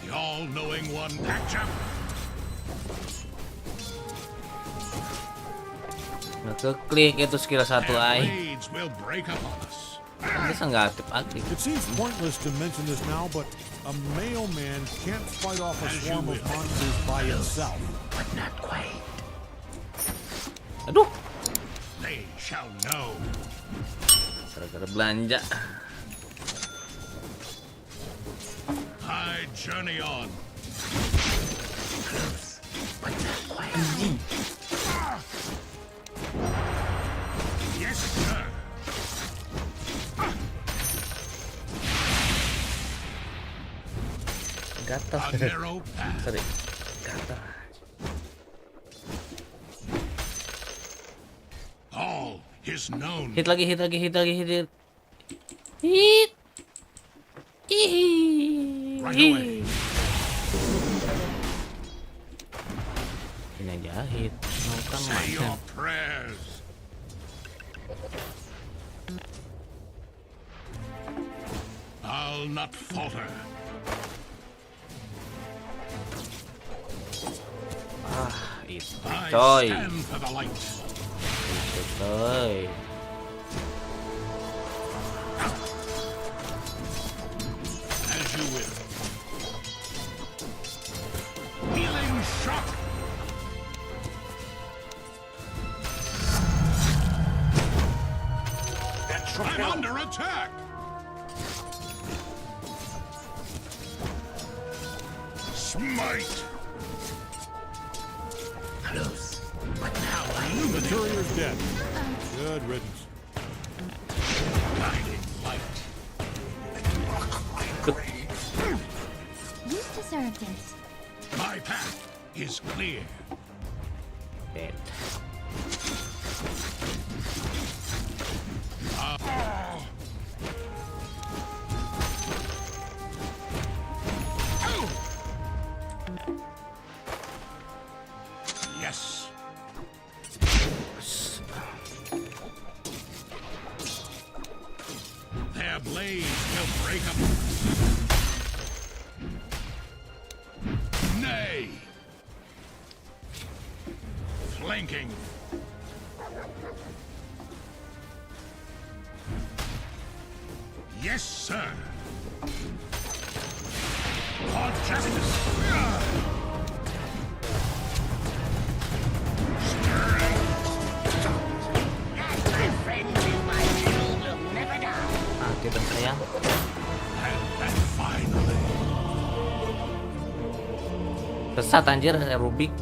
The all-knowing one. Catch up. Ngeklik itu skill 1 aing. Blades will break up on us. Bisa nggak aktif-aktif. It seems pointless to mention this now, but a mailman can't fight off a swarm of monsters by himself. But not quite. Aduh. They shall know. Gara-gara belanja. I journey on. Close, but not quite. Yes, sir. Gatal. A narrow path. Sorry. Gatal. All is known. Hit lagi. Hit. Right away. Ini aja hit. Bukan Say your macam. prayers. I'll not falter. Itu I coy. stand for the light. Itu coy. As you will. Healing shock. I'm under attack. Smite. Close, but now I The courier's dead. Good riddance. guiding light. You deserved it. My path is clear. Dead. Yes. Their blades will break up. Nay. Flanking. Yes, sir. For justice. Mati dong sayang. Kesat anjir Rubik.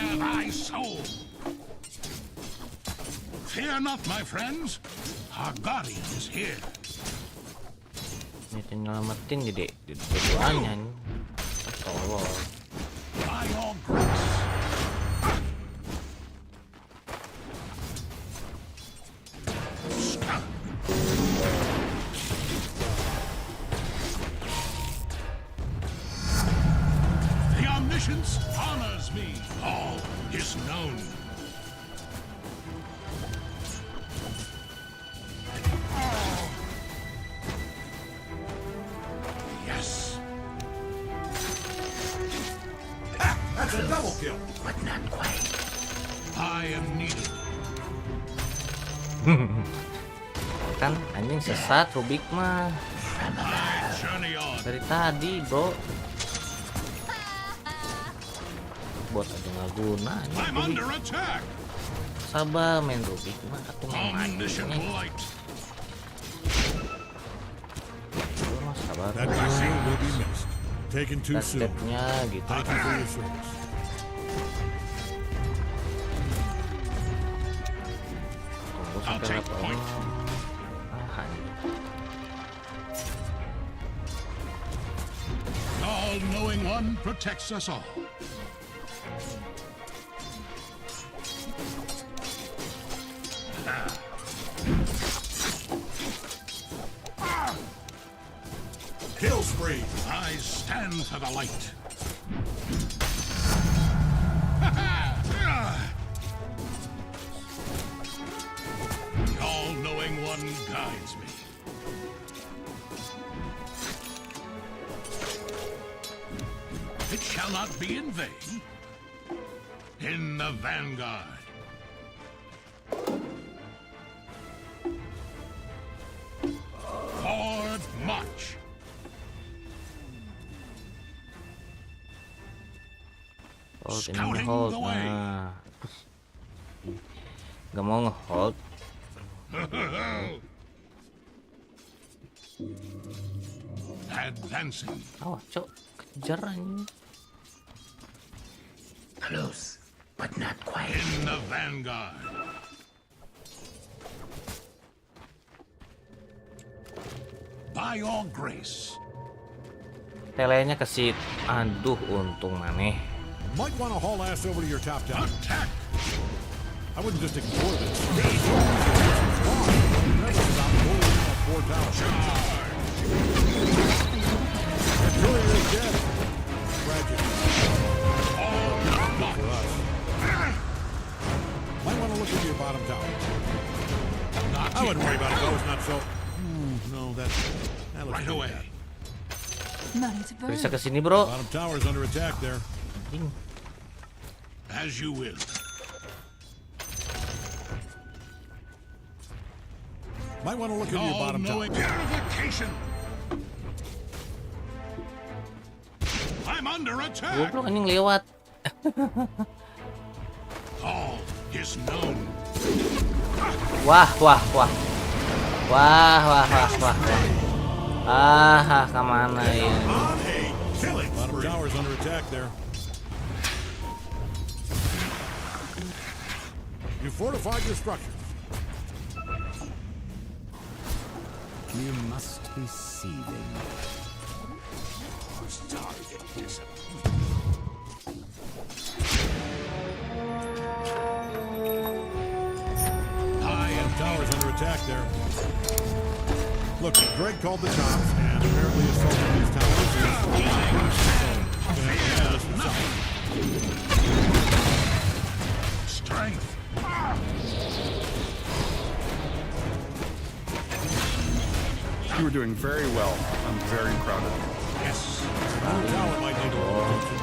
Bare thy soul. Fear not, my friends. Our guardian is here. Ini nyelamatin jadi duanya nih. Tolol. By your grace. The omniscience honors me. All is known. Yes. That's a double kill. But not quite. I am needed. Kan anjing sesat Rubik mah. Dari tadi, bro. Bot aja nggak guna. I'm under attack. Sabar main Rubik mah aku main sabar. That blessing will be missed. Taken too soon. Stepnya gitu. Thank you for your service. Tunggu sampai level. All-knowing one protects us all. Kill spree. I stand for the light. The all-knowing one guides me. It shall not be in vain. In the vanguard. Forward march. Hold ini hold. Nah. Gak mau nge-hold. Advancing. Awas, cok. Kejar anjing. Close, but not quite. In the vanguard. By your grace. Telenya ke situ. Aduh, untung maneh. Might want to haul ass over to your top tower. Attack. I wouldn't just ignore this. Never stop bullying that poor tower. And Julia is dead. Tragic. For us. Might want to look into your bottom tower. I wouldn't worry about it though. It's not so. No, that looks right away. Bisa ke sini, bro. Bottom tower is under attack there. As you will. Might want to look into your bottom tower. Purification. I'm under attack. Goblok anjing lewat. All is known. Wah. Kemana ini? Bottom tower's under attack there. You fortified your structures. You must be seething. Target disappointed. Tower's under attack there. Look, Greg called the shots and apparently assaulted these towers. Strength. You were doing very well. I'm very proud of you. Yes. Tower might need a little attention.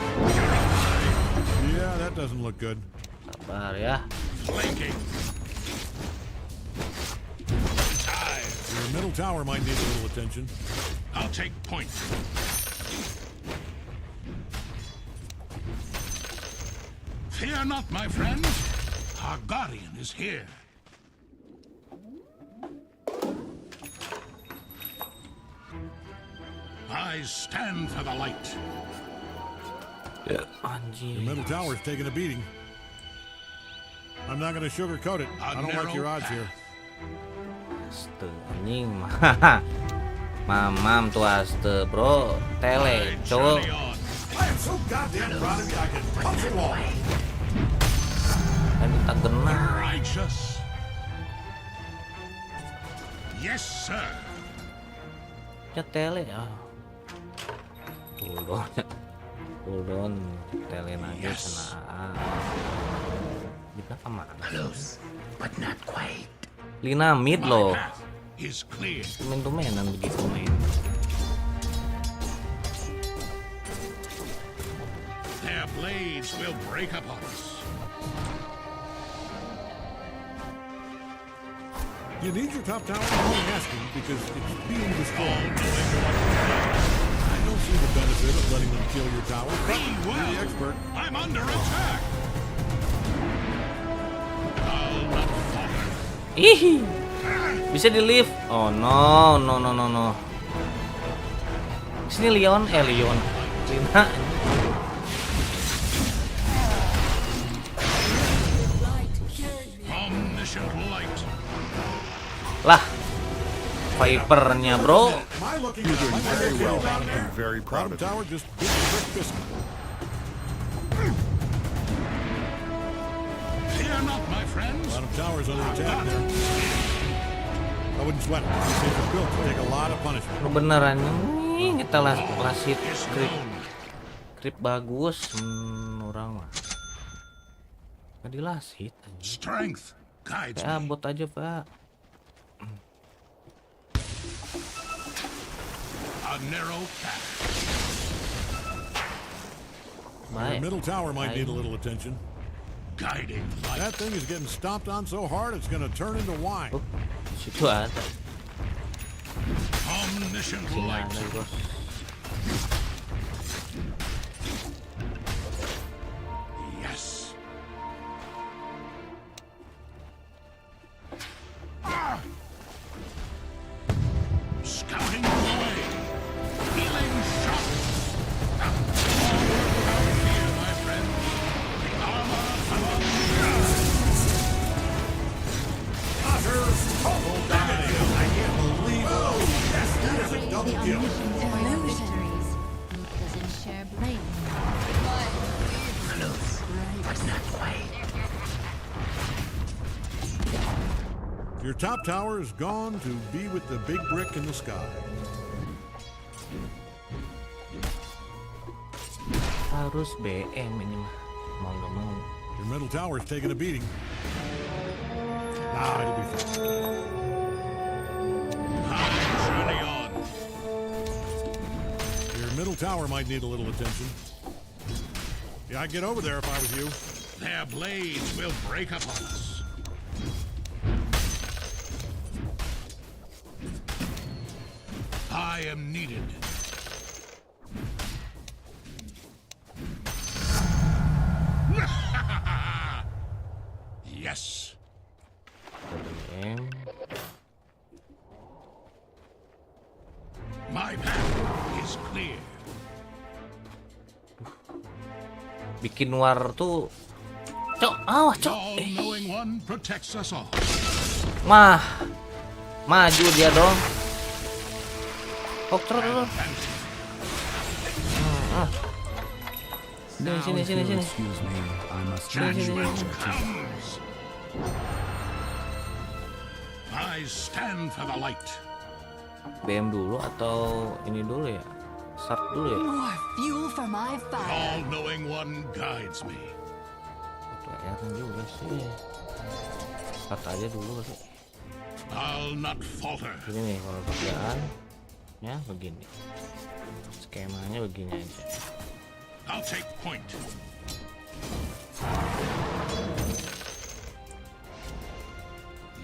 Yeah, that doesn't look good. Sabar ya. Flanking. Your middle tower might need a little attention. I'll take point. Fear not, my friends. Our guardian is here. I stand for the light. Anjir. Your middle tower's taking a beating. I'm not going to sugarcoat it. I don't like your odds here. Aste anjing. Mamam tuh aste, bro. Tele, cowok. I am so goddamn proud of you, I can punch a wall. Kan kita genah. Righteous. Yes, sir. Ya tele ah. Uldon tele lagi sana. Kita kemana? Close, but not quite. Lina mid loh. Is clear. Tumen-tumenan begitu main. Their blades will break upon us. You need your top tower? I'm only asking because it's being destroyed. I don't see the benefit of letting them kill your tower. But you're the expert. I'm under attack. I'll not falter. Ih, bisa di lift. Oh no. Sini Leon, Lina. Omniscient light. Lah, Vipernya bro. You're doing very well. I'm very proud of you. Tower just beat the brick biscuit. Fear not, my friends. Bottom tower's under attack there. I wouldn't sweat it. These things are built to take a lot of punishment. Beneran nih kita lasit krip bagus orang mah. Nggak dilasit. Strength guides ya, me. bot aja pak. A narrow path. Your middle tower might need a little attention. Guiding light. That thing is getting stomped on so hard it's going to turn into wine. Situ ada. Omniscient light. Yes. Scouting away. Healing shot. Here, my friend. The armor of Otters total dominated. I can't believe it. Oh, yes, that is a double kill. Illusionaries. Luke doesn't share blame. Close, but not quite. Your top tower is gone to be with the big brick in the sky. Harus BM ini mah. Mau nggak mau. Your middle tower is taking a beating. Ah, it'll be fine. journey on. Your middle tower might need a little attention. Yeah, I'd get over there if I was you. Their blades will break upon us. I am needed. Yes. My path is clear. Bikin war tuh. Cok, awas cok. All-knowing one protects us all. Mah. Maju dia dong. Kok terus. Sini. Excuse me, I must Judgment comes. I stand for the light. BM dulu atau ini dulu ya? Start dulu ya? More fuel for my fire. All-knowing one guides me. Kelihatan juga sih. Start aja dulu sih. I'll not falter. Ini nih kalau kerjaan ya begini. Skemanya begini aja. I'll take point.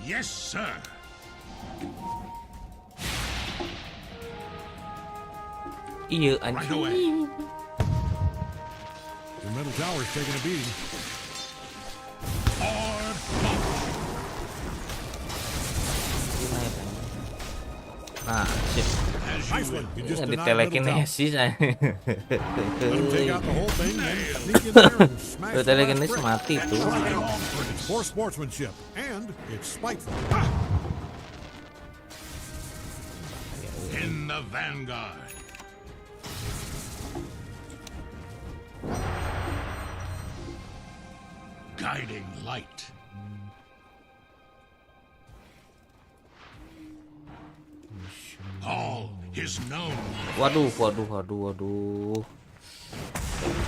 Yes, sir. Iya Right anjing. away. Your middle tower is taking a beating. Nah, sip. Nice one. You just Di denied middle tower. telekinesis. Let him take out the whole thing and sneak in there and smash the last Telekinesis brick. mati tuh. It's poor sportsmanship and it's spiteful. In the vanguard. Guiding light. All is known. Waduh.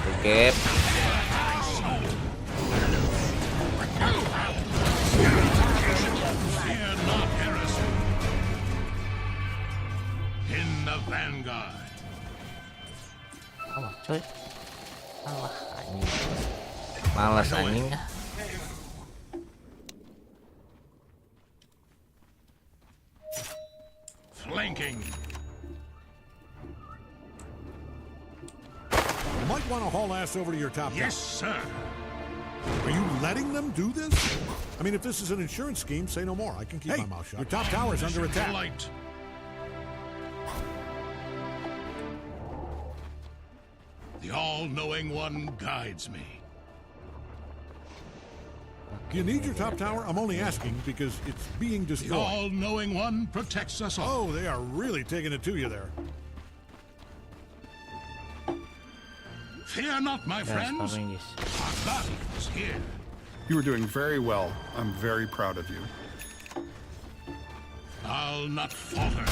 Oke. Fear not heresy. In the vanguard. Alah, coy. Alah, anjing. Malas anjing. Flanking. You might want to haul ass over to your top tower. Yes, sir. Are you letting them do this? I mean, if this is an insurance scheme, say no more. I can keep my mouth shut. Your top tower is under attack. Light. The all-knowing one guides me. Do you need your top tower? I'm only asking because it's being The destroyed. all-knowing one protects us all. Oh, they are really taking it to you there. Fear not, my friends. Our God is here. You are doing very well. I'm very proud of you. I'll not falter.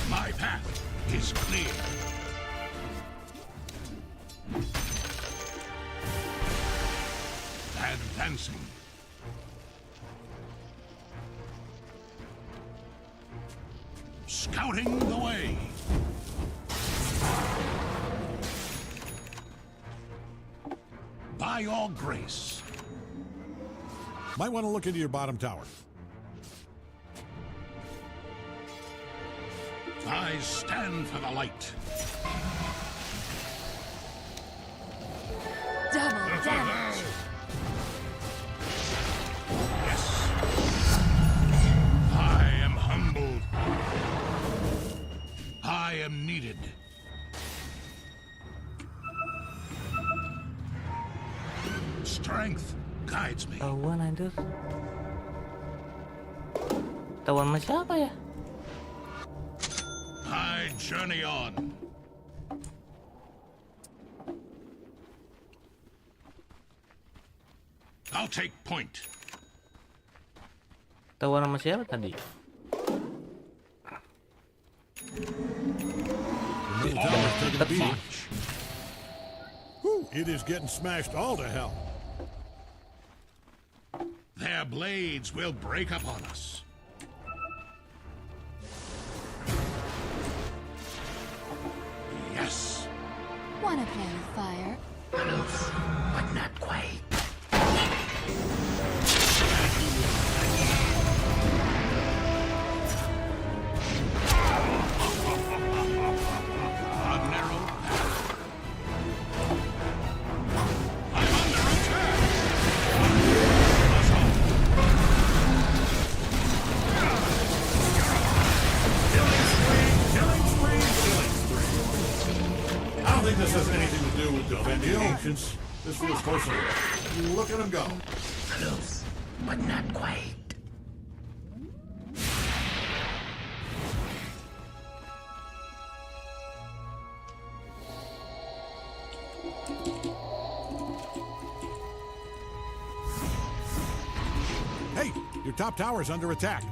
My path is clear. Advancing. Scouting the way. By your grace. Might want to look into your bottom tower. I stand for the light. Double damage. Yes. I am humbled. I am needed. Strength guides me. Tawan anjir. Tawan sama siapa ya? I journey on. I'll take point. Tawan sama siapa tadi? Middle tower's taking a beating. Whew, it is getting smashed all to hell. Their blades will break upon us. Yes. Wanna play with fire? Close, but not quite. A narrow path. I'm under attack. I don't think this has anything to do with defending ancients. This feels personal. Look at him go. Close, but not quite. Hey, your top tower is under attack.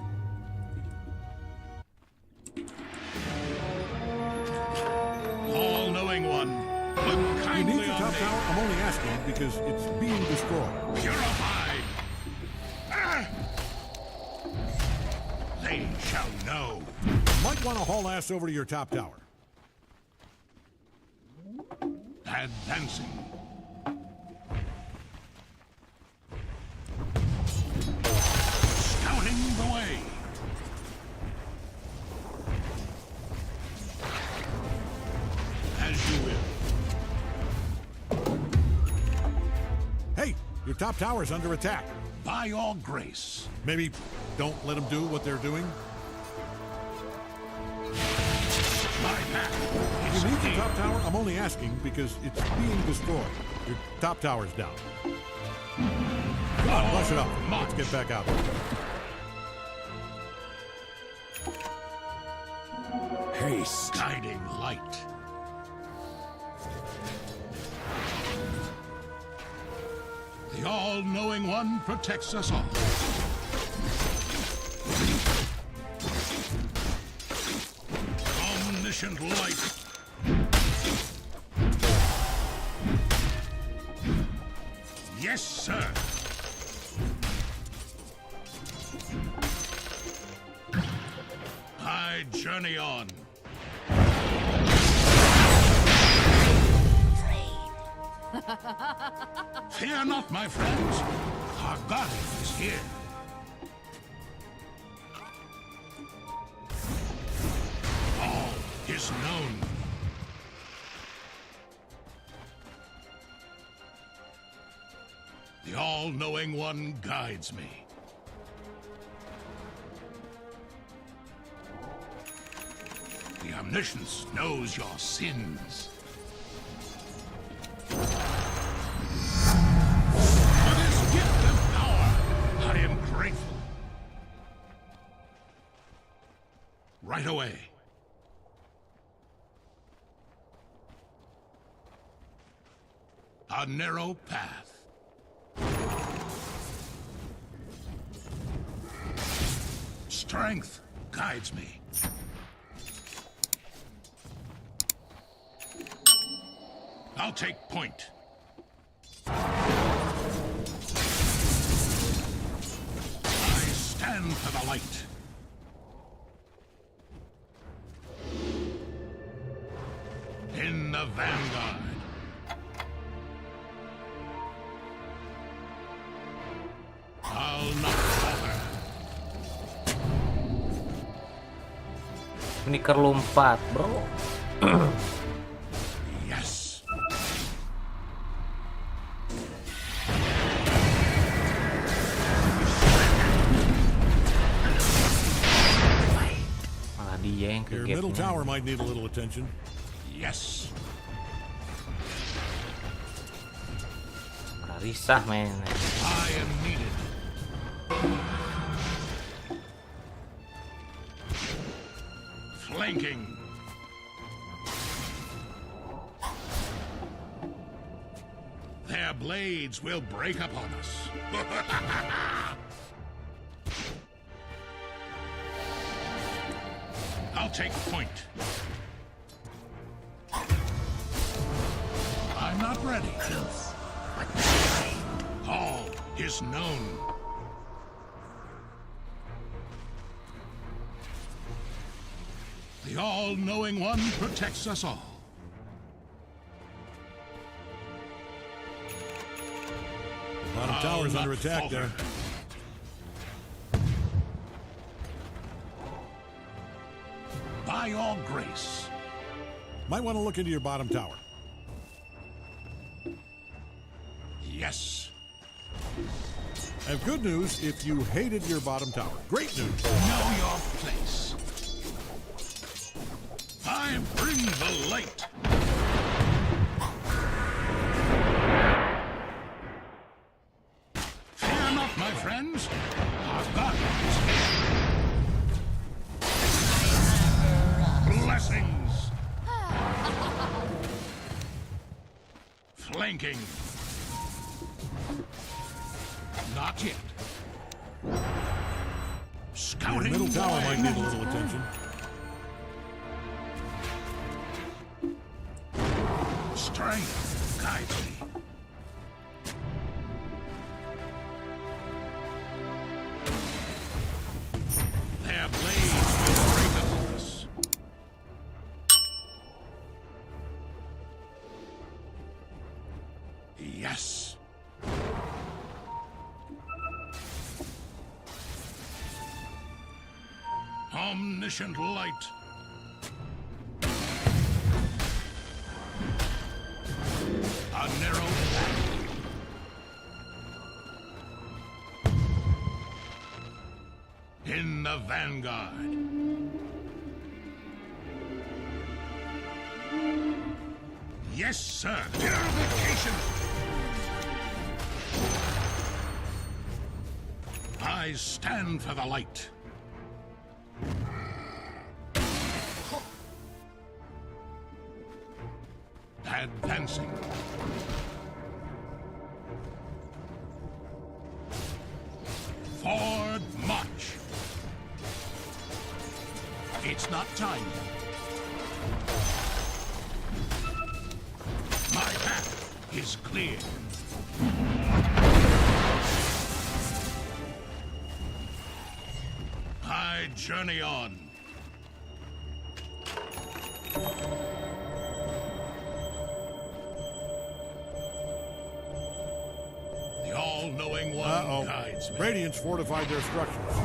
All-knowing one, look You need kindly your on top me. tower? I'm only asking because it's being destroyed. Purified. Ah! They shall know. Might want to haul ass over to your top tower. Advancing. Scouting the way. As you will. Hey, your top tower is under attack. By all grace. Maybe don't let them do what they're doing. My path If is you need the clear. top tower, I'm only asking because it's being destroyed. Your top tower's down. Come on, flush it up. Let's get back out there. Haste. Guiding light. The all-knowing one protects us all. Omniscient light. Yes, sir. I journey on. Fear not, my friends. Our guardian is here. All is known. The all-knowing one guides me. The omniscience knows your sins. For this gift of power, I am grateful. Right away. A narrow path. Strength guides me. I'll take point. I stand for the light. In the vanguard. I'll not falter. Sneaker lompat, bro. Yes. Malah dia yang ke Your middle gapnya. tower might need a little attention. Yes. Malah risah men. I am needed. Flanking. Their blades will break upon us. I'll take point. I'm not ready. Close, but All is known. The all-knowing one protects us all. The bottom tower's under attack there. By all grace. Might want to look into your bottom tower. Yes. I have good news if you hated your bottom tower. Great news. Know your place. I bring the light. Fear not, my friends. Our God is here. Blessings. Flanking. Not yet. Your Scouting. middle tower my might need a movement. little attention. Strength guides me. Their blades will break upon us. Yes. Omniscient light. A narrow path. the vanguard. Yes, sir. Purification. I stand for the light. Advancing. Forward march. It's not time yet. My path is clear. I journey on. The all-knowing one guides me. Radiance fortified their structures.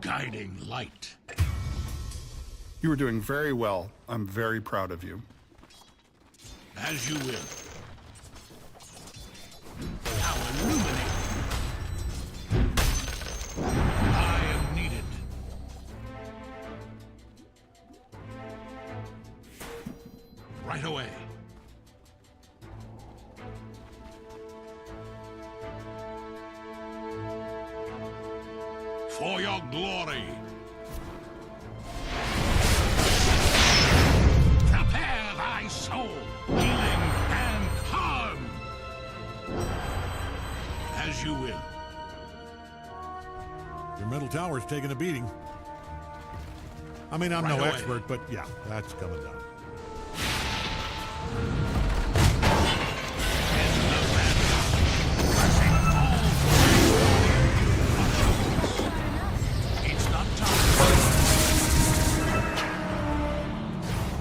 Guiding light. You were doing very well. I'm very proud of you. As you will. Now illuminate. I am needed. Right away. For your glory. Prepare thy soul, healing and harm. As you will. Your middle tower's taking a beating. I mean, I'm Right no away. expert, but yeah, that's coming down. It's not time.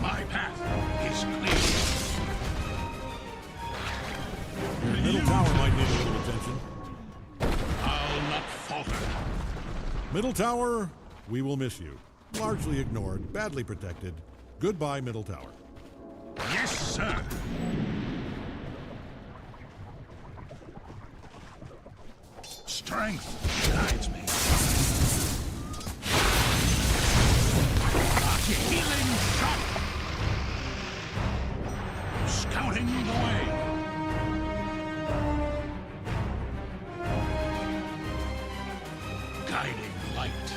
My path is clear. Your middle tower might need a little attention. I'll not falter. Middle tower, we will miss you. Largely ignored, badly protected. Goodbye, middle tower. Yes, sir. Strength guides me. A healing shot. Scouting the way. Guiding light.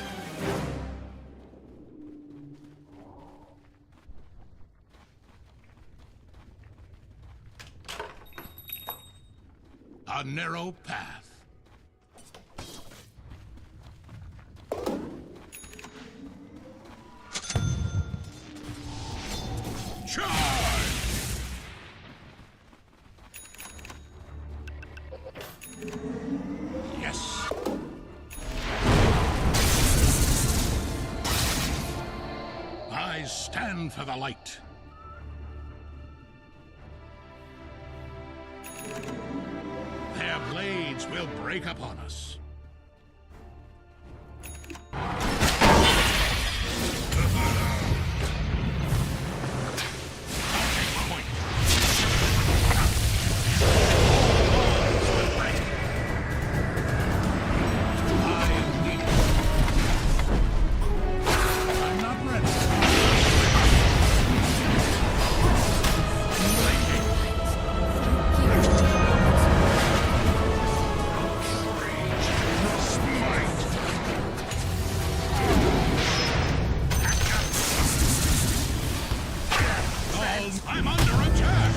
A narrow path. Charge! Yes. I stand for the light. Their blades will break upon us. I'm not ready. I'm under attack!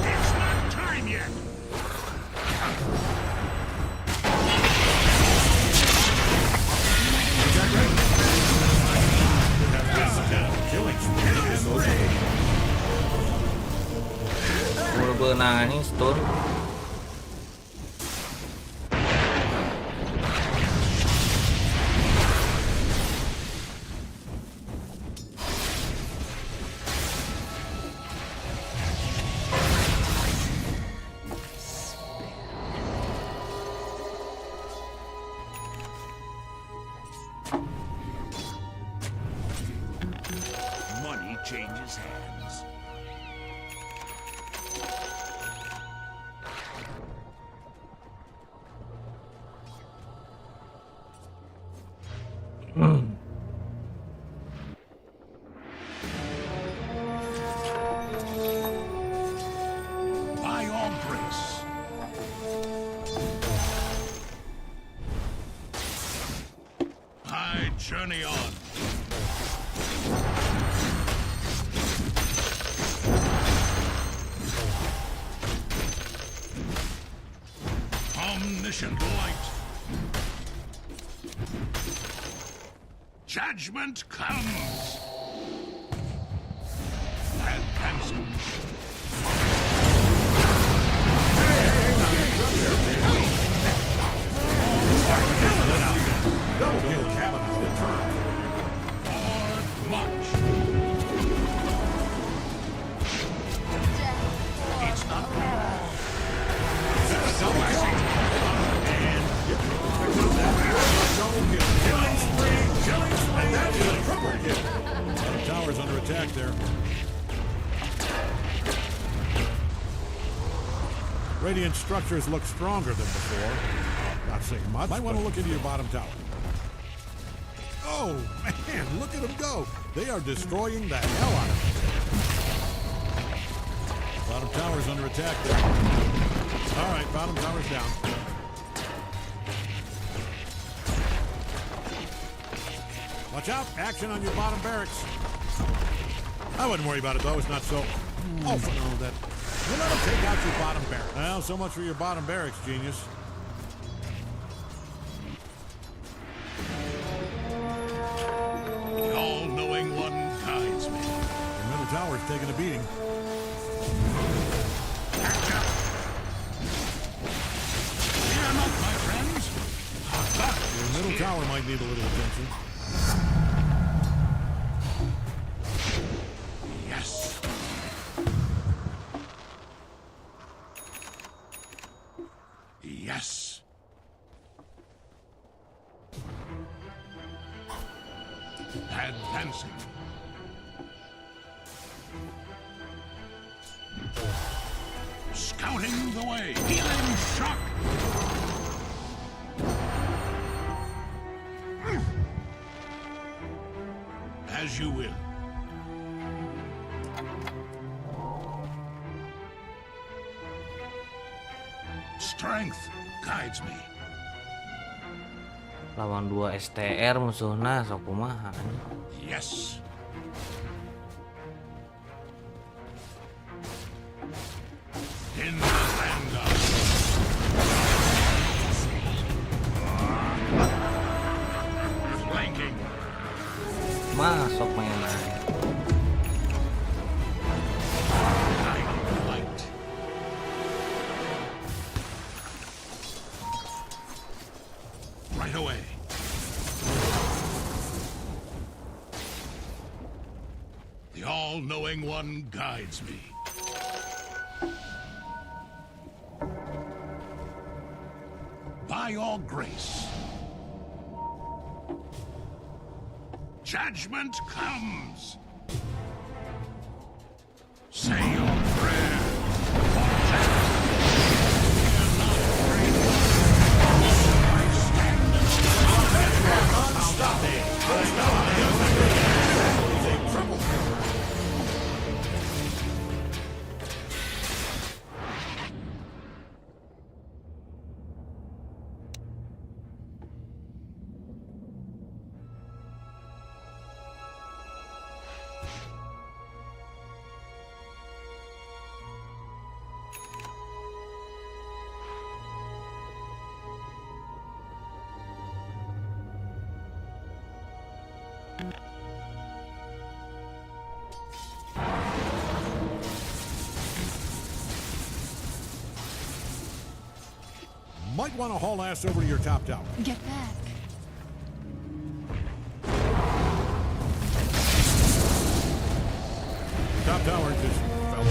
It's not time yet! Full benang ini stun. journey on. Omniscient light. Judgment comes. Advancing. Double kill cabin. Forward march. It's not And that is a triple kill. The tower's under attack there. Radiant structures look stronger than before. Not saying much. Might want to look into your bottom tower. Oh, man, look at them go. They are destroying the hell out of it. Bottom tower's under attack there. All right, bottom tower's down. Watch out, action on your bottom barracks. I wouldn't worry about it, though. It's not so... Oh, no, that... We'll let them take out your bottom barracks. Well, so much for your bottom barracks, genius. The all-knowing one guides me. Your middle tower's taking a beating. Fear not, my friends. Your middle tower might need a little attention. Yes. Yes. Advancing. Scouting the way. Healing shock. As you will. Strength guides me. Lawan 2 STR musuhna sok kumaha. Yes. In the vanguard. Flanking. Masuk mainan. Light. Right away. The all-knowing one guides me. By your grace. Judgment comes. Say your prayer. Might want to haul ass over to your top tower. Get back. Top tower just fell over.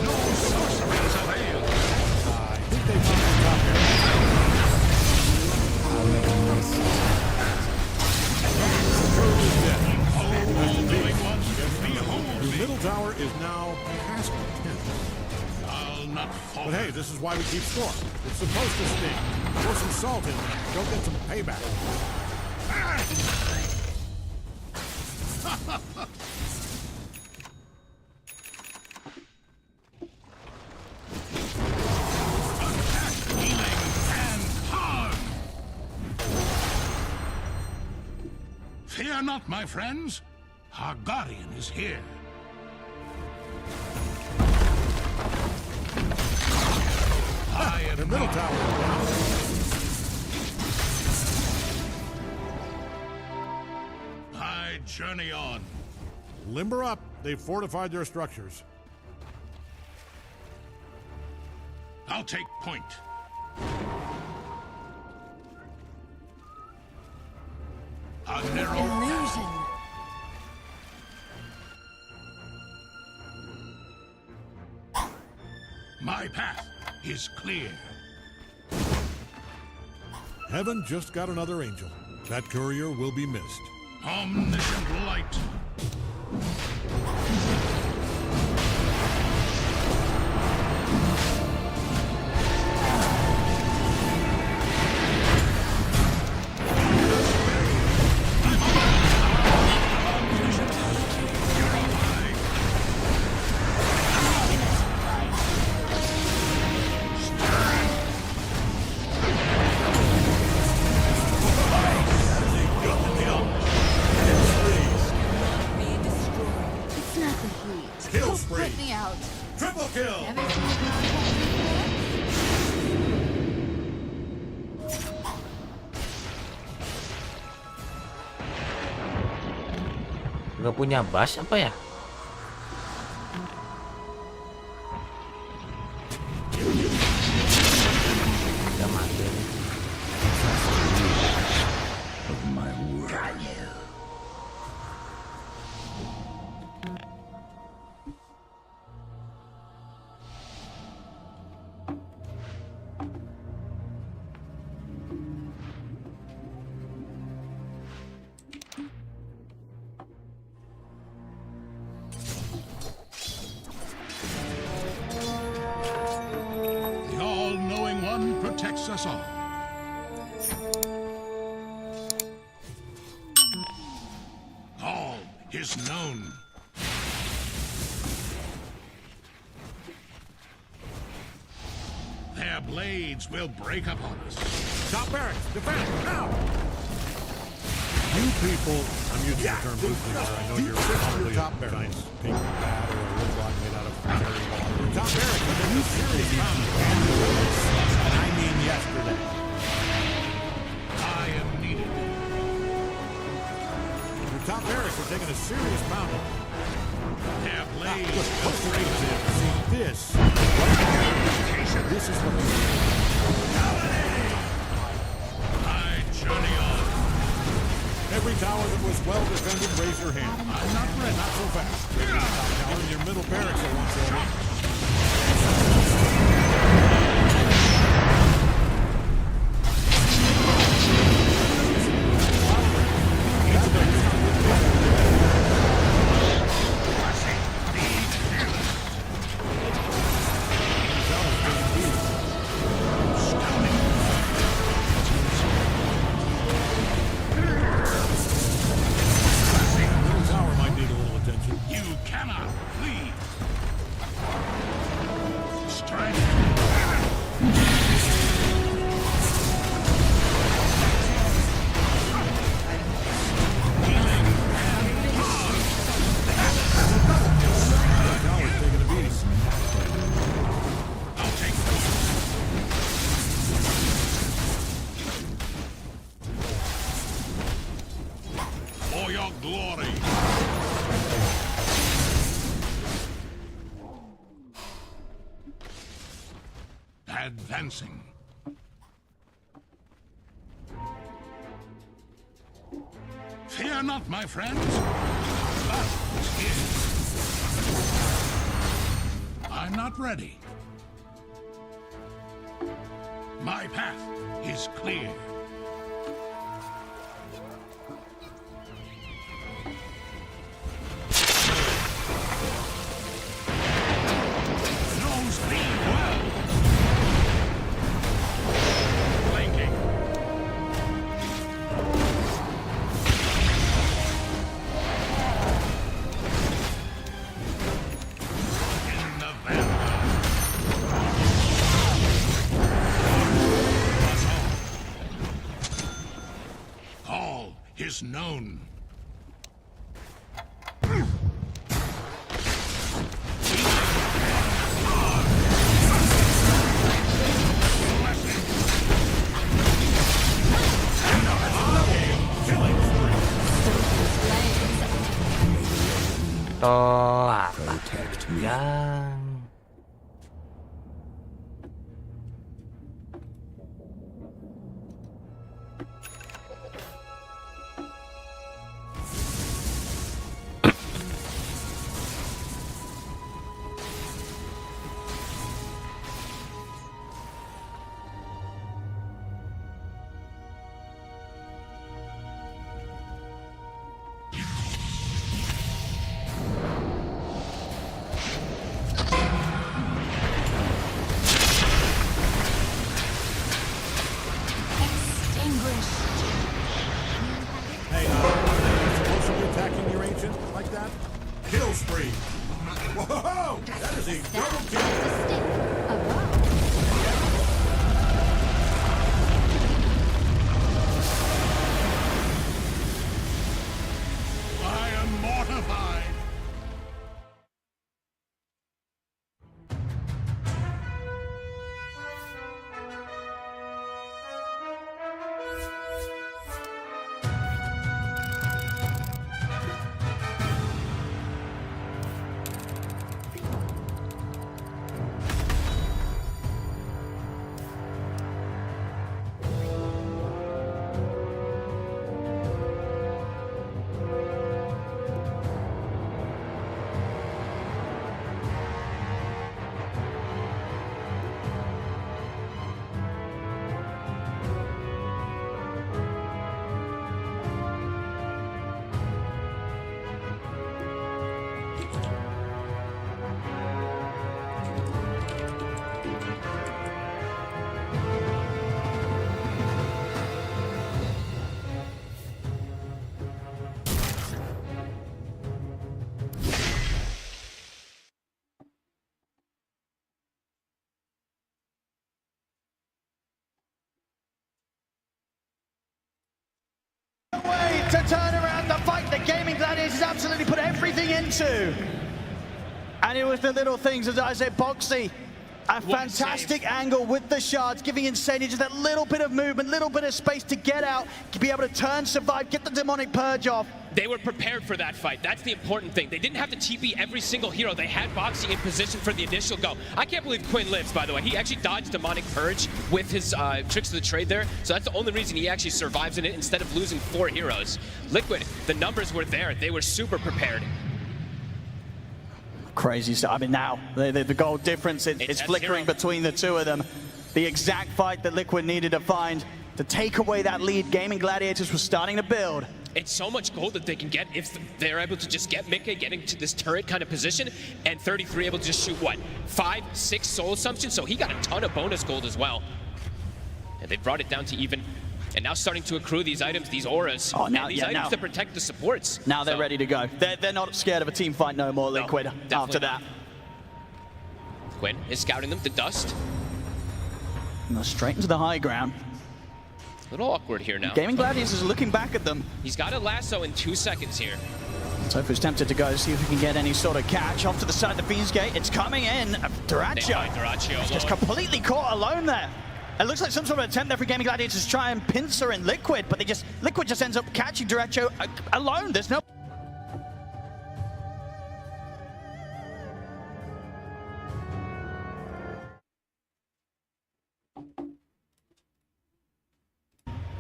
No sorceries avail. I think they found the top tower. Your middle tower is now past 10. I'll not fall. But hey, this is why we keep score. It's supposed to sting. Throw some salt in there. Go get some payback. Healing. not, my friends. Our guardian is here. I am Their middle tower is down. I journey on. Limber up. They've fortified their structures. I'll take point. A narrow Illusion. My path is clear. Heaven just got another angel. That courier will be missed. Omniscient light. It's not the heat. Kill Don't spree. put me out. Triple kill. Never seen a contact Gak punya bas apa ya? Udah mati. Of my world. The all-knowing one protects us all. All is known. Their blades will break upon us. Top barracks, defend, now! You people, I'm using the term loosely, but I know you're probably top barracks. Pink bat or a wood block made out of cherry water. Top barracks, but you seriously found and I mean yesterday. I am needed. Your top barracks are taking a serious pounding. Their blades Look, will closer break to upon us. see this. This is what I journey on. every tower that was well defended, raise your hand. I'm not ready. Not so fast. Top tower in your middle barracks are once over. Middle tower might need a little attention. You cannot leave. Strength. Tower's taking a beating. I'll take for your glory. Advancing. Fear not, my friends. Blood is here. I'm not ready. My path is clear. Knows me well. Blinking. In the vanguard. All is known. Toh yang Hey, are you supposed to be attacking your ancient like that? Kill spree. Whoa! That is a double kill. I am mortified. Way to turn around the fight that Gaming Gladiators absolutely put everything into. And it was the little things, as I said, Boxy. A fantastic angle with the shards, giving Insania just that little bit of movement, little bit of space to get out, to be able to turn, survive, get the demonic purge off. They were prepared for that fight. That's the important thing. They didn't have to TP every single hero. They had Boxy in position for the initial go. I can't believe Quinn lives, by the way. He actually dodged demonic purge with his tricks of the trade there. So that's the only reason he actually survives in it instead of losing 4 heroes. Liquid, the numbers were there. They were super prepared. Crazy stuff. I mean, now the goal difference is flickering between the two of them. The exact fight that Liquid needed to find to take away that lead. Gaming Gladiators was starting to build. It's so much gold that they can get if they're able to just get Mika getting to this turret kind of position, and 33 able to just shoot, what, 5, 6 soul assumptions? So he got a ton of bonus gold as well. And they brought it down to even. And now starting to accrue these items, these auras, and these items to protect the supports. Now they're ready to go. They're not scared of a team fight no more, Liquid, after that. Quinn is scouting them to dust. Straight into the high ground. A little awkward here now. Gaming Gladiators is looking back at them. He's got a lasso in 2 seconds here. Tofu's tempted to go see if he can get any sort of catch off to the side of the Fiend's Gate. It's coming in. Duracho. Just completely caught alone there. It looks like some sort of attempt there for Gaming Gladiators to try and pincer in Liquid, but Liquid just ends up catching Duracho alone. There's no...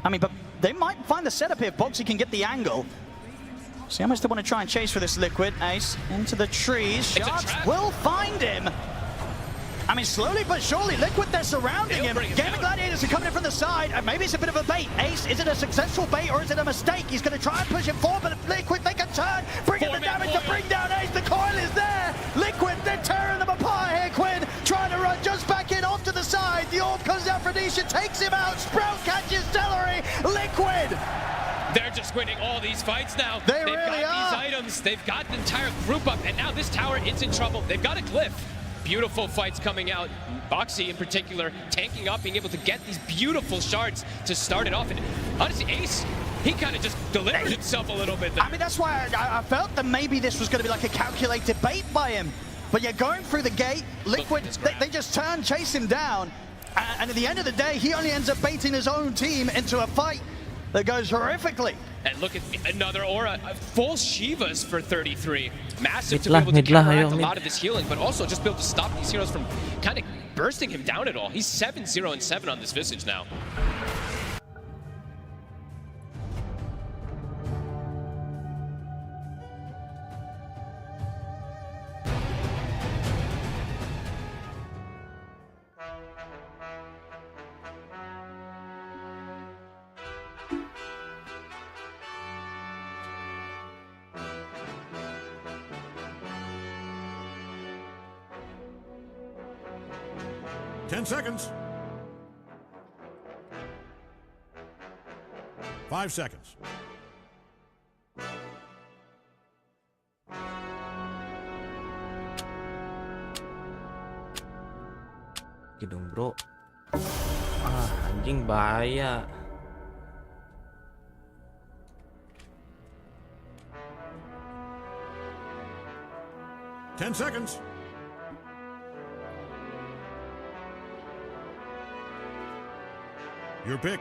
I mean, but they might find the setup here if Boxy can get the angle. See how much they want to try and chase for this Liquid. Ace into the trees. Sharks will find him. I mean, slowly but surely, Liquid, they're surrounding him. Gaming Gladiators are coming in from the side, and maybe it's a bit of a bait. Ace, is it a successful bait or is it a mistake? He's going to try and push him forward, but Liquid, they can turn, bring in the damage to bring down Ace. The coil is there. Liquid, they're tearing them apart here. Quinn trying to run just back in off to the side. The orb comes down, Phoenicia takes him out. Sprout catches Celery. Liquid. They're just winning all these fights now. They've really got are. These items. They've got the entire group up, and now this tower is in trouble. They've got a Glyph. Beautiful fights coming out. Boxy in particular tanking up, being able to get these beautiful shards to start it off. And honestly, Ace, he kind of just delivered himself a little bit there. I mean, that's why I felt that maybe this was going to be like a calculated bait by him. But yeah, going through the gate, Liquid, they just turn, chase him down. And at the end of the day, he only ends up baiting his own team into a fight that goes horrifically. And look at another aura, full Shivas for 33. Massive to be Mid lah, able to mid lah, counteract ayo, a mid. lot of this healing, but also just be able to stop these heroes from kind of bursting him down at all. He's 7-0 and 7 on this Visage now. Seconds. 5 seconds. Oke dong bro. Anjing bahaya. Ten seconds. Your pick.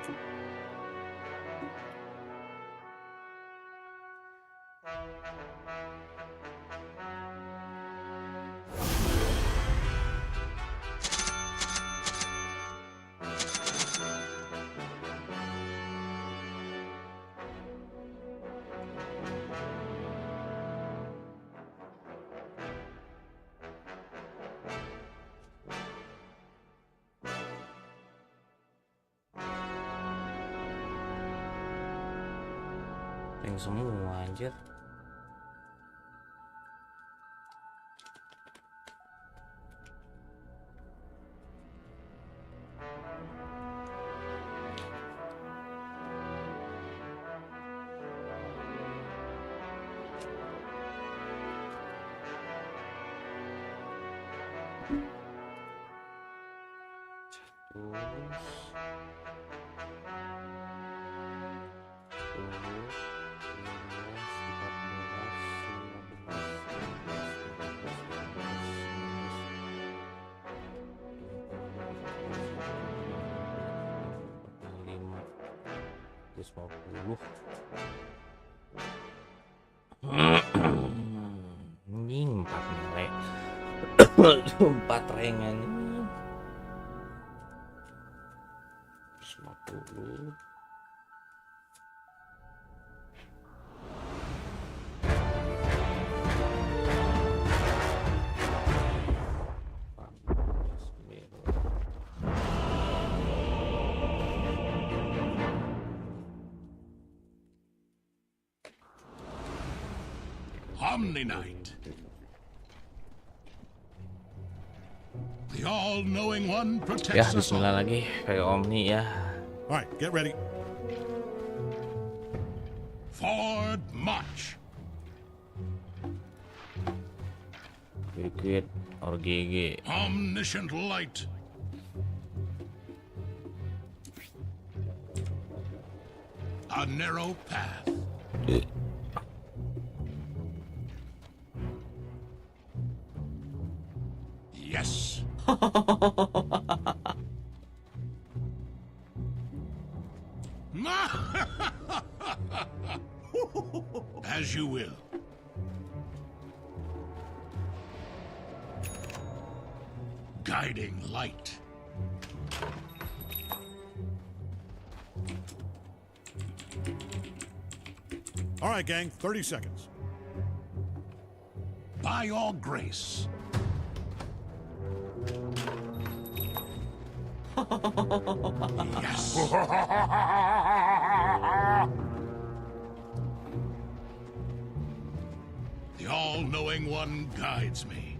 Yang semua anjir. Anjing 4 rengan 50. Omni-Knight. The all-knowing one Ya, protects us all. bismillah lagi kayak Omni ya. All right, get ready. Forward march. Liquid or GG. Omniscient light. A narrow path. Yes. As you will. Guiding light. All right, gang, 30 seconds. By your grace. Yes. The all-knowing one guides me.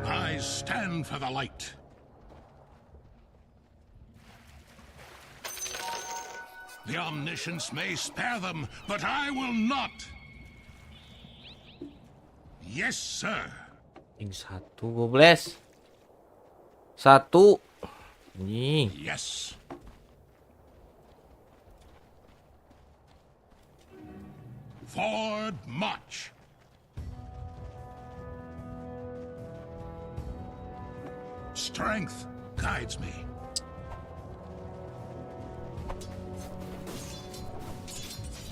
I stand for the light. The omniscience may spare them, but I will not. Yes, sir. Yang 1 gobles. 1. Anjing. Yes. Forward march. strength guides me.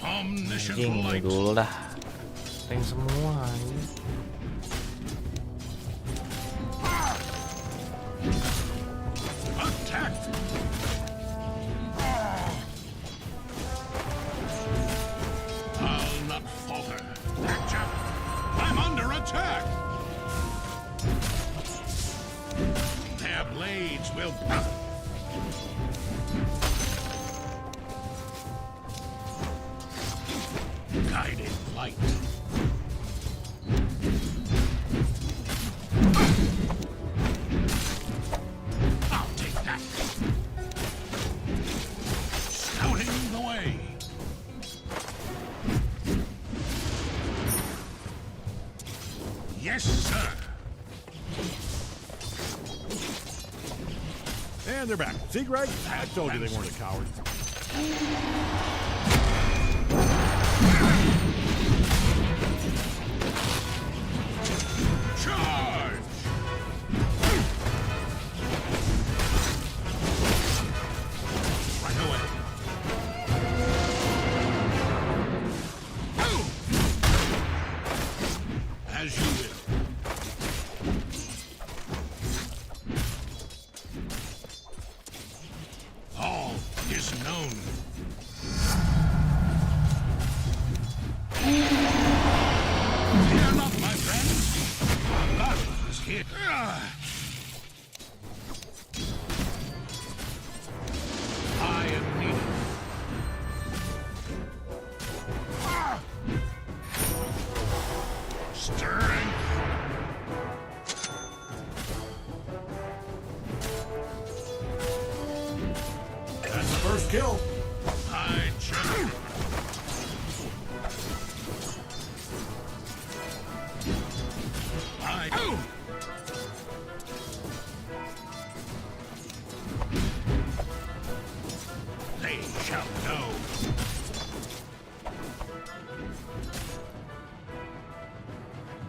Omniscient Anjing light. dulu dah. Tank semua ini. Attack! I'll not falter. Gotcha. I'm under attack. Their blades will brush. Guiding light. I'll take that. Scouting the way. Yes, sir. And they're back. See, Greg? I told you they weren't a coward. Charge! Right away. Oh! As you will. All is known. Fear not, my friends. Love is here. I am needed. Strength. That's the first kill. I judge. I oh! They shall know.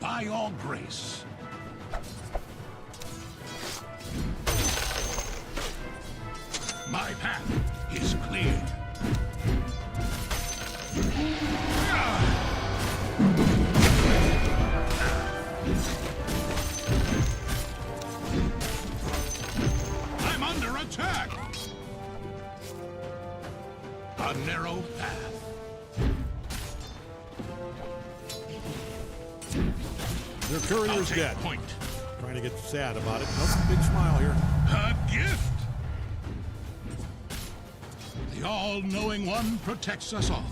By all grace. My path is clear. I'm under attack. A narrow path. Their courier's dead. Point. Trying to get sad about it. Nope, big smile here. A gift. The all-knowing one protects us all.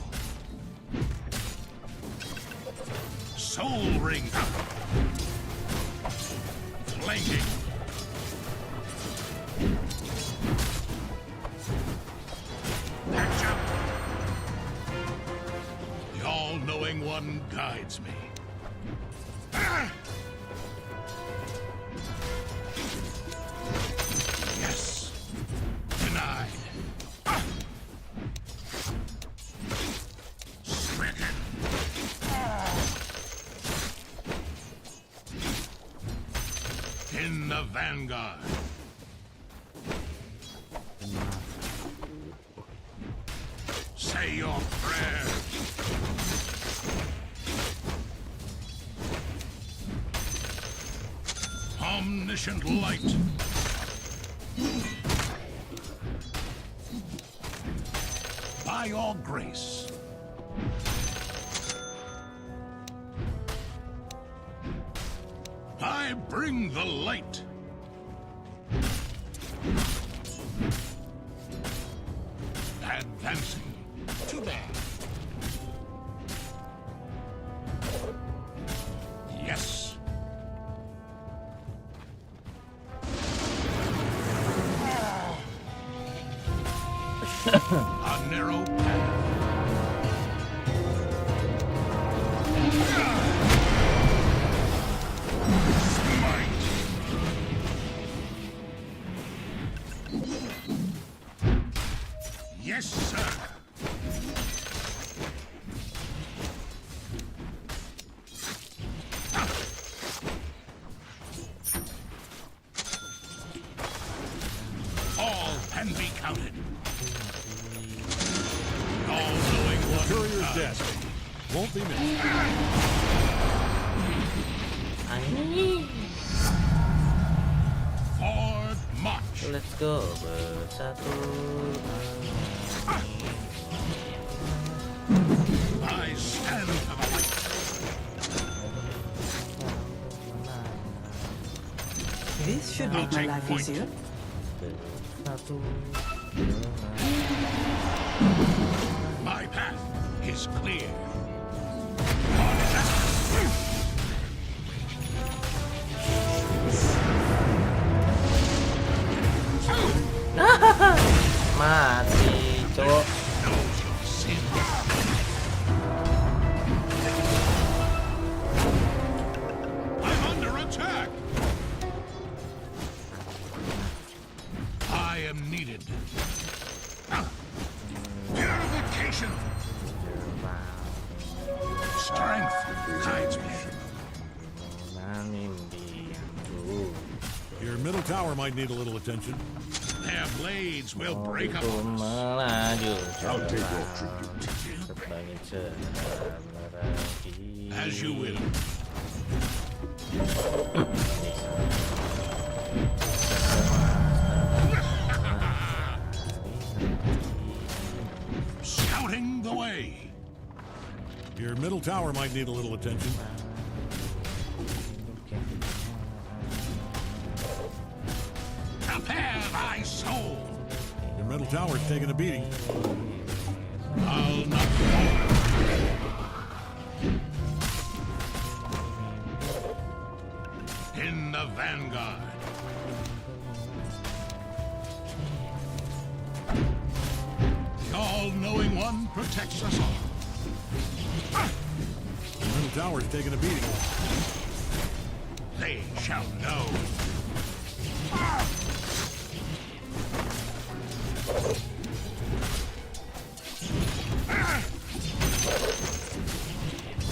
Soul ring. Flanking. Gotcha. The all-knowing one guides me. Ah! Yes. Denied. Ah! Stricken. In the vanguard. Say your prayers. Omniscient light. By all grace. I bring the light. Advancing. Too bad. Yes. A narrow path. Yes, sir. courier's dead. Won't be missed. Forward march. Let's go bersatu. I stand for the light. This should I'll make my take life point. easier. My path is clear. Mati, cowok. I'm under attack. I am needed. Purification. Strength guides me. Your middle tower might need a little attention. Their blades will break up. I'll take your tribute. As you will. Scouting the way. Your middle tower might need a little attention. Prepare thy soul. Your middle tower's taking a beating. I'll not fall. In the vanguard. The all-knowing one protects us all. Your middle tower's taking a beating. They shall know.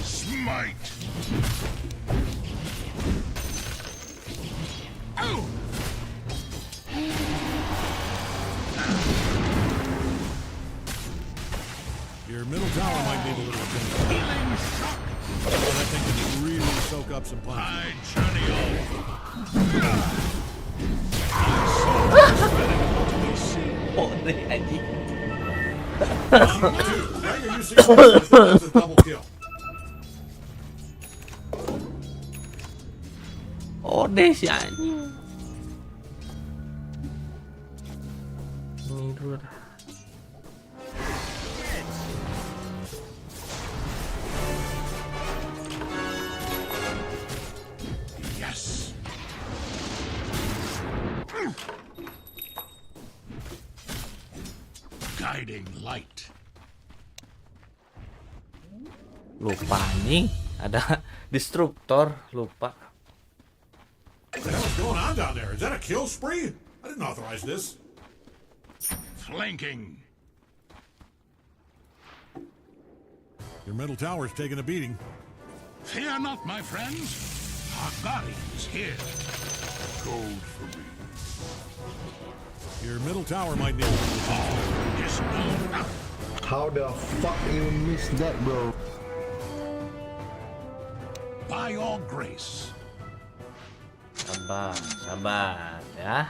Smite. Oh. Your middle tower might need a little attention. Healing shock. But I think it can really soak up some punch. I journey That's a double kill. Ode si anjing. Ini dulu dah. Yes. Guiding light. Lupa anjing. Ada destruktor, lupa. What the hell's going on down there? Is that a kill spree? I didn't authorize this. Flanking. Your middle tower's taking a beating. Fear not, my friends. Our guardian is here. Gold for me. Your middle tower might need a little attention. How the fuck you miss that, bro? By your grace. Sabar, sabar ya.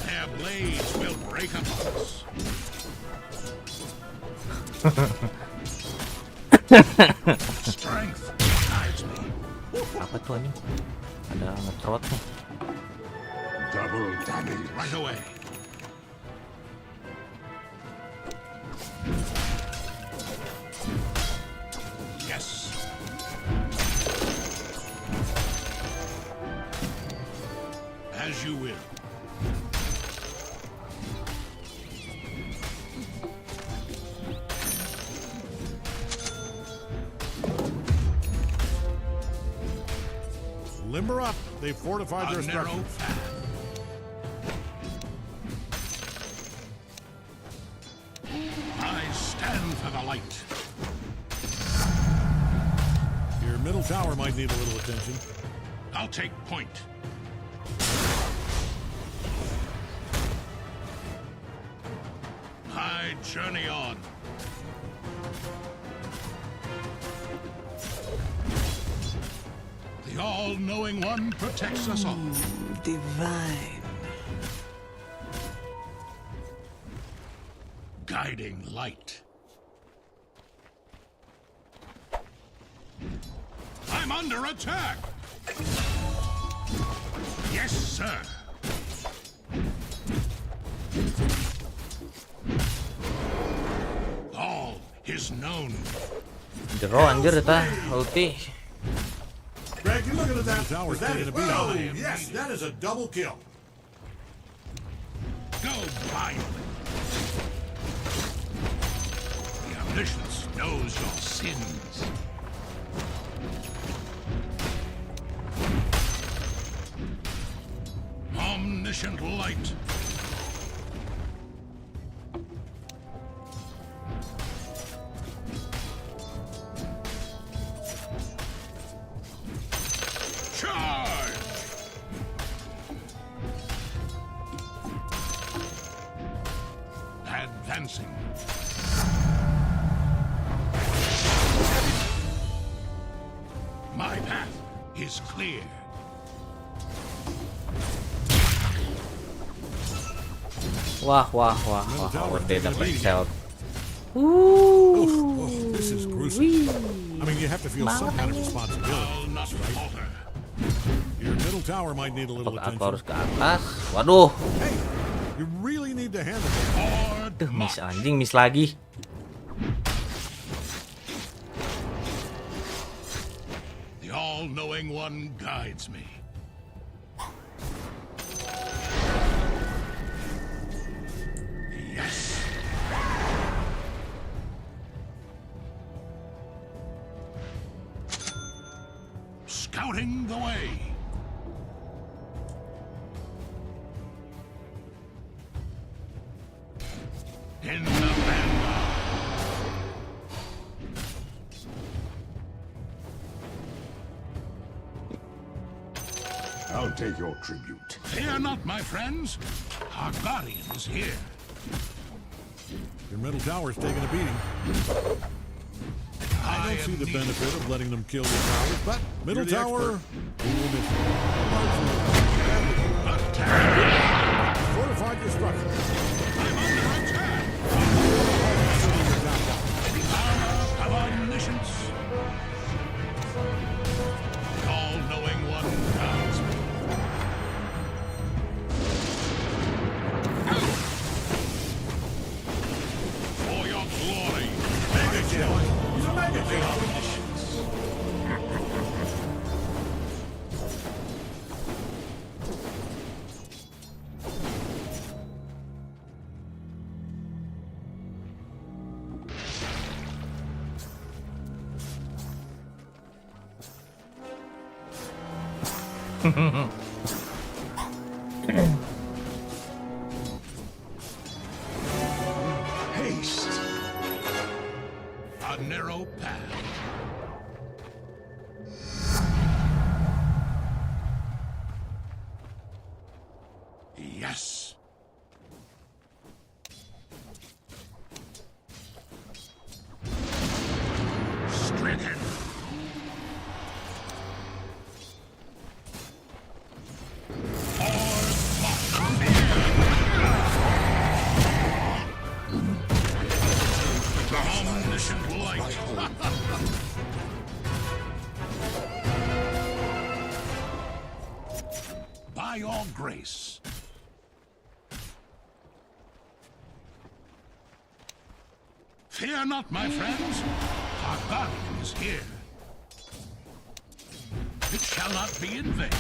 Their blades will break upon us. Strength guides me. Apa tuh anjing? Ada ngetrot nih. Double damage. Right away. Yes. As you will. Limber up. They've fortified their structure. I stand for the light. Your middle tower might need a little attention. I'll take point. journey on. The all-knowing one protects us all. Divine. Guiding light. I'm under attack! Yes, sir. All is known. Jero anjir eta ulti. Greg, you looking at that? Is that it? Oh, yes, that is a double kill. Go violent. The omniscience knows your sins. Omniscient light. Charge! Advancing. My path is clear. Wah, udah dapat health. This is gruesome. I mean, you have to feel some kind of responsibility, right? Your middle tower might need a little attention. Aku harus ke atas. Waduh. Hey, you really need to handle it. Duh, miss anjing, miss lagi. The all-knowing one guides me. Yes. Scouting the way. In the vanguard. I'll take your tribute. Fear not, my friends. Our guardian is here. Your middle tower's taking a beating. I don't see the benefit of letting them kill your towers, but middle tower, we will miss you. Fortified your structure. I'm under attack. The power of omniscience. The all-knowing one guides me. For your glory. Mega kill. He's a mega kill. Haste. A narrow path. Yes. Stricken. Omniscient light. By your grace. Fear not, my friends. Our guardian is here. It shall not be in vain.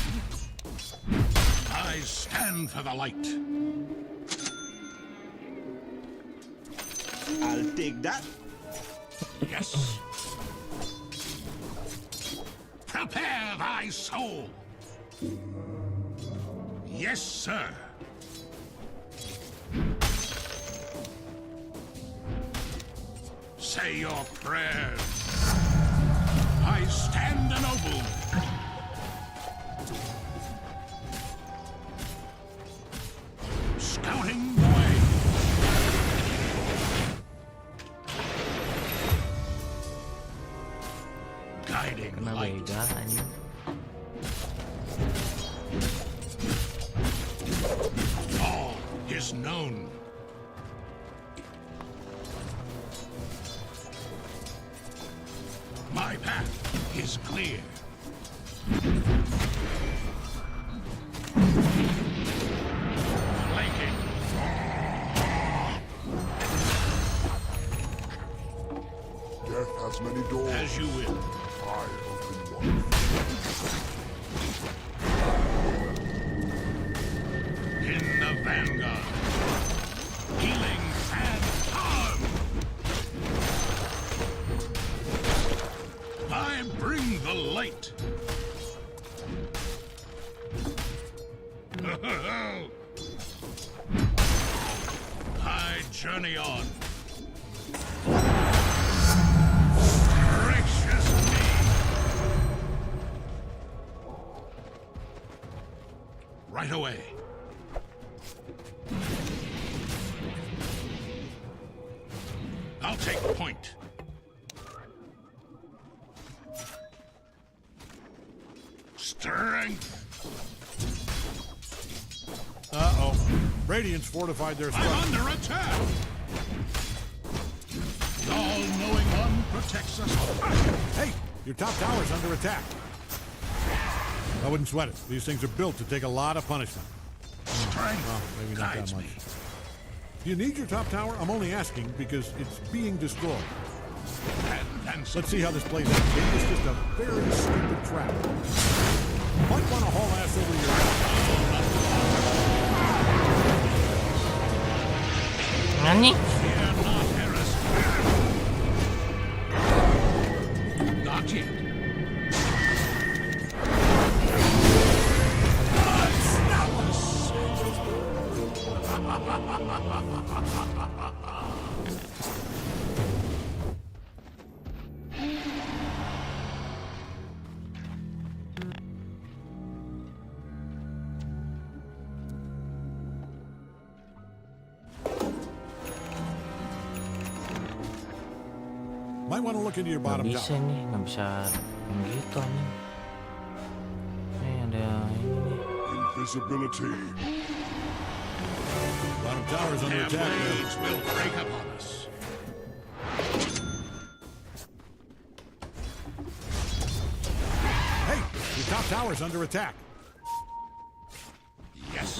I stand for the light. I'll take that. Yes. Prepare thy soul. Yes, sir. Say your prayers. I stand ennobled. Scouting the way. Enggak anjing. All is known. My path is clear. Flanking. Death has many doors. As you will. I open one. In the vanguard. Healing and harm. I bring the light. I journey on. Gracious me. Right away. I'll take point. Strength. Uh-oh. Radiant's fortified their strike. I'm under attack. The all-knowing one protects us. Hey, your top tower's under attack. I wouldn't sweat it. These things are built to take a lot of punishment. Strength. Well, maybe not that much. Do you need your top tower? I'm only asking because it's being destroyed. Let's see how this plays out. Maybe it's just a very stupid trap. Might want to haul ass over your Nani? Not yet. Might want to look into your bottom Nggak bisa tower. nih, nggak bisa yang gitu nih. Ini ada ini nih. Invisibility. Bottom tower's under Their attack. blades will break upon us. Hey, your top tower's under attack. Yes.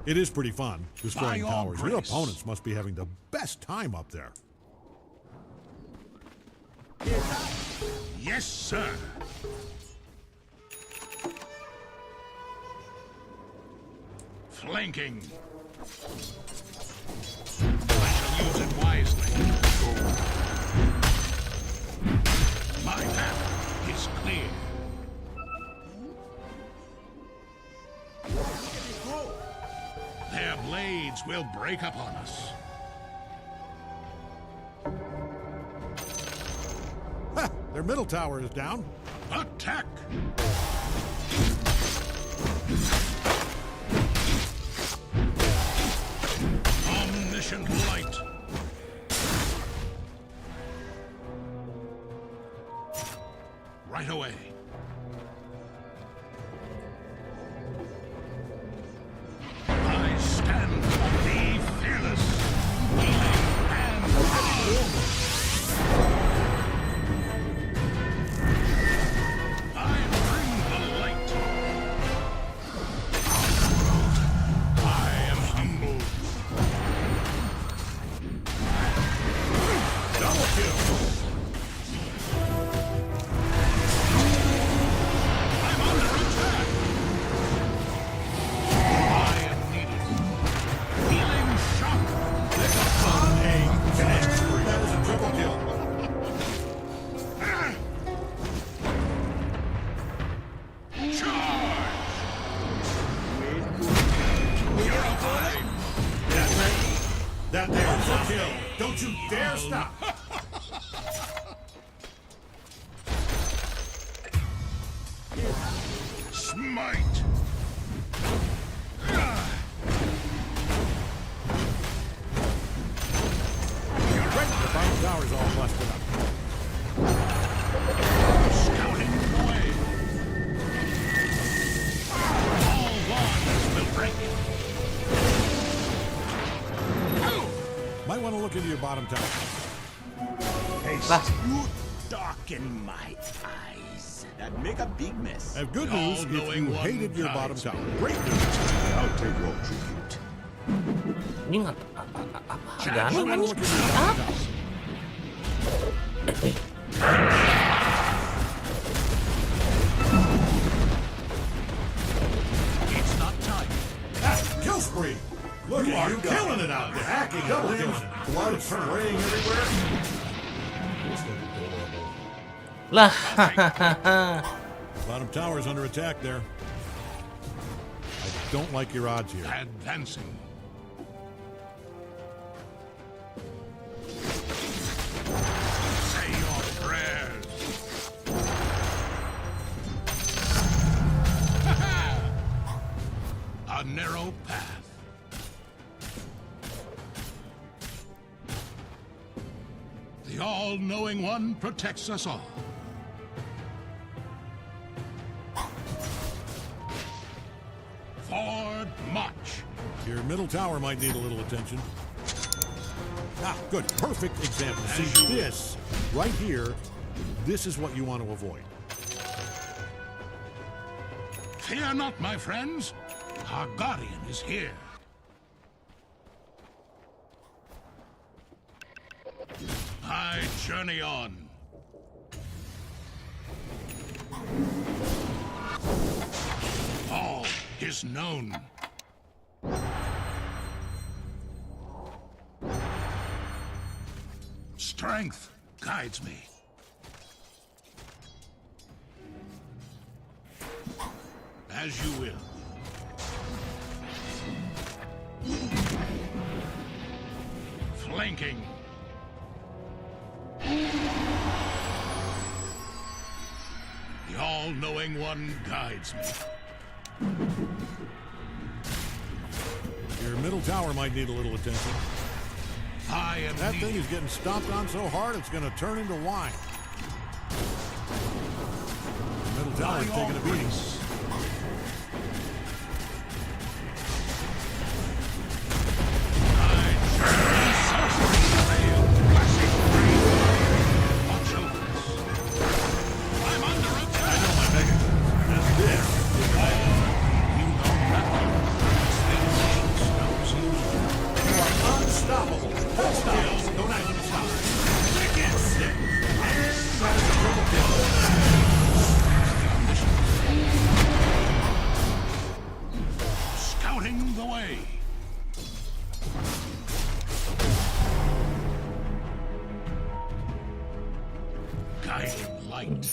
It is pretty fun, destroying By all towers. Your grace. opponents must be having the best time up there. Yes, sir. Flanking. I shall use it wisely. My path is clear. Their blades will break upon us. Ha! Their middle tower is down. Attack! Omniscient light. Right away. I stand the fearless, healing and I bring the light. I am humbled. Double kill. I'm under attack. I am needed. Healing shock. There's a bomb. That is a triple kill. Charge! You're alive! That there is a kill. Don't you dare stop. Smite! Great, the bottom tower look into your bottom tower. You darken my eyes. That make a big mess. Have good news if you hated your bottom tower. Great news. I'll take your tribute. Ini nggak ganteng kan? It's not time. Kill spree. Look at you killing it out there. Hacking, double killing it. Blood spraying everywhere. Lah. Bottom tower is under attack there. I don't like your odds here. Advancing. Say your prayers. A narrow path. The all-knowing one protects us all. Forward march. Your middle tower might need a little attention. Ah, good. Perfect example. See, this right here, this is what you want to avoid. Fear not, my friends. Our guardian is here. I journey on. All is known. Strength guides me. As you will. Flanking. The all-knowing one guides me. Your middle tower might need a little attention. I am that thing is getting stomped on so hard it's going to turn into wine. The middle tower is taking a beating. Scouting the way. Guiding light.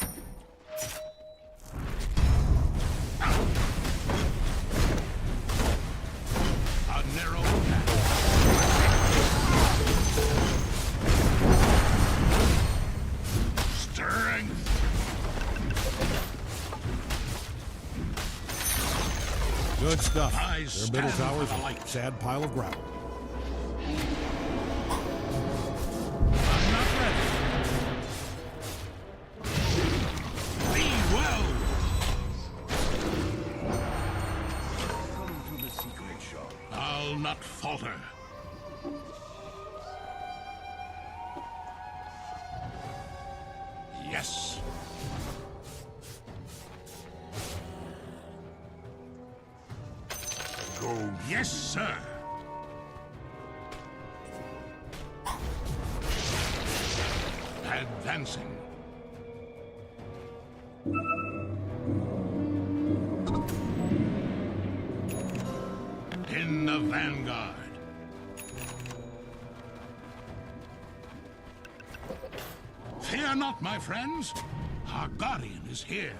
A narrow path. Strength. Good stuff. I Their middle stand tower's for the a light. sad pile of gravel. I'm not ready. Be well. Come to the secret shop. I'll not falter. Yes. Go. Yes, sir. Advancing. In the vanguard. Fear not, my friends. Our guardian is here.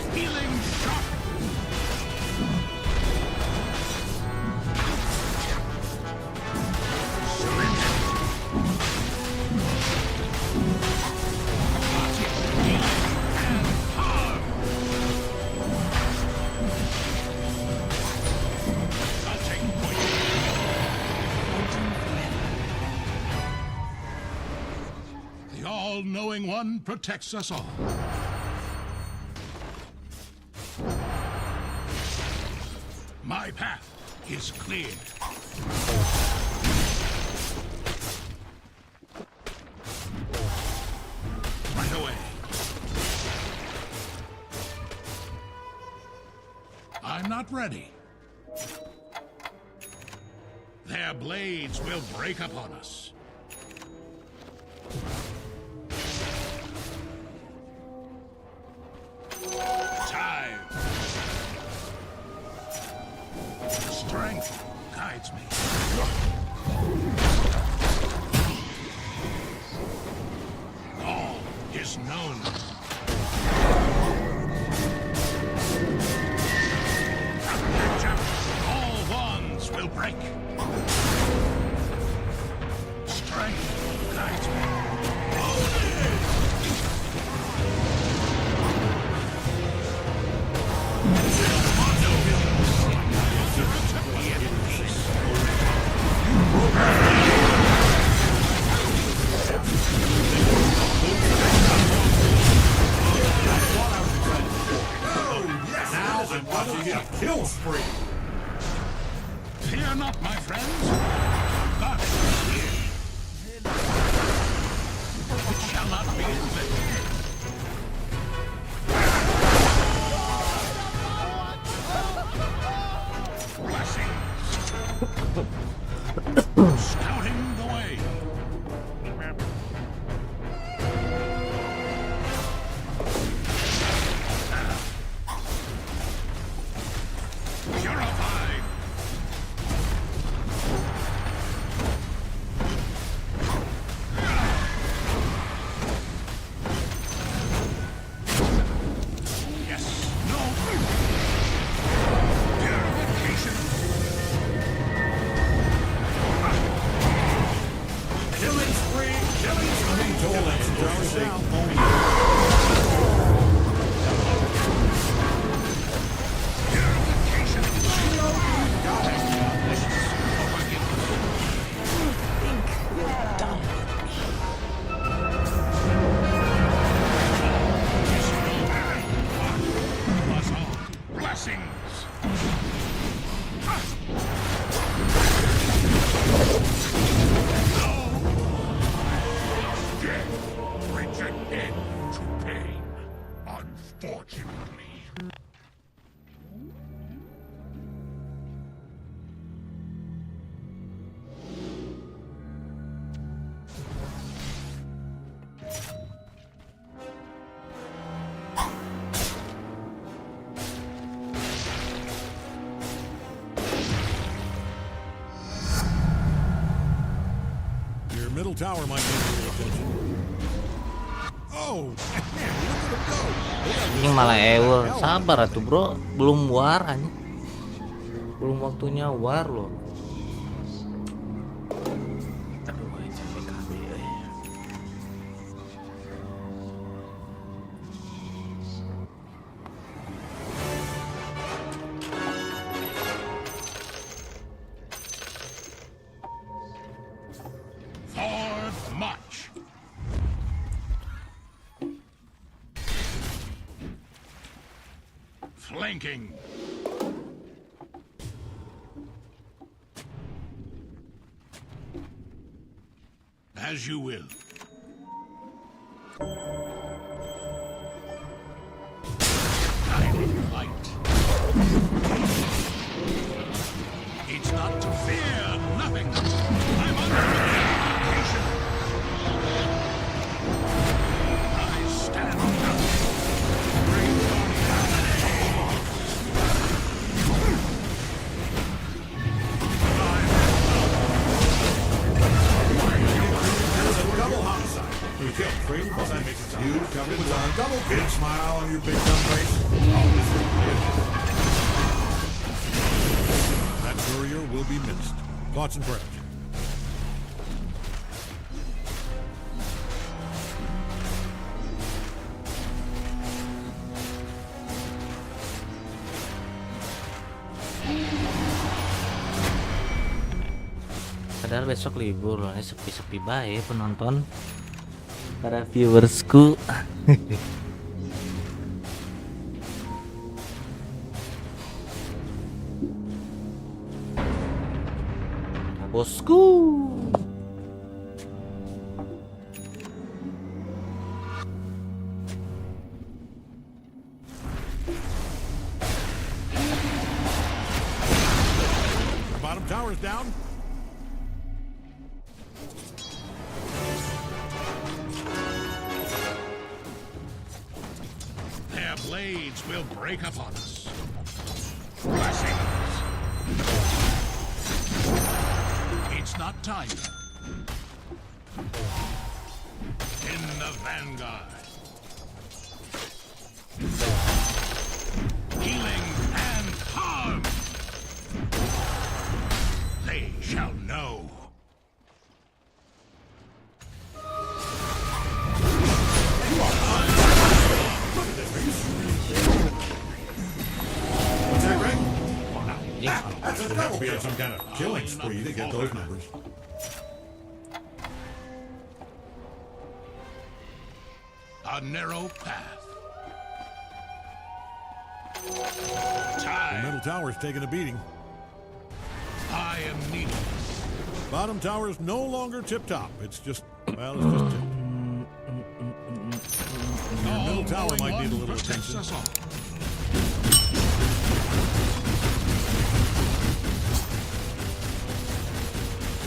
Feeling sharp. The all-knowing one protects us all. My path is clear. Right away. I'm not ready. Their blades will break upon us. Time. Strength guides me. All is known. All wands will break. Strength guides me. Now I'm watching a kill spree. Fear not, my friends. But it shall not be inflicted. Blessings. Scouting the way. Purified. Yes. No. Purification. Killing spree. Killing spree. Blessings. Death brings an end to pain, unfortunately. Your middle tower might need your attention. Oh, man, look at him go. Ini malah ewer. Sabar atuh, Bro. Belum war anjing. Belum waktunya war loh. Forth march. Flanking. As you will. Guiding light. It's not to fear nothing. I'm under invocation. I stand up. Bring on Double homicide. You killed three, plus that makes it you covered with a double big smile on your big dumb face. Oh, this is good. That courier will be missed. Thoughts and prayers. Padahal besok libur loh, ini sepi-sepi baik penonton, para viewersku. tower's down. Their blades will break upon us. Blessings. It's not time yet. In the vanguard. Healing and harm. They shall know. What's that, Greg? That's a double. Be on some kind of killing spree to get those numbers. A narrow path. The middle tower's taking a beating. I am needed. Bottom tower's no longer tip-top. It's just, well, it's just tip. The middle tower might need a little attention. The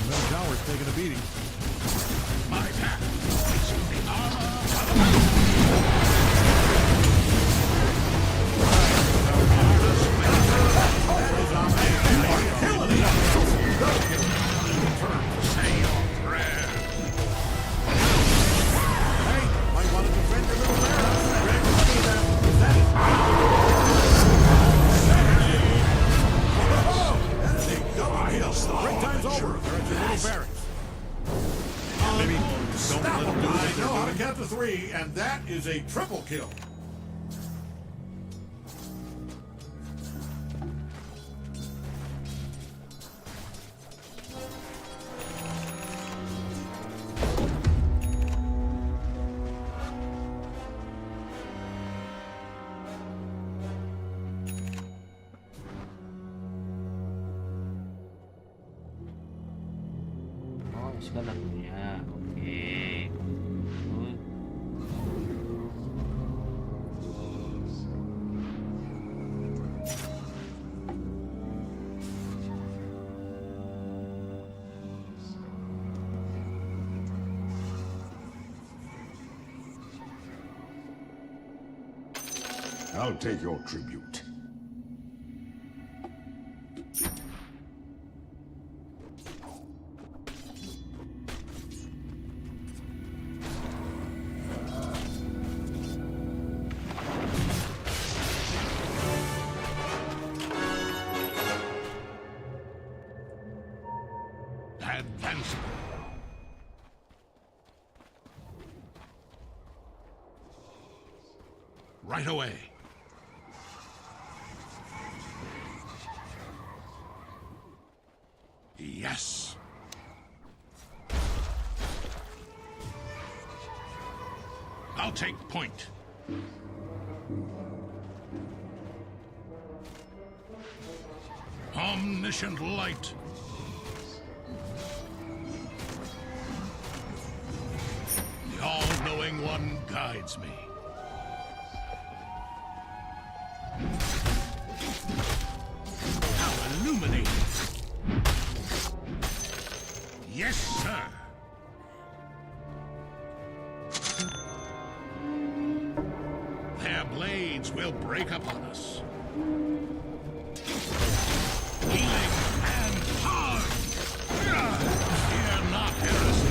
middle tower's taking a beating. My path is the armor of Say your prayer. Hey, might want to defend your little warehouse. That is a double kill. Break time's over. They're at your little barracks. Maybe don't let them do it. I know how to count to 3, and that is a triple kill. Oh, sudah lagunya. Oke. I'll take your tribute. Advance. Right away. Yes. I'll take point. Omniscient light. The all-knowing one guides me. How illuminating. Yes, sir. Their blades will break upon us. Healing and harm. Fear not heresy.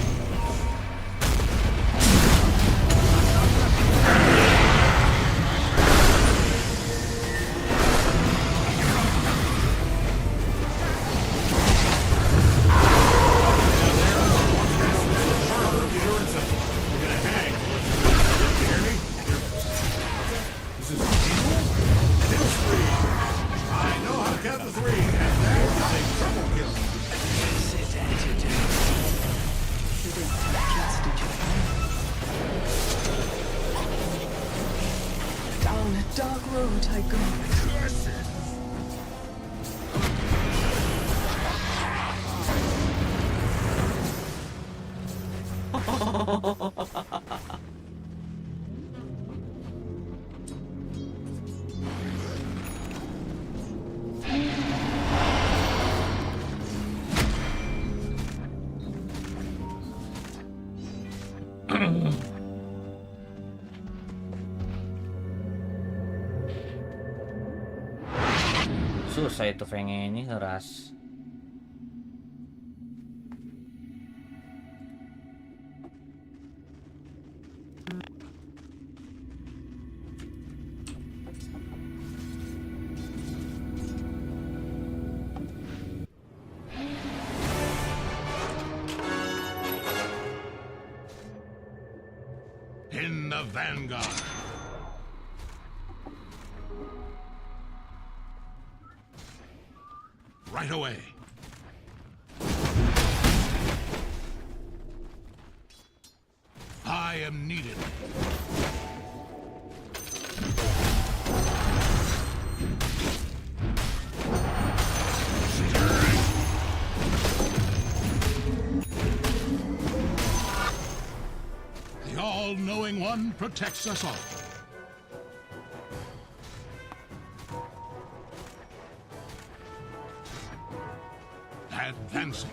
Down a dark road I go. Susah itu Fenge ini keras. In the vanguard. Right away. I am needed. The all-knowing one protects us all. Advancing.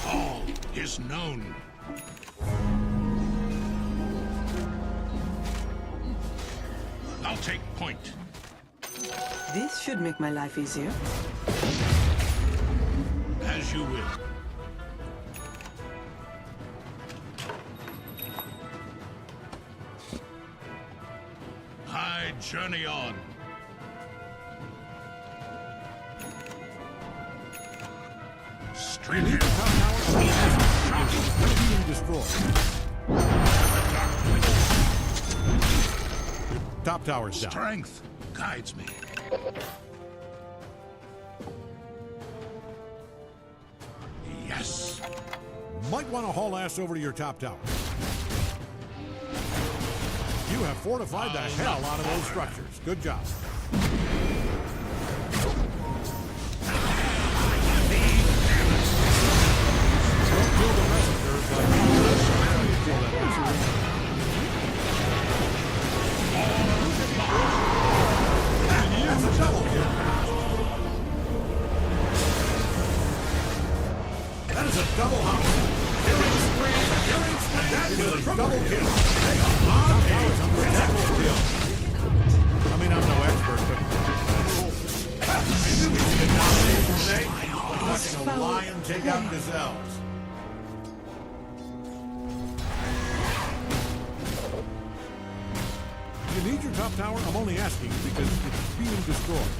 All is known. I'll take point. This should make my life easier. As you will. I journey on. Straight ahead. Top tower's down. Strength guides me. Yes. Might want to haul ass over to your top tower. You have fortified the hell out of those structures. Good job. Don't kill the messenger, but you kill that messenger. That's a double kill. That is a double hop. Killing spree. That is a double kill. Top tower's under attack. I mean, I'm no expert, but watching a lion take out gazelles. You need your top tower? I'm only asking because it's being destroyed.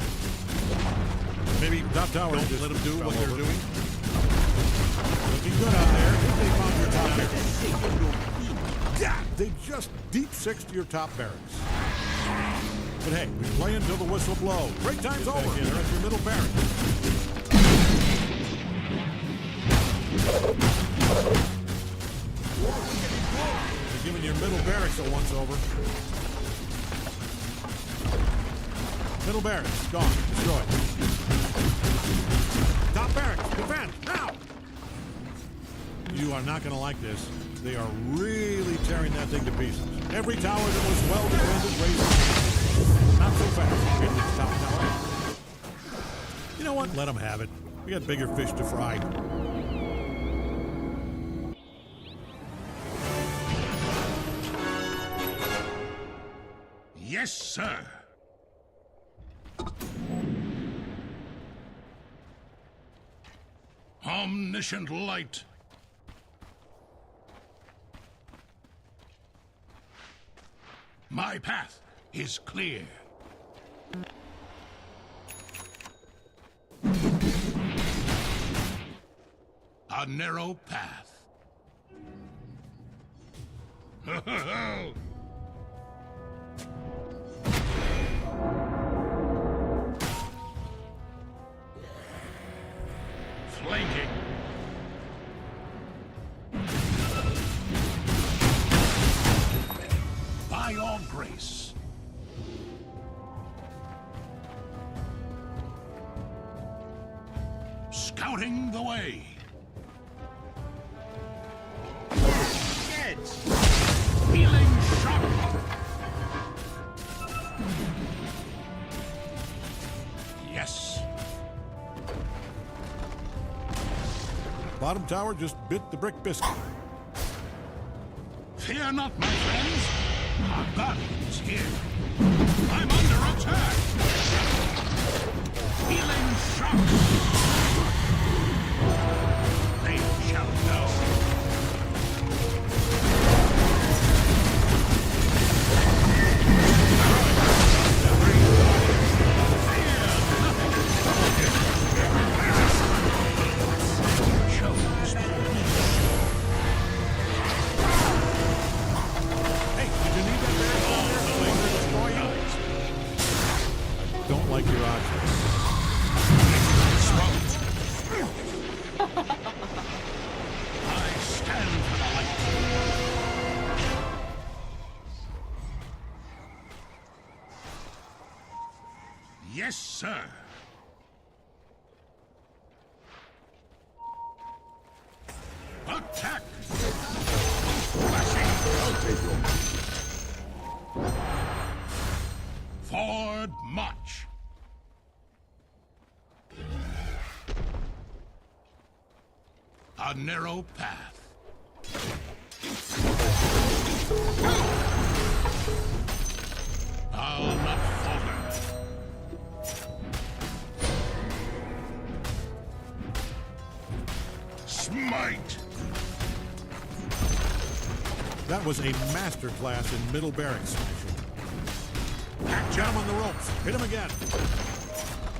Maybe top tower don't just let them do what they're doing. Looking good out there. If they found your top barracks. Yeah, they just deep sixed your top barracks. But hey, we play until the whistle blows. Break time's over. They're at your middle barracks. You're giving your middle barracks a once-over. Middle barracks, gone, destroyed. Top barracks, defend, now! You are not going to like this. They are really tearing that thing to pieces. Every tower that was well defended raised their hand. Not so fast. Get this top tower. You know what? Let them have it. We got bigger fish to fry. Yes, sir. Omniscient light. My path is clear. A narrow path. Flanking. By all grace. Scouting the way. Healing shock. Yes. Bottom tower just bit the brick biscuit. Fear not, my friends. Our guardian is here. I'm under attack. Healing shock. They shall know. Don't like your odds. I stand for the light. Yes, sir. Attack! Forward march. A narrow path. I'll not falter. Smite. That was a masterclass in middle barracks smashing. Jam him on the ropes. Hit him again.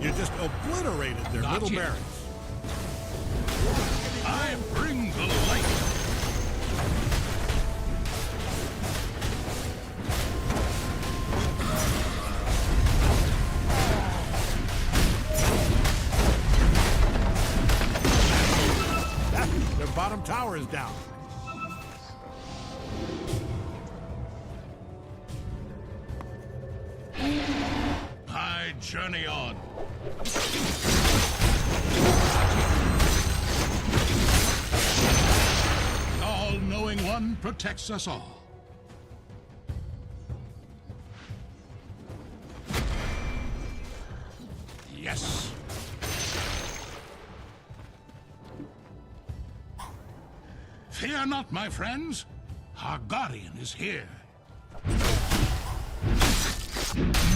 You just obliterated their Not middle yet. barracks. I bring the light. Their bottom tower is down. I journey on. The all-knowing one protects us all. Yes. Fear not, my friends. Our guardian is here.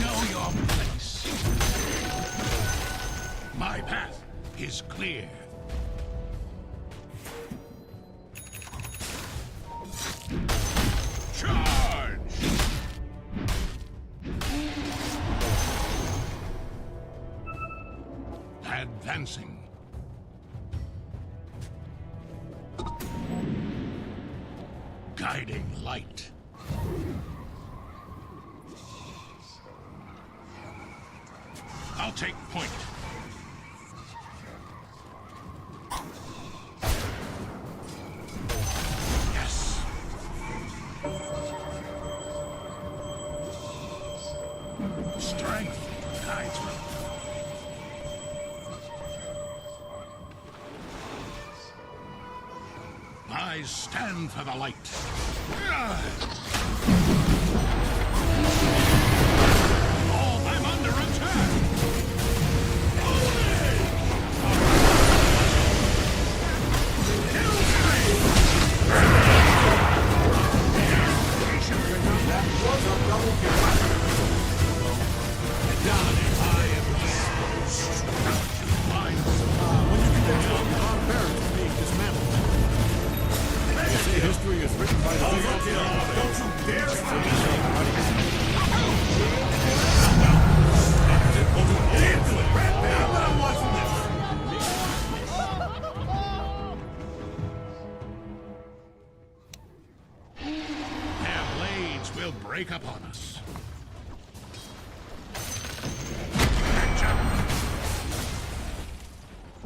Know your place. My path is clear. Charge! Advancing. Guiding light. I'll take point. Yes. Strength guides me. I stand for the light. Oh, I'm under attack. History is written by the Don't you dare Their blades will break upon us.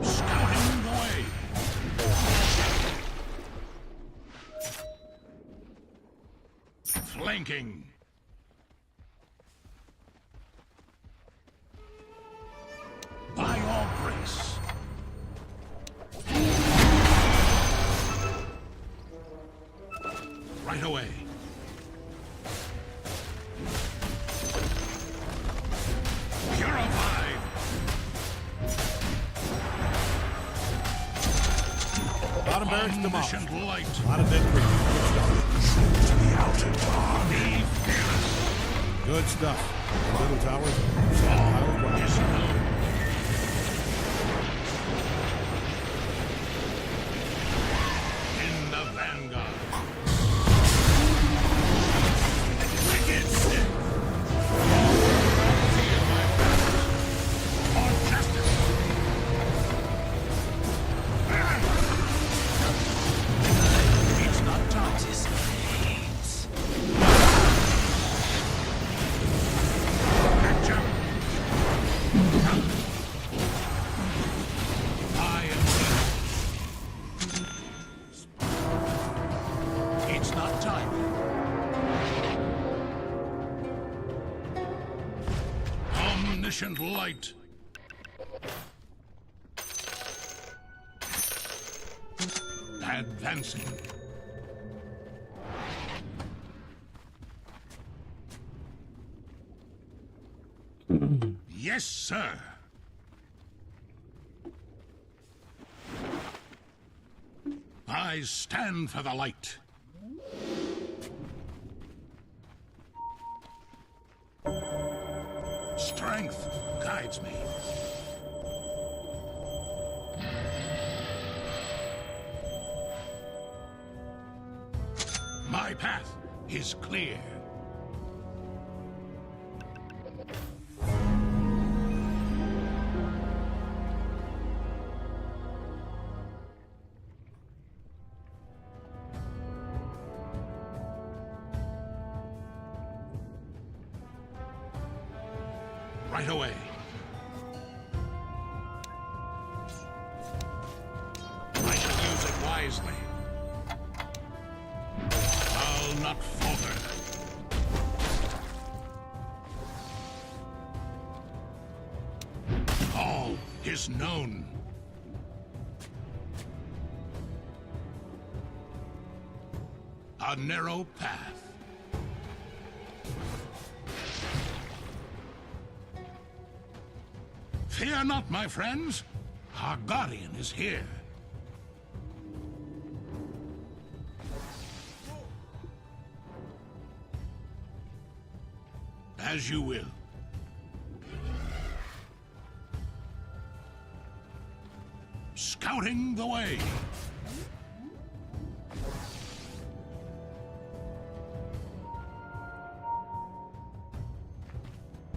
Scouting the way. Flanking. By your grace. Right away. Purified. Bottom barracks demolished. Omniscient light. A lot of dead creatures. To the outer bar. Be fearless. Good stuff. Little towers. Sand piles. In the vanguard. It's not time. Omniscient light. Advancing. Yes, sir. I stand for the light. Strength guides me. My path is clear. Right away. I shall use it wisely. I'll not falter. All is known. A narrow path. Fear not, my friends. Our guardian is here. As you will. Scouting the way.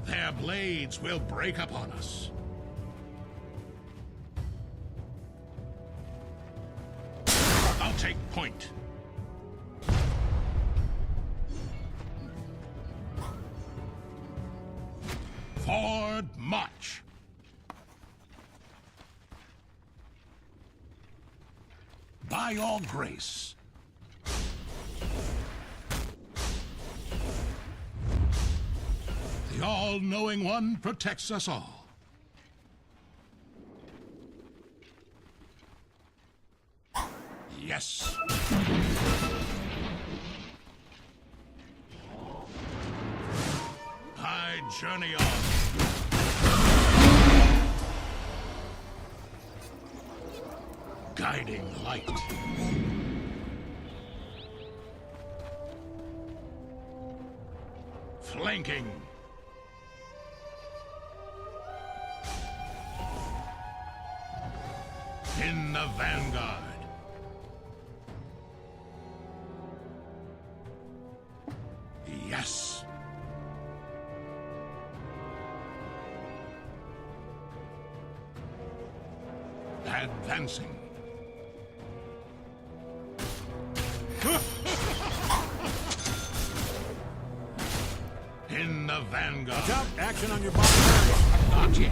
Their blades will break upon us. I'll take point. Forward march. By your grace. The all-knowing one protects us all. Yes. I journey on. Guiding light. Flanking. In the vanguard. Yes. Advancing. In the vanguard. Watch out! Action on your bottom barracks. Not yet.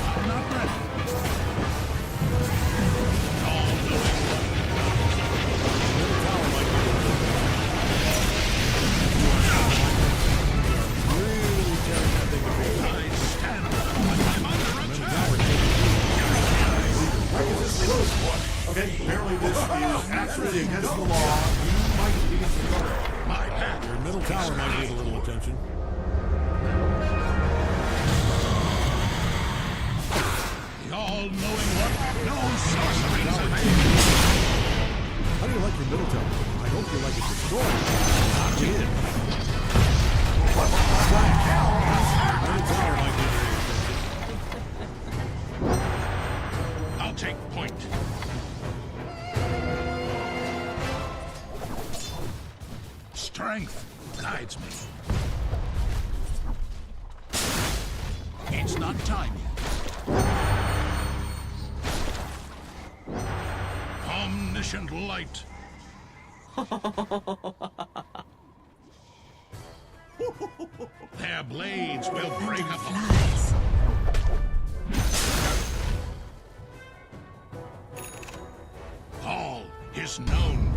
I'm not ready. Okay, apparently this is actually against tower might need a little attention. The all-knowing one knows sorcery. How do you like your middle tower? I hope you like it destroyed. Not in. Middle tower might need attention. I'll take point. Strength guides me. It's not time yet. Omniscient light. Their blades will break apart. All is known.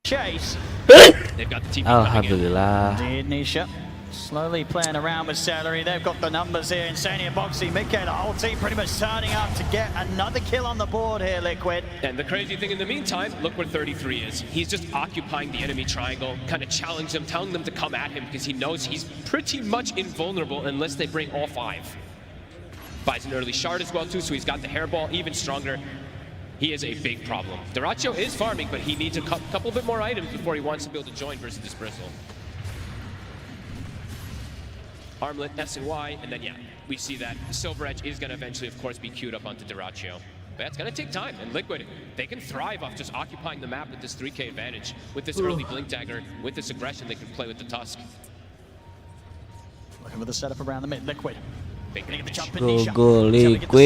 Chase. They've got the TP Alhamdulillah. Indeed, Nisha. Slowly playing around with Celery. They've got the numbers here. Insania, Boxy, Mickey, the whole team pretty much turning up to get another kill on the board here, Liquid. And the crazy thing in the meantime, look where 33 is. He's just occupying the enemy triangle, kind of challenging them, telling them to come at him because he knows he's pretty much invulnerable unless they bring all 5. Buys an early shard as well too, so he's got the hairball even stronger. He is a big problem. Dyrachyo is farming, but he needs a couple bit more items before he wants to be able to join versus this Bristle. Armlet, S and Y, and then yeah, we see that Silver Edge is going to eventually, of course, be queued up onto Dyrachyo. But that's going to take time, and Liquid, they can thrive off just occupying the map with this 3k advantage. With this early Blink Dagger, with this aggression, they can play with the Tusk. Looking for the setup around the mid, Liquid. Go Liquid.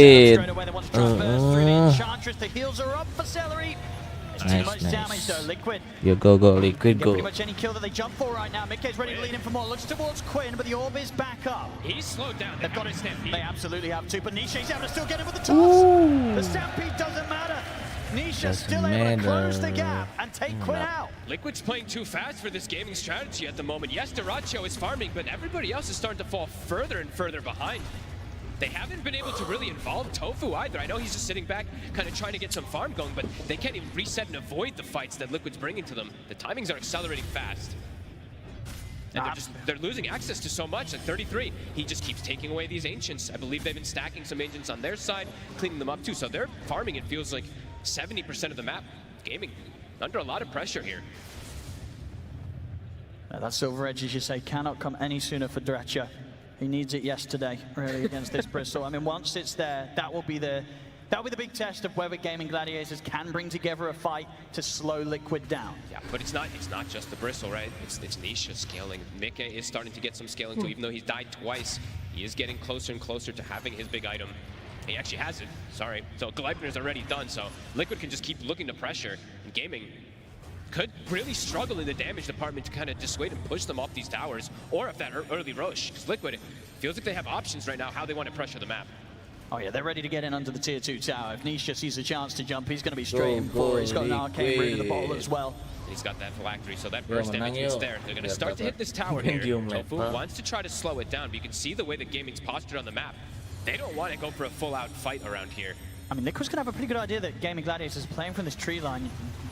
The heals are up for Celery. It's too much damage though, Liquid. You go Liquid, go. Pretty much any kill that they jump for right now. Mickey's ready to lead in for more. Looks towards Quinn, but the orb is back up. He's slowed down. They've got his stampede. They absolutely have to, but Nisha's able to still get him with the toss. The stampede doesn't matter. Nisha's still able to close the gap and take Quinn out. Liquid's playing too fast for this gaming strategy at the moment. Yes, Dyrachyo is farming, but everybody else is starting to fall further and further behind. They haven't been able to really involve Tofu either. I know he's just sitting back, kind of trying to get some farm going, but they can't even reset and avoid the fights that Liquid's bringing to them. The timings are accelerating fast. And they're losing access to so much. At 33, he just keeps taking away these Ancients. I believe they've been stacking some Ancients on their side, cleaning them up too. So they're farming, it feels like 70% of the map. Gaming under a lot of pressure here. That Silver Edge, as you say, cannot come any sooner for Dyrachyo. He needs it yesterday, really, against this Bristle. I mean, once it's there, that will be the big test of whether Gaming Gladiators can bring together a fight to slow Liquid down. Yeah, but it's not just the Bristle, right? It's Nisha scaling. Mika is starting to get some scaling too, even though he's died twice. He is getting closer and closer to having his big item. He actually has it, sorry. So Gleipnir's already done, so Liquid can just keep looking to pressure, and Gaming could really struggle in the damage department to kind of dissuade and push them off these towers, or if that early Roche, because Liquid feels like they have options right now how they want to pressure the map. Oh yeah, they're ready to get in under the tier 2 tower. If Nisha sees a chance to jump, he's going to be straight in for it. He's got an arcane rune in the bottle as well. He's got that phylactery, so that burst damage is there. They're going to start to hit this tower here. Tofu wants to try to slow it down, but you can see the way that Gaming's postured on the map. They don't want to go for a full-out fight around here. I mean, Liquid's going to have a pretty good idea that Gaming Gladiators is playing from this tree line.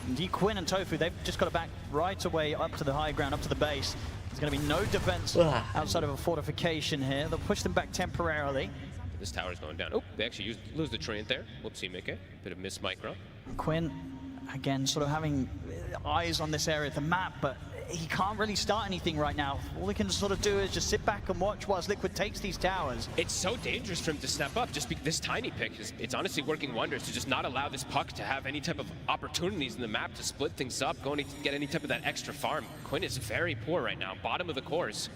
Indeed, Quinn and Tofu, they've just got it back right away up to the high ground, up to the base. There's going to be no defense outside of a fortification here. They'll push them back temporarily. This tower's going down. Oh, they actually lose the treant there. Whoopsie, Mickey. Bit of miss micro. Quinn, again, sort of having eyes on this area of the map, but he can't really start anything right now. All he can sort of do is just sit back and watch whilst Liquid takes these towers. It's so dangerous for him to step up. Just this tiny pick, it's honestly working wonders to just not allow this puck to have any type of opportunities in the map to split things up, going to get any type of that extra farm. Quinn is very poor right now, bottom of the course.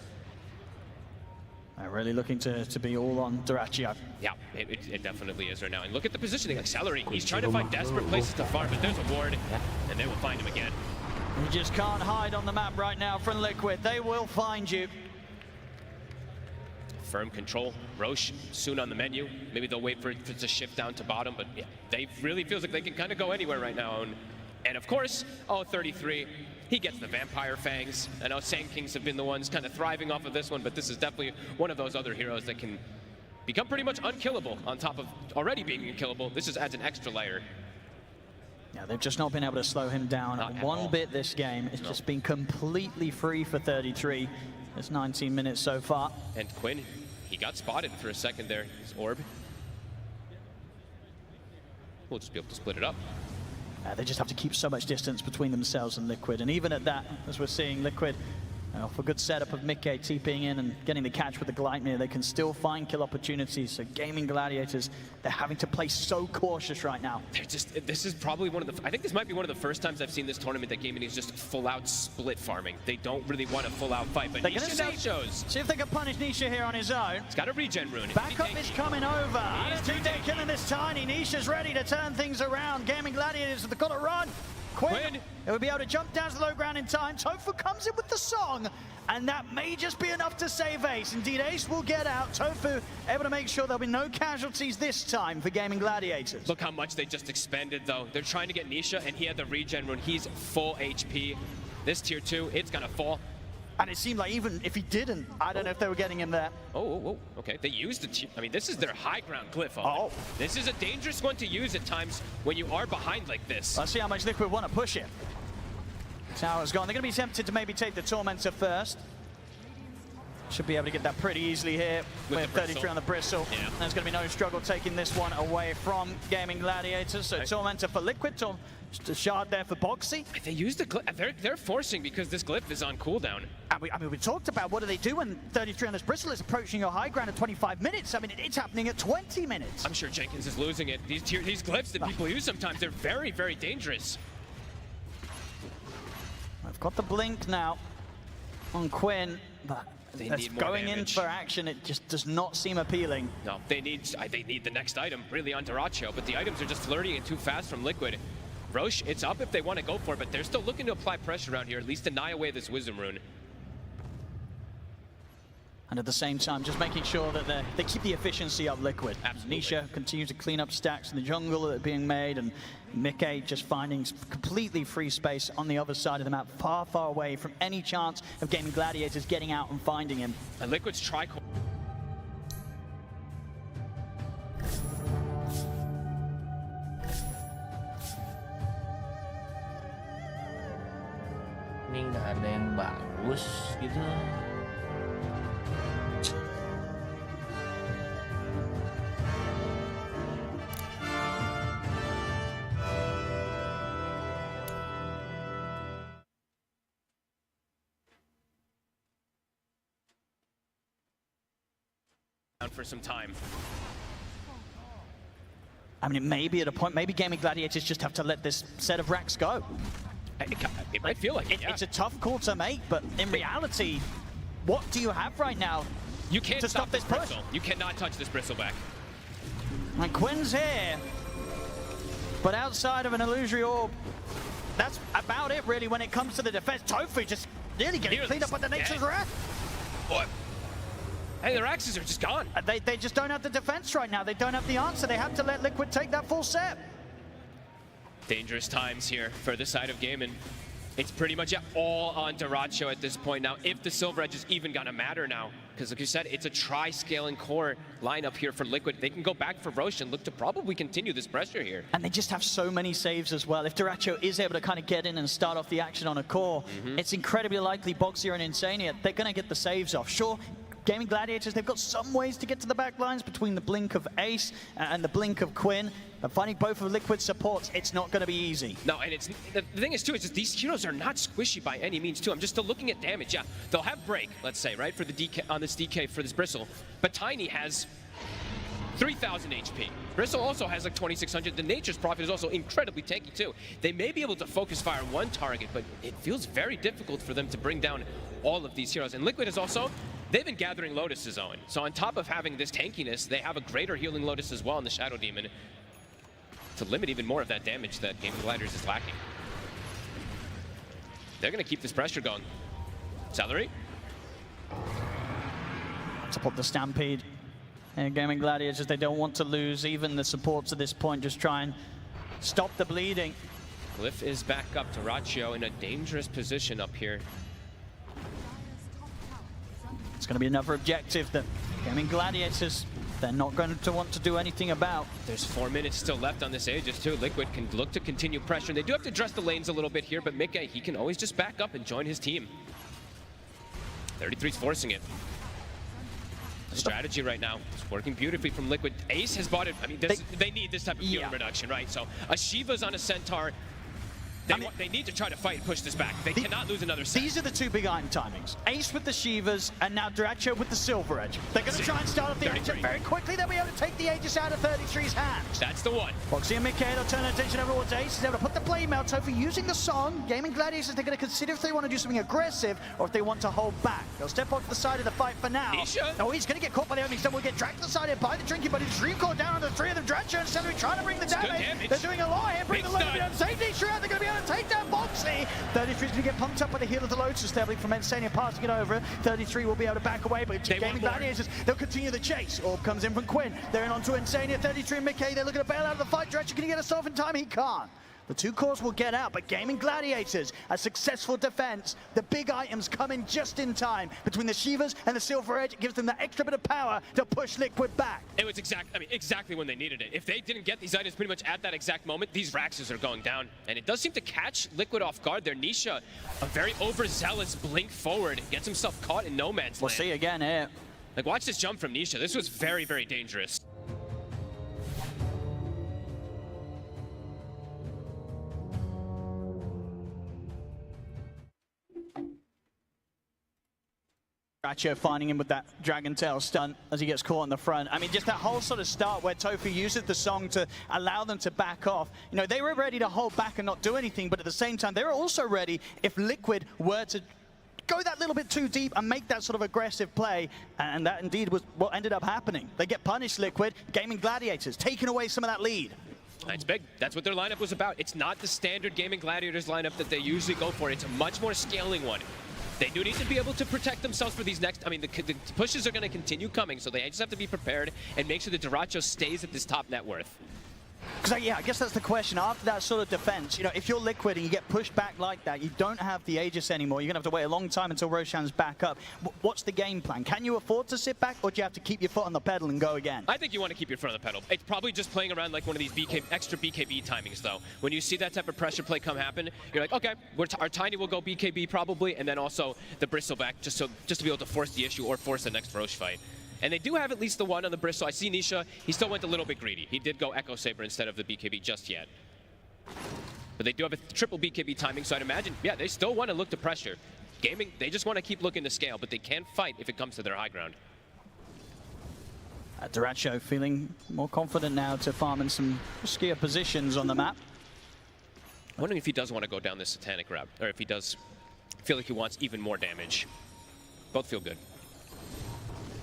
Really looking to be all on Dyrachyo. Yeah, it definitely is right now. And look at the positioning, accelerate. He's trying to find desperate places to farm, but there's a ward, and they will find him again. You just can't hide on the map right now from Liquid. They will find you. Firm control. Roche soon on the menu. Maybe they'll wait for it to shift down to bottom, but yeah, they really feels like they can kind of go anywhere right now. And of course, 33. He gets the Vampire Fangs. I know Sand Kings have been the ones kind of thriving off of this one, but this is definitely one of those other heroes that can become pretty much unkillable on top of already being unkillable. This just adds an extra layer. Yeah, they've just not been able to slow him down one bit this game. It's just been completely free for 33. It's 19 minutes so far. And Quinn, he got spotted for a second there. His orb. We'll just be able to split it up. They just have to keep so much distance between themselves and Liquid. And even at that, as we're seeing Liquid, for good setup of Mickey TPing in and getting the catch with the Gleipnir, they can still find kill opportunities. So Gaming Gladiators, they're having to play so cautious right now. They're just, this is probably one of the, I think this might be one of the first times I've seen this tournament that Gaming is just full out split farming. They don't really want a full out fight, but Nisha now shows. See if they can punish Nisha here on his own. He's got a regen rune. Backup is coming over. I don't think they're killing this tiny. Nisha's ready to turn things around. Gaming Gladiators have got to run. Quinn, it would be able to jump down to the low ground in time. Tofu comes in with the song, and that may just be enough to save Ace. Indeed, Ace will get out. Tofu able to make sure there'll be no casualties this time for Gaming Gladiators. Look how much they just expended, though. They're trying to get Nisha, and he had the regen rune. He's full HP. This tier 2, it's gonna fall. And it seemed like even if he didn't, I don't know if they were getting him there. Okay. They used the, I mean, this is their high ground glyph. This is a dangerous one to use at times when you are behind like this. Let's see how much Liquid want to push it. Tower's gone. They're going to be tempted to maybe take the Tormentor first. Should be able to get that pretty easily here with 33 on the Bristle. Yeah. There's going to be no struggle taking this one away from Gaming Gladiators. So Tormentor for Liquid, just a shard there for Boxy. They used the glyph. They're forcing because this glyph is on cooldown. I mean, we talked about what do they do when 33 on this Bristle is approaching your high ground at 25 minutes. I mean, it's happening at 20 minutes. I'm sure Jenkins is losing it. These glyphs that people use sometimes, they're very, very dangerous. I've got the blink now on Quinn, but They need more going damage. in for action, it just does not seem appealing. No, they need the next item really on Dyrachyo, but the items are just flirting it too fast from Liquid. Roche, it's up if they want to go for it, but they're still looking to apply pressure around here, at least deny away this Wisdom Rune. And at the same time, just making sure that they keep the efficiency up Liquid. Absolutely. Nisha continues to clean up stacks in the jungle that are being made, and Mickey just finding completely free space on the other side of the map, far, far away from any chance of Gaming Gladiators getting out and finding him. And Liquid's tricore. Ini nggak ada yang bagus gitu. For some time. I mean, it may be at a point, maybe Gaming Gladiators just have to let this set of racks go. It might feel like it, yeah. It's a tough call to make, but in reality, what do you have right now you can't to stop this push? Bristle. You cannot touch this Bristleback. And Quinn's here, but outside of an illusory orb, that's about it really when it comes to the defense. Tofu just nearly getting cleaned up by the Nature's Wrath. Hey, their axes are just gone. They just don't have the defense right now. They don't have the answer. They have to let Liquid take that full set. Dangerous times here for the side of Gaming. It's pretty much all on Duracho at this point now, if the Silver Edge is even gonna matter now. Because like you said, it's a tri-scaling core lineup here for Liquid. They can go back for Roche and look to probably continue this pressure here. And they just have so many saves as well. If Duracho is able to kind of get in and start off the action on a core, it's incredibly likely Boxy and Insania, they're gonna get the saves off. Sure, Gaming Gladiators, they've got some ways to get to the back lines between the blink of Ace and the blink of Quinn. But finding both of Liquid's supports, it's not going to be easy. No, and it's the thing is too, is just these heroes are not squishy by any means too. I'm just still looking at damage. Yeah, they'll have break, let's say, right, for the DK on this DK for this Bristle. But Tiny has 3,000 HP. Bristle also has like 2,600. The Nature's Prophet is also incredibly tanky too. They may be able to focus fire one target, but it feels very difficult for them to bring down all of these heroes. And Liquid is also, they've been gathering Lotus's own. So on top of having this tankiness, they have a greater healing Lotus as well in the Shadow Demon to limit even more of that damage that Gaming Gladiators is lacking. They're going to keep this pressure going. Celery. To pop the Stampede. And Gaming Gladiators, they don't want to lose even the supports at this point. Just try and stop the bleeding. Glyph is back up. Duracho in a dangerous position up here. It's going to be another objective that Gaming Gladiators, they're not going to want to do anything about. There's 4 minutes still left on this Aegis too. Liquid can look to continue pressure. They do have to address the lanes a little bit here, but Mickey, he can always just back up and join his team. 33's forcing it. The strategy right now is working beautifully from Liquid. Ace has bought it. I mean, they need this type of healing reduction, right? So a Shiva's on a Centaur. They need to try to fight and push this back. They cannot lose another set. These are the two big item timings. Ace with the Shivas, and now Duracho with the Silver Edge. They're going to try and start off the action very quickly. They'll be able to take the Aegis out of 33's hands. That's the one. Boxy and Mickey will turn attention over towards Ace. He's able to put the blame out. So for using the song, Gaming Gladiators, they're going to consider if they want to do something aggressive or if they want to hold back. They'll step off to the side of the fight for now. Nisha. Oh, he's going to get caught by the opening stun. Will get dragged to the side here by the Drinking, but his Dream Core down on the three of them. Duracho and Celery trying to bring the damage. They're doing a lot here. Bring the load down. Save Nisha out. They're going to be able to take down Boxy. 33's going to get pumped up by the heel of the Lotus Stabling from Insania, passing it over. 33 will be able to back away, but Gaming Gladiators, they'll continue the chase. Orb comes in from Quinn. They're in onto Insania. 33 and Mickey, they're looking to bail out of the fight. Duracho, can he get us off in time? He can't. The two cores will get out, but Gaming Gladiators, a successful defense. The big items come in just in time. Between the Shivas and the Silver Edge, it gives them that extra bit of power to push Liquid back. It was exactly when they needed it. If they didn't get these items pretty much at that exact moment, these Raxes are going down. And it does seem to catch Liquid off guard there. Nisha, a very overzealous blink forward, gets himself caught in no man's land. We'll see again here. Like, watch this jump from Nisha. This was very, very dangerous. Duracho finding him with that Dragon Tail stunt as he gets caught in the front. I mean, just that whole sort of start where Tofu uses the song to allow them to back off. You know, they were ready to hold back and not do anything, but at the same time, they were also ready if Liquid were to go that little bit too deep and make that sort of aggressive play, and that indeed was what ended up happening. They get punished, Liquid. Gaming Gladiators, taking away some of that lead. That's big. That's what their lineup was about. It's not the standard Gaming Gladiators lineup that they usually go for. It's a much more scaling one. They do need to be able to protect themselves for these next... I mean, the pushes are going to continue coming, so they just have to be prepared and make sure that Duracho stays at this top net worth. Because, yeah, I guess that's the question. After that sort of defense, you know, if you're Liquid and you get pushed back like that, you don't have the Aegis anymore. You're going to have to wait a long time until Roshan's back up. What's the game plan? Can you afford to sit back, or do you have to keep your foot on the pedal and go again? I think you want to keep your foot on the pedal. It's probably just playing around like one of these extra BKB timings, though. When you see that type of pressure play come happen, you're like, okay, our Tiny will go BKB probably, and then also the Bristle back just to be able to force the issue or force the next Roche fight. And they do have at least the one on the Bristle. I see Nisha, he still went a little bit greedy. He did go Echo Saber instead of the BKB just yet. But they do have a triple BKB timing, so I'd imagine, yeah, they still want to look to pressure. Gaming, they just want to keep looking to scale, but they can fight if it comes to their high ground. Duracho feeling more confident now to farm in some riskier positions on the map. I'm wondering if he does want to go down this Satanic route, or if he does feel like he wants even more damage. Both feel good.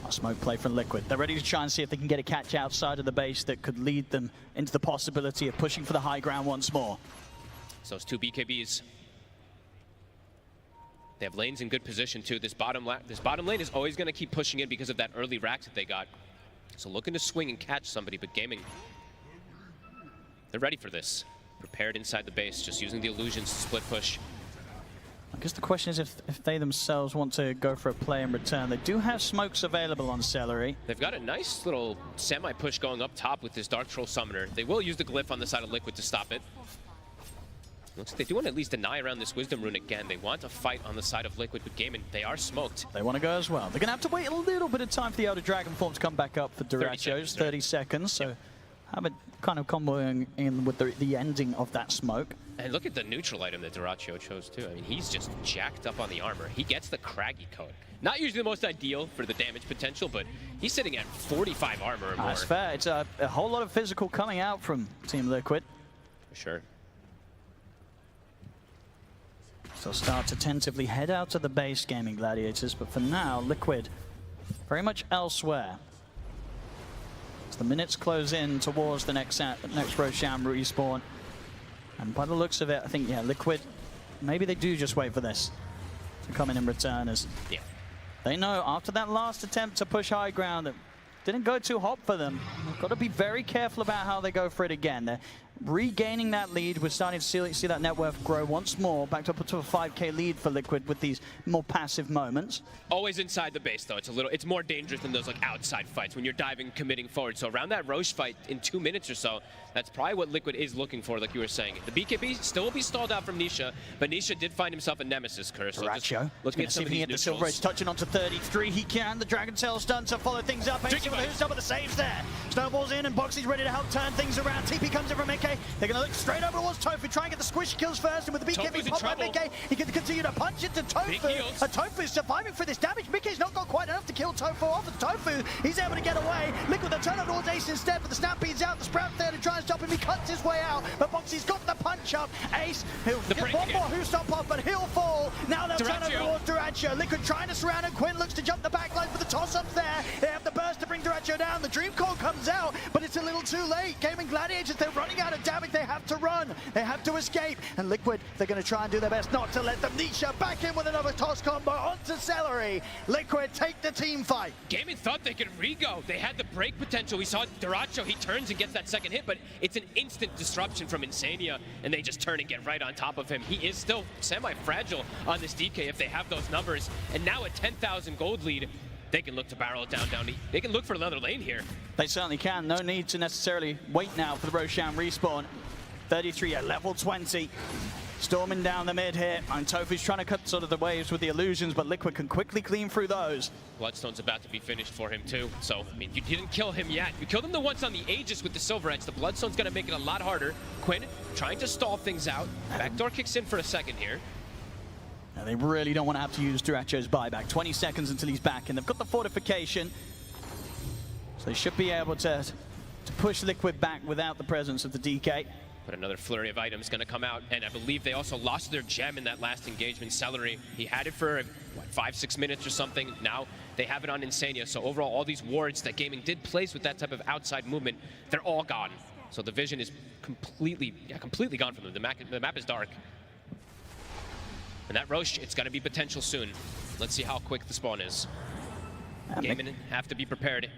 A smoke play from Liquid. They're ready to try and see if they can get a catch outside of the base that could lead them into the possibility of pushing for the high ground once more. So it's two BKBs. They have lanes in good position too. This bottom lane is always going to keep pushing in because of that early racks that they got. So looking to swing and catch somebody, but Gaming, they're ready for this. Prepared inside the base, just using the illusions to split push. I guess the question is if they themselves want to go for a play in return. They do have smokes available on Celery. They've got a nice little semi-push going up top with this Dark Troll Summoner. They will use the glyph on the side of Liquid to stop it. Looks like they do want to at least deny around this Wisdom Rune again. They want to fight on the side of Liquid, but Gaming, they are smoked. They want to go as well. They're going to have to wait a little bit of time for the Elder Dragon form to come back up for Duraccio's. 30 seconds, so have it kind of comboing in with the ending of that smoke. And look at the neutral item that Duraccio chose too. I mean, he's just jacked up on the armor. He gets the Craggy Coat. Not usually the most ideal for the damage potential, but he's sitting at 45 armor or more. That's fair. It's a whole lot of physical coming out from Team Liquid. For sure. So start to tentatively head out to the base, Gaming Gladiators, but for now, Liquid very much elsewhere. As the minutes close in towards the next Rosham respawn. And by the looks of it, I think, yeah, Liquid, maybe they do just wait for this to come in return, as they know after that last attempt to push high ground, it didn't go too hot for them. They've got to be very careful about how they go for it again. They're regaining that lead. We're starting to see that net worth grow once more, back up to a 5k lead for Liquid with these more passive moments. Always inside the base, though. It's more dangerous than those like outside fights when you're diving, committing forward. So around that Roche fight in 2 minutes or so, that's probably what Liquid is looking for, like you were saying. The BKB still will be stalled out from Nisha, but Nisha did find himself a Nemesis curse. So Duraccio looking at some of these the Silver Edge, touching onto 33. He can. The Dragon Tail stun to follow things up. Ace with some of the saves there. Snowballs in, and Boxy's ready to help turn things around. TP comes in from Mickey. They're going to look straight over towards Tofu, try and get the squish kills first, and with the BKB pop by Mickey, he can continue to punch into Tofu. Tofu's surviving for this damage. Mickey's not got quite enough to kill Tofu off, and Tofu, he's able to get away. Liquid the turn towards Ace instead, but the Stampede's out. The Sprout's there to try and stop him. He cuts his way out, but Boxy's got the punch up. Ace, he'll get one more who stop off, but he'll fall. Now they'll turn over towards Duraccio. Liquid trying to surround him. Quinn looks to jump the backline for the toss-ups there. They have the burst to bring Duraccio down. The Dream Core comes out, but it's a little too late. Gaming Gladiators, they're running out of damage. They have to run. They have to escape. And Liquid, they're going to try and do their best not to let them. Nisha back in with another toss combo onto Celery. Liquid take the team fight. Gaming thought they could re-go. They had the break potential. We saw Duraccio, he turns and gets that second hit, but it's an instant disruption from Insania, and they just turn and get right on top of him. He is still semi-fragile on this DK if they have those numbers. And now a 10,000 gold lead. They can look to barrel it down. They can look for another lane here. They certainly can. No need to necessarily wait now for the Rosham respawn. 33 at level 20. Storming down the mid here. And Tofu's trying to cut sort of the waves with the illusions, but Liquid can quickly clean through those. Bloodstone's about to be finished for him too. So, I mean, you didn't kill him yet. You killed him the once on the Aegis with the Silver Edge. The Bloodstone's gonna make it a lot harder. Quinn trying to stall things out. Backdoor kicks in for a second here. Now they really don't want to have to use Duraccio's buyback. 20 seconds until he's back, and they've got the fortification. So they should be able to push Liquid back without the presence of the DK. But another flurry of items going to come out, and I believe they also lost their gem in that last engagement. Celery, he had it for, what, 5-6 minutes or something. Now they have it on Insania. So overall, all these wards that Gaming did place with that type of outside movement, they're all gone. So the vision is completely gone from them. The map is dark. And that Roche, it's going to be potential soon. Let's see how quick the spawn is. Gaming have to be prepared.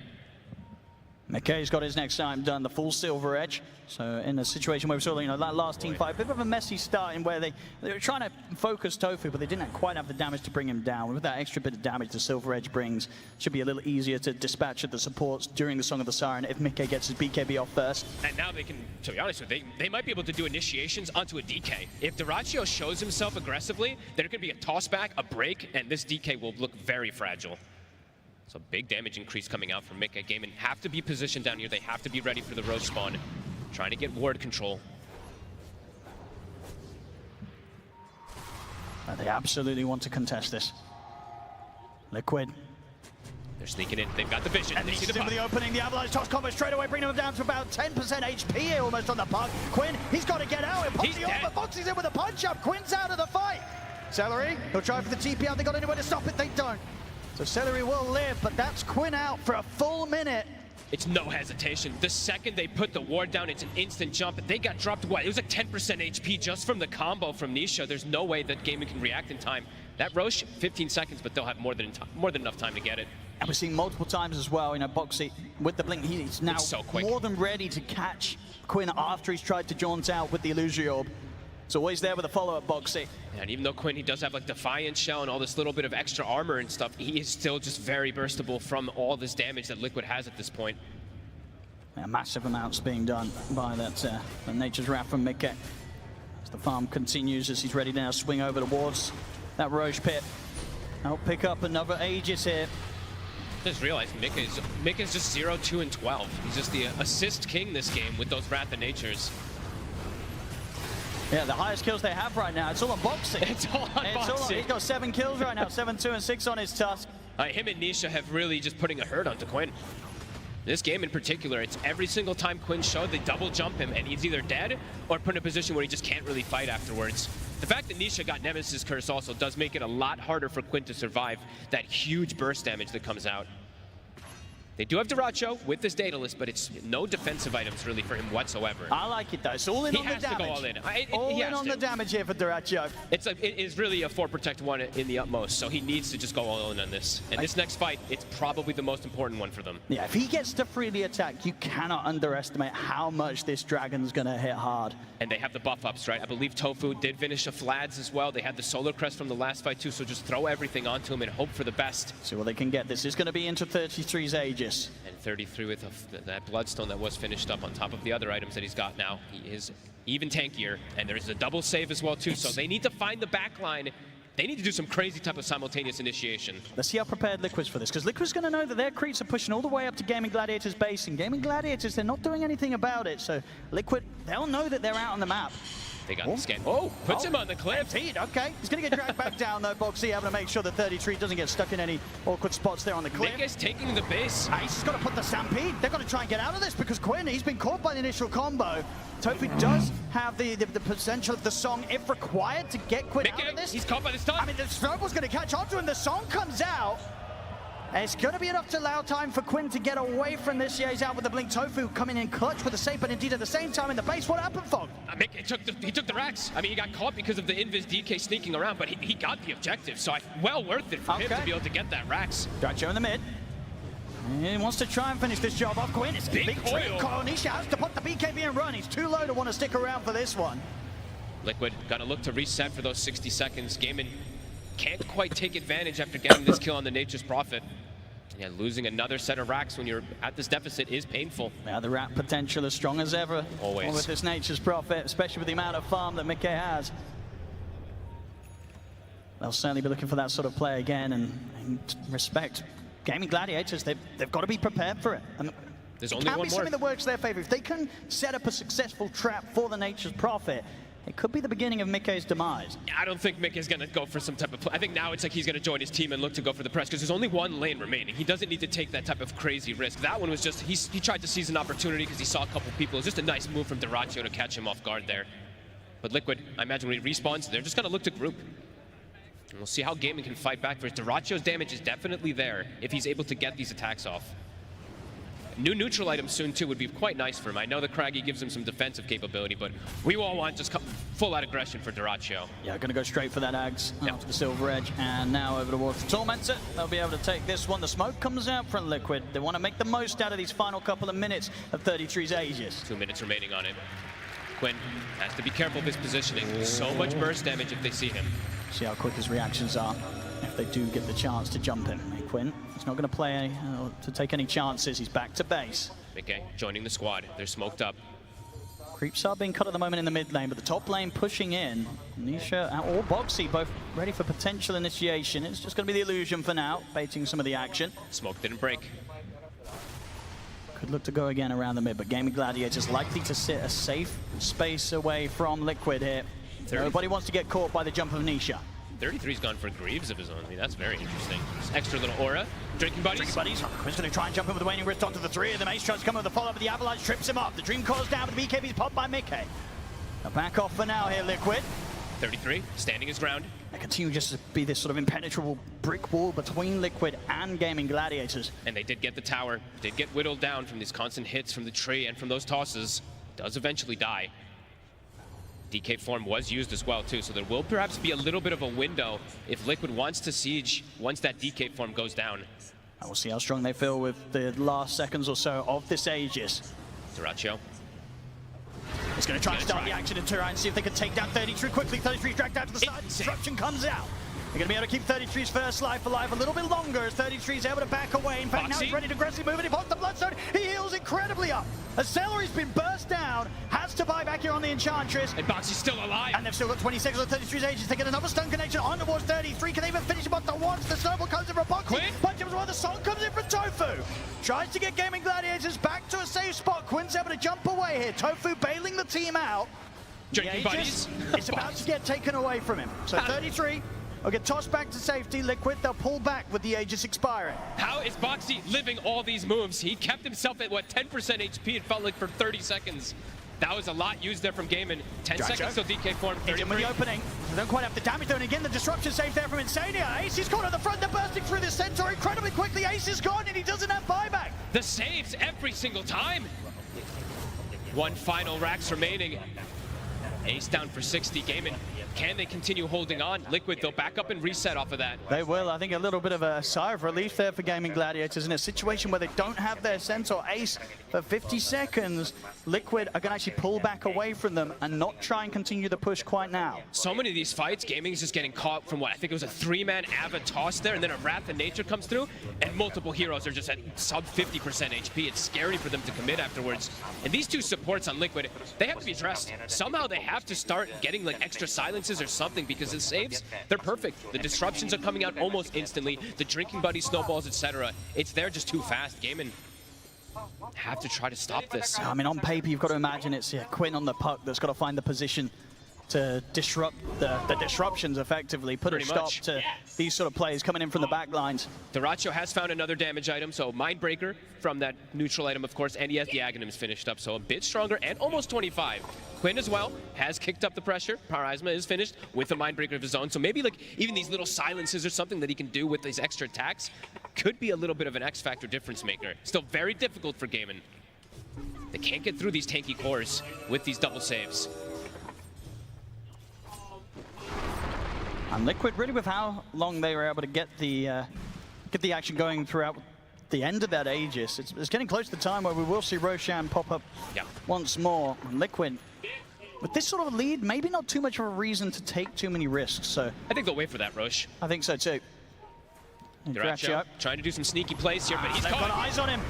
McKay's got his next time done, the full Silver Edge. So in a situation where we saw, that last team fight, a bit of a messy start in where they were trying to focus Tofu, but they didn't quite have the damage to bring him down. With that extra bit of damage the Silver Edge brings, it should be a little easier to dispatch the supports during the Song of the Siren if Mickey gets his BKB off first. And now they can, to be honest with you, they might be able to do initiations onto a DK. If Duraccio shows himself aggressively, there could be a tossback, a break, and this DK will look very fragile. So big damage increase coming out from Mickey. Gaming have to be positioned down here. They have to be ready for the Roche spawn. Trying to get ward control. They absolutely want to contest this. Liquid. They're sneaking in. They've got the vision. And they see the opening. The Avalanche toss combo straight away, bringing them down to about 10% HP here, almost on the puck. Quinn, he's got to get out. He's dead. Boxy's in with a punch up. Quinn's out of the fight. Celery, he'll try for the TP out. They got anywhere to stop it. They don't. So Celery will live, but that's Quinn out for a full minute. It's no hesitation. The second they put the ward down, it's an instant jump. They got dropped, what? It was like 10% HP just from the combo from Nisha. There's no way that Gaming can react in time. That Roche, 15 seconds, but they'll have more than enough time to get it. And we're seeing multiple times as well, you know, Boxy with the blink, he's now so quick. more than ready to catch Quinn after he's tried to jaunt out with the Illusion Orb. It's always there with a follow-up, Boxy. And even though Quinn, he does have like Defiant Shell and all this little bit of extra armor and stuff, he is still just very burstable from all this damage that Liquid has at this point. Yeah, massive amounts being done by that Nature's Wrath from Mickey. As the farm continues, as he's ready to now swing over towards that Roche pit. I'll pick up another Aegis here. Just realized Mickey's just 0, 2, and 12. He's just the assist king this game with those Wrath of Natures. Yeah, the highest kills they have right now. It's all on Boxy. It's all on Boxy. He's got 7 kills right now, 7, 2, and 6 on his tusk. Him and Nisha have really just putting a hurt onto Quinn. This game in particular, it's every single time Quinn showed, they double jump him and he's either dead or put in a position where he just can't really fight afterwards. The fact that Nisha got Nemesis Curse also does make it a lot harder for Quinn to survive that huge burst damage that comes out. They do have Duracho with this Daedalus, but it's no defensive items really for him whatsoever. I like it though. It's all in on the damage. He has to go all in. All in on the damage here for Duracho. It is really a 4 protect 1 in the utmost, so he needs to just go all in on this. And this next fight, it's probably the most important one for them. Yeah, if he gets to freely attack, you cannot underestimate how much this dragon's gonna hit hard. And they have the buff ups, right? I believe Tofu did finish a Flads as well. They had the Solar Crest from the last fight too, so just throw everything onto him and hope for the best. See what they can get. This is gonna be into 33's Aegis. And 33 with that Bloodstone that was finished up on top of the other items that he's got now. He is even tankier, and there is a double save as well too, so they need to find the backline. They need to do some crazy type of simultaneous initiation. Let's see how prepared Liquid's for this, because Liquid's going to know that their creeps are pushing all the way up to Gaming Gladiators base, and Gaming Gladiators, they're not doing anything about it, so Liquid, they'll know that they're out on the map. They got the scan. Oh, puts him on the cliff. Indeed, okay. He's going to get dragged back down, though, Boxy, having to make sure that 33 doesn't get stuck in any awkward spots there on the cliff. Nick is taking the base. Ace has got to put the Stampede. They've got to try and get out of this, because Quinn, he's been caught by the initial combo. Tofu does have the potential of the song, if required, to get Quinn out of this. He's caught by the stun. I mean, the Snowball's going to catch onto him. The song comes out. And it's going to be enough to allow time for Quinn to get away from this. Yeah, he's out with the blink. Tofu coming in clutch with the save, but indeed at the same time in the base, what happened, Fog? He took the racks. I mean, he got caught because of the Invis DK sneaking around, but he got the objective, so well worth it for him to be able to get that racks. Duracho in the mid. He wants to try and finish this job off. Quinn, it's a big coil. Nisha has to put the BKB and run. He's too low to want to stick around for this one. Liquid gotta look to reset for those 60 seconds. Gaimin can't quite take advantage after getting this kill on the Nature's Prophet. Yeah, losing another set of racks when you're at this deficit is painful. Yeah, the rat potential as strong as ever. Always. With this Nature's Prophet, especially with the amount of farm that Mickey has. They'll certainly be looking for that sort of play again, and respect. Gaming Gladiators, they've got to be prepared for it. And there's it only can one be more. something that works their favor. If they can set up a successful trap for the Nature's Prophet, it could be the beginning of Mickey's demise. I don't think Mickey's going to go for some type of play. I think now it's like he's going to join his team and look to go for the press, because there's only one lane remaining. He doesn't need to take that type of crazy risk. That one was just, he tried to seize an opportunity because he saw a couple people. It was just a nice move from Duracho to catch him off guard there. But Liquid, I imagine when he respawns, they're just going to look to group. And we'll see how Gaming can fight back for it. Duracho's damage is definitely there if he's able to get these attacks off. New neutral items soon too would be quite nice for him. I know the Craggy gives him some defensive capability, but we all want just full out aggression for Duracho. Yeah, gonna go straight for that Ags after the Silver Edge, and now over towards the Tormentor. They'll be able to take this one. The smoke comes out from Liquid. They want to make the most out of these final couple of minutes of 33's Aegis. 2 minutes remaining on it. Quinn has to be careful of his positioning. So much burst damage if they see him. See how quick his reactions are if they do get the chance to jump him. Hey, Quinn, he's not going to play to take any chances. He's back to base. Okay, joining the squad. They're smoked up. Creeps are being cut at the moment in the mid lane, but the top lane pushing in. Nisha or Boxy both ready for potential initiation. It's just going to be the illusion for now, baiting some of the action. Smoke didn't break. Could look to go again around the mid, but Gaming Gladiators likely to sit a safe space away from Liquid here. Nobody wants to get caught by the jump of Nisha. 33's gone for Greaves of his own. I mean, that's very interesting. Just extra little aura. Drinking buddies. Drinking buddies. Quinn's going to try and jump in with the waning wrist onto the three of them. Ace tries to come with the follow-up, but the Avalanche trips him up. The Dream Core's down, but the BKB's popped by Mickey. Now back off for now here, Liquid. 33, standing his ground. They continue just to be this sort of impenetrable brick wall between Liquid and Gaming Gladiators. And they did get the tower. Did get whittled down from these constant hits from the tree and from those tosses. Does eventually die. DK form was used as well too, so there will perhaps be a little bit of a window if Liquid wants to siege once that DK form goes down. And we'll see how strong they feel with the last seconds or so of this Aegis. Dyrachyo. He's going to try and start the action in Turan and see if they can take down 33 quickly. 33's dragged out to the side. Disruption comes out. They're going to be able to keep 33's first life alive a little bit longer as 33's able to back away. In fact, now he's ready to aggressively move it. He pops the Bloodstone. He heals incredibly up. As Celery's been burst down, has to buy back here on the Enchantress. And Boxy's still alive. And they've still got 20 seconds on 33's Aegis. They get another stun connection on towards 33. Can they even finish him off the once? The snowball comes in from Boxy. Punch him as well. The song comes in from Tofu. Tries to get Gaming Gladiators back to a safe spot. Quinn's able to jump away here. Tofu bailing the team out. Drinking buddies. It's about to get taken away from him. So 33 will get tossed back to safety. Liquid, they'll pull back with the Aegis expiring. How is Boxy living all these moves? He kept himself at, what, 10% HP, it felt like, for 30 seconds. That was a lot used there from Gaimin. 10 seconds till DK form, 30 with the opening. They don't quite have the damage done. Again, the disruption safe there from Insania. Ace is caught at the front. They're bursting through the Centaur incredibly quickly. Ace is gone and he doesn't have buyback. The saves every single time. One final racks remaining. Ace down for 60. Gaimin, can they continue holding on? Liquid, they'll back up and reset off of that. They will. I think a little bit of a sigh of relief there for Gaming Gladiators in a situation where they don't have their Centaur Ace for 50 seconds. Liquid are going to actually pull back away from them and not try and continue the push quite now. So many of these fights, Gaming is just getting caught from what I think it was a 3-man Ava toss there, and then a Wrath of Nature comes through, and multiple heroes are just at sub 50% HP. It's scary for them to commit afterwards. And these two supports on Liquid, they have to be addressed. Somehow they have to start getting like extra silences or something, because the saves, they're perfect. The disruptions are coming out almost instantly. The drinking buddy snowballs, etc. It's there just too fast. Gaimin have to try to stop this. I mean, on paper, you've got to imagine it's Quinn on the puck that's got to find the position to disrupt the disruptions effectively, put a stop to these sort of players coming in from the back lines. Dyrachyo has found another damage item, so Mindbreaker from that neutral item, of course, and he has the Aghanims finished up, so a bit stronger and almost 25. Quinn as well has kicked up the pressure. Parasma is finished with a Mindbreaker of his own, so maybe like even these little silences or something that he can do with these extra attacks could be a little bit of an X-Factor difference maker. Still very difficult for Gaimin. They can't get through these tanky cores with these double saves. And Liquid, really with how long they were able to get the action going throughout the end of that Aegis, it's getting close to the time where we will see Roshan pop up once more. And Liquid, with this sort of lead, maybe not too much of a reason to take too many risks. So I think they'll wait for that, Rosh. I think so too. Dyrachyo trying to do some sneaky plays here, but he's they've got eyes on him.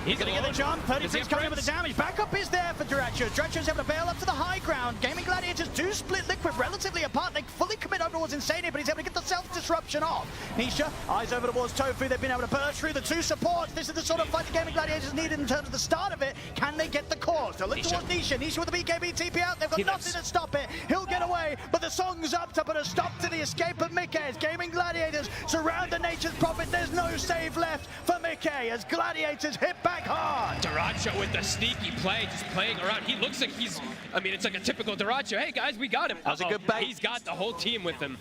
He's going to get the jump. 33's coming in with the damage. Backup is there for Dyrachyo. Dyrachyo's able to bail up to the high ground. Gaming Gladiators do split Liquid relatively apart. They fully commit over towards Insania, but he's able to get the self-disruption off. Nisha, eyes over towards Tofu. They've been able to burst through the two supports. This is the sort of fight the Gaming Gladiators needed in terms of the start of it. Can they get the cause? They'll look towards Nisha. Nisha with the BKB TP out. They've got nothing to stop it. He'll get away, but the song's up to put a stop to the escape of Mickey. As Gaming Gladiators surround the Nature's Prophet, there's no save left for Mickey as Gladiators hit back hard. Dyrachyo with the sneaky play, just playing around. He looks like he's, I mean, it's like a typical Dyrachyo. Hey guys, we got him. That was a good bait. He's got the whole team with him.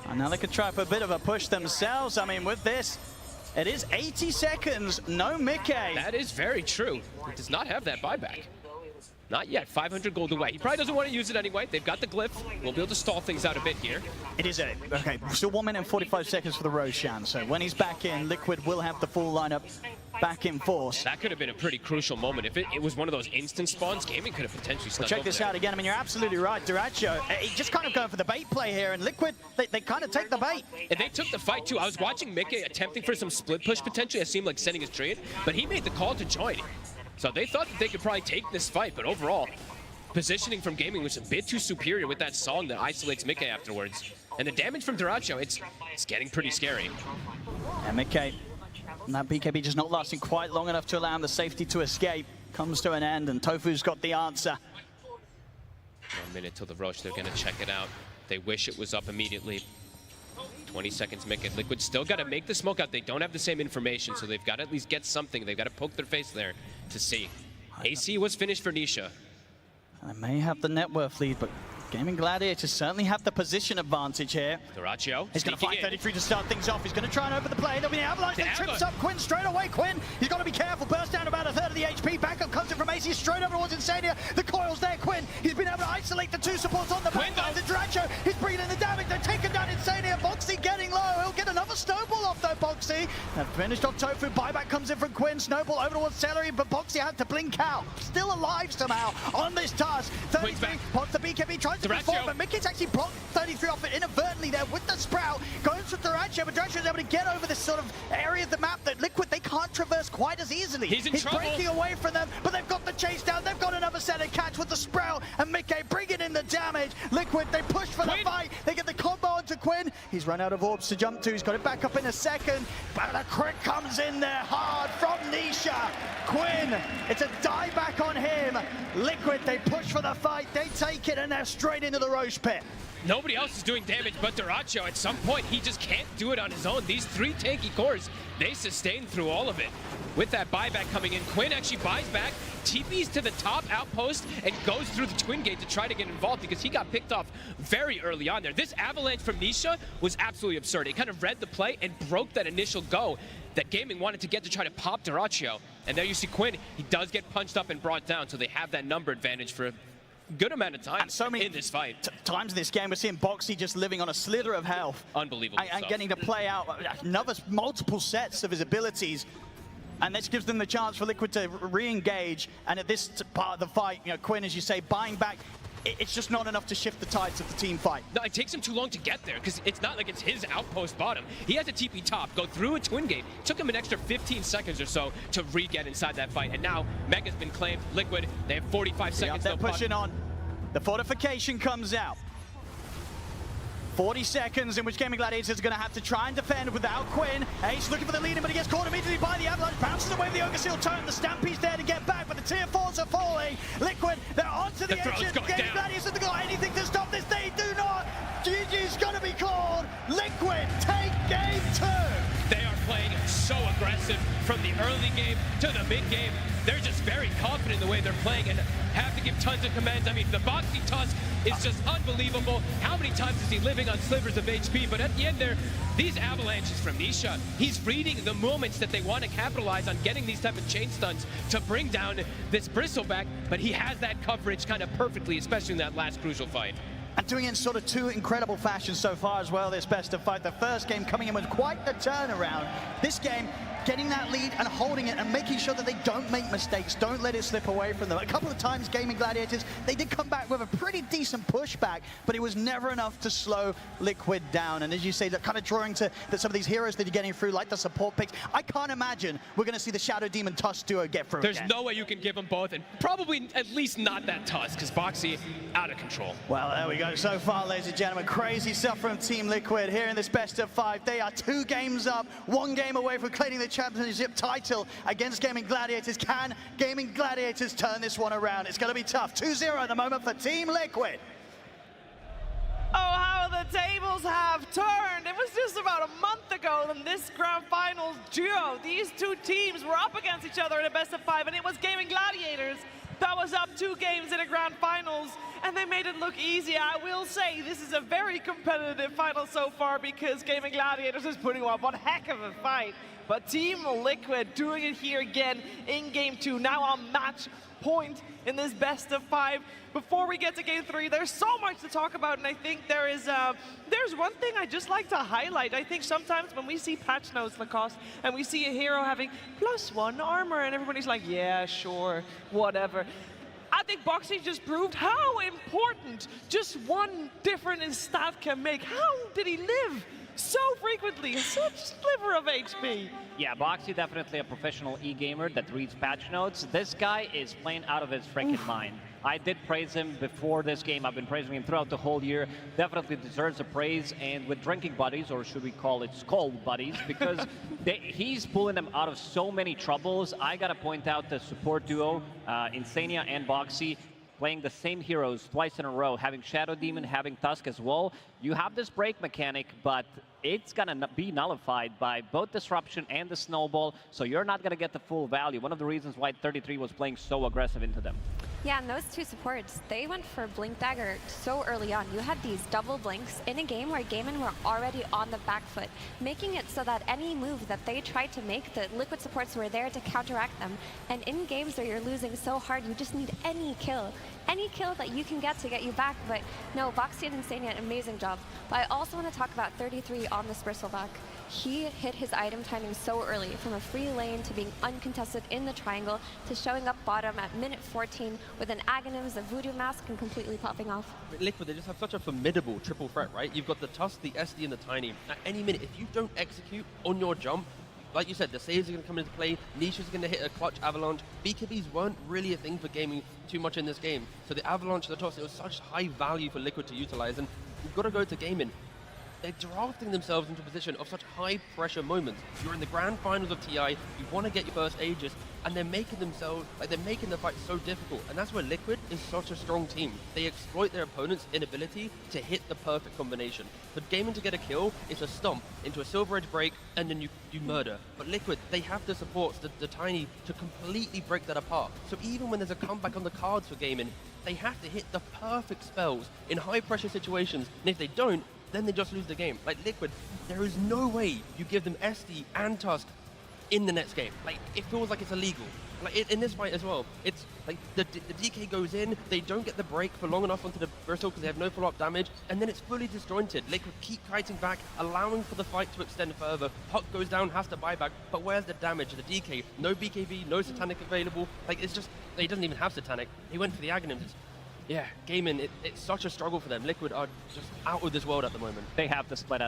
And now they could try for a bit of a push themselves. I mean, with this, it is 80 seconds, no Mickey. That is very true. He does not have that buyback. Not yet, 500 gold away. He probably doesn't want to use it anyway. They've got the glyph. We'll be able to stall things out a bit here. It is okay, still 1 minute and 45 seconds for the Roshan. So when he's back in, Liquid will have the full lineup back in force. That could have been a pretty crucial moment. If it was one of those instant spawns, Gaming could have potentially stuck. Well, check this out again. I mean, you're absolutely right. Dyrachyo, just kind of going for the bait play here, and Liquid, they kind of take the bait. And they took the fight too. I was watching Mickey attempting for some split push potentially. It seemed like sending his trade, but he made the call to join. So they thought that they could probably take this fight, but overall, positioning from Gaming was a bit too superior with that song that isolates Mickey afterwards. And the damage from Dyrachyo, it's getting pretty scary. And Mickey, and that BKB just not lasting quite long enough to allow him the safety to escape. Comes to an end, and Tofu's got the answer. 1 minute till the Roche, they're gonna check it out. They wish it was up immediately. 20 seconds, Mickey. Liquid still gotta make the smoke out. They don't have the same information, so they've gotta at least get something. They've gotta poke their face there to see. AC was finished for Nisha. They may have the net worth lead, but Gaming Gladiators certainly have the position advantage here. Dyrachyo. He's going to find 33 to start things off. He's going to try and open the play. There'll be an avalanche that trips up Quinn straight away. Quinn, he's got to be careful. Burst down about a third of the HP. Backup comes in from Ace. He's straight over towards Insania. The coil's there, Quinn. He's been able to isolate the two supports on the backside. The Duracho, he's bringing in the damage. They're taking down Insania. Boxy getting low. He'll get another snowball off though, Boxy. They've finished off Tofu. Buyback comes in from Quinn. Snowball over towards Celery, but Boxy had to blink out. Still alive somehow on this task. 33 pots the BKB, tries to perform, but Mickey's actually blocked 33 off it inadvertently there with the Sprout. Goes for Duracho, but Duracho is able to get over this sort of area of the map that Liquid, they can't traverse quite as easily. He's breaking away from them, but they've got the chase down. They've got another set of catch with the Sprout, and Mickey bringing in the damage. Liquid, they push for the fight. They get the combo onto Quinn. He's run out of orbs to jump to. He's got it back up in a second, but a crit comes in there hard from Nisha. Quinn, it's a die back on him. Liquid, they push for the fight. They take it, and they're straight into the Roche pit. Nobody else is doing damage but Duracho. At some point, he just can't do it on his own. These three tanky cores, they sustain through all of it. With that buyback coming in, Quinn actually buys back, TPs to the top outpost, and goes through the Twin Gate to try to get involved because he got picked off very early on there. This avalanche from Nisha was absolutely absurd. It kind of read the play and broke that initial go that Gaming wanted to get to try to pop Duracho. And there you see Quinn, he does get punched up and brought down, so they have that number advantage for good amount of time and so many in this fight. Times in this game, we're seeing Boxy just living on a slither of health. Unbelievable and getting to play out multiple sets of his abilities. And this gives them the chance for Liquid to re-engage. And at this part of the fight, you know, Quinn, as you say, buying back, it's just not enough to shift the tides of the team fight. No, it takes him too long to get there because it's not like it's his outpost bottom. He has a TP top, go through a Twin Gate. Took him an extra 15 seconds or so to re-get inside that fight. And now Mega's been claimed. Liquid, they have 45 seconds. They're pushing on. The fortification comes out. 40 seconds in which Gaming Gladiators are going to have to try and defend without Quinn. Ace looking for the lead, but he gets caught immediately by the Avalanche. Bounces away with the Ogre Seal turn. The Stampede's there to get back, but the Tier 4s are falling. Liquid, they're onto the edge. Gaming Gladiators have got anything to stop this. They do not. GG's going to be called. Liquid take game 2. They are playing so aggressive from the early game to the mid game. They're just very confident in the way they're playing and have to give tons of commands. I mean, the Boxy Tusk is just unbelievable. How many times is he living on slivers of HP? But at the end there, these avalanches from Nisha, he's reading the moments that they want to capitalize on getting these type of chain stuns to bring down this Bristleback, but he has that coverage kind of perfectly, especially in that last crucial fight. And doing it in sort of two incredible fashions so far as well, this best of 5. The first game coming in with quite the turnaround. This game, getting that lead and holding it and making sure that they don't make mistakes, don't let it slip away from them. A couple of times, Gaming Gladiators, they did come back with a pretty decent pushback, but it was never enough to slow Liquid down. And as you say, they're kind of drawing to some of these heroes that you're getting through, like the support picks. I can't imagine we're going to see the Shadow Demon Tusk duo get through There's again. no way you can give them both, and probably at least not that Tusk, because Boxy out of control. Well, there we go. So far, ladies and gentlemen, crazy stuff from Team Liquid here in this best of 5. They are 2 games up, 1 game away from claiming the championship title against Gaming Gladiators. Can Gaming Gladiators turn this one around? It's going to be tough. 2-0 at the moment for Team Liquid. Oh, how the tables have turned. It was just about a month ago in this grand finals duo. These two teams were up against each other in a best of 5, and it was Gaming Gladiators that was up 2 games in a grand finals, and they made it look easy. I will say this is a very competitive final so far because Gaming Gladiators is putting up one heck of a fight. But Team Liquid doing it here again in game 2, now on match point in this best of 5. Before we get to game 3, there's so much to talk about, and I think there's one thing I just like to highlight. I think sometimes when we see patch notes, Lacoste, and we see a hero having +1 armor, and everybody's like, yeah, sure, whatever. I think Boxy just proved how important just one difference in stat can make. How did he live so frequently, such a sliver of HP? Yeah, Boxy definitely a professional e-gamer that reads patch notes. This guy is playing out of his freaking mind. I did praise him before this game. I've been praising him throughout the whole year. Definitely deserves a praise. And with drinking buddies, or should we call it skull buddies, because he's pulling them out of so many troubles. I gotta point out the support duo, Insania and Boxy, playing the same heroes twice in a row, having Shadow Demon, having Tusk as well. You have this break mechanic, but it's gonna be nullified by both Disruption and the Snowball, so you're not gonna get the full value. One of the reasons why 33 was playing so aggressive into them. Yeah, and those two supports, they went for Blink Dagger so early on. You had these double blinks in a game where Gaimin were already on the back foot, making it so that any move that they tried to make, the Liquid supports were there to counteract them. And in games where you're losing so hard, you just need any kill that you can get to get you back. But no, Boxy and Insania, an amazing job. But I also want to talk about 33 on this bristleback. He hit his item timing so early, from a free lane to being uncontested in the triangle to showing up bottom at minute 14 with an Aghanims, a Voodoo Mask, and completely popping off. Liquid, they just have such a formidable triple threat, right? You've got the Tusk, the SD, and the Tiny. At any minute, if you don't execute on your jump, like you said, the saves are going to come into play, Nisha's going to hit a clutch avalanche. BKBs weren't really a thing for gaming too much in this game. So the avalanche, the toss, it was such high value for Liquid to utilize, and you've got to go to gaming. They're drafting themselves into a position of such high pressure moments. You're in the grand finals of TI, you want to get your first Aegis, and they're making themselves, like they're making the fight so difficult. And that's where Liquid is such a strong team. They exploit their opponent's inability to hit the perfect combination. For Gaimin to get a kill, it's a stomp into a Silver Edge break, and then you murder. But Liquid, they have the supports, the Tiny, to completely break that apart. So even when there's a comeback on the cards for Gaimin, they have to hit the perfect spells in high pressure situations, and if they don't, then they just lose the game. Like Liquid, there is no way you give them SD and Tusk in the next game. Like, it feels like it's illegal. Like, in this fight as well, it's like the DK goes in, they don't get the break for long enough onto the bristle because they have no follow-up damage, and then it's fully disjointed. Liquid keep kiting back, allowing for the fight to extend further. Puck goes down, has to buy back, but where's the damage? The DK, no BKB, no Satanic available. Like, it's just, he doesn't even have Satanic. He went for the Aghanims. Yeah, Gaimin, it's such a struggle for them. Liquid are just out of this world at the moment. They have to split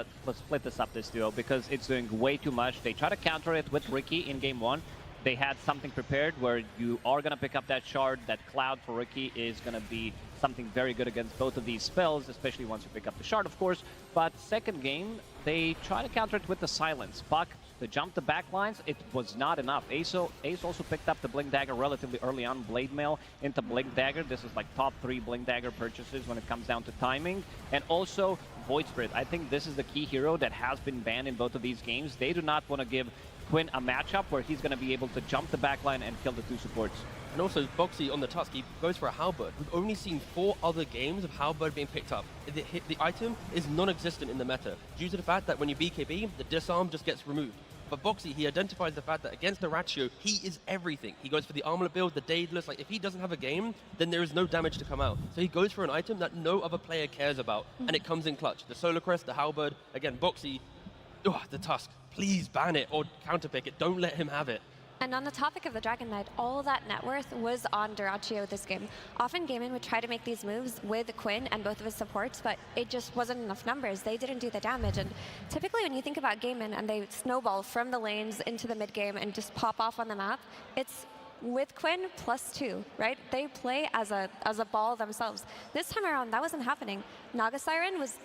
this up, this duo, because it's doing way too much. They try to counter it with Riki in game 1. They had something prepared where you are going to pick up that shard. That cloud for Riki is going to be something very good against both of these spells, especially once you pick up the shard, of course. But second game, they try to counter it with the silence. Puck to jump the back lines, it was not enough. Ace also picked up the Blink Dagger relatively early on, Blade Mail into Blink Dagger. This is like top 3 Blink Dagger purchases when it comes down to timing. And also Void Spirit. I think this is the key hero that has been banned in both of these games. They do not want to give Quinn a matchup where he's going to be able to jump the backline and kill the 2 supports. And also, Boxy on the Tusk, he goes for a Halberd. We've only seen 4 other games of Halberd being picked up. The item is non-existent in the meta, due to the fact that when you BKB, the disarm just gets removed. But Boxy, he identifies the fact that against the Ratio, he is everything. He goes for the Armlet build, the Daedalus. Like, if he doesn't have a game, then there is no damage to come out. So he goes for an item that no other player cares about, and it comes in clutch. The Solar Crest, the Halberd, again, Boxy, the Tusk. Please ban it or counterpick it. Don't let him have it. And on the topic of the Dragon Knight, all that net worth was on Duraccio this game. Often Gaimin would try to make these moves with Quinn and both of his supports, but it just wasn't enough numbers. They didn't do the damage. And typically when you think about Gaimin and they snowball from the lanes into the mid game and just pop off on the map, it's with Quinn +2, right? They play as a ball themselves. This time around, that wasn't happening. Naga Siren was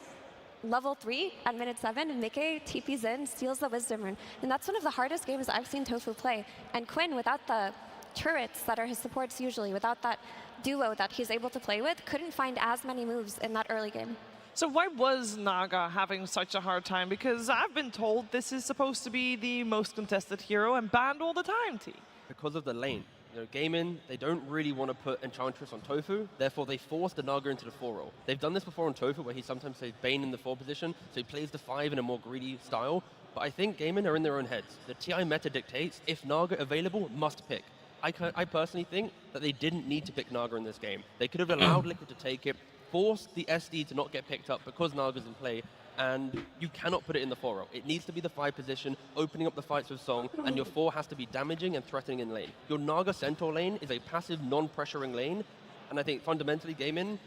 level 3 at minute 7, and Mickey TP's in, steals the Wisdom Rune. And that's one of the hardest games I've seen Tofu play. And Quinn, without the turrets that are his supports usually, without that duo that he's able to play with, couldn't find as many moves in that early game. So why was Naga having such a hard time? Because I've been told this is supposed to be the most contested hero and banned all the time, T. Because of the lane. You know, Gaimin, they don't really want to put Enchantress on Tofu, therefore they force the Naga into the 4 role. They've done this before on Tofu, where he sometimes plays Bane in the 4 position, so he plays the 5 in a more greedy style. But I think Gaimin are in their own heads. The TI meta dictates, if Naga available, must pick. I personally think that they didn't need to pick Naga in this game. They could have allowed Liquid to take it, forced the SD to not get picked up because Naga's in play, and you cannot put it in the 4 role. It needs to be the 5 position, opening up the fights with Song, and your 4 has to be damaging and threatening in lane. Your Naga Centaur lane is a passive, non-pressuring lane, and I think fundamentally Gaimin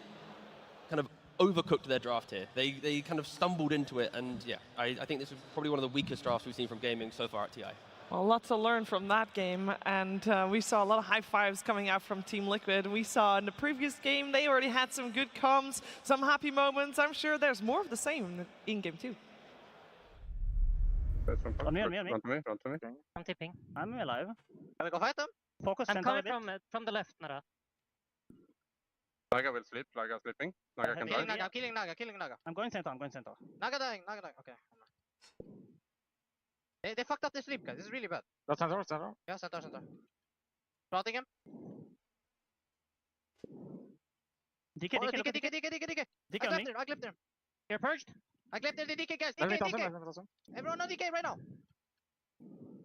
kind of overcooked their draft here. They kind of stumbled into it, and yeah, I think this is probably one of the weakest drafts we've seen from gaming so far at TI. Well, lots to learn from that game, and we saw a lot of high fives coming out from Team Liquid. We saw in the previous game they already had some good comms, some happy moments. I'm sure there's more of the same in game 2. On me. I'm tipping. I'm alive. Can we go fight them? Focus. I'm coming from the left, Nara. Naga will sleep. Naga sleeping. Naga can die. Killing Naga. I'm going center. Naga dying. Okay. They fucked up the sleep, guys. This is really bad. That's center. Yeah, center. Plotting him. DK on me. I clipped him. You're purged. I clipped the DK, guys. DK. Everyone on DK right now.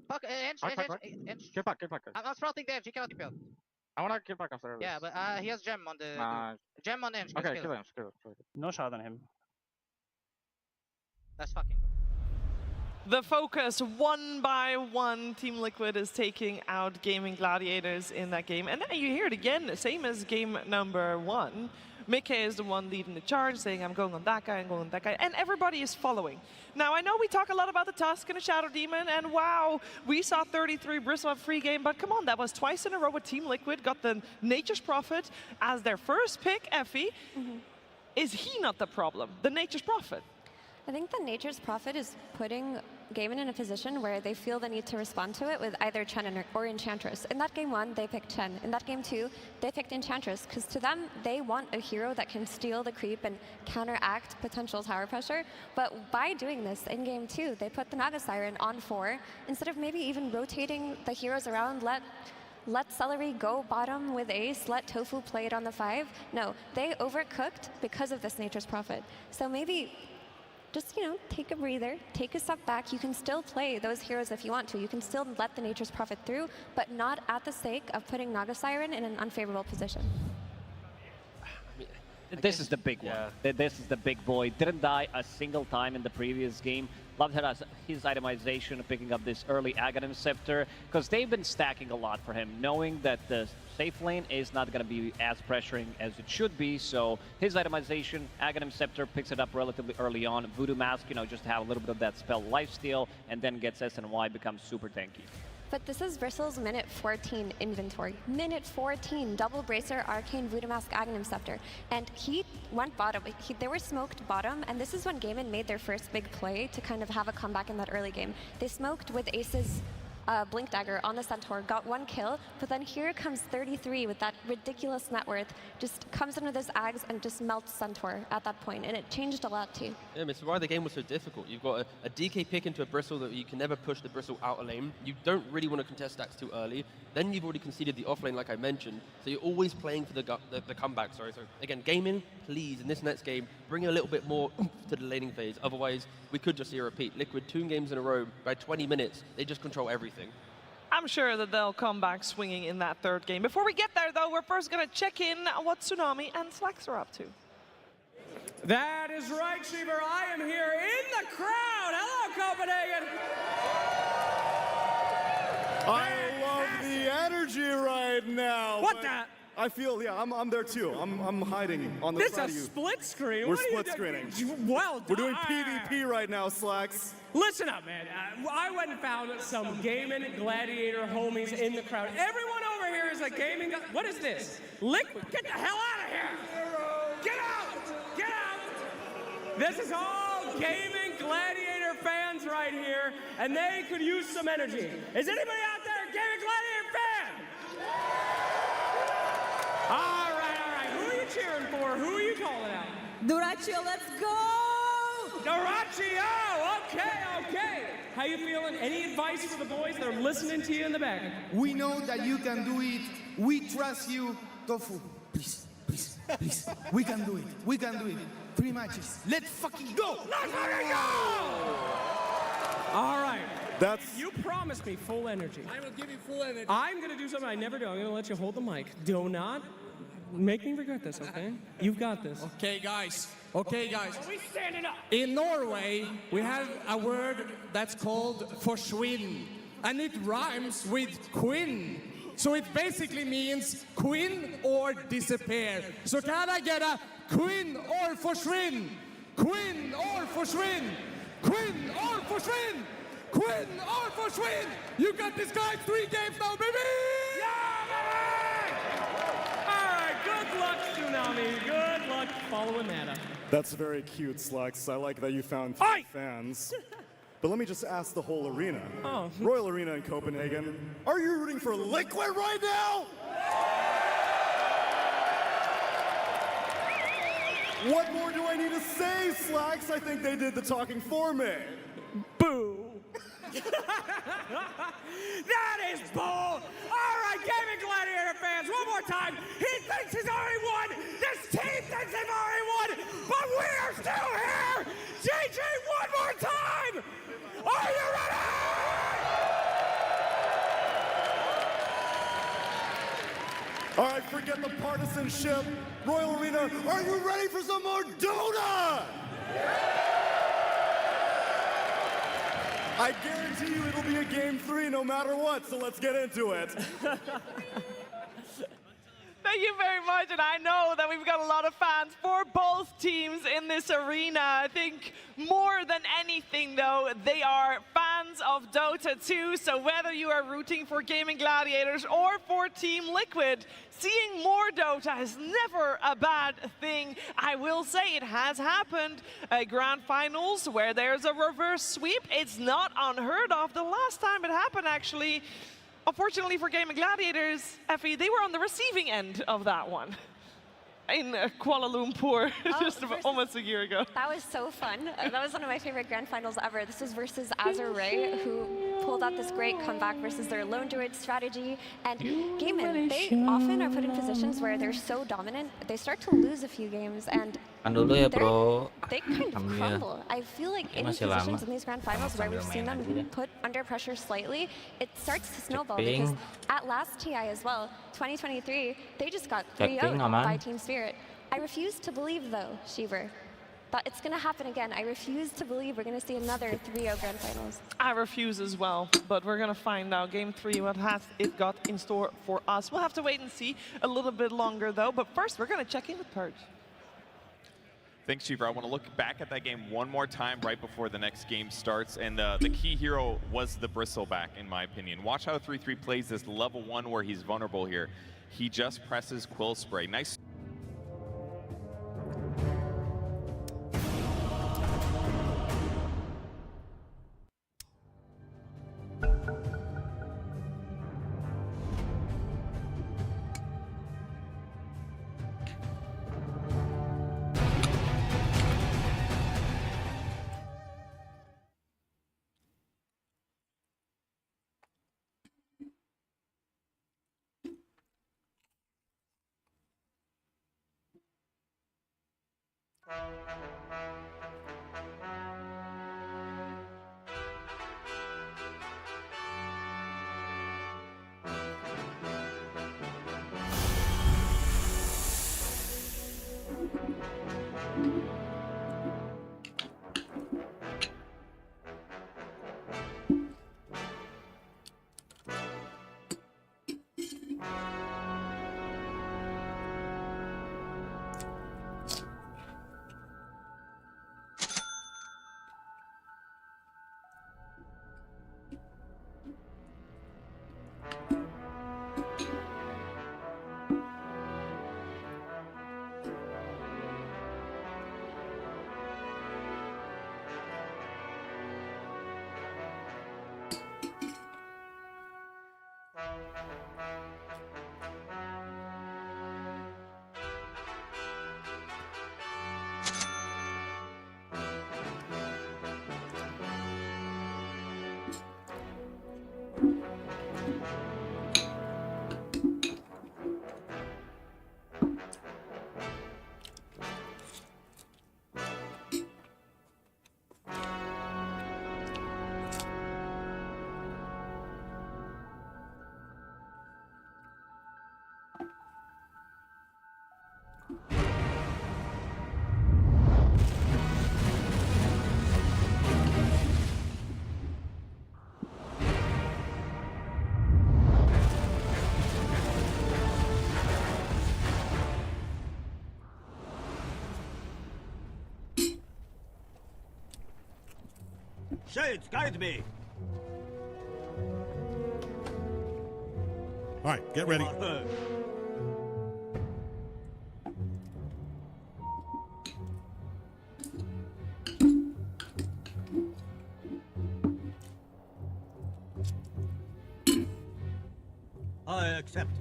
Fuck, Ench. Get back. I'm sprouting the Ench. He cannot be killed. I wanna kill back after this. Yeah, but he has gem on the gem on Ench. Okay, kill him. No shot on him. That's fucking good. The focus, one by one, Team Liquid is taking out Gaming Gladiators in that game. And then you hear it again, same as game number 1. Mickey is the one leading the charge, saying, I'm going on that guy, I'm going on that guy, and everybody is following. Now, I know we talk a lot about the Tusk and the Shadow Demon, and wow, we saw 33 Bristle of free game, but come on, that was twice in a row where Team Liquid got the Nature's Prophet as their first pick, Effie. Is he not the problem, the Nature's Prophet? I think the Nature's Prophet is putting Gaimin in a position where they feel the need to respond to it with either Chen or Enchantress. In that game 1, they picked Chen. In that game 2, they picked Enchantress, because to them, they want a hero that can steal the creep and counteract potential tower pressure. But by doing this, in game 2, they put the Naga Siren on 4, instead of maybe even rotating the heroes around, let Celery go bottom with Ace, let Tofu play it on the 5. No, they overcooked because of this Nature's Prophet. So maybe just, take a breather, take a step back. You can still play those heroes if you want to. You can still let the Nature's Prophet through, but not at the sake of putting Naga Siren in an unfavorable position. This is the big one. This is the big boy. Didn't die a single time in the previous game. Loved his itemization, picking up this early Aghanim Scepter, because they've been stacking a lot for him, knowing that the safe lane is not going to be as pressuring as it should be. So his itemization, Aghanim Scepter, picks it up relatively early on. Voodoo Mask, just to have a little bit of that spell lifesteal, and then gets SNY, becomes super tanky. But this is Bristle's minute 14 inventory. Minute 14, double bracer, arcane, voodoo mask, Aghanim Scepter. And he went bottom. They were smoked bottom, and this is when Gaimin made their first big play to kind of have a comeback in that early game. They smoked with Ace's Blink Dagger on the Centaur, got 1 kill, but then here comes 33 with that ridiculous net worth, just comes in with his Ags and just melts Centaur at that point, and it changed a lot too. Yeah, it's why the game was so difficult. You've got a DK pick into a Bristle that you can never push the Bristle out of lane. You don't really want to contest stacks too early. Then you've already conceded the off lane, like I mentioned, so you're always playing for the comeback, sorry. So again, Gaimin, please, in this next game, bring a little bit more to the laning phase. Otherwise, we could just see a repeat. Liquid 2 games in a row, by 20 minutes, they just control everything. I'm sure that they'll come back swinging in that 3rd game. Before we get there, though, we're first going to check in what Tsunami and Slacks are up to. That is right, Sheever. I am here in the crowd. Hello, Copenhagen. I love the energy right now. What the? I feel, I'm there too. I'm hiding on the this side of you. This is split screen. We're split screening. Well done. We're doing PvP right now, Slacks. Listen up, man. I went and found some Gaimin Gladiator homies in the crowd. Everyone over here is a gaming. What is this? Liquid. Get the hell out of here. Get out. Get out. This is all Gaming Gladiator fans right here, and they could use some energy. Is anybody out there a Gaming Gladiator fan? All right. Who are you cheering for? Who are you calling out? Duraccio, let's go! Duraccio! Okay. How you feeling? Any advice for the boys that are listening to you in the back? We know that you can do it. We trust you. Tofu, please. We can do it. 3 matches. Let's fucking go! Let's fucking go! All right. You promised me full energy. I will give you full energy. I'm going to do something I never do. I'm going to let you hold the mic. Do not make me regret this, okay? You've got this. Okay, guys. Are we standing up? In Norway, we have a word that's called forsvinn, and it rhymes with quinn. So it basically means quinn or disappear. So can I get a quinn or forsvinn? Quinn or forsvinn? Quinn or forsvinn? Quinn or forsvinn? You got this guy 3 games now, baby! Yeah, baby! All right, good luck, Tsunami. Good luck following that up. That's very cute, Slacks. I like that you found fans. But let me just ask the whole arena. Royal Arena in Copenhagen, are you rooting for Liquid right now? What more do I need to say, Slacks? I think they did the talking for me. Boo! That is bull! All right, Gaming Gladiator fans, one more more time. He thinks he's already won. This team thinks they've already won. But we are still here. GG one more time. Are you ready? All right, forget the partisanship. Royal Arena, are you ready for some more Dota? I guarantee you it'll be a game 3 no matter what, so let's get into it. Thank you very much, and I know that we've got a lot of fans for both teams in this arena. I think more than anything, though, they are fans of Dota 2, so whether you are rooting for Gaming Gladiators or for Team Liquid, seeing more Dota is never a bad thing. I will say it has happened. Grand Finals where there's a reverse sweep, it's not unheard of. The last time it happened, actually, unfortunately for Gaming Gladiators, Effie, they were on the receiving end of that one in Kuala Lumpur just almost a year ago. That was so fun. That was one of my favorite Grand Finals ever. This was versus Azure Ray, who pulled out this great comeback versus their lone druid strategy. And Gaimin, they often are put in positions where they're so dominant, they start to lose a few games, and dulu ya, bro. they kind of crumble. I feel like in positions in these Grand Finals where we've seen them put under pressure slightly, it starts to snowball because at last TI as well, 2023, they just got 3-0'd by Team Spirit. I refuse to believe, though, Shiver, that it's going to happen again. I refuse to believe we're going to see another 3-0 Grand Finals. I refuse as well, but we're going to find out Game 3 what has it got in store for us. We'll have to wait and see a little bit longer, though. But first, we're going to check in with Purge. Thanks, Cheever. I want to look back at that game one more time right before the next game starts. And the key hero was the Bristleback, in my opinion. Watch how 3-3 plays this level 1 where he's vulnerable here. He just presses Quill Spray. Nice. Shades, guide me! All right, get ready. I accept.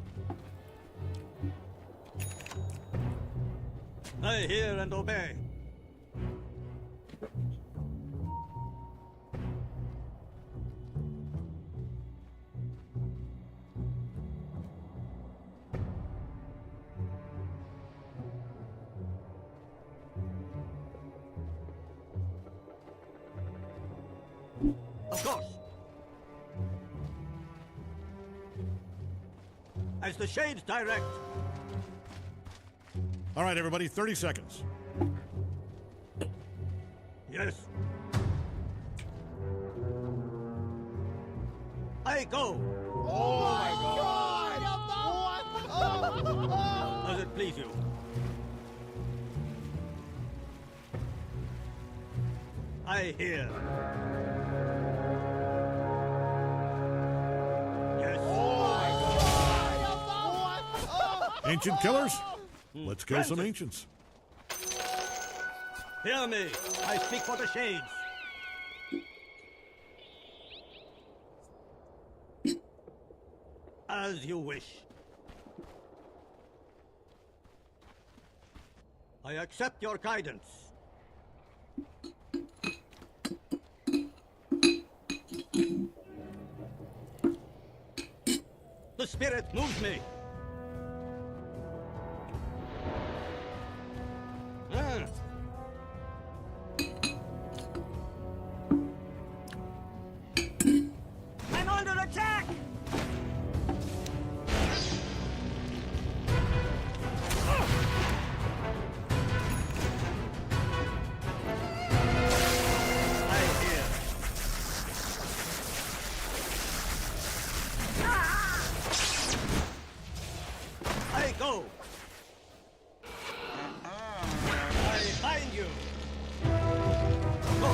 I hear and obey. Of course. As the shades direct. All right, everybody, 30 seconds. Yes. I go. Oh my God! Does it please you? I hear. Yes. Ancient killers? Let's kill some ancients. Hear me. I speak for the shades. As you wish. I accept your guidance. The spirit moves me. I'm under attack! I hear. I go. I find you. Go.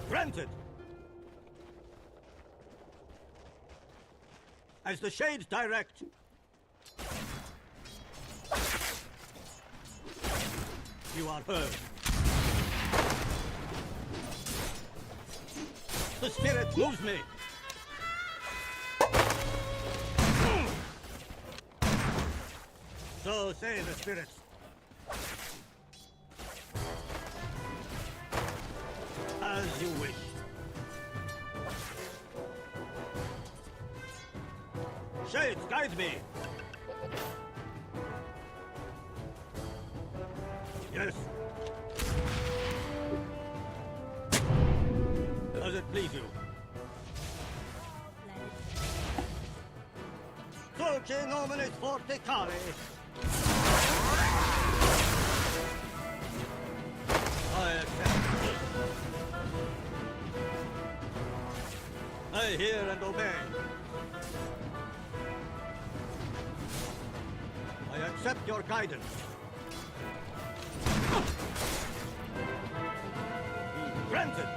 Granted. As the shades direct. You are heard. The spirit moves me. So say the spirits. As you wish. Shades, guide me. Yes. Does it please you? Dulce nominis forticare. I accept. I hear and obey. I accept your guidance. Granted.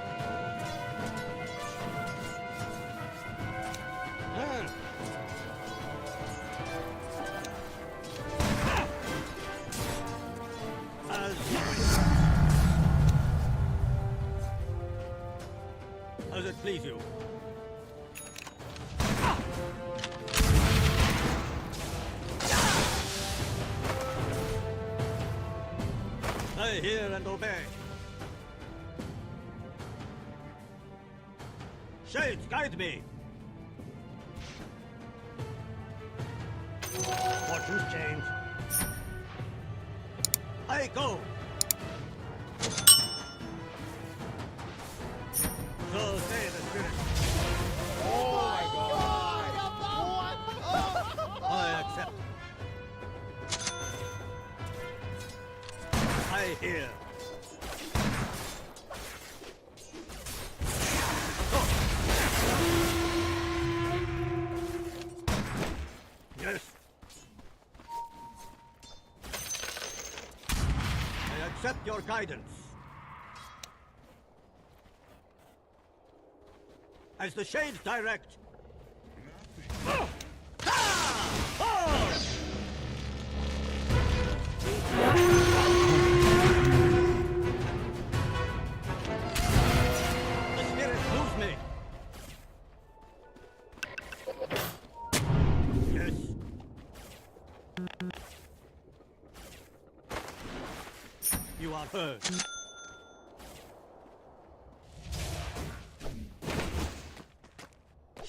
As you wish. Does it please you? I hear and obey. Shades, guide me. Fortunes change. I go. So say the spirit. Oh my God! I accept. I hear. Yes. I accept your guidance. As the shades direct. The spirit moves me. Yes. You are heard.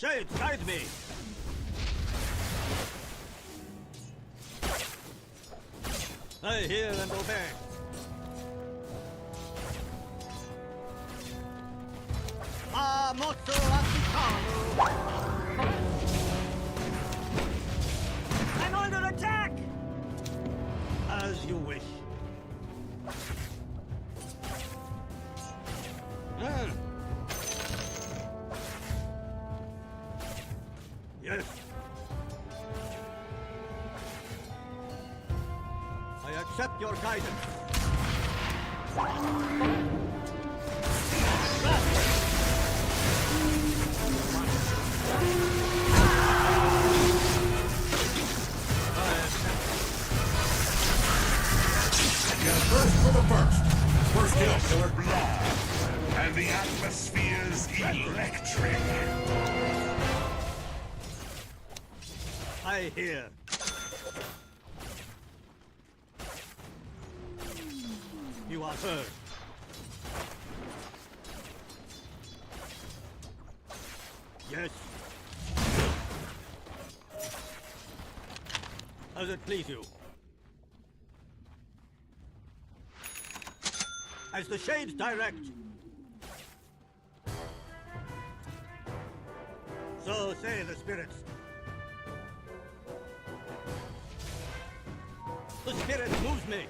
Shades, guide me! I hear and obey. Motto Africano! I'm under attack! As you wish. Yes. I accept your guidance. First for the first kill, killer blood, and the atmosphere's electric. I hear. You are heard. Yes. As it please you. As the shades direct. So say the spirits. The spirit moves me.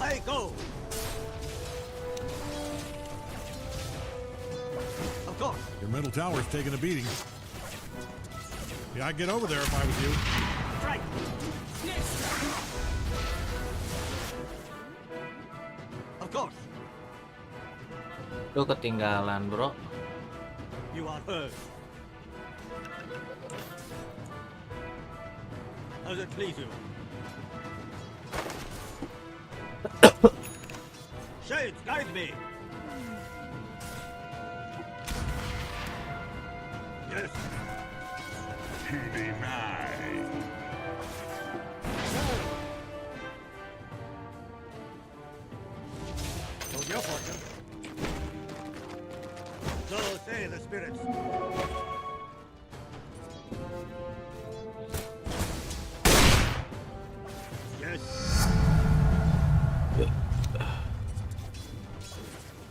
I go. Of course. Your middle tower's taking a beating. Yeah, I'd get over there if I was you. Strike. Of course. Lu ketinggalan, bro. You are heard. As it please you. Shades, guide me. Yes. Denied. Hold your fortune. So say the spirits. Yes.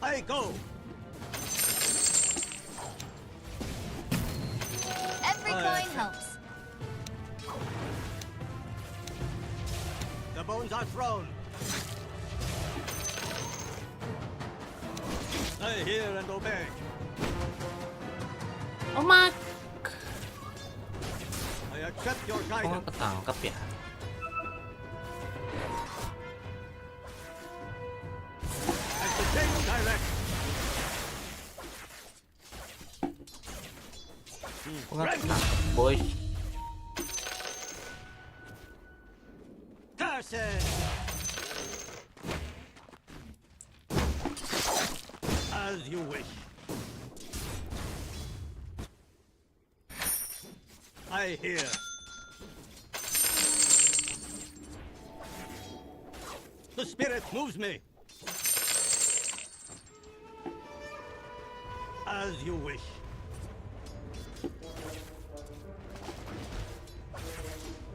I go. Every coin helps. The bones are thrown. I hear and obey. Oh, Mak. I accept your Kok guidance. nggak ketangkep ya? As the shades direct. Kok nggak ketangkep, boy? Curses! As you wish. I hear. The spirit moves me. As you wish.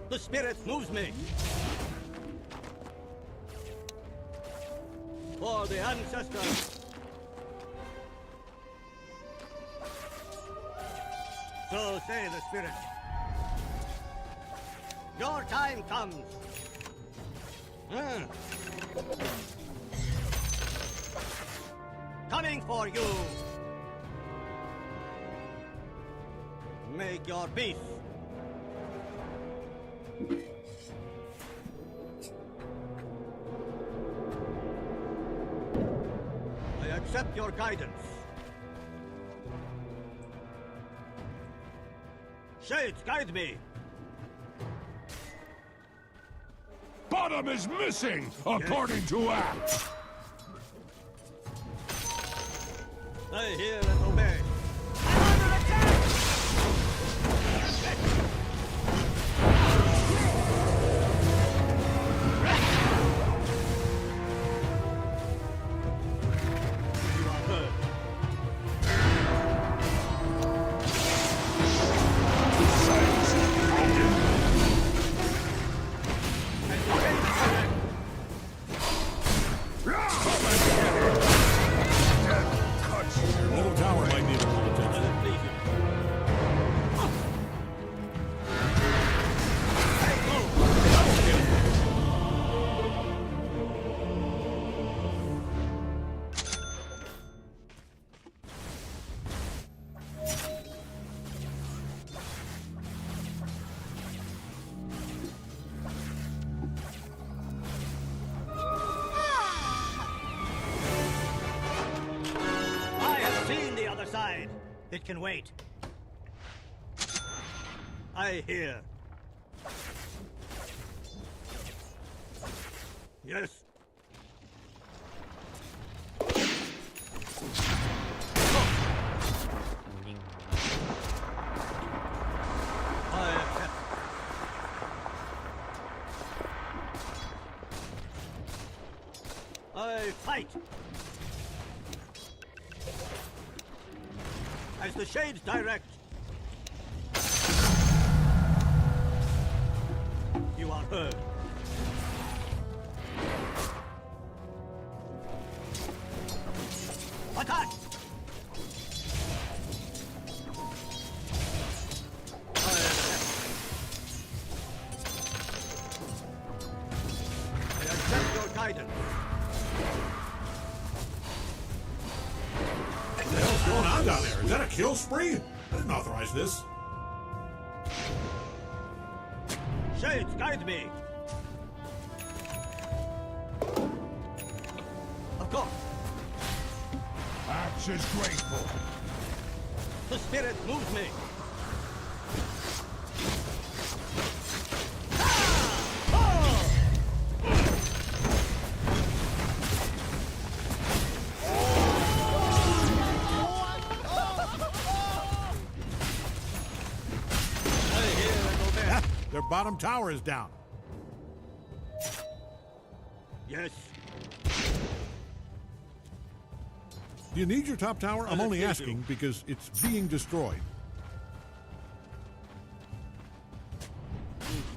The spirit moves me. For the ancestors. So say the spirit. Your time comes. Coming for you. Make your peace. I accept your guidance. Shades, guide me. Bottom is missing, according to Act. I hear and obey. You are heard. can wait. I hear. Yes. I fight. As the shades direct. You are heard. Attack! I accept your guidance. What the hell's going on down there? Is that a kill spree? I didn't authorize this. Shades, guide me. Of course. Axe is grateful. The spirit moves me. Their bottom tower is down. Yes. Do you need your top tower? I'm only asking because it's being destroyed.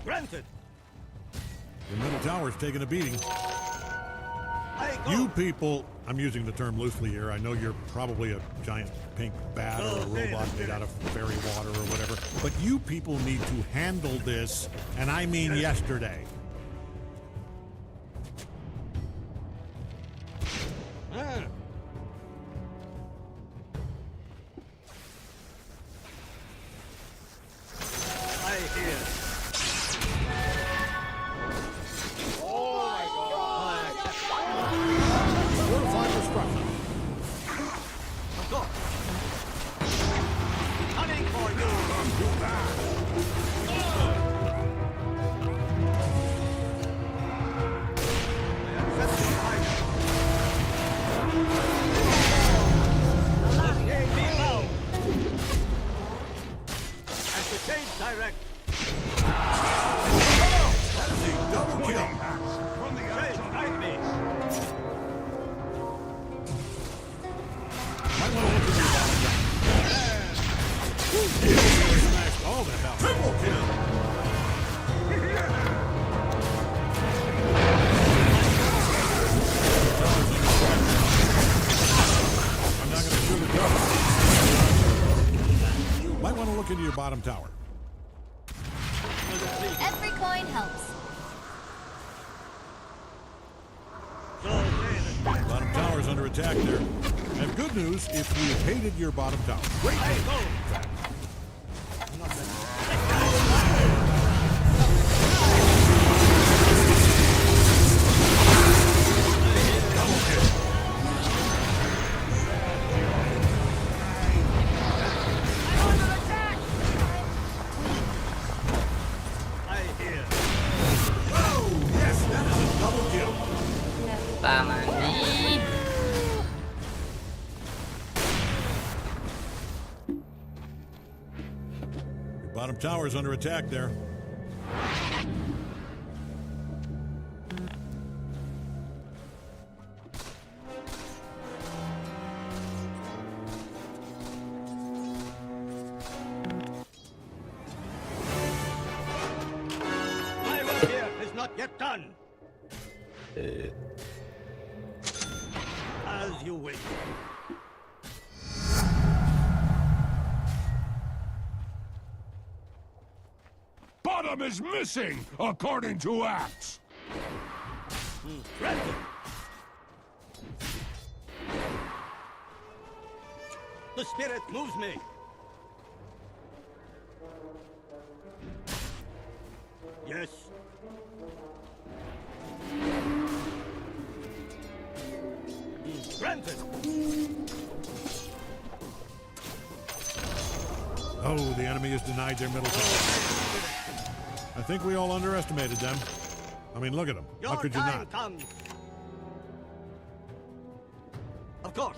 Granted. Your middle tower's taking a beating. You people, I'm using the term loosely here. I know you're probably a giant pink bat or a robot made out of fairy water or whatever, but you people need to handle this, and I mean yesterday. Into your bottom tower. Every coin helps. Bottom tower's under attack there. And good news if you hated your bottom tower. Great news. Bottom tower's under attack there. My work here is not yet done. As you wish. Bottom is missing, according to Axe. Granted. The spirit moves me. Yes. Granted. Oh, the enemy is denied their middle tower. I think we all underestimated them. I mean, look at them. How could you not? Comes. Of course.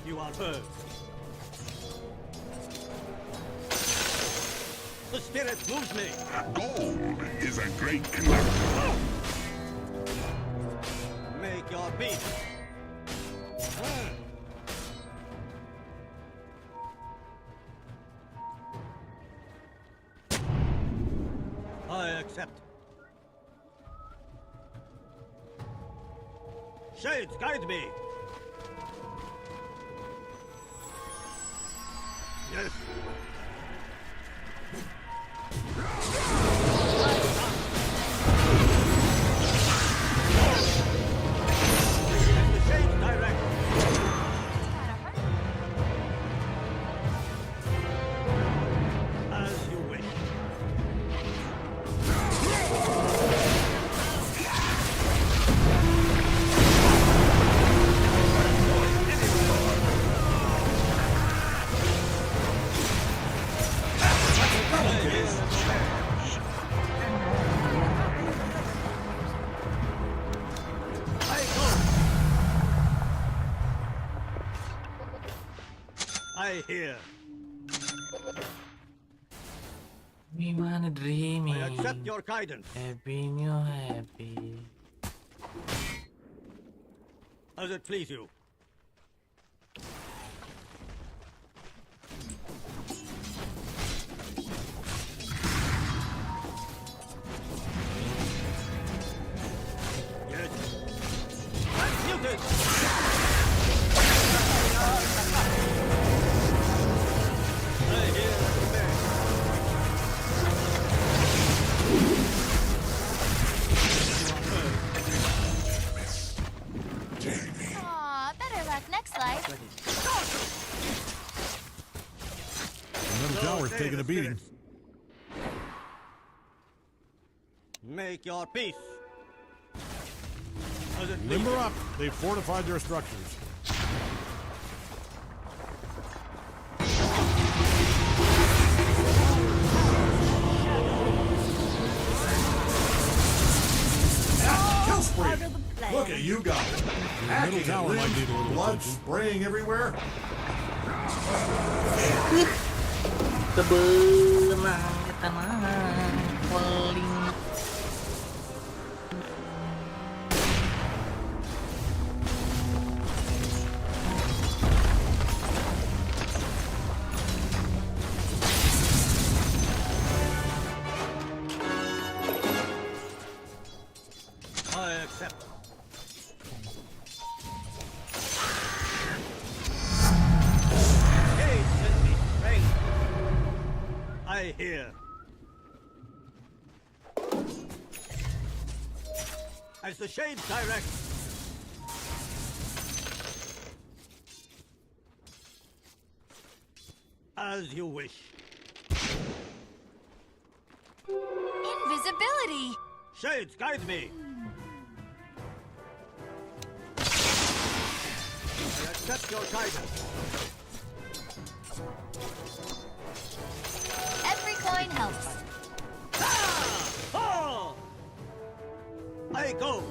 You are heard. The spirit moves me. Gold is a great collector. Make your peace. I accept. Shades, guide me. Yes. I hear. We wanna dream. I accept your guidance. Happy new happy. As it please you. Yes. Transmuted. Better luck next life. The middle tower's taking a beating. Make your peace. Limber up. They've fortified their structures. Kill spree! Look at you guys. The middle tower might need a little blood attention. spraying everywhere. Kebelang kita mah paling. I accept. Hey, send me strength. I hear. As the shades direct. As you wish. Invisibility. Shades, guide me. I accept your guidance. Every coin helps. Fall! I go.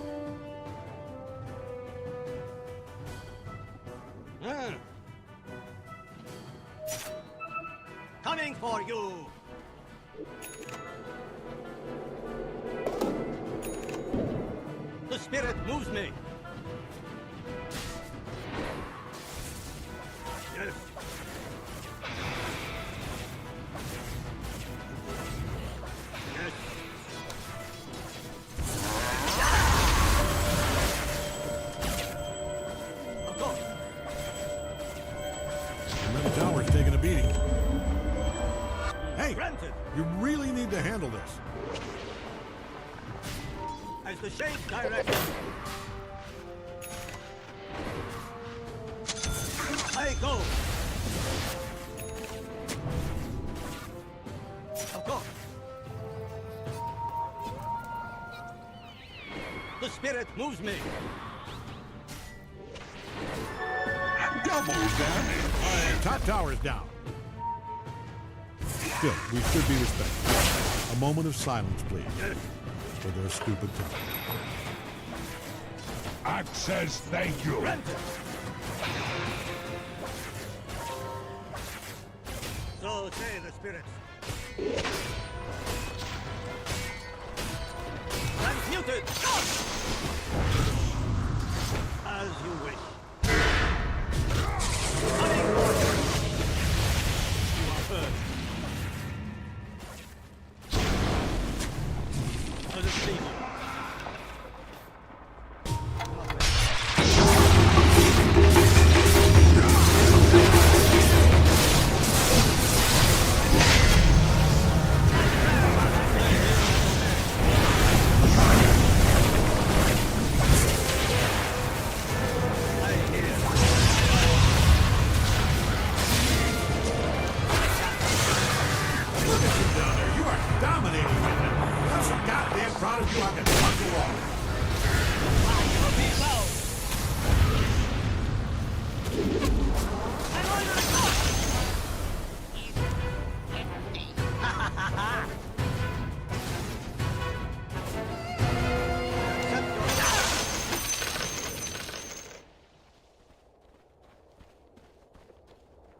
Coming for you. The spirit moves me. Yes. Yes. Of course. The middle tower's taking a beating. Hey, Granted. you really need to handle this. As the shades direct. I go. Of course. The spirit moves me. Double Double damage. Top tower is down. Still, we should be respectful. A moment of silence, please, for their stupid tower. Act says thank you. So say the spirits. Transmuted! As you wish. Coming for you. You are first. To the steamer.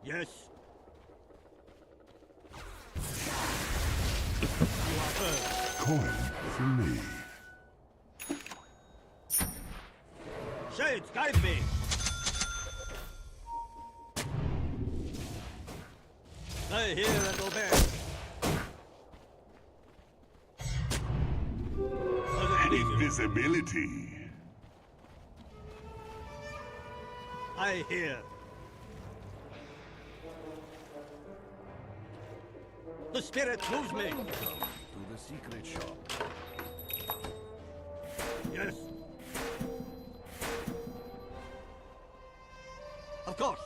Yes. You are first. Coin for me. Shades, guide me. I hear and obey. Invisibility. I hear. The spirit moves me. Welcome to the secret shop. Yes. Of course.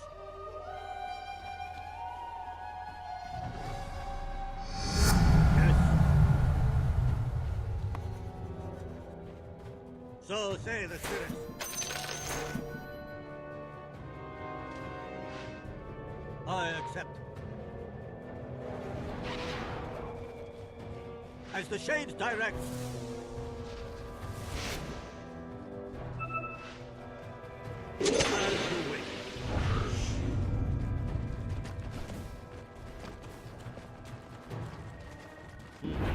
Yes. So say the spirits. I accept. As the shades direct. As you wish.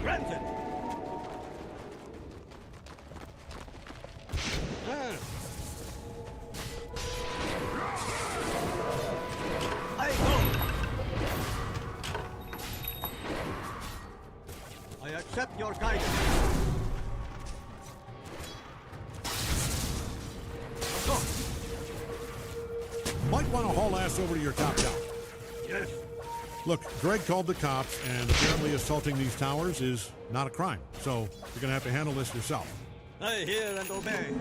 Granted. I go. I accept your guidance. Go. Might want to haul ass over to your top tower. Yes. Look, Greg called the cops, and apparently assaulting these towers is not a crime. So you're going to have to handle this yourself. I hear and obey.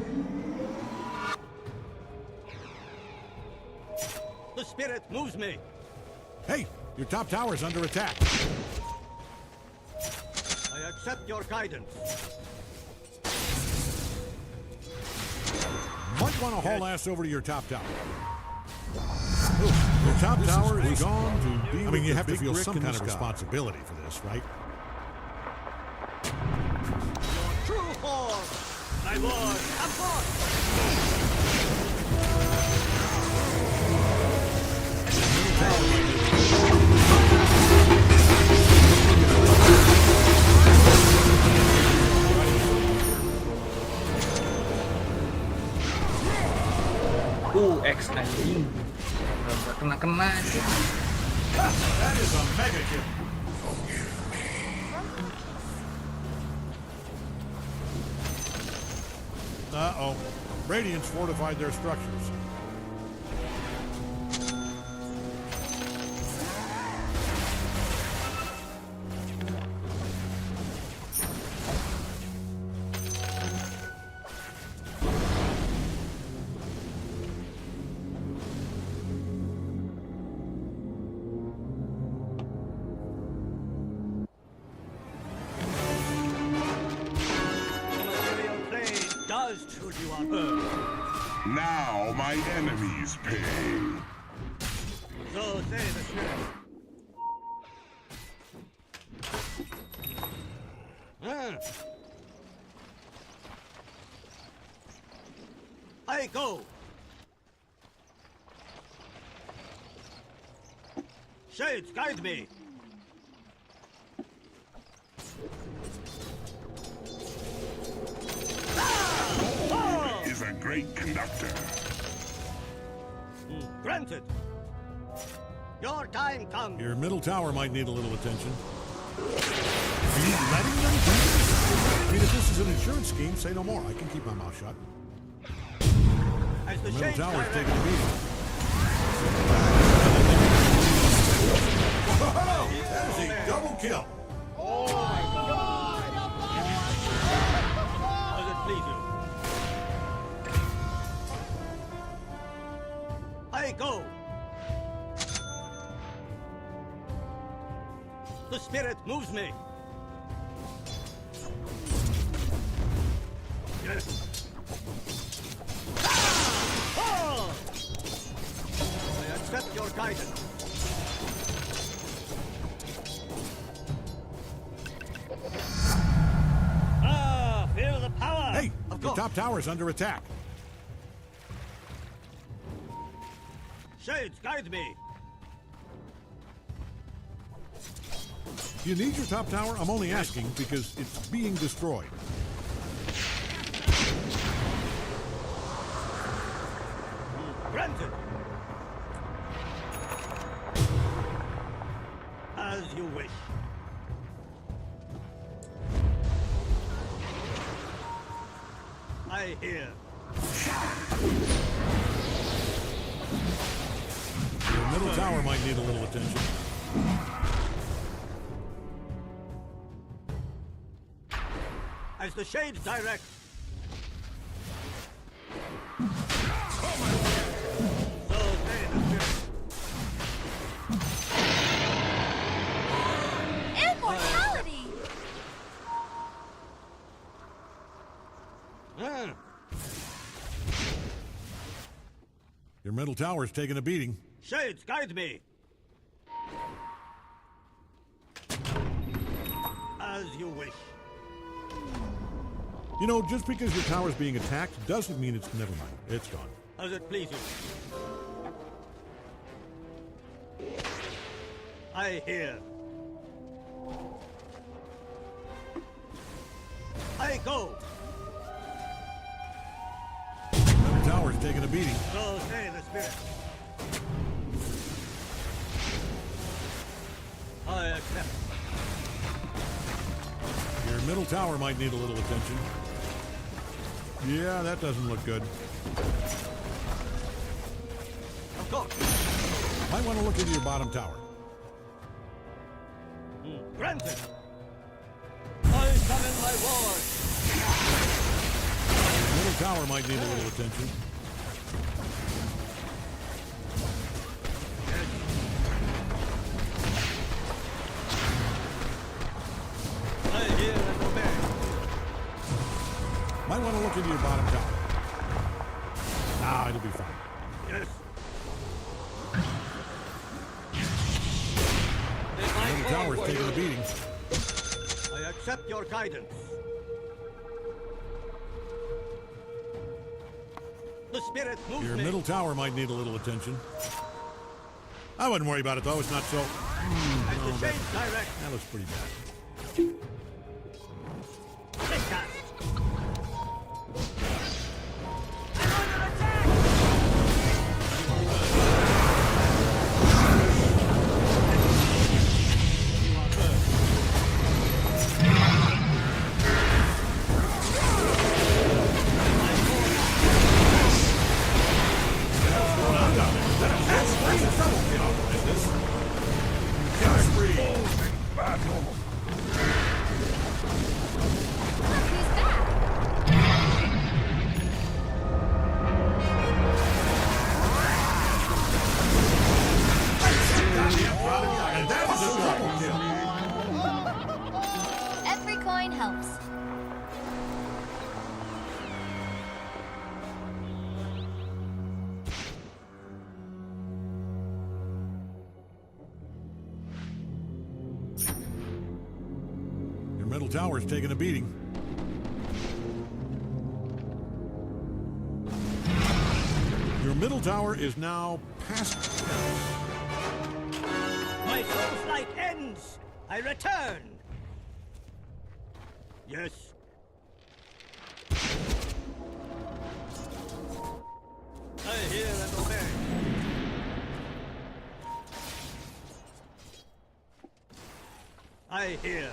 The spirit moves me. Hey, your top tower's under attack. I accept your guidance. Might want to haul ass over to your top tower. Your top tower is gone to be. I mean, you have to feel some kind of responsibility for this, right? Your true form, my lord, of course. X anjing. Enggak kena aja. That is a mega kill. Uh-oh. Radiant's fortified their structures. Does truly on earth. Now my enemies pay. So say the spirit. I go. Shades, guide me. Is a great conductor. Granted. Your time comes. Your middle tower might need a little attention. Are you letting them do this? I mean, if this is an insurance scheme, say no more. I can keep my mouth shut. As the middle tower's direct. taking a beating. Whoa! That is a double kill. Oh my God! Does it please you? I go. The spirit moves me. Yes. Oh! I accept your guidance. Ah, feel the power. Hey, the top tower's under attack. Shades, guide me. Do you need your top tower? I'm only asking because it's being destroyed. Granted. As you wish. I hear. Your middle tower might need a little attention. As the shades direct. So say the spirit. Immortality! Your middle tower's taking a beating. Shades, guide me. As you wish. You know, just because your tower's being attacked doesn't mean it's never mind. It's gone. As it please you. I hear. I go. Middle tower's taking a beating. So say the spirit. I accept. Your middle tower might need a little attention. Yeah, that doesn't look good. Of course. Might want to look into your bottom tower. Granted. I summon my ward. Your middle tower might need a little attention. I hear and obey. Might want to look into your bottom tower. Ah, it'll be fine. Yes. Middle tower's taking a beating. I accept your guidance. The spirit moves Your me. middle tower might need a little attention. I wouldn't worry about it, though. It's not so... As the shades direct. That looks pretty bad. Take that. tower's taking a beating. Your middle tower is now past. My soul's light ends. I return. Yes. I hear and obey. I hear.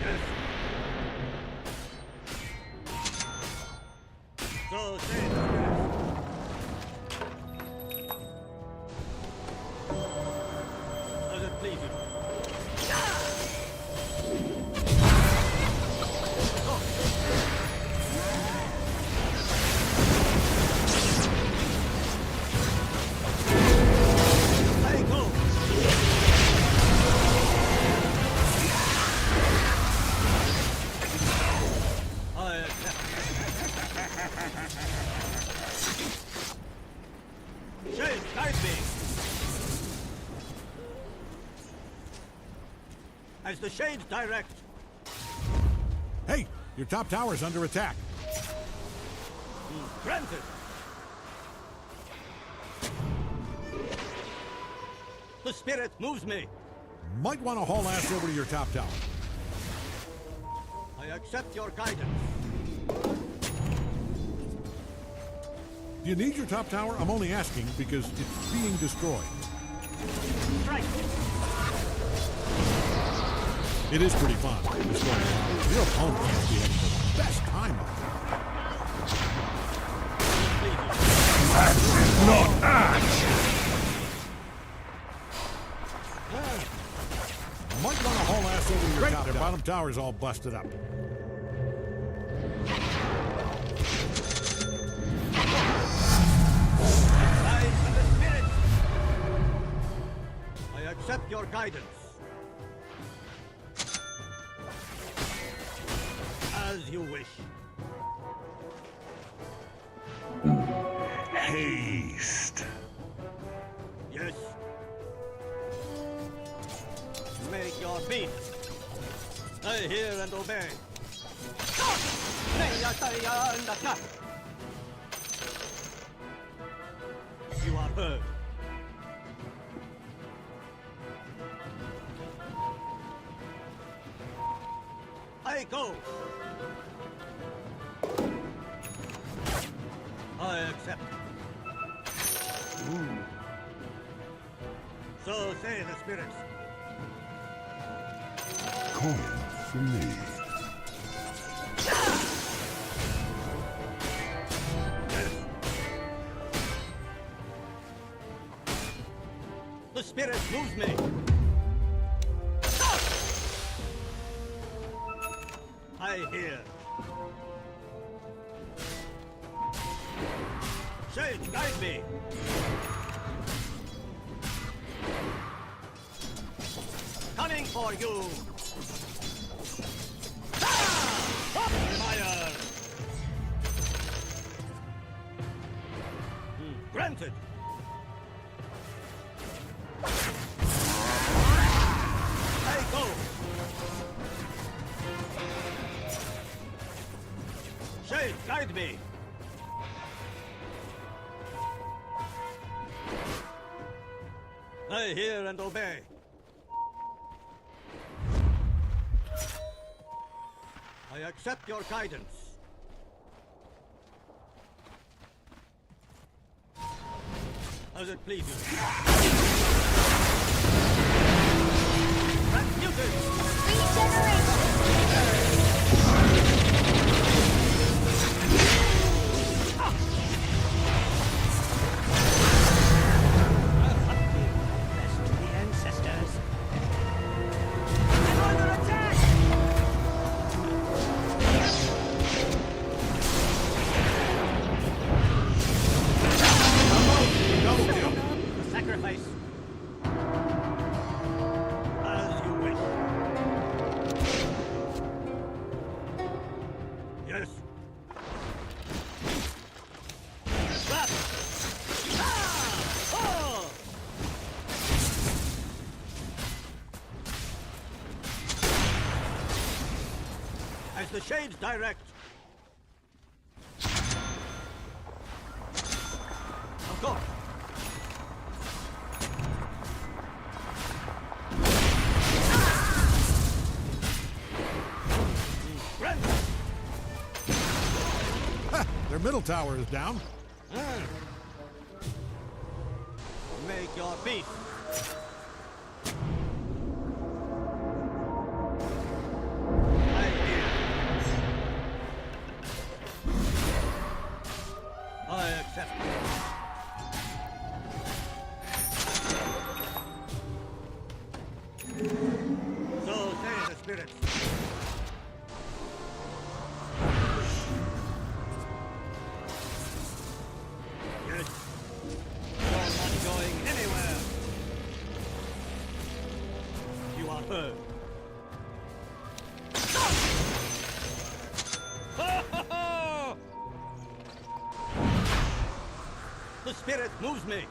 Yes. So say the spirit. Does it please you? I go. I accept. Shade, guide me. As the shades direct. Hey, your top tower's under attack. Granted. The spirit moves me. Might want to haul ass over to your top tower. I accept your guidance. Do you need your top tower? I'm only asking because it's being destroyed. Strike. It is pretty fun destroying towers. Your opponent must be having the best time of it. That's not ash! Might want to haul ass over to your top. Their bottom tower's all busted up. I accept your guidance. As you wish. Haste. Yes. Make your beat. I hear and obey. You are heard. I go. I accept. So say the spirits. Coin for me. The spirit moves me. I hear. Sage, guide me. Coming for you. Fire. Granted. I go. Shade, guide me. I hear and obey. I accept your guidance. As it pleases. Transmuted! Sacrifice. As you wish. As the shades direct. Of course. Their middle tower is down. Make your peace. I accept. So say the spirits. Yes. You're not going anywhere. You are heard. The spirit moves me.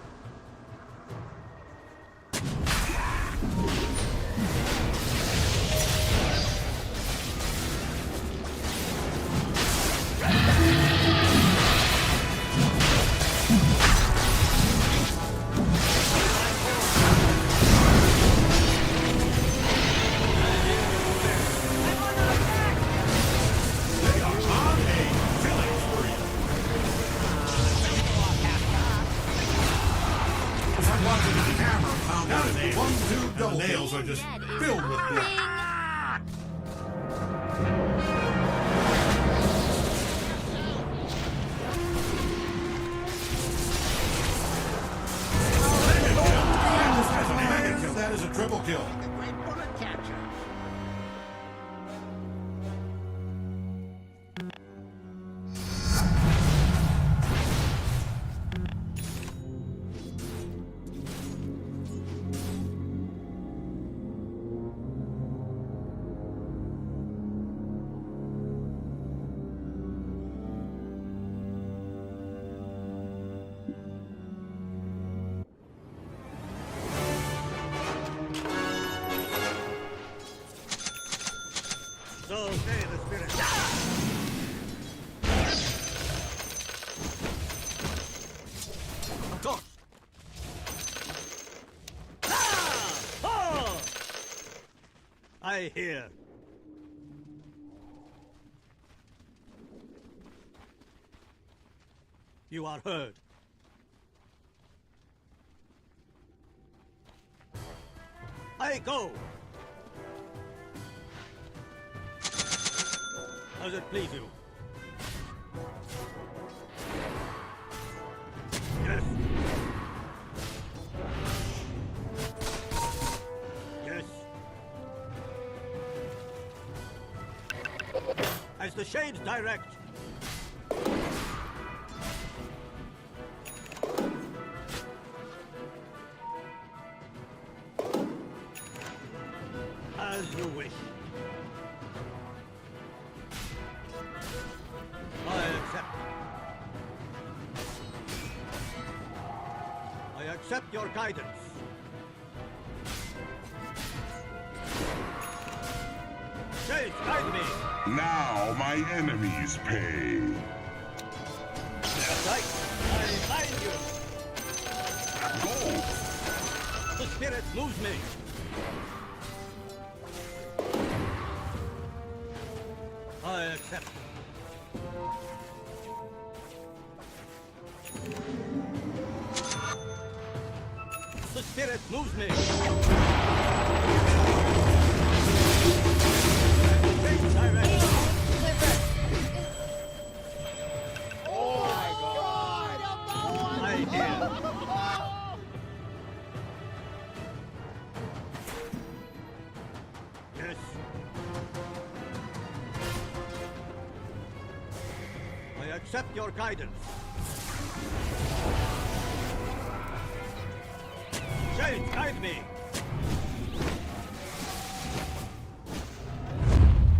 The nails are just filled with blood. That is a triple kill. So say the spirit. Of course. Oh! I hear. You are heard. I go. Does it please you? Yes. Yes. As the shades direct. As you wish. I accept your guidance. Shades, guide me. Now my enemies pay. That's right. I find you. Go. The spirit moves me. I accept. The spirit moves me. Oh my God! I hear. Yes. I accept your guidance. Shades, guide me.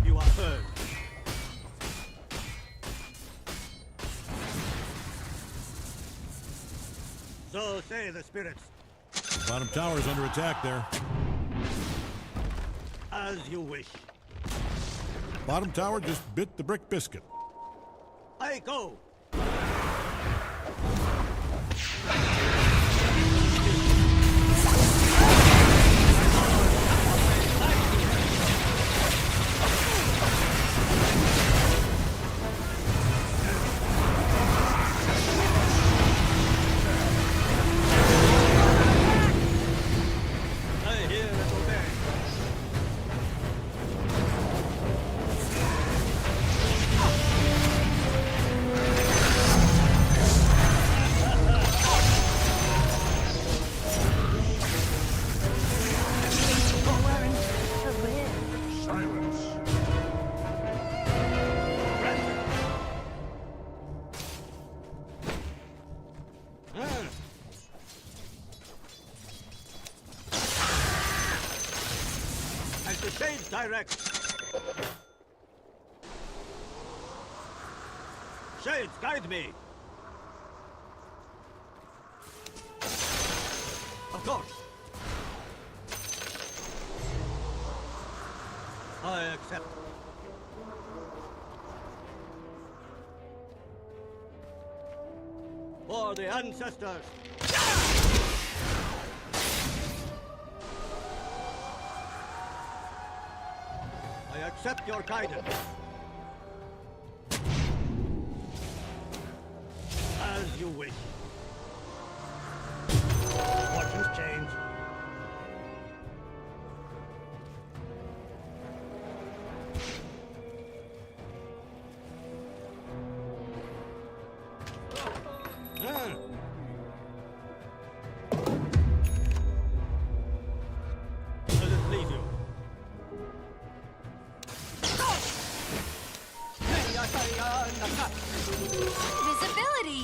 You are heard. So say the spirits. Bottom tower is under attack there. As you wish. Bottom tower just bit the brick biscuit. I go. As the shades direct. Shades, guide me. Of course. I accept. For the ancestors. I accept your guidance. As you wish. Fortunes change. Does it please you? Invisibility.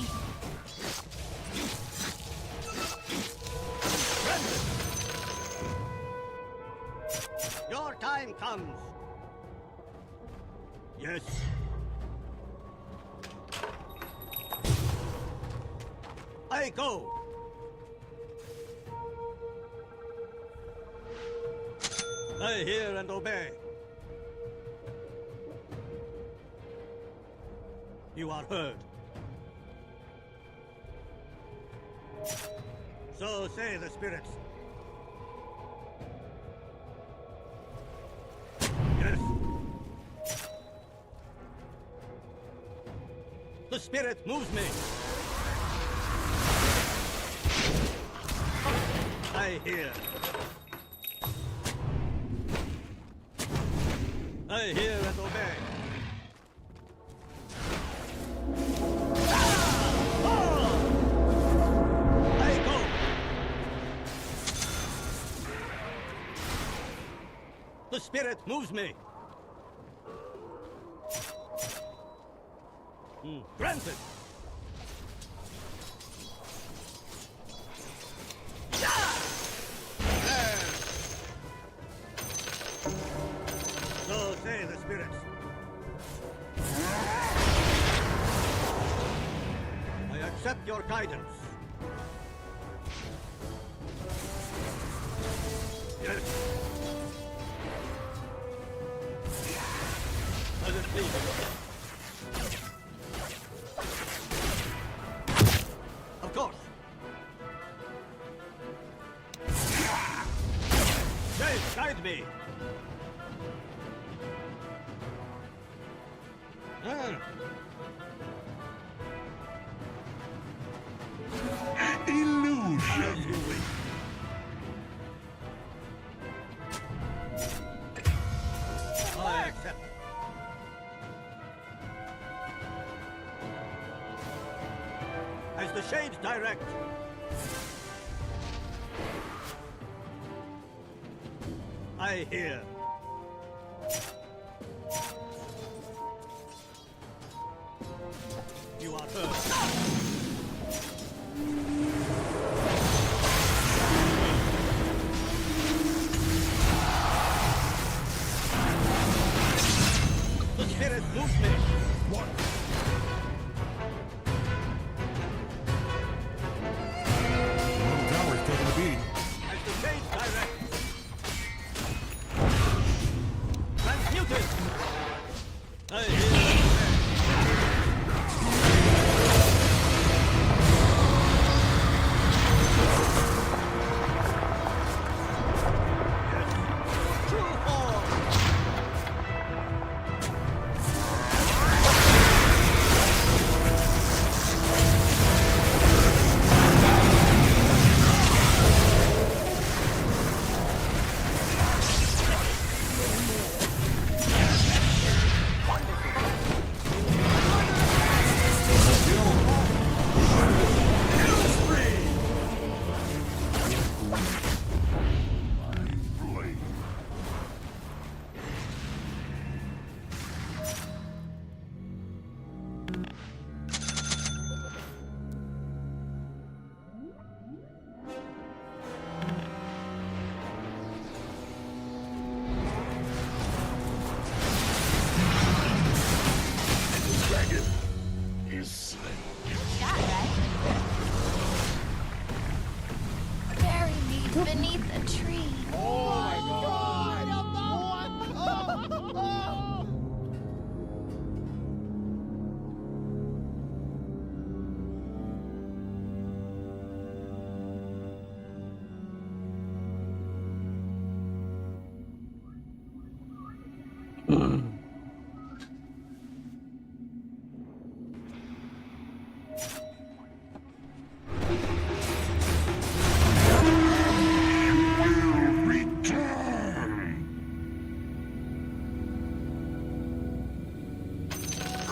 Your time comes. Yes. I go. I hear and obey. You are heard. So say the spirits. Yes. The spirit moves me. I hear. I hear and obey. I go. The spirit moves me. Granted. So say the spirits. I accept your guidance. Yes. Does it please you? Of course. Shades, guide me. Illusion. I accept. As the shades direct. I hear. You are heard. The spirit moves me. What? Tower's taking a beating. As the shades direct. Transmuted.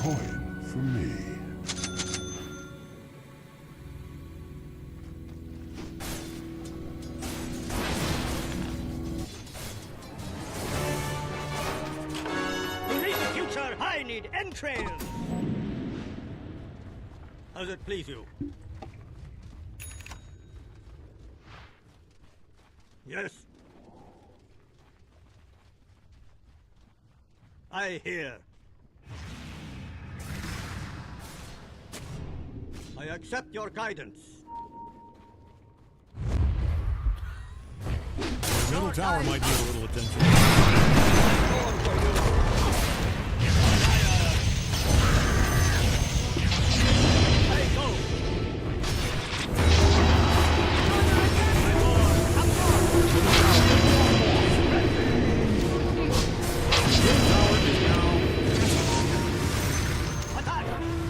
coin for me. To reach the future, I need entrails. How does it please you? Yes. I hear. I accept your guidance. The middle tower might need a little attention.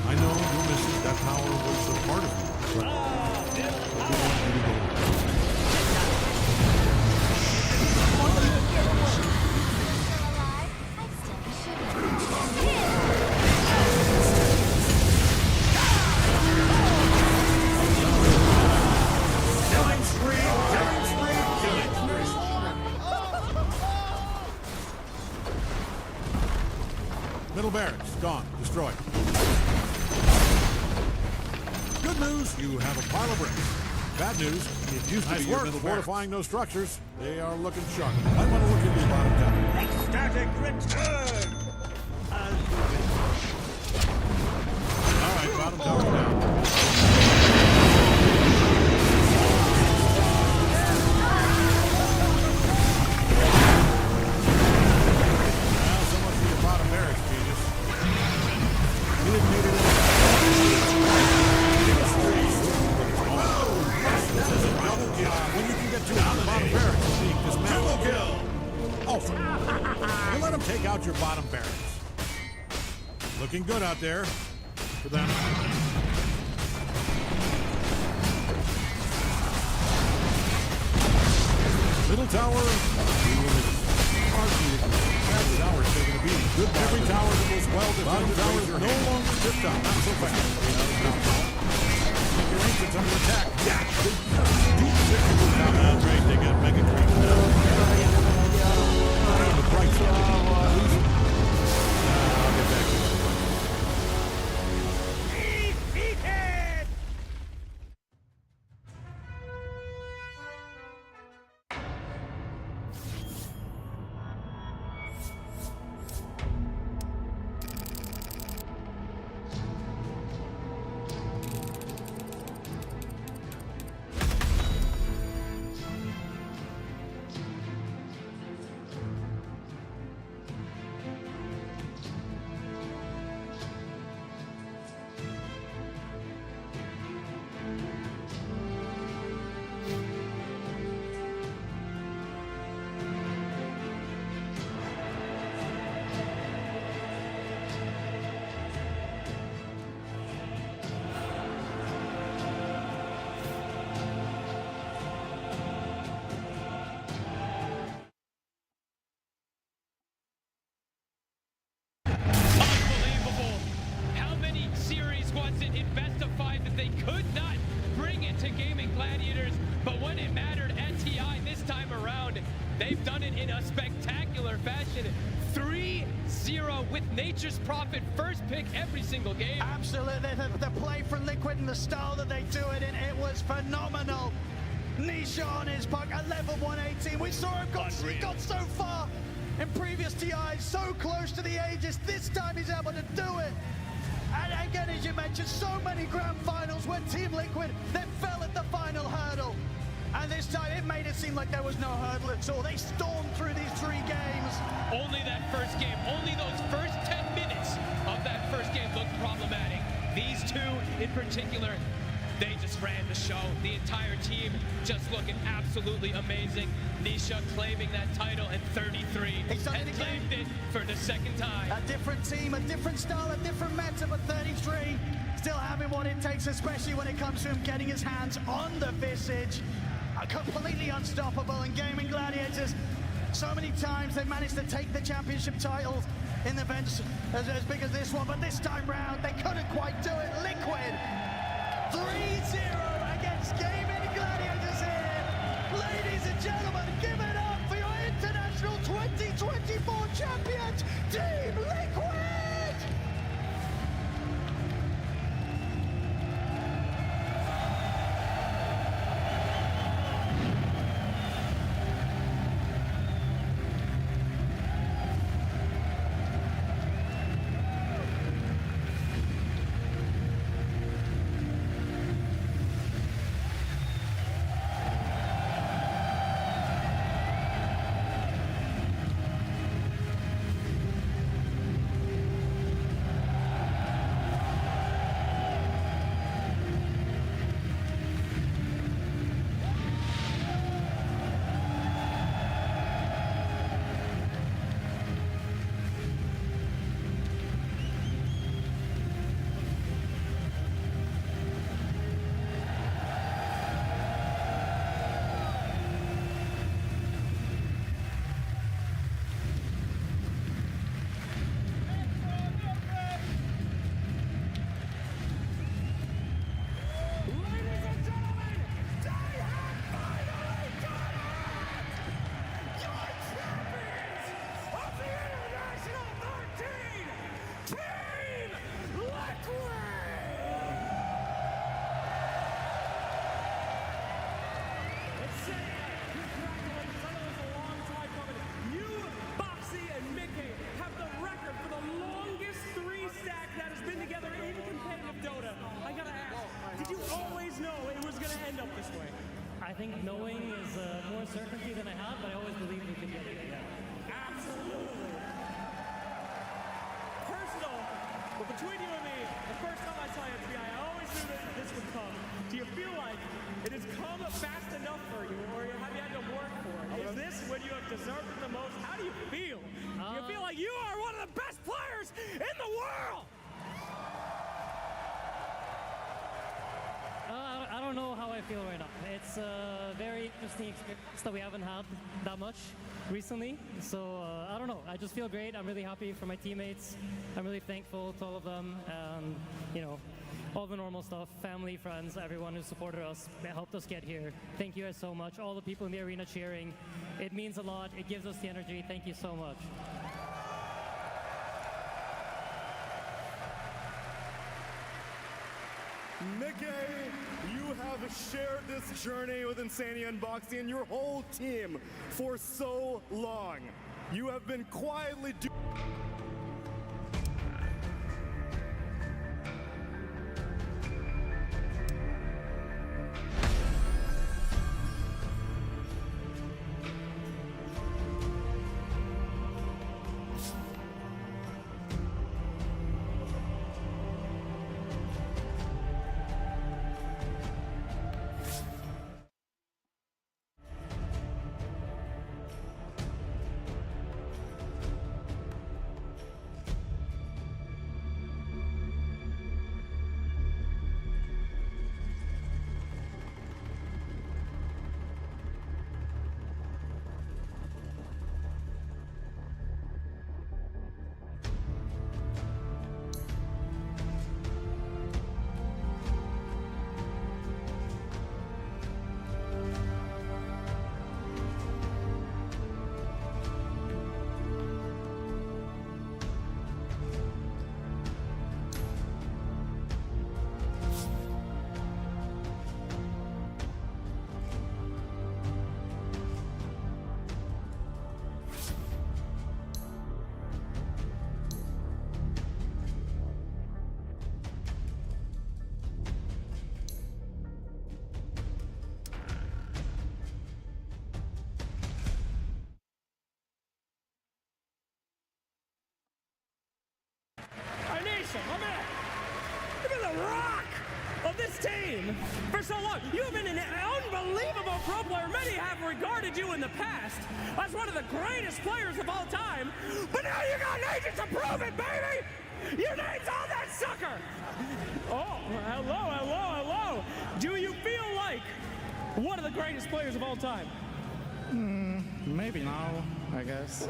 I know you missed it. That power was a part of you, but middle barracks, gone, destroyed. Good news, you have a pile of bricks. Bad news, it used to be your middle fortifying those structures. They are looking sharp. I want to look at your bottom tower. Ecstatic return! All right, bottom tower down. When you can get to the bottom barracks, being dismantled. Also, you let them take out your bottom barracks. Looking good out there for them. Middle tower. That tower is taking a beating. Good. Every tower that was well defended. Bottom towers are no longer tipped up. Not so fast. Your ancients under attack. Yeah. Great, they got mega creep now. On the bright side. I'll get back to you. They've done it in a spectacular fashion. 3-0 with Nature's Prophet, first pick every single game. Absolutely, the play from Liquid and the style that they do it in, it was phenomenal. Nisha on his puck, a level 118. We saw him he got so far in previous TIs, so close to the Aegis. This time he's able to do it. And again, as you mentioned, so many grand finals where Team Liquid, they fell at the final hurdle. And this time it made it seem like there was no hurdle at all. They stormed through these 3 games. Only that first game, only those first 10 minutes of that first game looked problematic. These two in particular, they just ran the show. The entire team just looking absolutely amazing. Nisha claiming that title at 33 and claimed it for the second time. A different team, a different style, a different meta, but 33 still having what it takes, especially when it comes to him getting his hands on the Visage. Completely unstoppable in Gaming Gladiators. So many times they managed to take the championship titles in events as big as this one, but this time round they couldn't quite do it. Liquid 3-0 against Gaming Gladiators here. Ladies and gentlemen, give it up for your International 2024 champions, Team Liquid! I think knowing is more certainty than I have, but I always believe we can get it. Yeah. Absolutely. Personal, but between you and me, the first time I saw FBI, I always knew that this would come. Do you feel like it has come fast enough for you, or have you had to work for it? Is this when you have deserved it the most? How do you feel? Do you feel like you are one of the best players in the world? I don't know how I feel right now. It's a very interesting experience that we haven't had that much recently. So I don't know. I just feel great. I'm really happy for my teammates. I'm really thankful to all of them. And, you know, all the normal stuff, family, friends, everyone who supported us, helped us get here. Thank you guys so much. All the people in the arena cheering. It means a lot. It gives us the energy. Thank you so much. Mickey, you have shared this journey with Insania Unboxing and your whole team for so long. You have been quietly my man. Look at the rock of this team for so long. You have been an unbelievable pro player. Many have regarded you in the past as one of the greatest players of all time. But now you got agents to prove it, baby. Your name's on that sucker. Oh, hello. Do you feel like one of the greatest players of all time? Maybe now, I guess.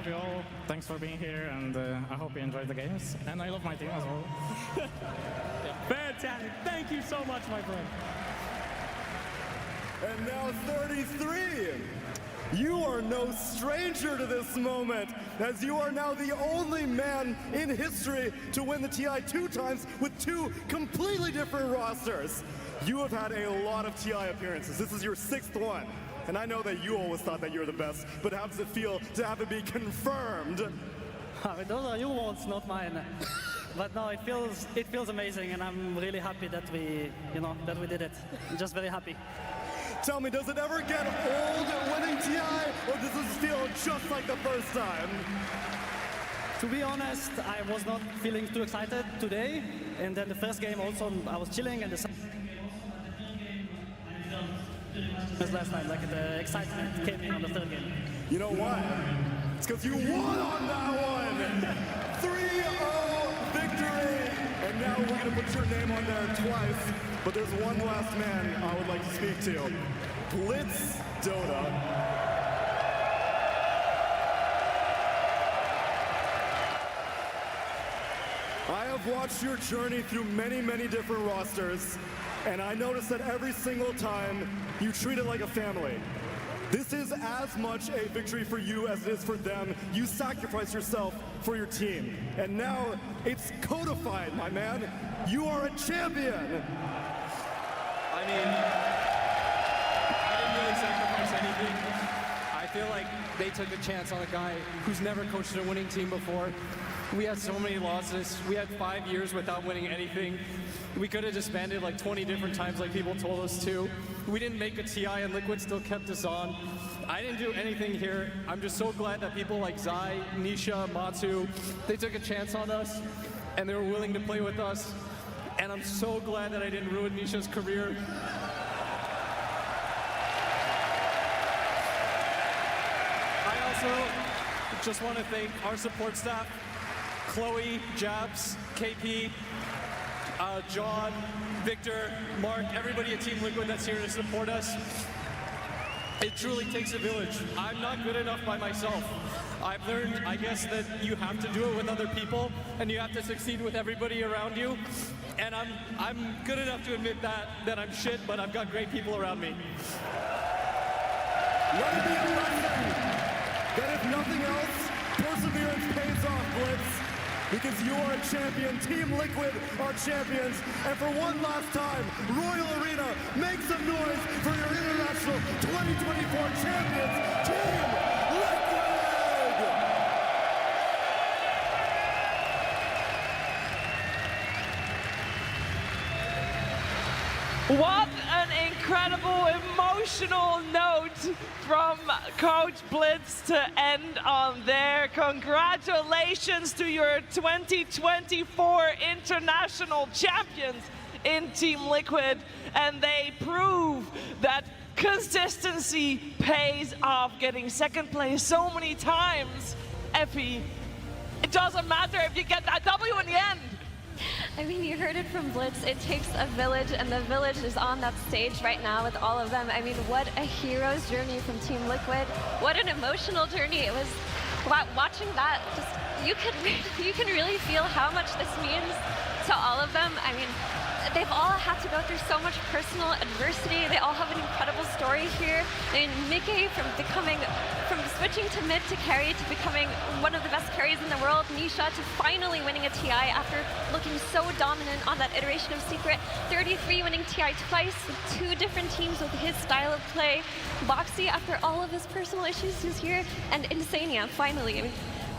love you all. Thanks for being here, and I hope you enjoyed the games. And I love my team as well. Fantastic. Thank you so much, my friend. And now 33. You are no stranger to this moment, as you are now the only man in history to win the TI 2 times with 2 completely different rosters. You have had a lot of TI appearances. This is your 6th one. And I know that you always thought that you're the best, but how does it feel to have it be confirmed? I mean, those are your words, not mine. But no, it feels amazing, and I'm really happy that we did it. I'm just very happy. Tell me, does it ever get old winning TI, or does this feel just like the first time? To be honest, I was not feeling too excited today, and then the first game also I was chilling, and the last night, like the excitement came in on the third game. You know why? It's because you won on that one! 3-0 victory! And now we're gonna put your name on there twice, but there's one last man I would like to speak to. Blitz Dota. I have watched your journey through many, many different rosters, and I noticed that every single time you treat it like a family. This is as much a victory for you as it is for them. You sacrifice yourself for your team. And now it's codified, my man. You are a champion. I mean, I didn't really sacrifice anything. I feel like they took a chance on a guy who's never coached a winning team before. We had so many losses. We had 5 years without winning anything. We could have disbanded like 20 different times like people told us to. We didn't make a TI and Liquid still kept us on. I didn't do anything here. I'm just so glad that people like Zai, Nisha, Matsu, they took a chance on us and they were willing to play with us. And I'm so glad that I didn't ruin Nisha's career. I also just want to thank our support staff, Chloe, Jabs, KP, John, Victor, Mark, everybody at Team Liquid that's here to support us. It truly takes a village. I'm not good enough by myself. I've learned, I guess, that you have to do it with other people, and you have to succeed with everybody around you. And I'm good enough to admit that I'm shit, but I've got great people around me. Let it be a lesson that if nothing else, perseverance pays off, Blitz. Because you are a champion. Team Liquid are champions. And for one last time, Royal Arena, make some noise for your International 2024 champions, Team Liquid! What an incredible emotional note from Coach Blitz to end on there. Congratulations to your 2024 international champions in Team Liquid, and they prove that consistency pays off. Getting second place so many times, Effie, it doesn't matter if you get that W in the end. I mean, you heard it from Blitz. It takes a village, and the village is on that stage right now with all of them. I mean, what a hero's journey from Team Liquid. What an emotional journey. It was, watching that, just you can really feel how much this means to all of them. I mean, they've all had to go through so much personal adversity. They all have an incredible story here. I mean, Mickey from switching to mid to carry to becoming one of the best carries in the world. Nisha to finally winning a TI after looking so dominant on that iteration of Secret. 33 winning TI twice with 2 different teams with his style of play. Boxy, after all of his personal issues, is here. And Insania, finally. I mean,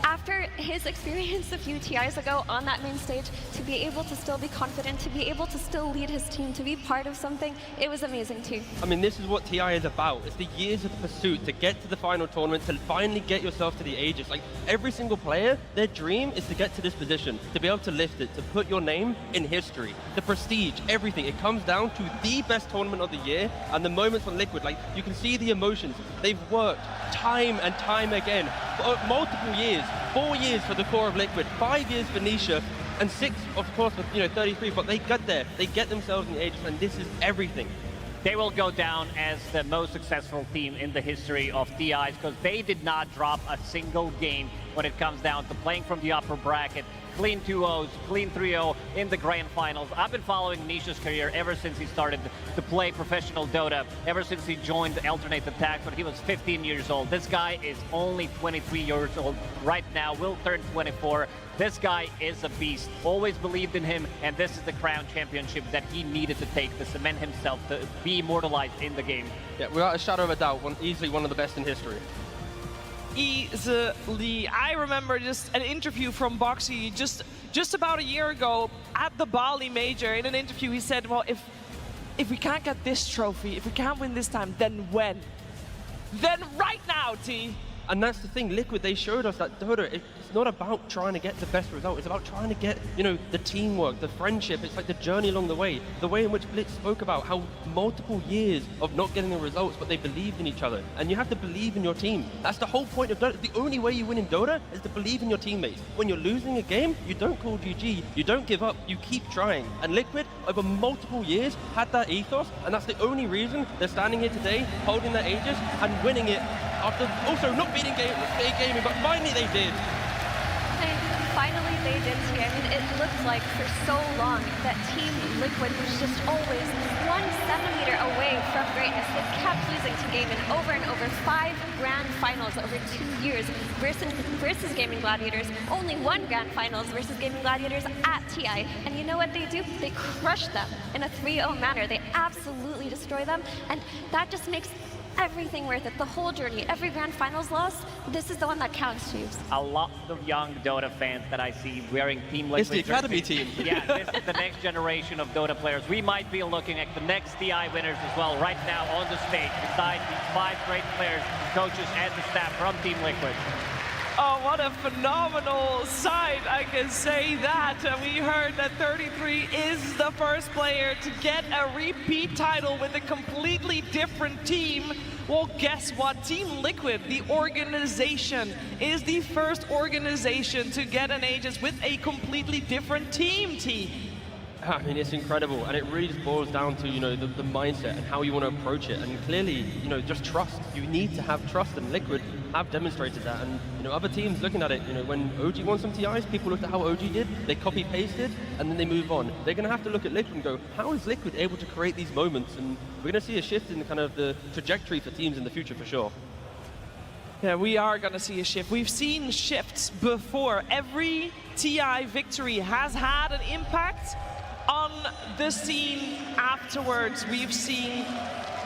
after his experience a few TIs ago on that main stage, to be able to still be confident, to be able to still lead his team, to be part of something, it was amazing too. I mean, this is what TI is about. It's the years of pursuit to get to the final tournament, to finally get yourself to the Aegis. Like, every single player, their dream is to get to this position, to be able to lift it, to put your name in history. The prestige, everything. It comes down to the best tournament of the year, and the moments on Liquid, like, you can see the emotions. They've worked time and time again for multiple years. 4 years for the core of Liquid, 5 years for Nisha, and 6, of course, for 33. But they got there. They get themselves in the Aegis, and this is everything. they will go down as the most successful team in the history of TIs because they did not drop a single game when it comes down to playing from the upper bracket. Clean 2-0s, clean 3-0 in the grand finals. I've been following Nisha's career ever since he started to play professional Dota, ever since he joined Alternate Attack when he was 15 years old. This guy is only 23 years old right now, will turn 24. This guy is a beast. Always believed in him, and this is the crown championship that he needed to take to cement himself to be immortalized in the game. Yeah, without a shadow of a doubt, easily one of the best in history. Easily. I remember just an interview from Boxy just about a year ago at the Bali Major. In an interview, he said, well, if we can't get this trophy, if we can't win this time, then when? Then right now, T. And that's the thing, Liquid, they showed us that Dota, it's not about trying to get the best result, it's about trying to get, the teamwork, the friendship, it's like the journey along the way in which Blitz spoke about how multiple years of not getting the results, but they believed in each other. And you have to believe in your team. That's the whole point of Dota. The only way you win in Dota is to believe in your teammates. When you're losing a game, you don't call GG, you don't give up, you keep trying. And Liquid, over multiple years, had that ethos, and that's the only reason they're standing here today, holding their Aegis, and winning it. After also not beating gaming, but finally they did. Finally they did, T. I mean, it looked like for so long that Team Liquid was just always 1 centimeter away from greatness. They kept losing to Gaming over and over. 5 grand finals over 2 years versus Gaming Gladiators. Only 1 grand finals versus Gaming Gladiators at TI. And you know what they do? They crush them in a 3-0 manner. They absolutely destroy them. And that just makes everything worth it. The whole journey, every grand finals loss, this is the one that counts, Chiefs. A lot of young Dota fans that I see wearing Team Liquid. It's the academy team. Yeah, this is the next generation of Dota players. We might be looking at the next TI winners as well right now on the stage, beside these 5 great players, coaches, and the staff from Team Liquid. Oh, what a phenomenal sight, I can say that. We heard that 33 is the first player to get a repeat title with a completely different team. Well, guess what? Team Liquid, the organization, is the first organization to get an Aegis with a completely different team, T. I mean, it's incredible, and it really just boils down to, the mindset and how you want to approach it, and clearly, just trust. You need to have trust, and Liquid have demonstrated that, and, other teams looking at it, when OG won some TIs, people looked at how OG did, they copy-pasted, and then they move on. They're going to have to look at Liquid and go, how is Liquid able to create these moments? And we're going to see a shift in kind of the trajectory for teams in the future, for sure. Yeah, we are going to see a shift. We've seen shifts before. Every TI victory has had an impact on the scene afterwards. We've seen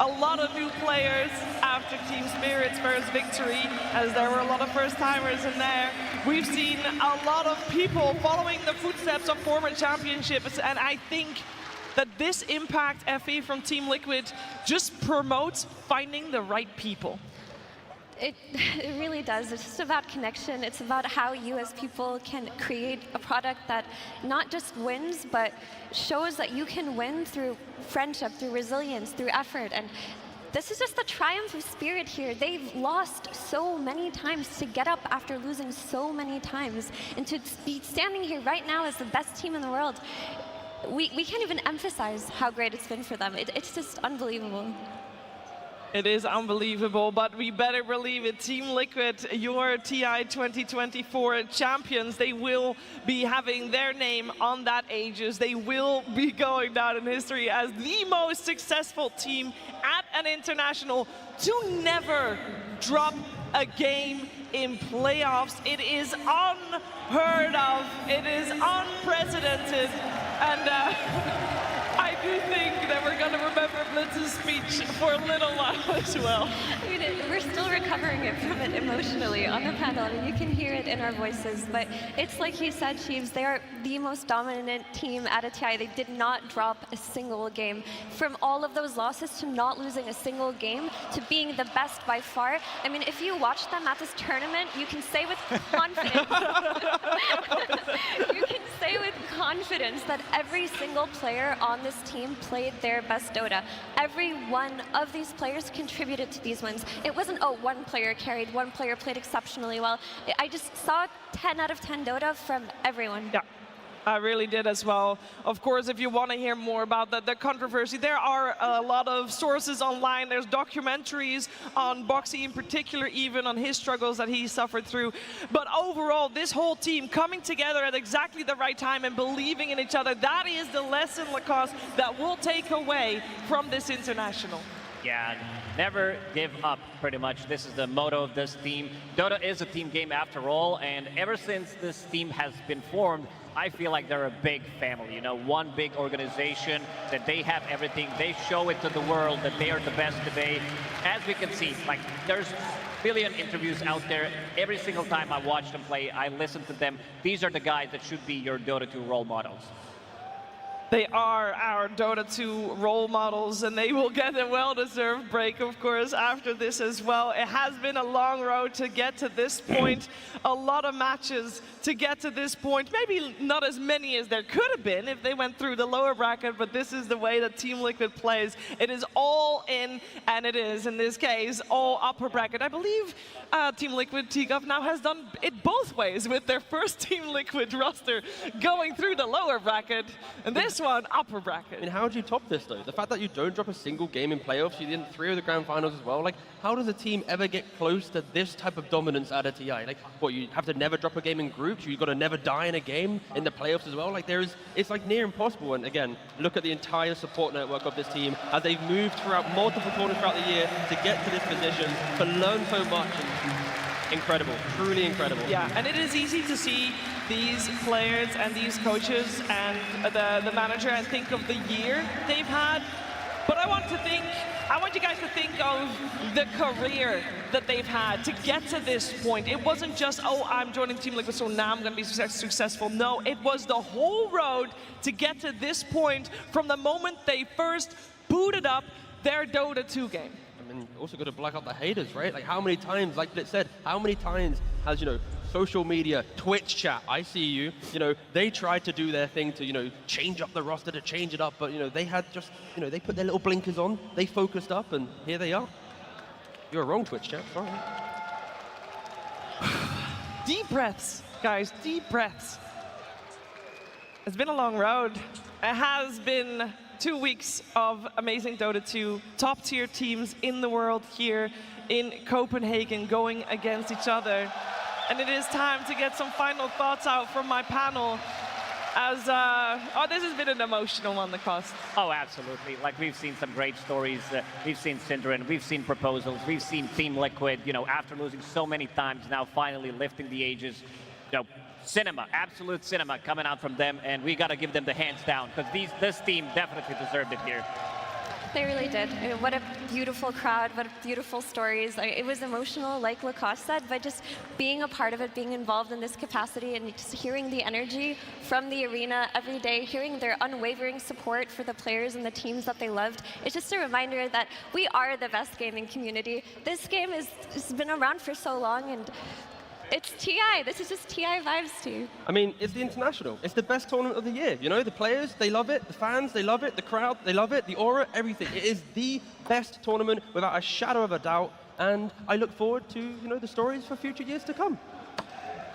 a lot of new players after Team Spirit's first victory, as there were a lot of first-timers in there. We've seen a lot of people following the footsteps of former championships, and I think that this impact, Effie, from Team Liquid just promotes finding the right people. It really does. It's just about connection. It's about how you as people can create a product that not just wins, but shows that you can win through friendship, through resilience, through effort. And this is just the triumph of Spirit here. They've lost so many times to get up after losing so many times. And to be standing here right now as the best team in the world, we can't even emphasize how great it's been for them. It's just unbelievable. It is unbelievable, but we better believe it. Team Liquid, your TI 2024 champions, they will be having their name on that Aegis. They will be going down in history as the most successful team at an international to never drop a game in playoffs. It is unheard of. It is unprecedented. And I do think that we're going to remember Blitz's speech for a little while as well. I mean, we're still recovering it from it emotionally on the panel, and you can hear it in our voices. But it's like he said, Chiefs, they are the most dominant team at a TI. They did not drop a single game. From all of those losses to not losing a single game to being the best by far. I mean, if you watch them at this tournament, you can say with confidence, you can say with confidence that every single player on this team played their best Dota. Every one of these players contributed to these wins. It wasn't, oh, one player carried, one player played exceptionally well. I just saw 10 out of 10 Dota from everyone. Yeah. I really did as well. Of course, if you want to hear more about the controversy, there are a lot of sources online. There's documentaries on Boxy in particular, even on his struggles that he suffered through. But overall, this whole team coming together at exactly the right time and believing in each other, that is the lesson, Lacoste, that we'll take away from this international. Yeah, never give up, pretty much. This is the motto of this team. Dota is a team game after all, and ever since this team has been formed, I feel like they're a big family, you know, one big organization, that they have everything. They show it to the world that they are the best today. As we can see, like, there's a billion interviews out there. Every single time I watch them play, I listen to them. These are the guys that should be your Dota 2 role models. They are our Dota 2 role models, and they will get a well-deserved break, of course, after this as well. It has been a long road to get to this point. A lot of matches to get to this point. Maybe not as many as there could have been if they went through the lower bracket, but this is the way that Team Liquid plays. It is all in, and it is, in this case, all upper bracket. I believe Team Liquid TGUF now has done it both ways, with their first Team Liquid roster going through the lower bracket, and this one, upper bracket. I mean, how do you top this, though? The fact that you don't drop a single game in playoffs, you did in 3 of the grand finals as well. Like, how does a team ever get close to this type of dominance out of TI? Like, what, you have to never drop a game in groups? You've got to never die in a game in the playoffs as well? Like, it's like near impossible. And again, look at the entire support network of this team as they've moved throughout multiple tournaments throughout the year to get to this position, to learn so much. Incredible, truly incredible. Yeah, and it is easy to see these players and these coaches and the manager and think of the year they've had. But I want you guys to think of the career that they've had to get to this point. It wasn't just, oh, I'm joining Team Liquid, so now I'm going to be successful. No, it was the whole road to get to this point from the moment they first booted up their Dota 2 game. And also got to black out the haters, right? Like, how many times, like Blitz said, how many times has, you know, social media, Twitch chat, I see you, you know, they tried to do their thing to, you know, change up the roster, to change it up, but, you know, they had just, you know, they put their little blinkers on, they focused up, and here they are. You're wrong, Twitch chat, sorry. Deep breaths, guys, deep breaths. It's been a long road. It has been 2 weeks of amazing Dota 2, top-tier teams in the world here in Copenhagen going against each other. And it is time to get some final thoughts out from my panel as, this has been an emotional one, Lacoste. Oh, absolutely. Like, we've seen some great stories. We've seen Synderen, we've seen proposals, we've seen Team Liquid, you know, after losing so many times, now finally lifting the ages. You know, cinema, absolute cinema coming out from them, and we got to give them the hands down, because this team definitely deserved it here. They really did. I mean, what a beautiful crowd, what beautiful stories. It was emotional, like Lacoste said, but just being a part of it, being involved in this capacity, and just hearing the energy from the arena every day, hearing their unwavering support for the players and the teams that they loved. It's just a reminder that we are the best gaming community. This game has been around for so long, and it's TI. This is just TI vibes to you. I mean, it's the international. It's the best tournament of the year. You know, the players, they love it. The fans, they love it. The crowd, they love it. The aura, everything. It is the best tournament without a shadow of a doubt. And I look forward to, you know, the stories for future years to come.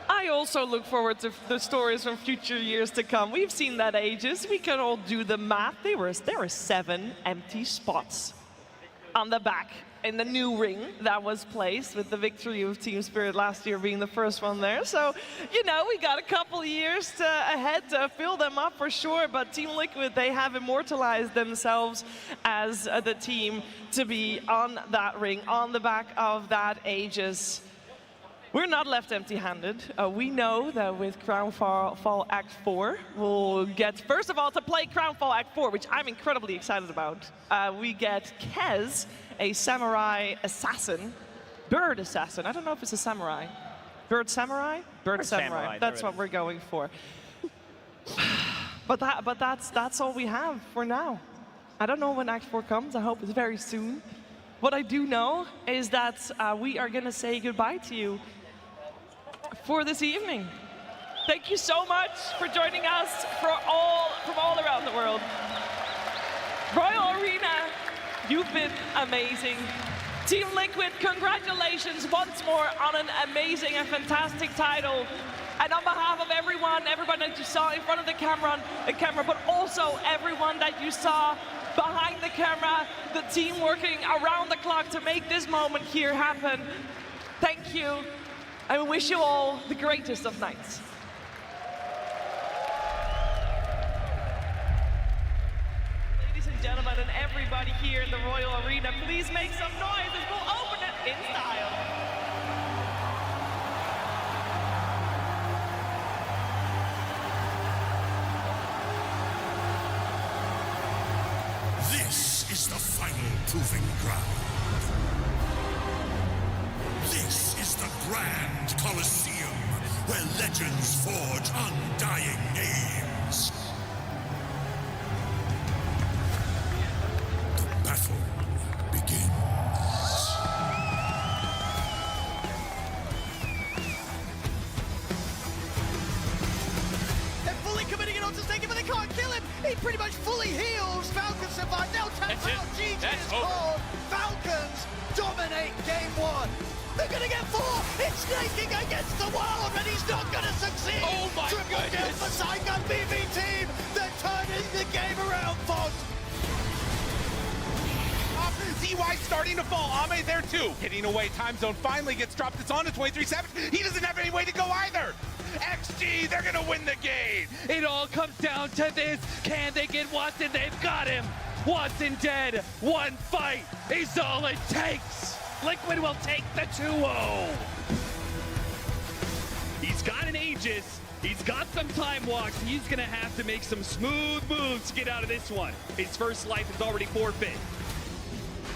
I also look forward to the stories from future years to come. We've seen that ages. We can all do the math. There were 7 empty spots on the back in the new ring that was placed, with the victory of Team Spirit last year being the first one there. So, you know, we got a couple years ahead to fill them up for sure, but Team Liquid, they have immortalized themselves as the team to be on that ring, on the back of that Aegis. We're not left empty-handed. We know that with Crownfall Act 4, we'll get, first of all, to play Crownfall Act 4, which I'm incredibly excited about. We get Kez, a samurai assassin, bird assassin. I don't know if it's a samurai. Bird samurai? Bird samurai. That's what we're going for. But that's all we have for now. I don't know when Act 4 comes. I hope it's very soon. What I do know is that we are going to say goodbye to you for this evening. Thank you so much for joining us from all around the world. Royal Arena, you've been amazing. Team Liquid, congratulations once more on an amazing and fantastic title. And on behalf of everyone that you saw in front of the camera, but also everyone that you saw behind the camera, the team working around the clock to make this moment here happen, thank you. I wish you all the greatest of nights. Ladies and gentlemen, and everybody here in the Royal Arena, please make some noise as we'll open it in style. This is the final proving ground. This is the Grand Colosseum, where legends forge undying names. The battle begins. They're fully committing it onto Staking, but they can't kill him. He pretty much fully heals. Falcons survive. They'll tap out. GG is called. Falcons dominate game one. They're going to get 4. It's Snaking against the world, and he's not going to succeed. Oh my Triple kill for Saigon BB team. They're turning the game around, Font. DY starting to fall. Ame there too. Hitting away. Time zone finally gets dropped. It's on to 23 Savage. He doesn't have any way to go either. XG, they're going to win the game. It all comes down to this. Can they get Watson? They've got him. Watson dead. One fight is all it takes. Liquid will take the 2-0. He's got an Aegis. He's got some time walks. He's going to have to make some smooth moves to get out of this one. His first life is already forfeit.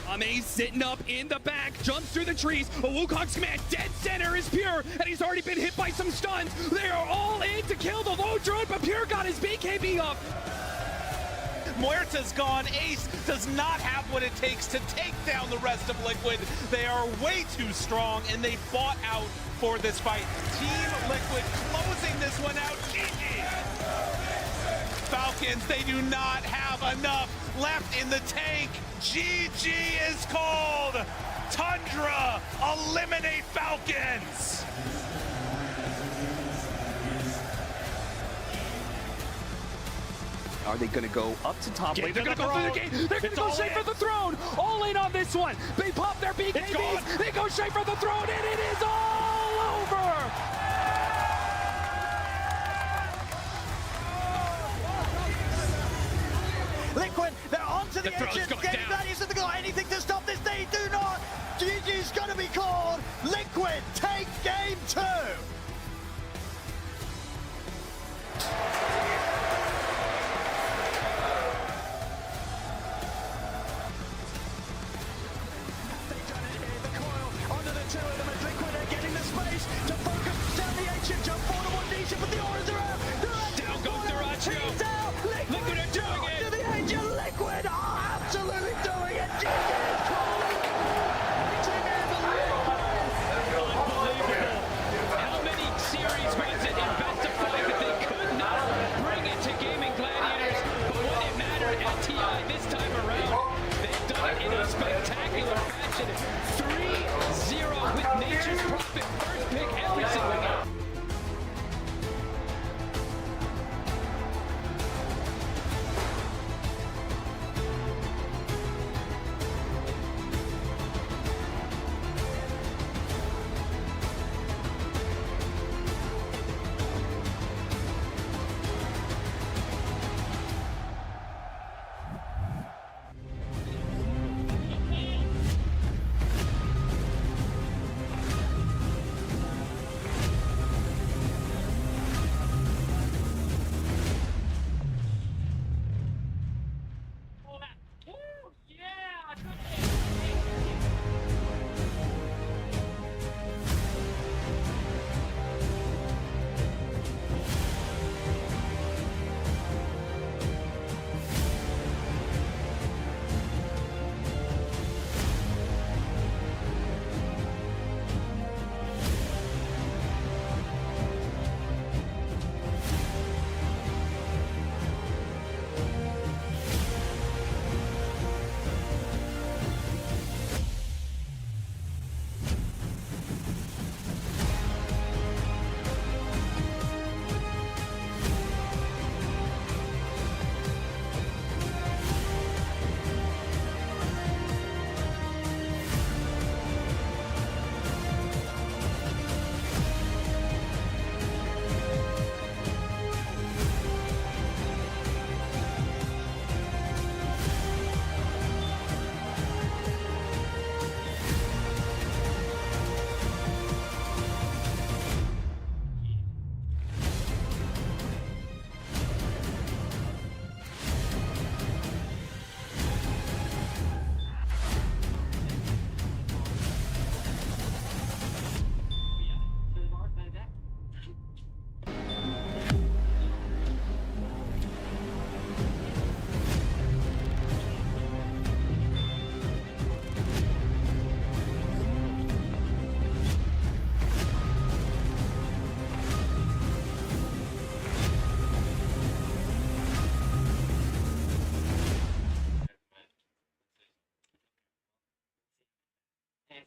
Ame sitting up in the back, jumps through the trees. A Wukong's command, dead center is Pure, and he's already been hit by some stuns. They are all in to kill the low drone, but Pure got his BKB up. Muerta's gone. Ace does not have what it takes to take down the rest of Liquid. They are way too strong, and they fought out for this fight. Team Liquid closing this one out. GG. Falcons, they do not have enough left in the tank. GG is called. Tundra, eliminate Falcons. Are they going to go up to top lane? They're going to go through the gate. They're going to go straight in. for the throne. All in on this one. They pop their BKBs. They go straight for the throne, and it is all over. Liquid, they're onto the edge. Getting ready, so they've got anything to stop this. They do not. GG's going to be called. Liquid take game 2.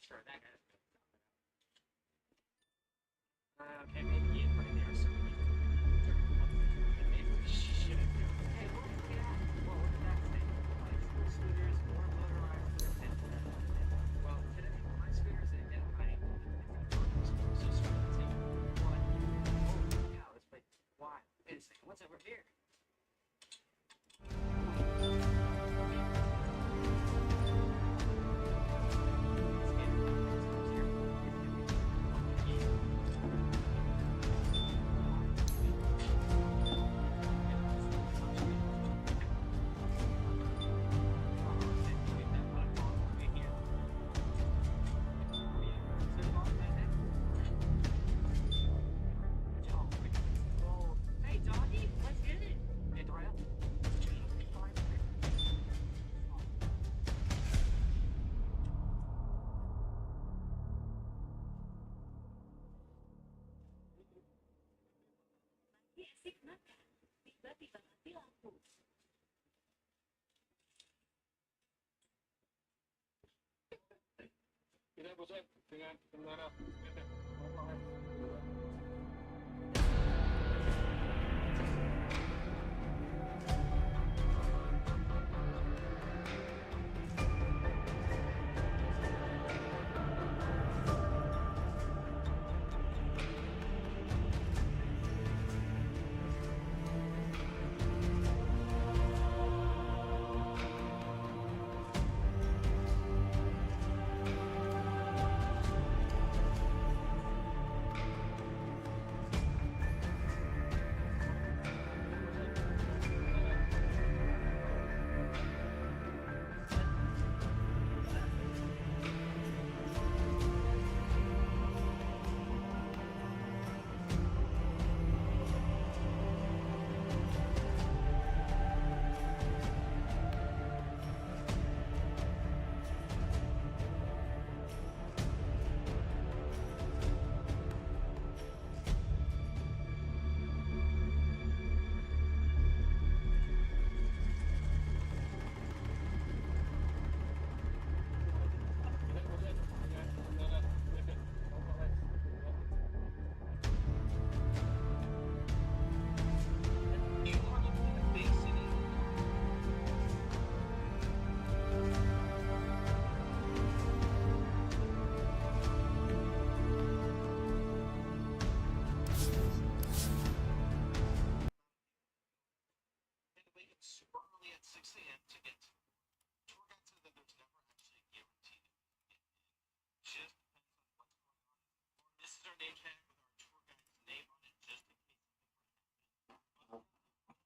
Okay, maybe he is right there. So maybe we should have done. Hey, look at that. Well, look at that thing. Bicycle scooters, more motorized than well, today, my scooters, they get high. So start to take one. Oh, yeah, let's play. Why? Wait a second. What's over here? Tidak bosan dengan menara. Super early at 6 a.m. to get tour guide said that there's never actually guaranteed just depends on what's going on. This is our name tag with our tour guide's name on it just in case something were to happen.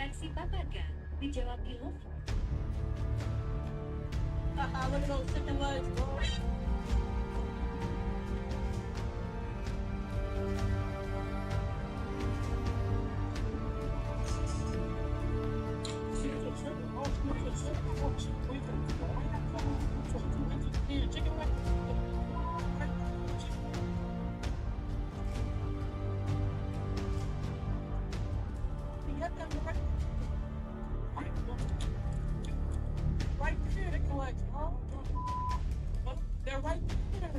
Reaksi Papaga dijawab Iluf. Look at those chicken legs, bro. Right there, chicken legs, bro. They're right there.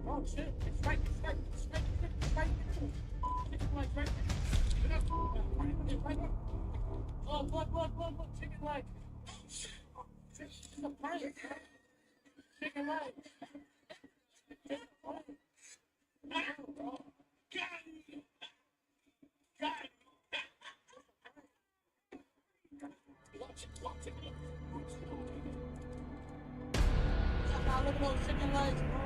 Oh shit, it's right there. Chicken legs right there. It's right there. Oh, look, chicken leg. It's a prank. Chicken leg. Look at those chicken legs, bro.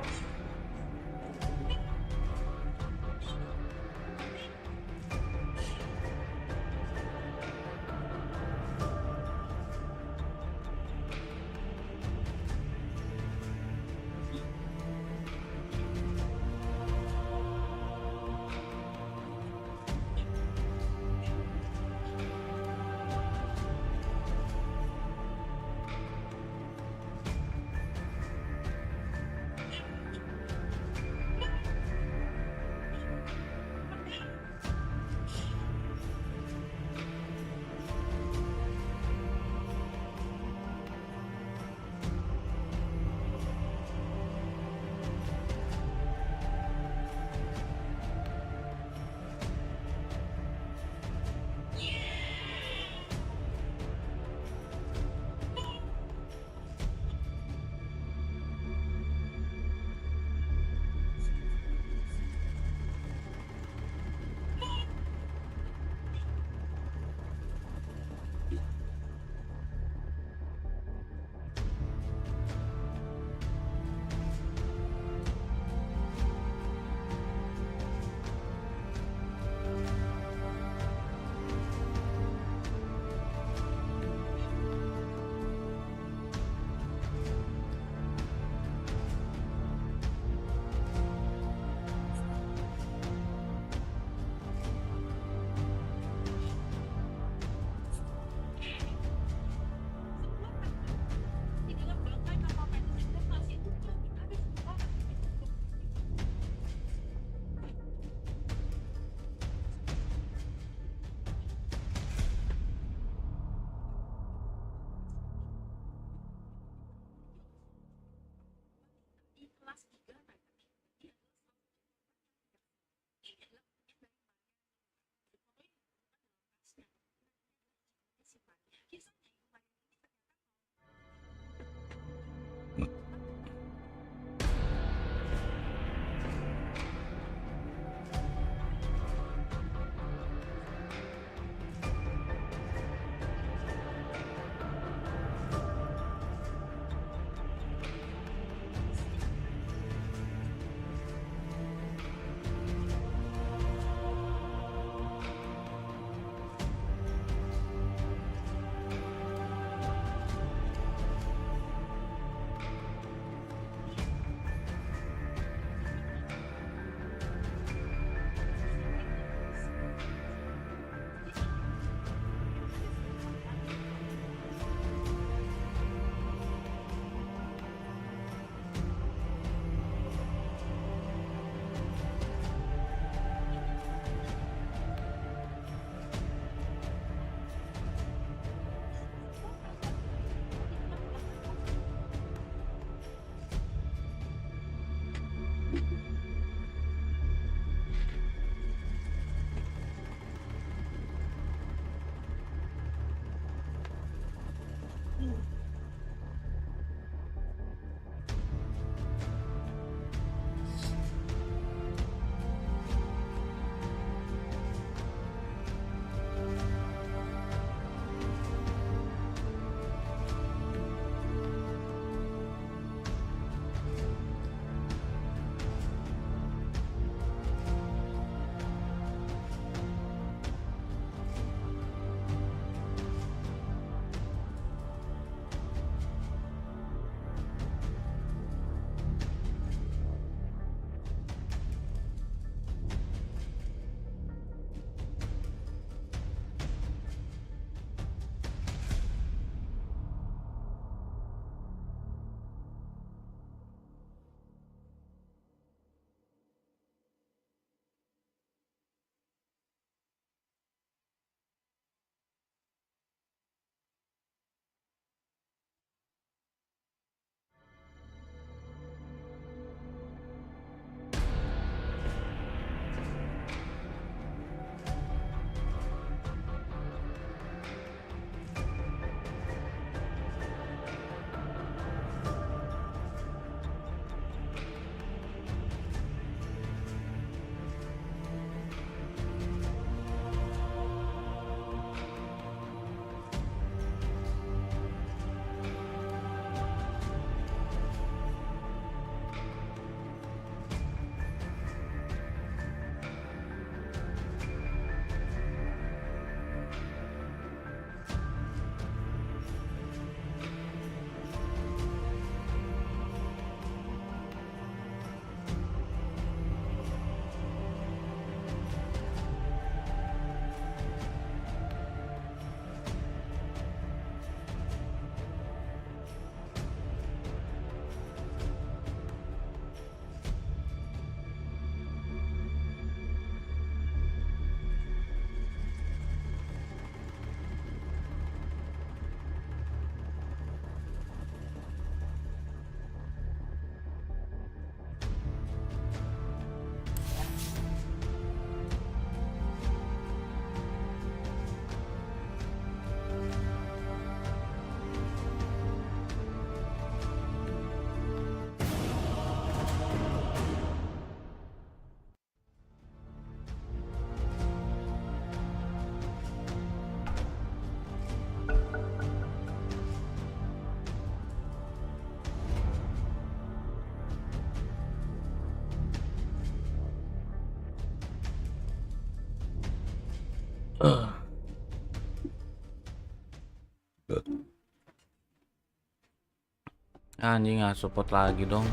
Anjing, nggak support lagi dong.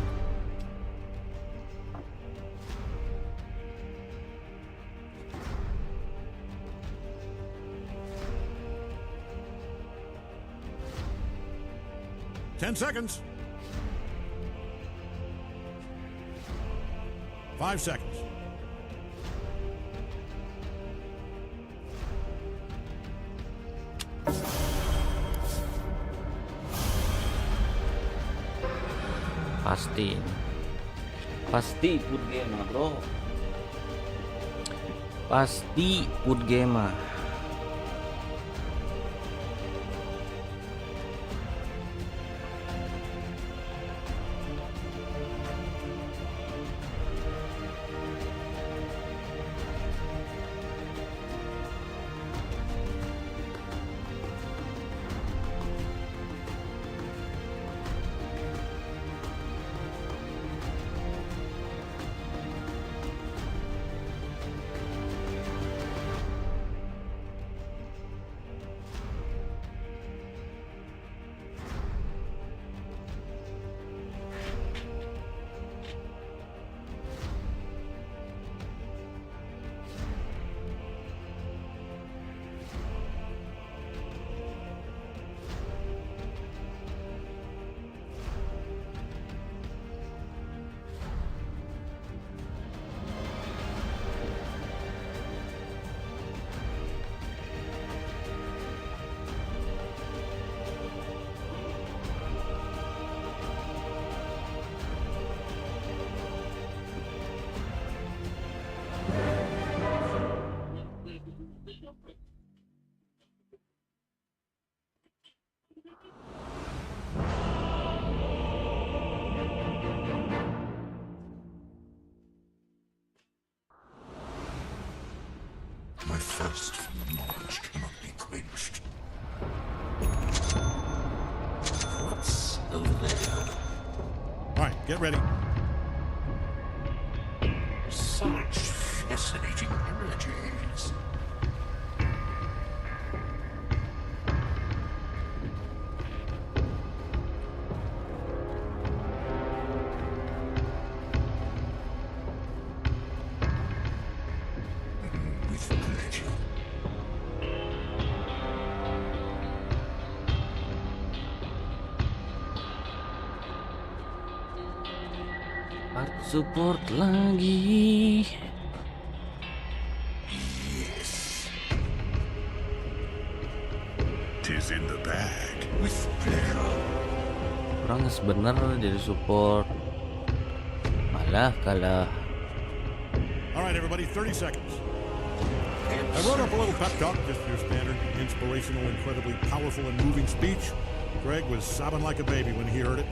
Ten seconds. 5 seconds. Pasti put game bro. Pasti put game. My thirst for knowledge cannot be quenched. What's over there? All right, get ready. Such fascinating energies. With pleasure. Art support lagi. Yes. Tis in the bag. With pleasure. Kurang sebener jadi support. Malah kalah. All right, everybody, 30 seconds. I wrote up a little pep talk, just your standard inspirational, incredibly powerful and moving speech. Greg was sobbing like a baby when he heard it.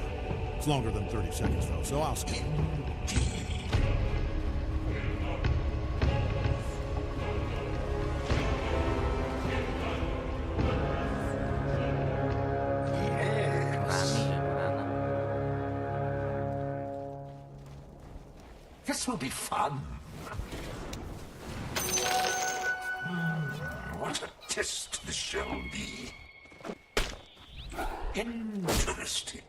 It's longer than 30 seconds, though, so I'll skip. This will be fun. What a test this shall be. Interesting.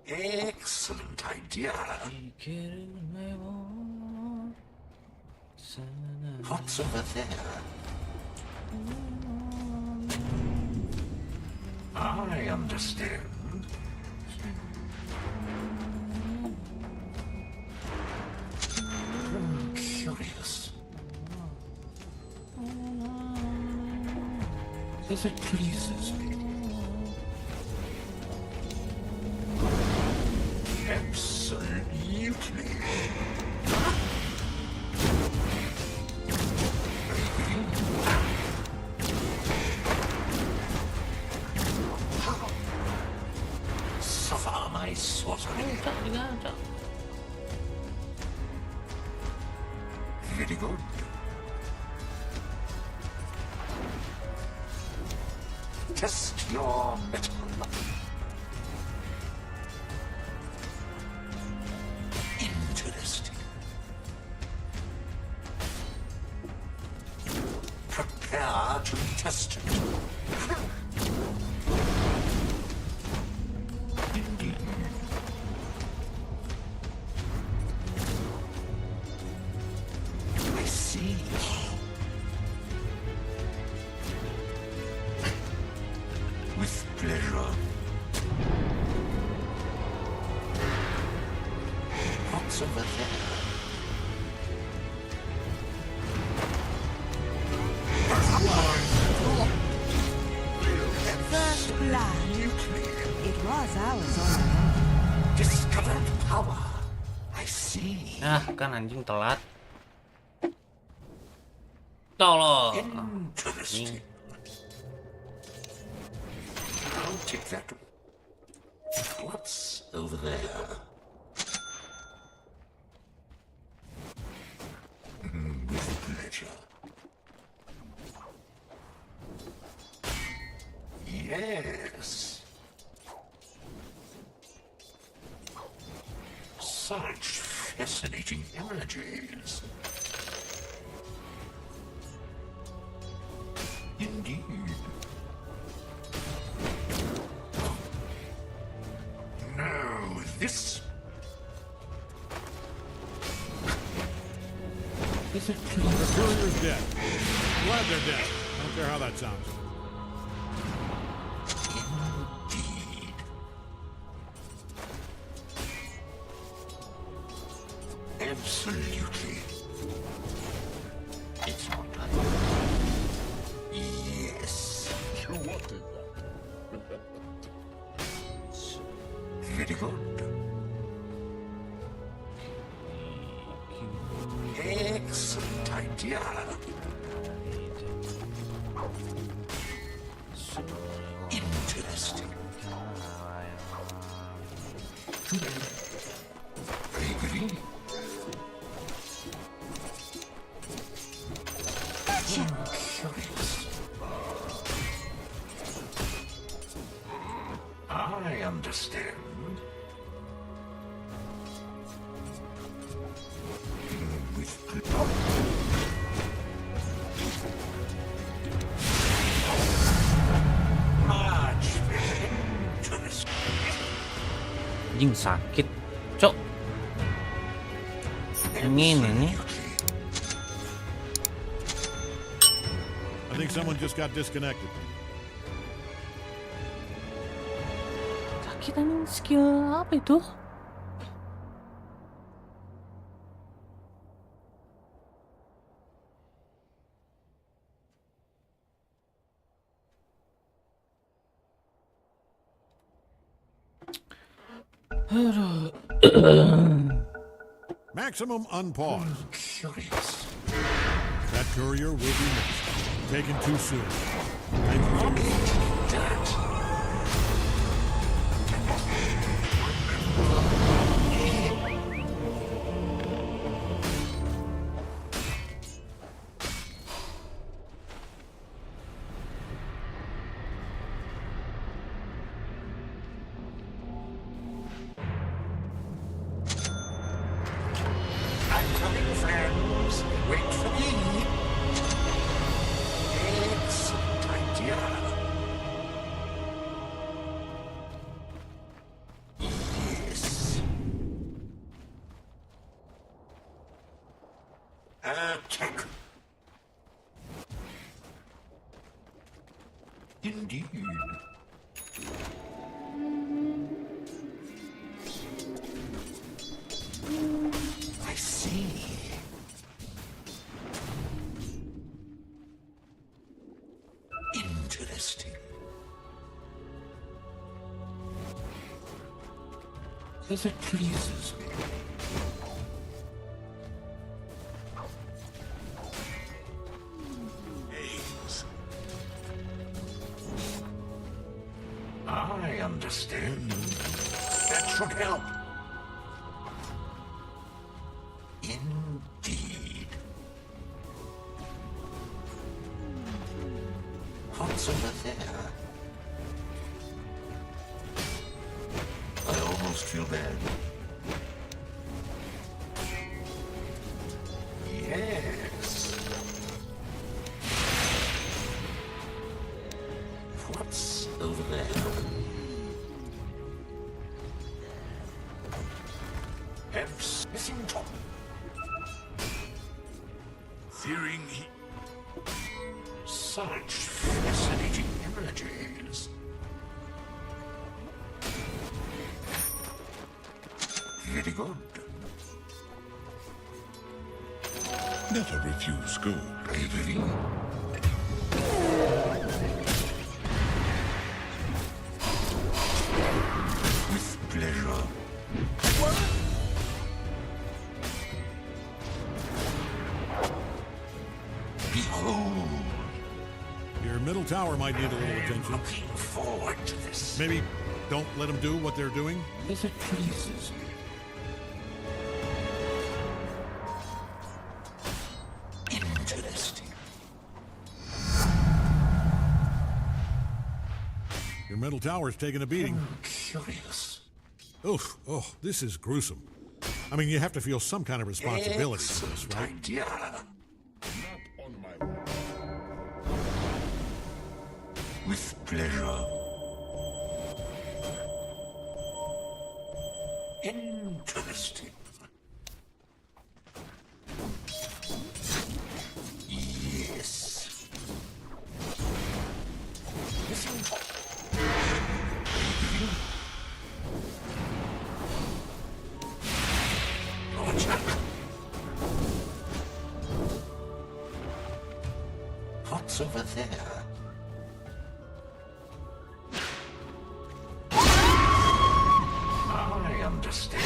Excellent idea. What's over there? I understand. Curious. If it pleases me. Absolutely. Suffer my sorcery. Very good. Test your metal. Interesting. Prepare to test it. What's over there? First blood. It was ours all along. Discovered power. I see. Nah, kan anjing telat. Tolong. Interesting. I'll take that. What's over there? With pleasure. Yes. Such fascinating images. Indeed. Now this is it. The courier's dead. Glad they're dead. I don't care how that sounds. Absolutely. It's not done. Yes. You wanted that. Very good. Excellent idea. Interesting. Agree. Curious. I understand. Anjing sakit, cok. Ini nih. I think someone just got disconnected. Sakit anjing, skill apa itu? Maximum unpause. Curious. That courier will be missed. Taken too soon. Thank you. I'm coming, friends. Wait for me. Excellent idea. Yes. Attack. Indeed. I see. Interesting. As it pleases me. Aims. I understand. That should help. Indeed. What's over there? I almost feel bad. Yes. What's over there? Hems missing top. Fearing he... Such fascinating images. Very good. Never refuse gold, bravery. With pleasure. Behold. Your middle tower might need a little attention. Looking forward to this. Maybe don't let them do what they're doing. If it pleases me. Interesting. Your middle tower's taking a beating. Curious. Oof, oh, this is gruesome. I mean, you have to feel some kind of responsibility for this, right? Idea. Not on my way. With pleasure. Interesting. Yes. What's over there? I understand.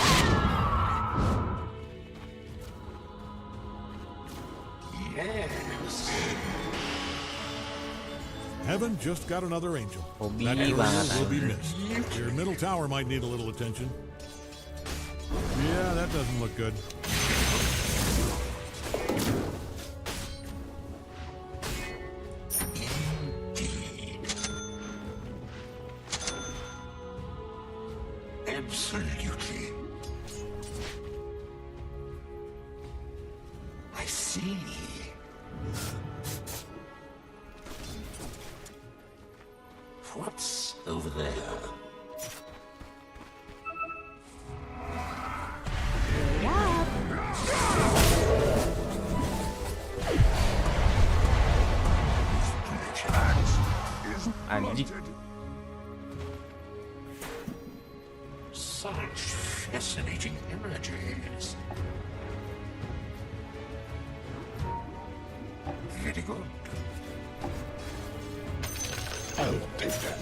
Yes. Heaven just got another angel. Hobi That career banget. will be missed. Your middle tower might need a little attention. Yeah, that doesn't look good. Absolutely. I see. What's over there? Anjing. Such fascinating images. Very good. I'll take that.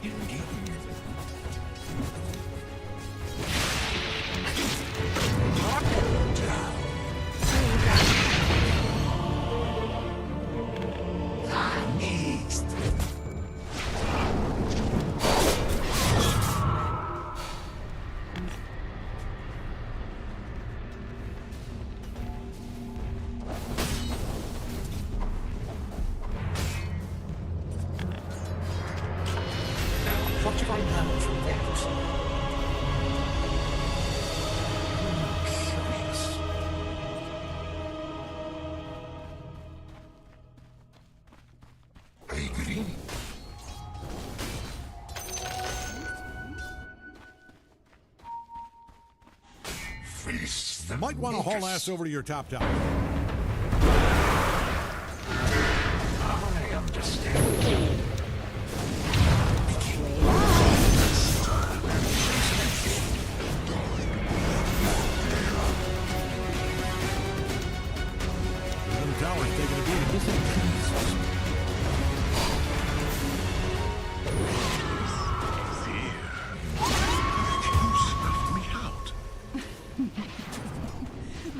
Indeed. What did I learn from that? Curious. I agree. Face the Might want to haul ass over to your top tower. I understand. Tower's taking a beating.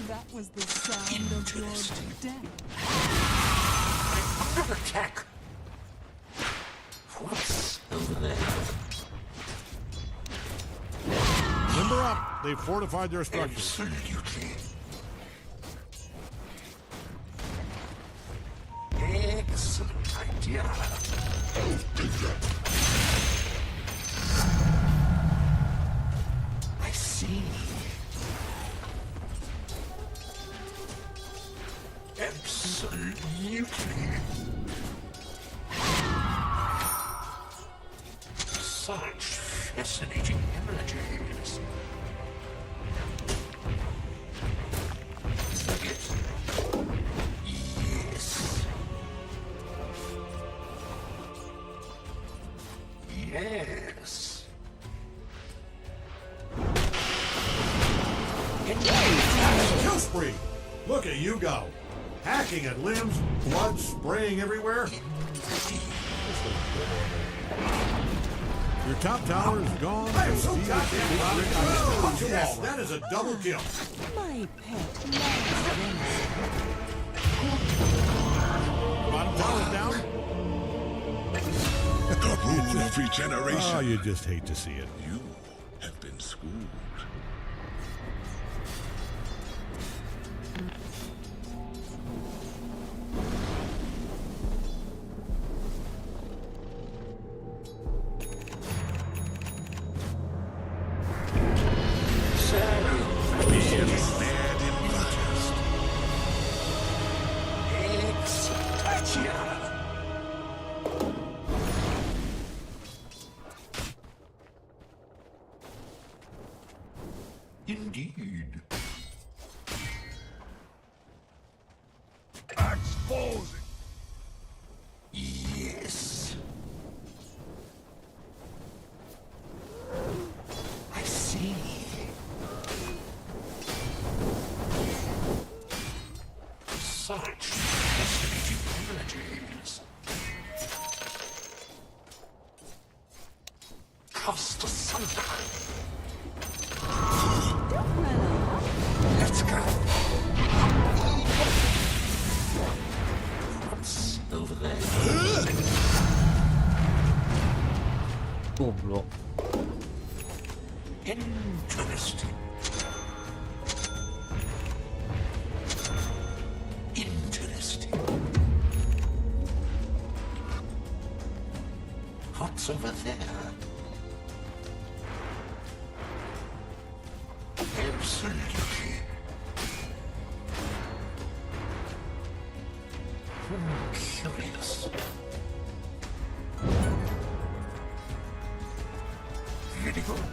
That was the sound of your death. Under attack. What's over there? Limber up. They've fortified their structures. Absolutely. Excellent idea. I'll take that. I see. Absolutely. Such fascinating images. Yes. Yes. Look at you go. Hacking at limbs, blood spraying everywhere. Your top tower is gone. I'm so goddamn proud of you. Yes, that is a double kill. My pet loves Bottom tower's down. The rule of regeneration. Oh, you just hate to see it. You have been schooled. Indeed. Exposing. Yes. I see. Such fascinating abilities. Cast asunder. Let's go. What's over there? Goblok. Interesting. Interesting. What's over there? Absolutely. Curious. Very good.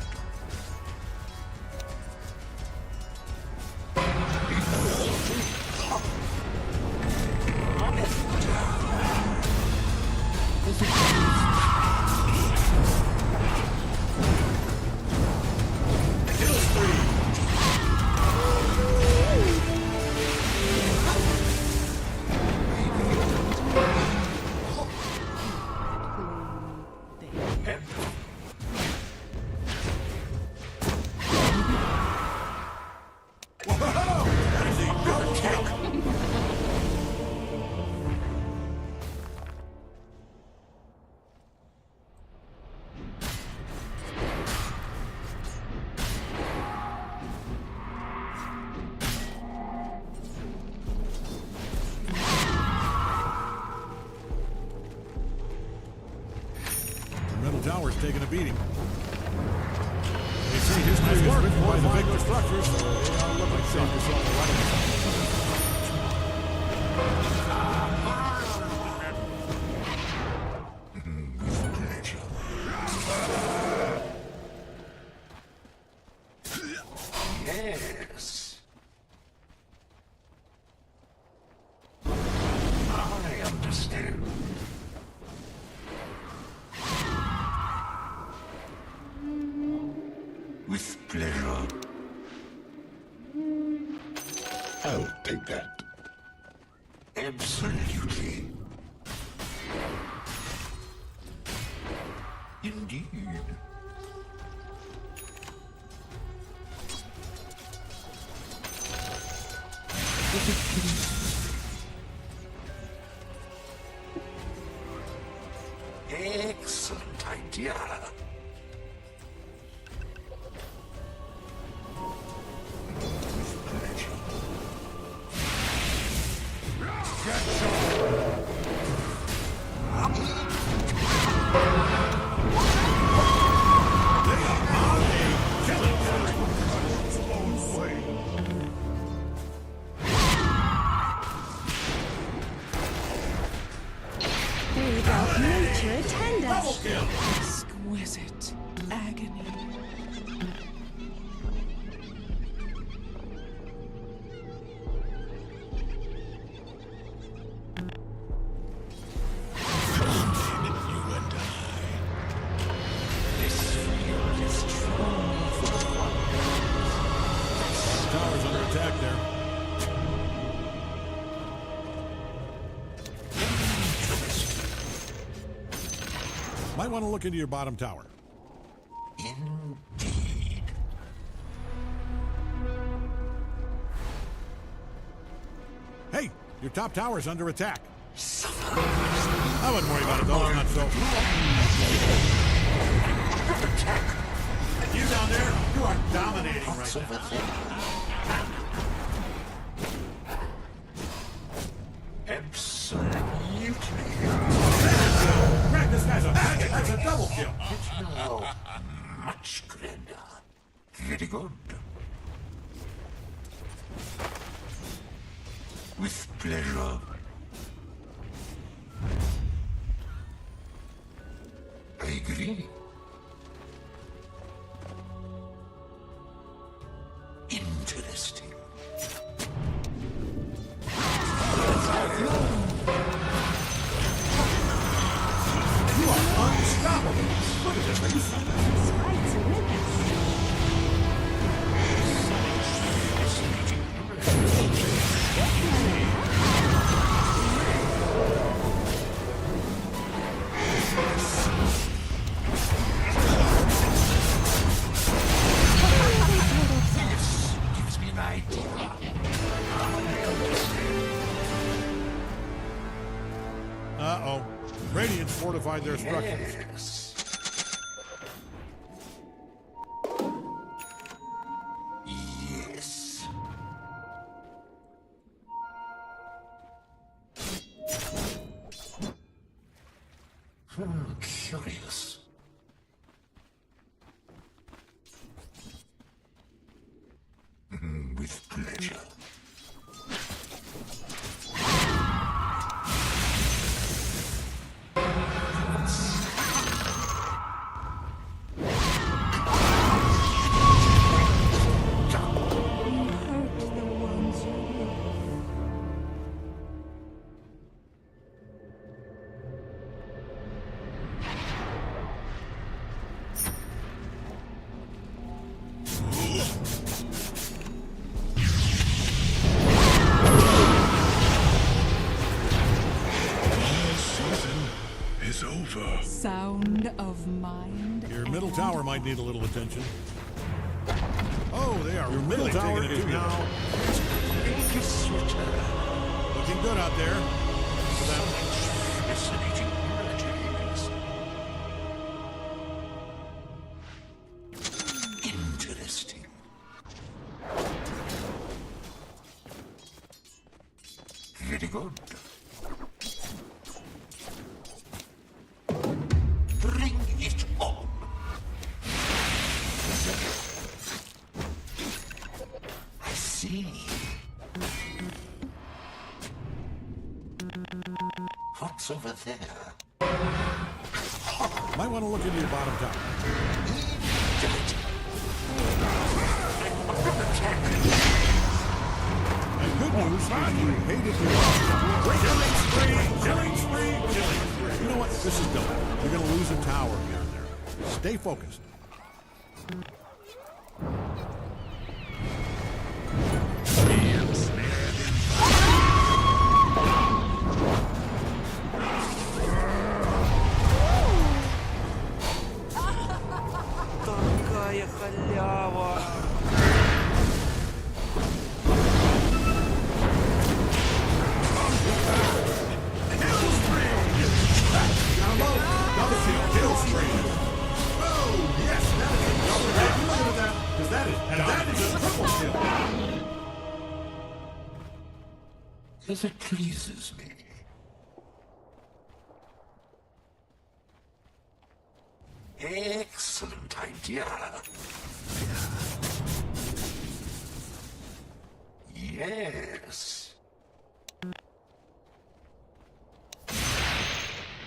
Tower's taking a beating. They say history is written by the bigger structures, so they are looking to save yourself a Yes. I understand. With pleasure. I'll take that. Absolutely. Indeed. Excellent idea. nature attend us. Exquisite agony. Tower's under attack there. Might want to look into your bottom tower. Indeed. Hey, your top tower's under attack. I wouldn't worry about it, though. It's not so. You down there, you are dominating right now. Absolutely. Greg, this guy's a magic. That's a double kill. No, much grander. Very good. With pleasure. I agree. Interesting. You are unstoppable. Look at this thing. Gives me an idea. Uh-oh. Radiant's fortified their structures. Yes. Yes. Curious. With pleasure. Over. Sound of mind. Your middle tower might need a little attention. Oh, they are. Your middle tower is now looking good out there. Fascinating mergings. Interesting. Very good. Bring it on. I see. What's over there? Might want to look into your bottom tower. And good news is you hated your bottom tower. Killing spree! Killing spree! Killing spree! You know what? This is Dota. You're going to lose a tower here and there. Stay focused. Такая халява. As it pleases me. Excellent idea. Yes.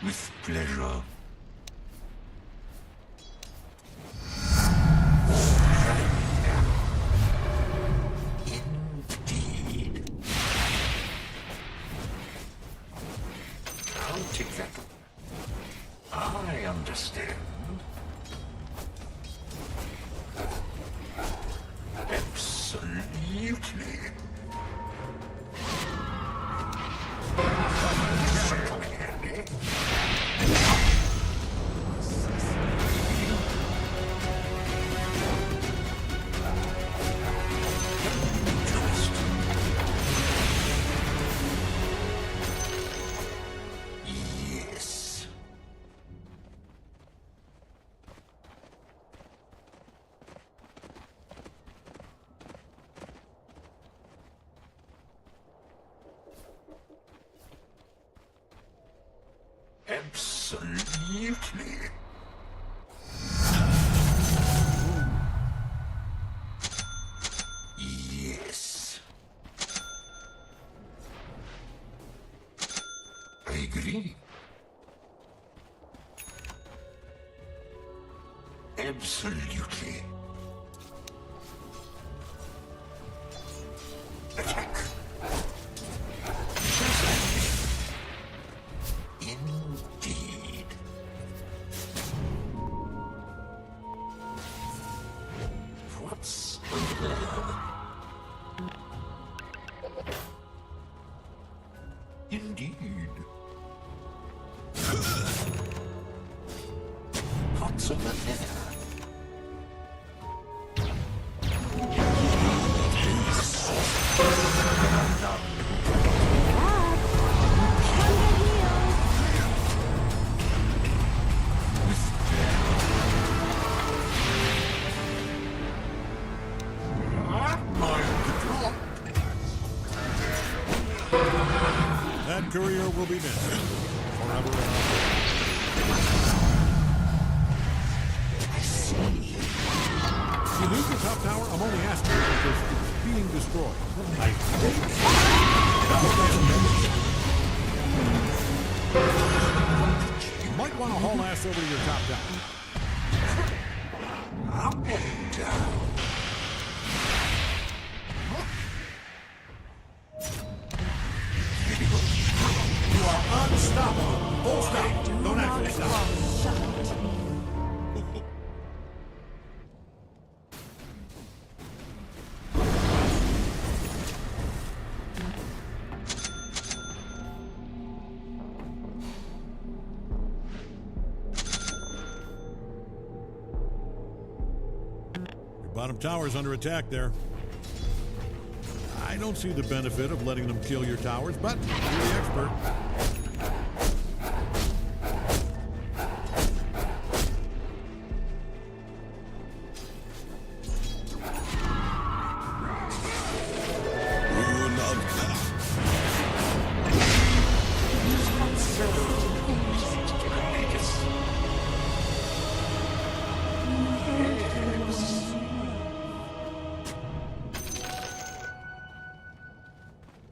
With pleasure. Indeed. I'll take that. I understand. Absolutely. Absolutely. Yes. I agree. Absolutely. Attack. Indeed. What's over? Indeed. What's over there? That courier will be missed forever and ever. I see. You lose your top tower? I'm only asking because it's being destroyed. I think you might want to haul ass over to your top tower. Up and down. You are unstoppable. Full stop. Don't actually stop. Your bottom tower's under attack there. I don't see the benefit of letting them kill your towers, but you're the expert.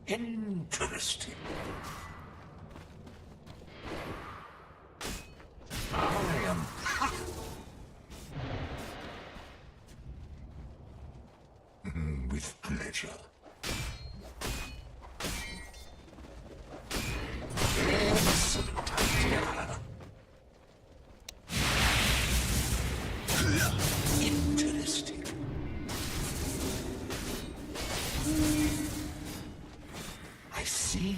Interesting. I am with pleasure. Excellent idea. Interesting. I see.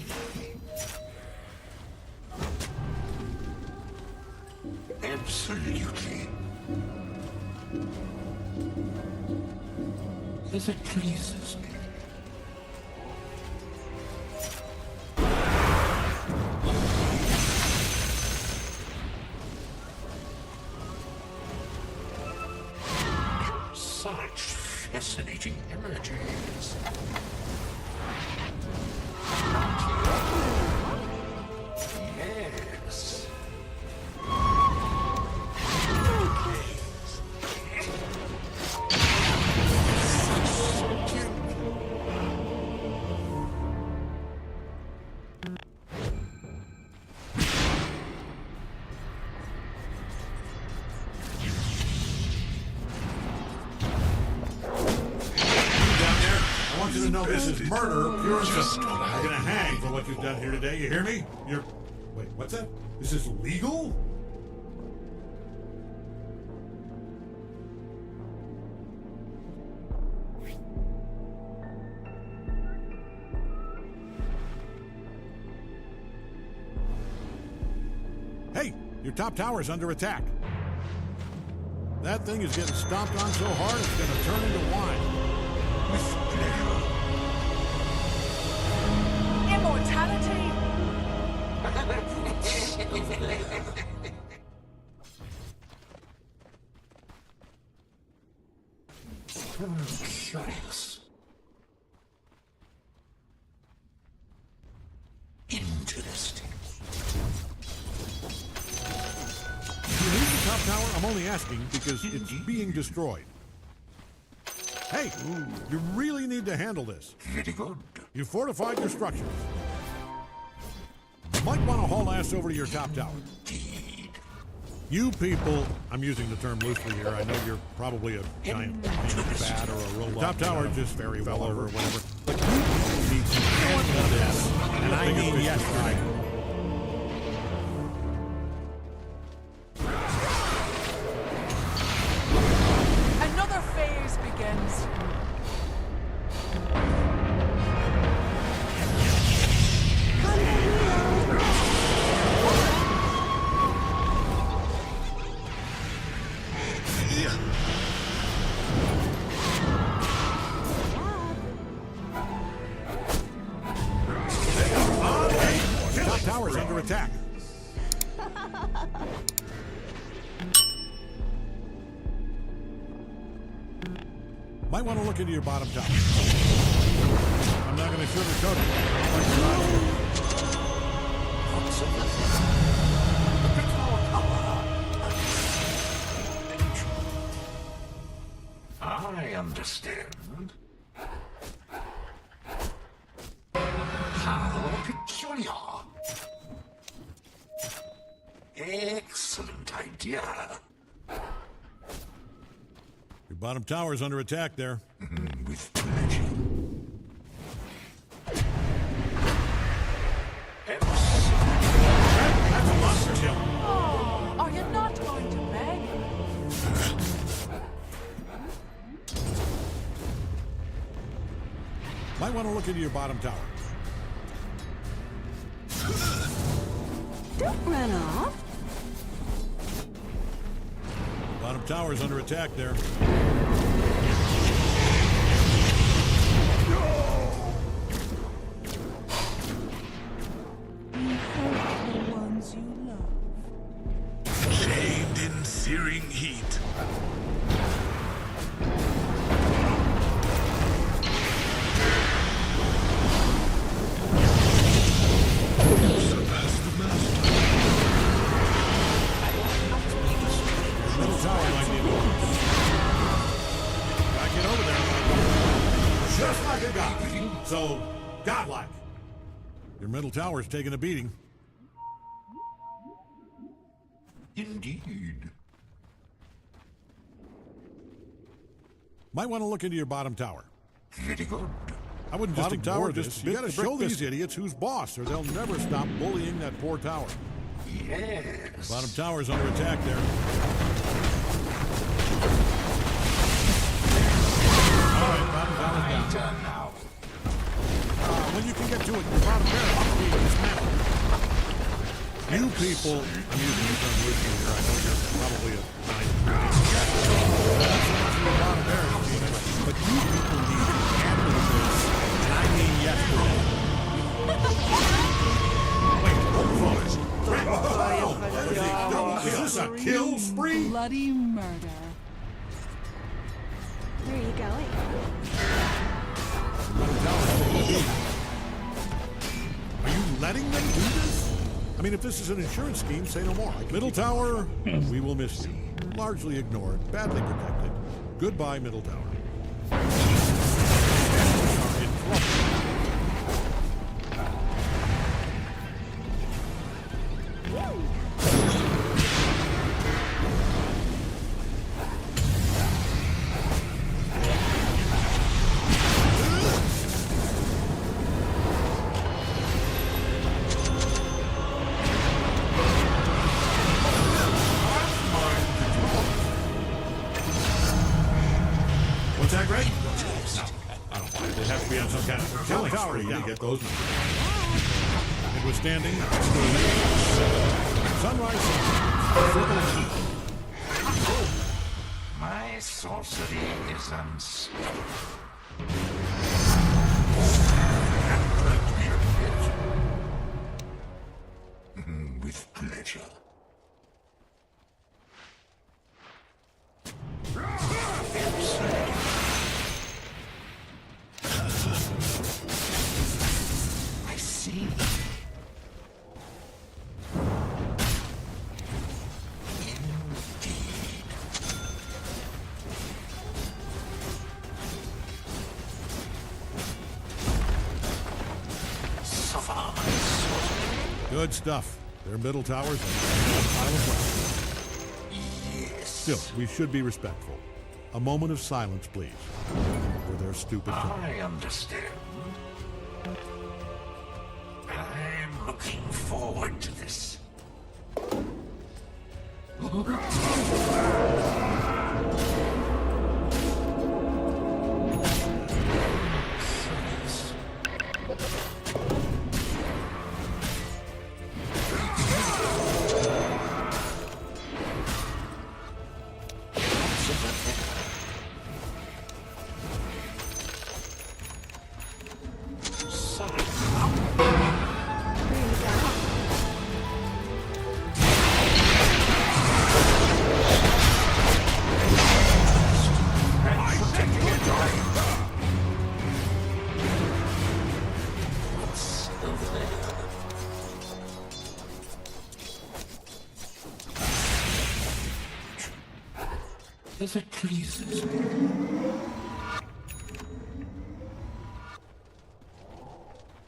Absolutely. As it pleases me. Such fascinating images. Yes. I want you to know this is murder, pure and simple. You're gonna hang for what you've done here today, you hear me? Wait, what's that? This is legal? Hey, your top tower's under attack. That thing is getting stomped on so hard it's gonna turn into wine. With pleasure. Immortality! Curious. Interesting. tower? I'm only asking because it's being destroyed. Hey, you really need to handle this. Very good. You fortified your structures. You might want to haul ass over to your top tower. You people, I'm using the term loosely here. I know you're probably a giant bat or a robot. Top tower just very well over or whatever. But you people need to handle this. And I mean yesterday. Another phase begins. Top tower's under attack. Might want to look into your bottom tower. I'm not going to sugarcoat it. I understand. How peculiar. Excellent idea. Your bottom tower's under attack there. With pleasure. That's a monster kill. Oh, are you not going to beg? Might want to look into your bottom tower. Don't run off. Bottom tower's under attack there. You hurt the ones you love. Chained in searing heat. Surpass the master. Middle tower might need to gotta get over there. Just like a god. So, godlike. Your middle tower's taking a beating. Indeed. Might want to look into your bottom tower. Very good. I wouldn't just ignore this. You gotta show these idiots who's boss, or they'll never stop bullying that poor tower. Yes. Bottom tower's under attack there. Alright, bottom tower's down. Now. When you can get to it, your bottom barracks is being dismantled. You people, I'm using the term loosely here. I know you're probably a nice your bottom barracks, Genius, but you people need to handle this, and I mean yesterday. Wait, hold on. Is this a kill spree? Bloody murder. Where are you going? Are you letting them do this? I mean, if this is an insurance scheme, say no more. Middle tower, we will miss you. Largely ignored, badly protected. Goodbye, middle tower. Are in trouble. What's that, Greg? No, I don't mind. It has to be on some kind of killing tower to get those numbers. It was standing. Sunrise. My sorcery is unstoppable. With pleasure. I see. Indeed. Good stuff. Their middle towers are a pile of rubble. Still, we should be respectful. A moment of silence, please, for their stupid comment. I understand. I'm looking forward to this. If it pleases me.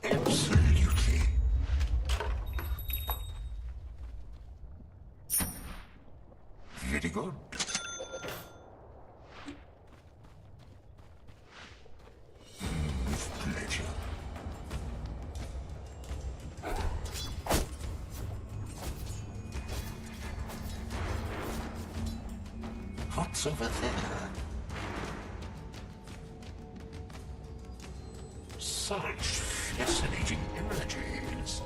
Absolutely. Very good. With pleasure. What's over there? Such fascinating images.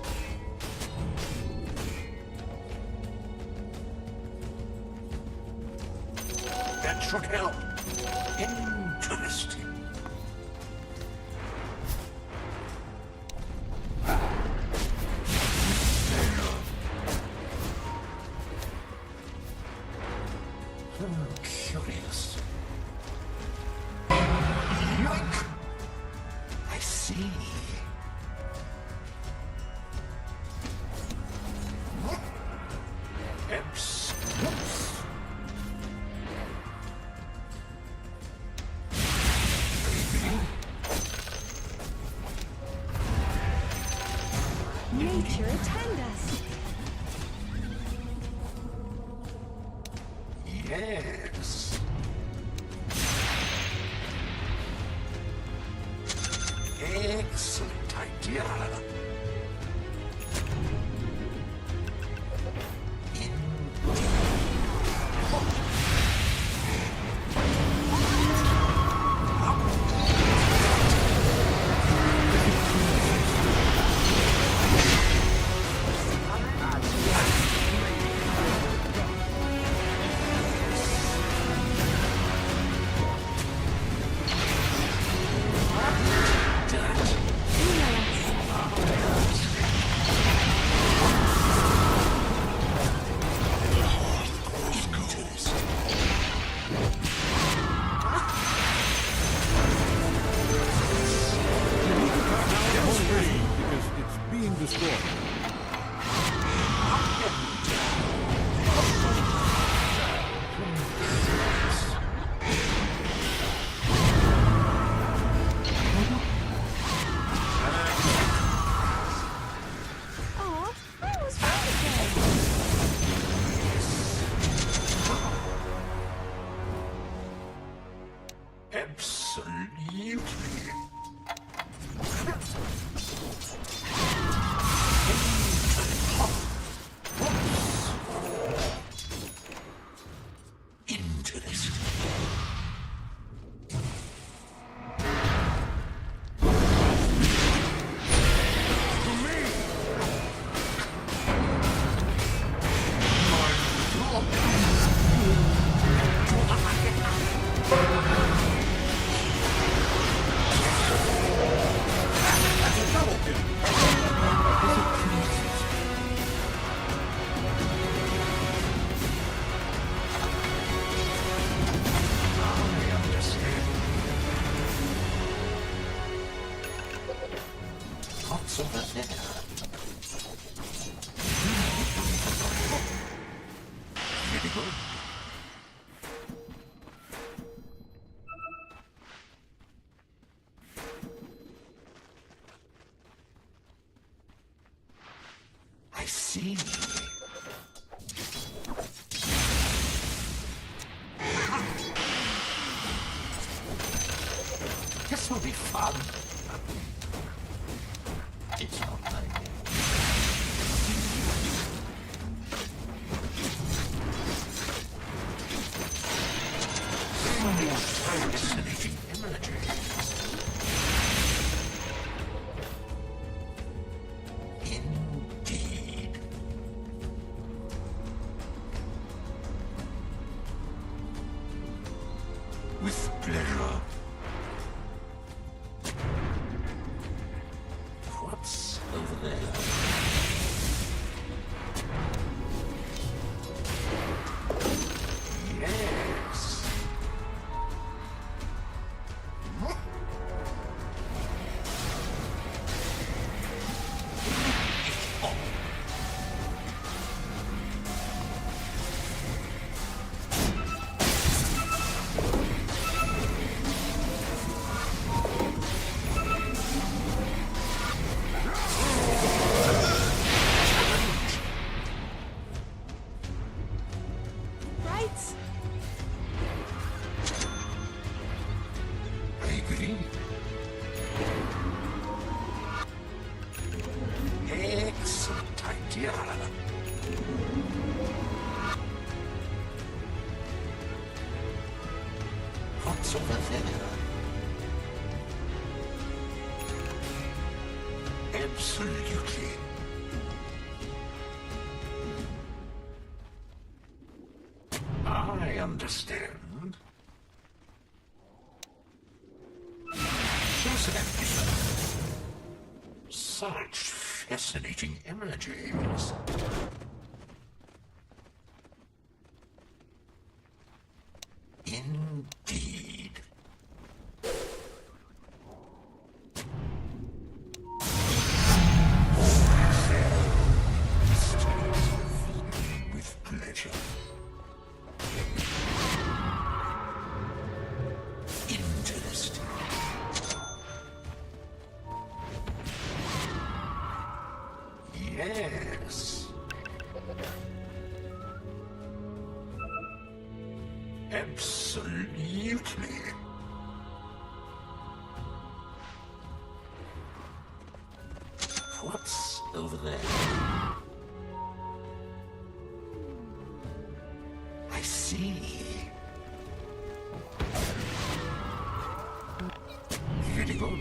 That should help. Interesting. Curious. Yoink! I see. Nature attend us. Yes. Excellent idea. Absolutely. Interesting. What's over there? Very good. I see. This will be fun. It's not like fascinating imagery. Indeed. With pleasure. What's over there? Yes. Excellent idea. What's over there? Absolutely. I understand. Yes, such fascinating images. Indeed. With pleasure. Interesting. Yes. Absolutely. What's over there? I see. Very good.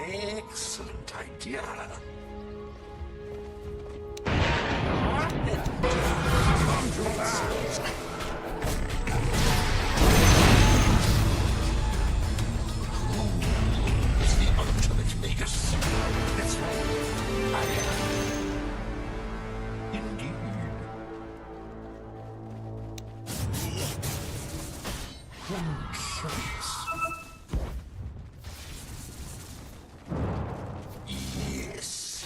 Excellent idea. It's the ultimate Vegas. That's right. I am. Indeed. Curious. Yes.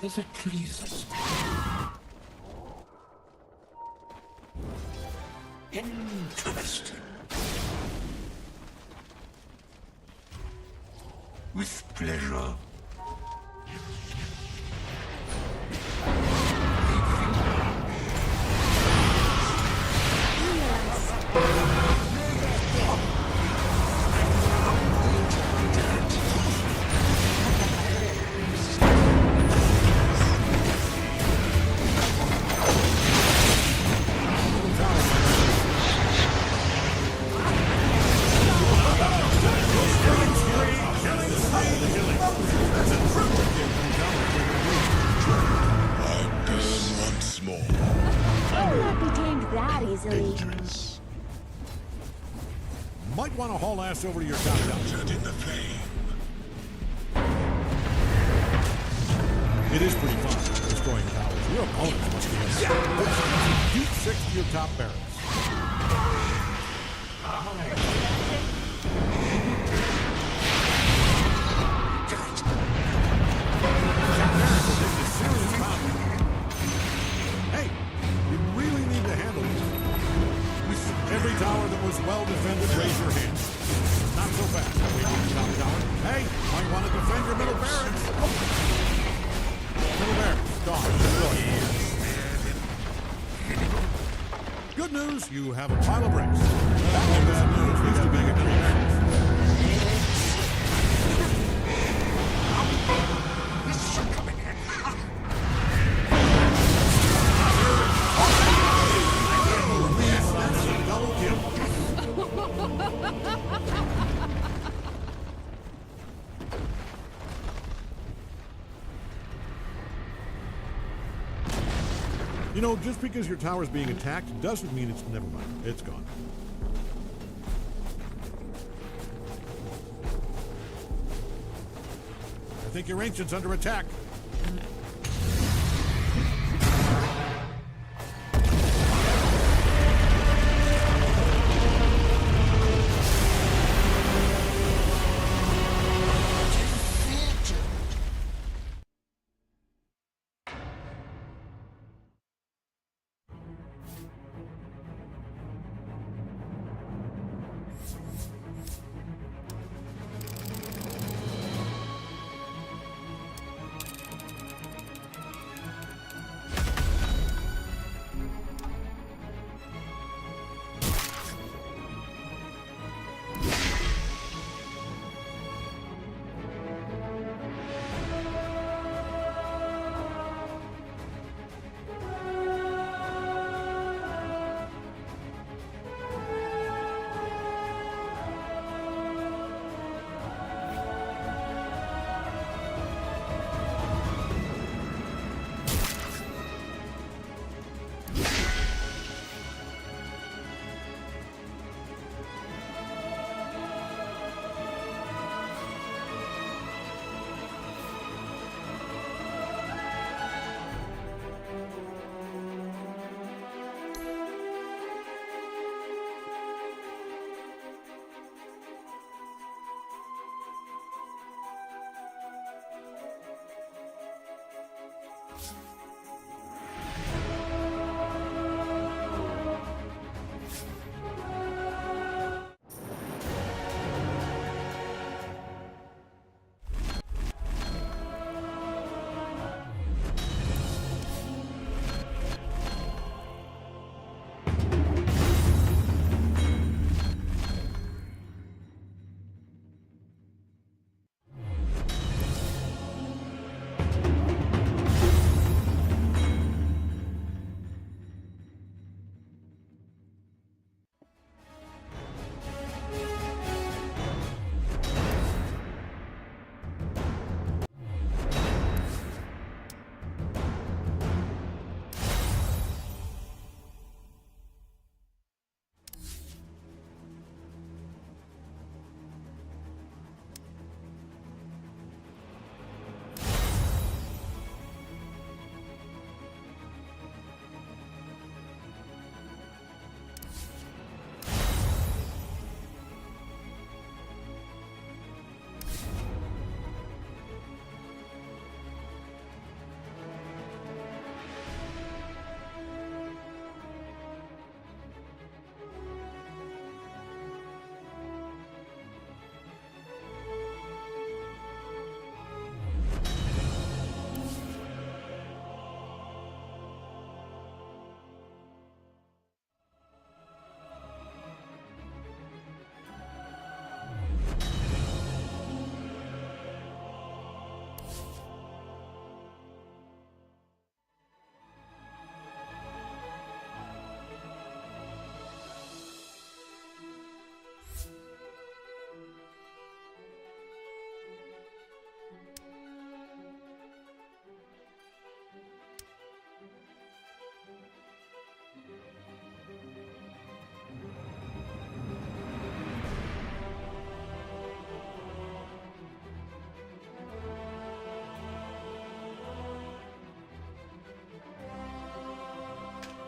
If it pleases me. Interesting. With pleasure. Might want to haul ass over to your top down. In the flame. It is pretty fun destroying towers. Your opponents must be deep six to your top barracks. Hey, you really need to handle this. Every tower that was news, you have a pile of bricks. Bad news, we got a bag of creeps. Double kill. You know, just because your tower's being attacked doesn't mean it's never mind. It's gone. I think your ancient's under attack.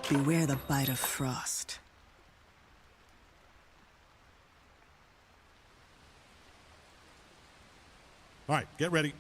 Beware the bite of frost. All right, get ready.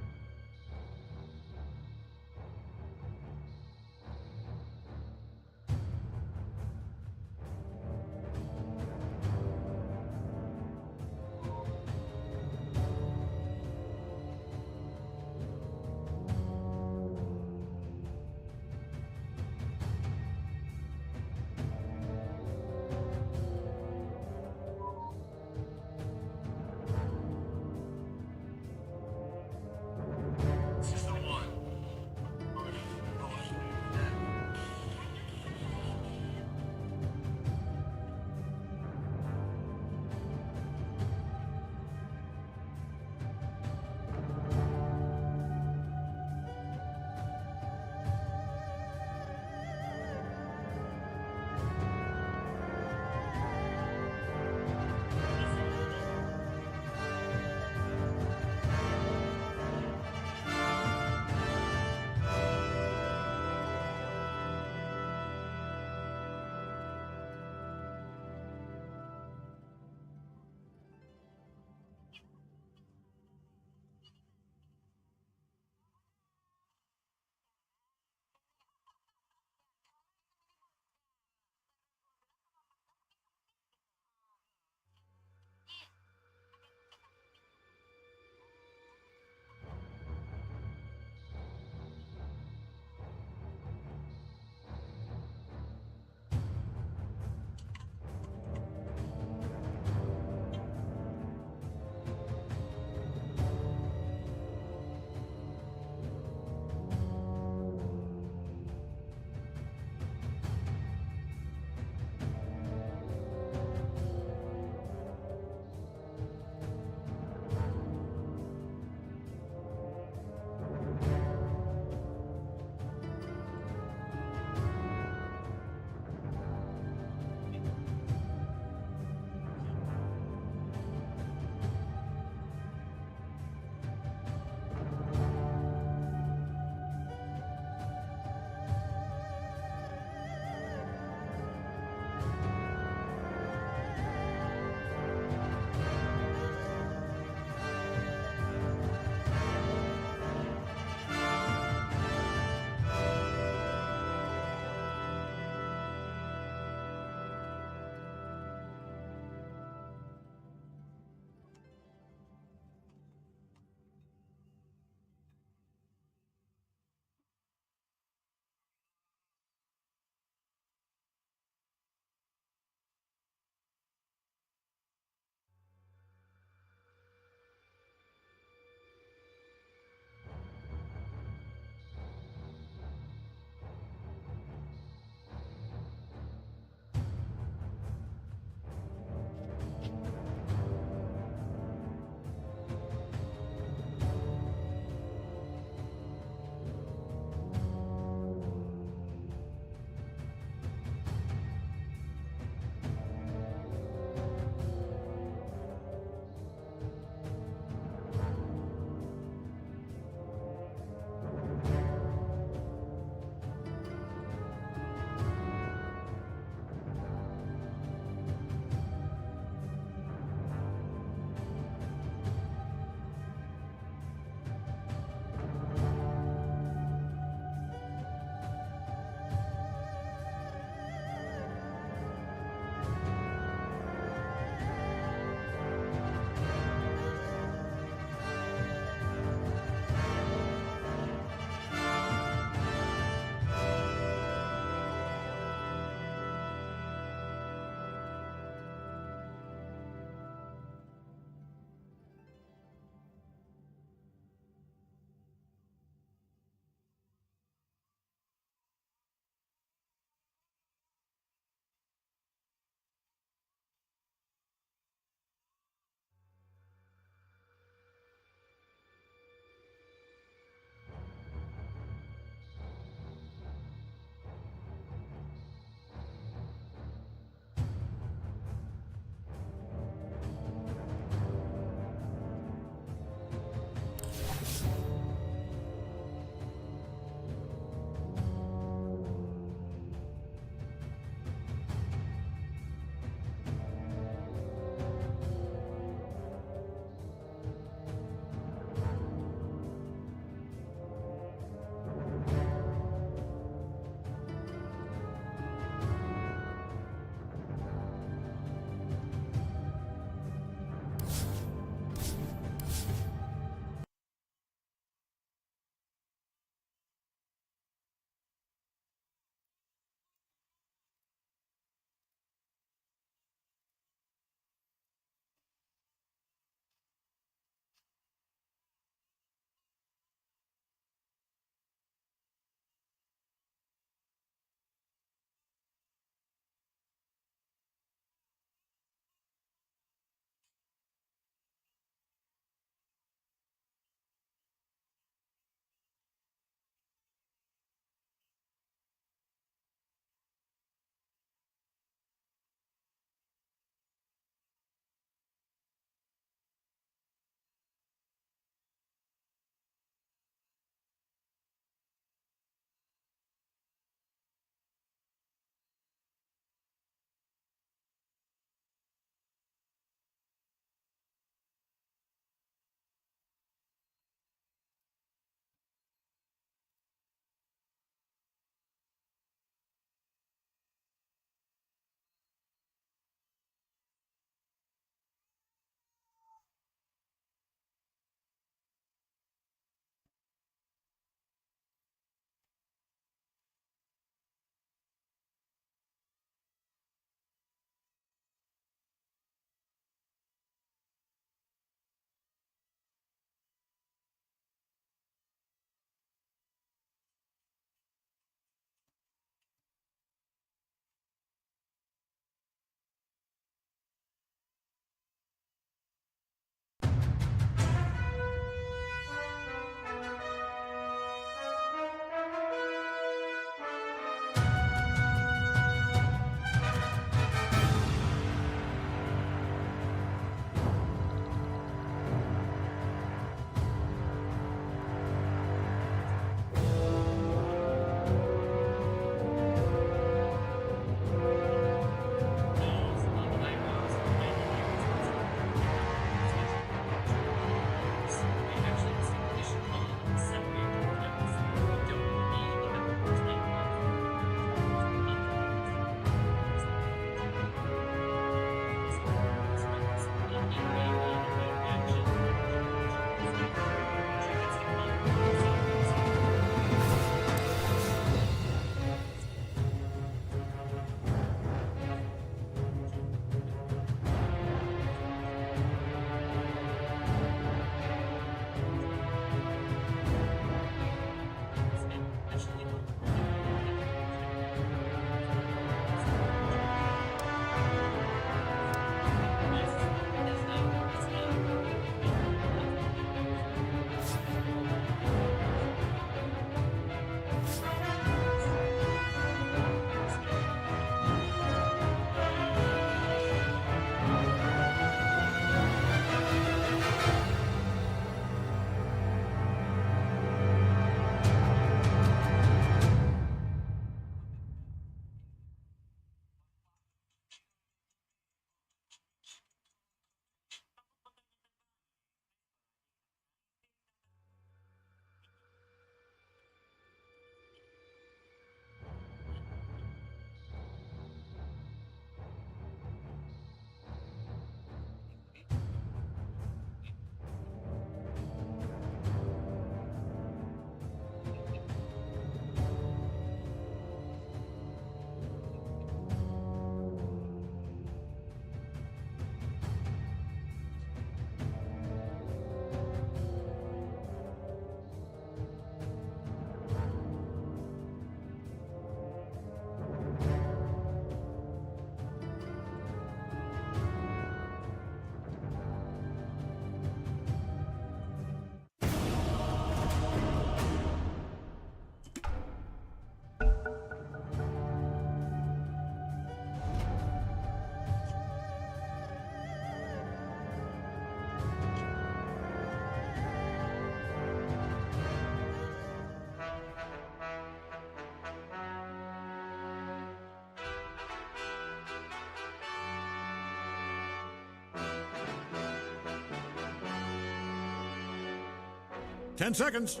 10 seconds.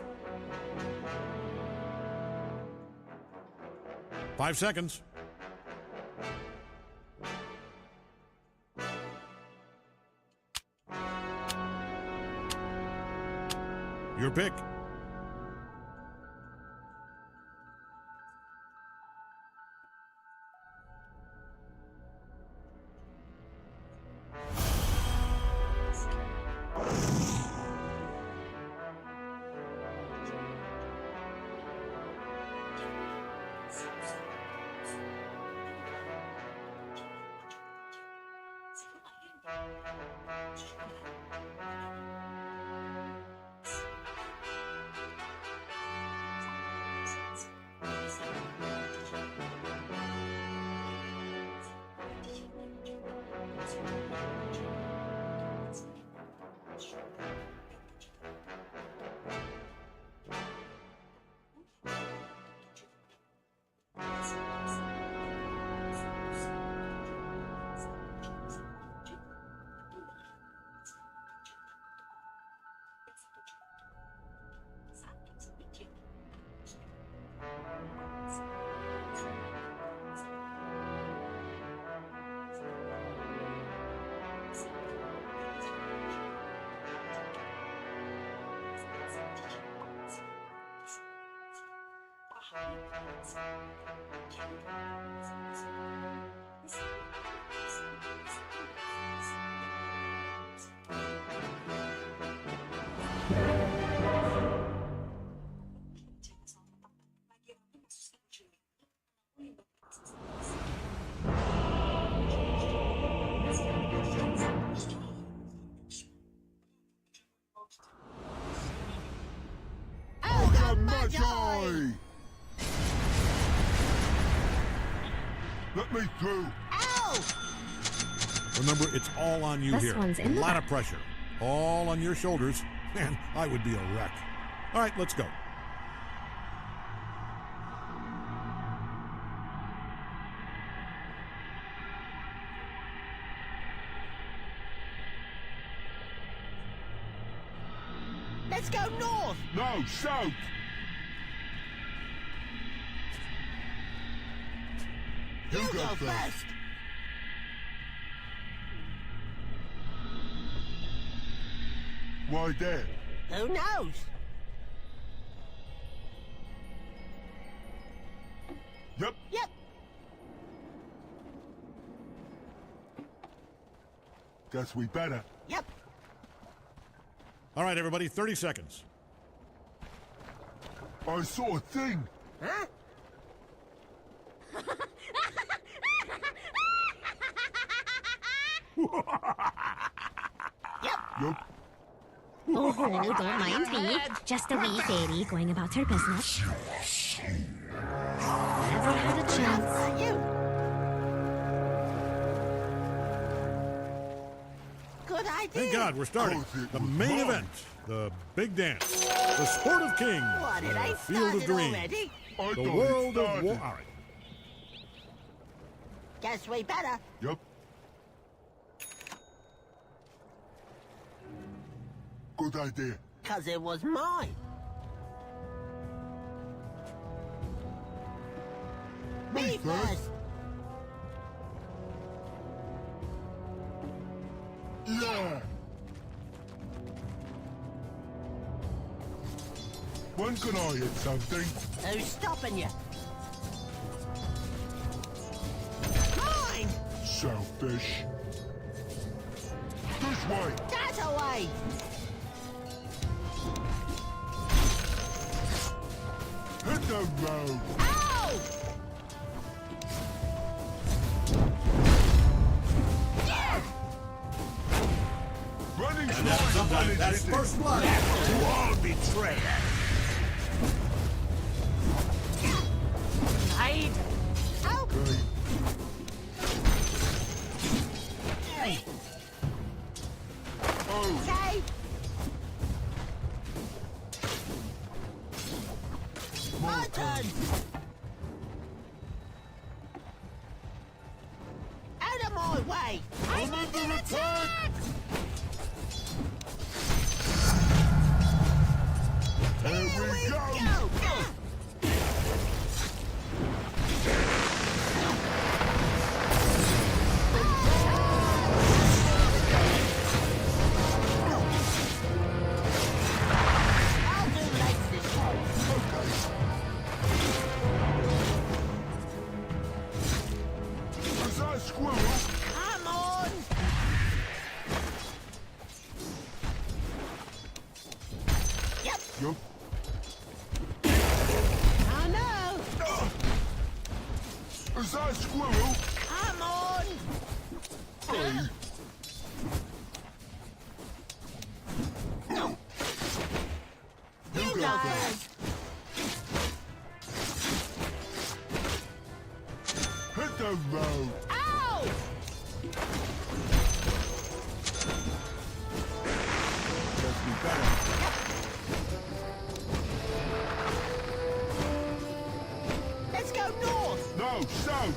5 seconds. Your pick. Let me through. Ow! Remember, it's all on you here. A lot of pressure. All on your shoulders. Man, I would be a wreck. All right, let's go. Let's go north! No, south! You go first! Why there? Who knows? Yep. Yep. Guess we better. Yep. All right, everybody, 30 seconds. I saw a thing. Huh? Yep. Oh, don't mind me. Just a wee fairy going about her business. Never had a chance. Good idea. Thank God we're starting. The main event, the big dance, the sport of kings, What, it the ain't field of started dreams, already? the world of war. All right. Guess we better. Yep. Good idea. 'Cause it was mine. Me first. Yeah. When can I hit something? Who's stopping you? Mine! Selfish. This way. That away! Hit the road. Ow! Running And now sometimes that's first blood to all betrayers. Hide! Help! Hey. Oh. Save! My turn! Out of my way! I'm under attack! Here we go! Come on! Yep. Yup. Oh no! Is that a squirrel? Come on! Hey. You guys! Hit the road. Ow! Let's be better. Let's go north! No, south.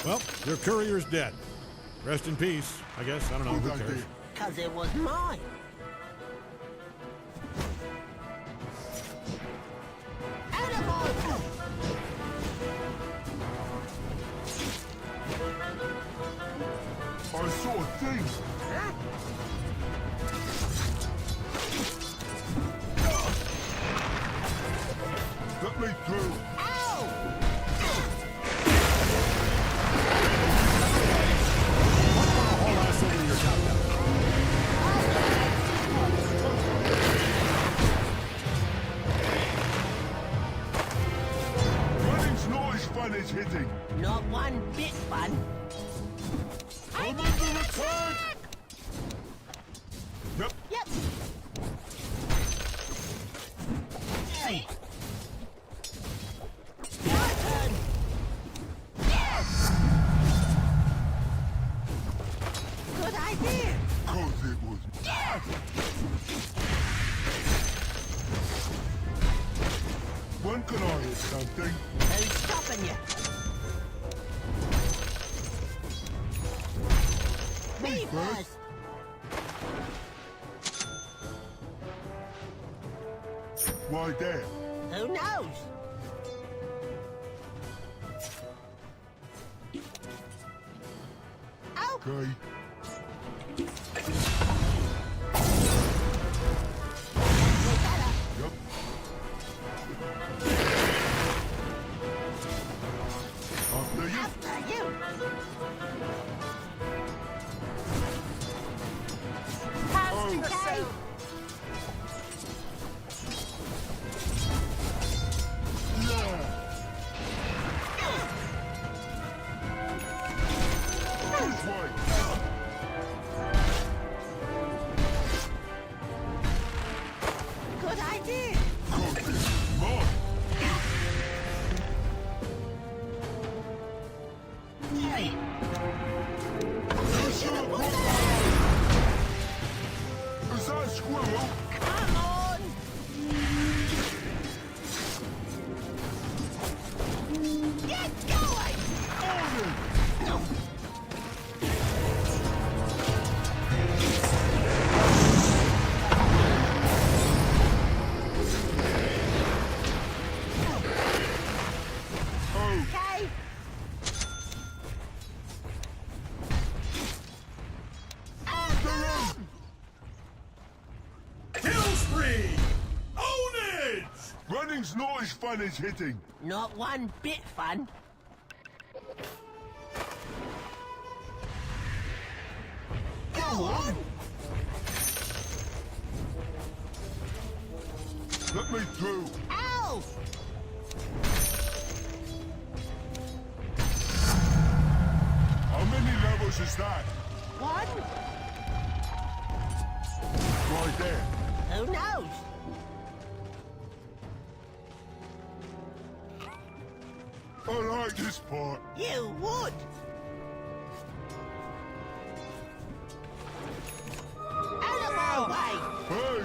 Well, your courier's dead. Rest in peace, I guess. I don't know. Who cares? Cause it was mine. I saw a thing. Let me through. Haul ass over to your top. Running's not as fun as hitting. Not one bit fun. I'm under attack! Yep. Yep. Hey. My turn. Yes. Good idea. Cause it was. Yes. When can I hit something? Who's stopping you? Me first. Why there? Who knows? Oh. Okay. Yep. After you. After you. Oh. Yeah. This way. Good idea. More. Hey. Is that a squirrel? Come on. Get going. Okay. Kill spree! Own it! Running's not as fun as hitting. Not one bit fun. Go on. Let me through. Ow! How many levels is that? One? Right there. Who knows? I like this part. You would. Out of my way. Hey!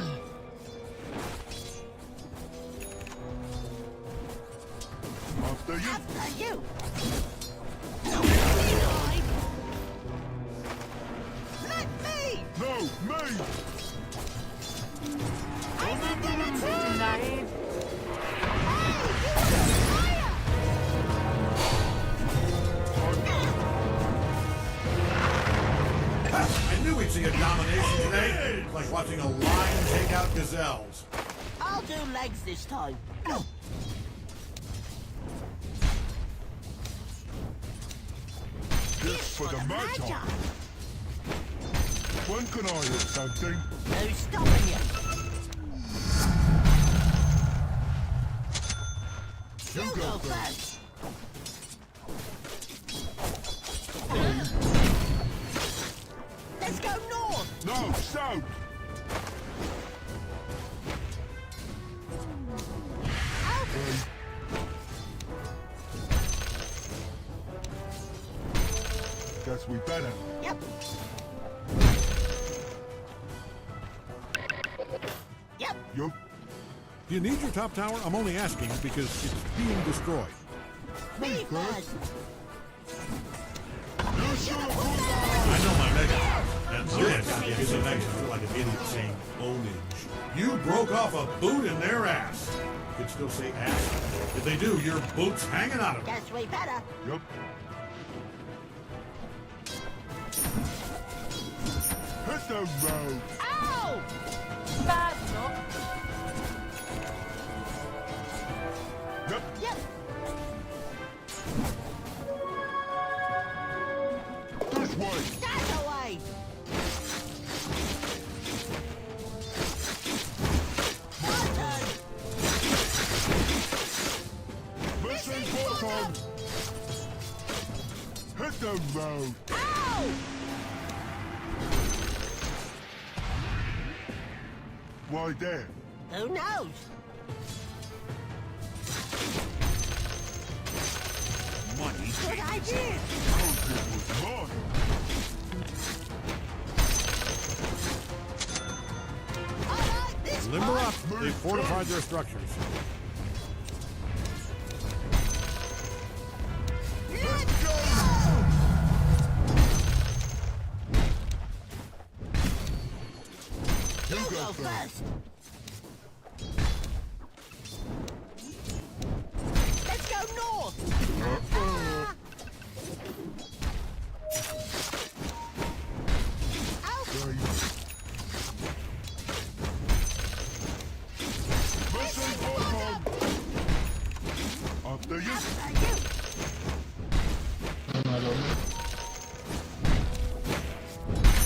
After you. After you. Let me. No, me! I'm under attack. see a domination today? It's like watching a lion take out gazelles. I'll do legs this time. This for the Magi. When can I hit something? Who's stopping you? You go first. Let's go north. No, south. Guess we better. Yep. Yep. Yup. Do you need your top tower? I'm only asking because it's being destroyed. Me first. I know my mega. And this is an extra feel like an idiot saying ownage. You broke off a boot in their ass. You could still say ass. If they do, your boot's hanging out of them. Guess we better. Yup. Hit the road. Ow! Bad luck. Yep. Yep. This way. That away. My turn. Mission bottom. Hit the road. Ow! Why there? Who knows? Money. Good idea. Oh, it was mine. I like this Limber part. up. They fortified their structures. Let's go! You go first. Let's go north. Mission bottom. After you.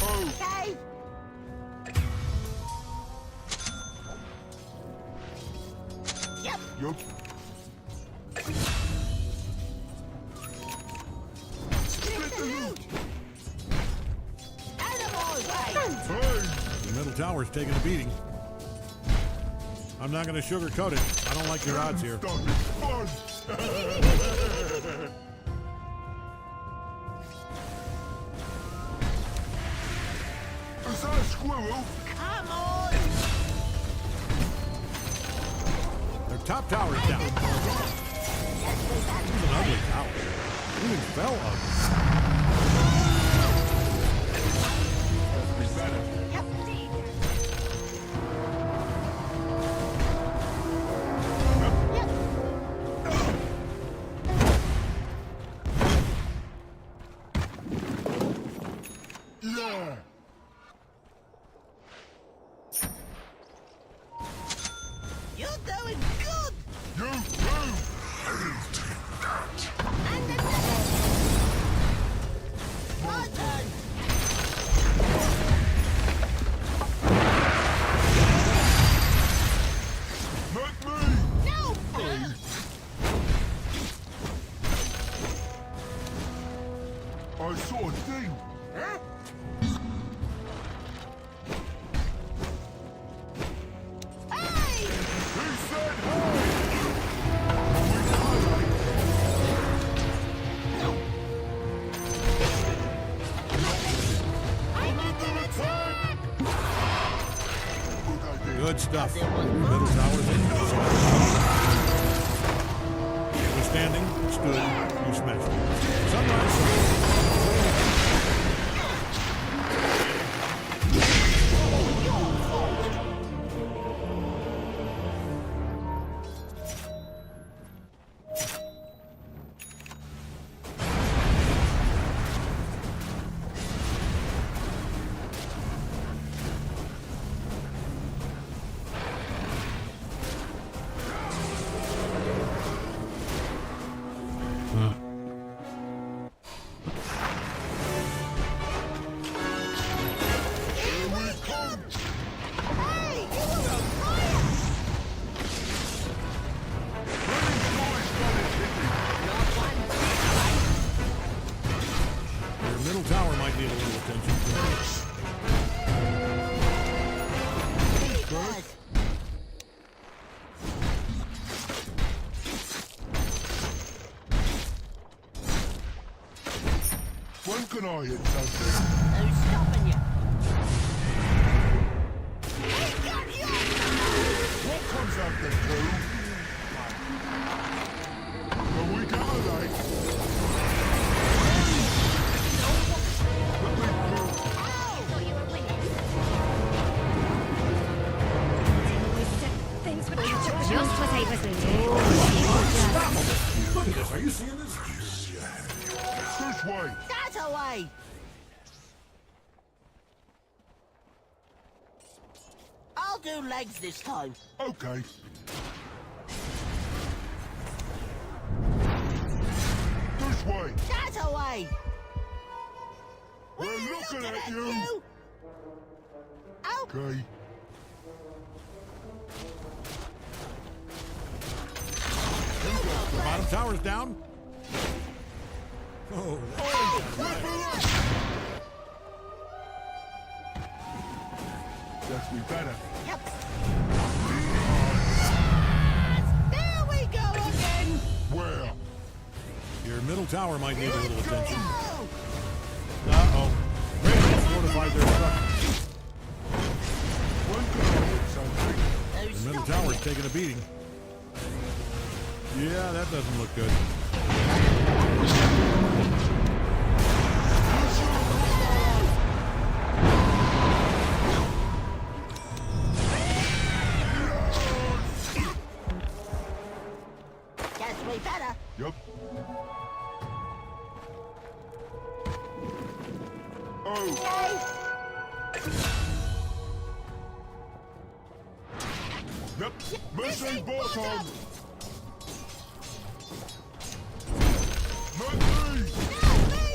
Oh. Okay. Yep. Yup. Split the loot. Out of our way. Hey. The middle tower's taking a beating. I'm not going to sugarcoat it. I don't like your odds here. Stop it. Fun. Is that a squirrel? Come on. Their top tower's down. This is an ugly tower. Even fell ugly. Yeah. You're doing good. You too. And another. My turn. Not me. No. I saw a thing. Huh? Hey! He said hey. I'm under attack! Good stuff. Middle tower's in. It was standing, it stood, you smashed it. Sunrise. middle tower might need a little attention. When can I hit something? Who's stopping you? What comes after two? Are we going late? Thanks for the just what I was doing. Look at this. Are you seeing this? This way. That away! I'll do legs this time. Okay. This way. That away! We're looking at you. Oh. Okay. The bottom tower's down. Oh, Guess we better. Yep. There we go again! Where? your middle tower might need a little attention. Uh-oh. Rangers fortified their structure. The middle tower's taking a beating. Yeah, that doesn't look good. Guess we better. Yep. Oh. Yep. Missing bottom. Not me.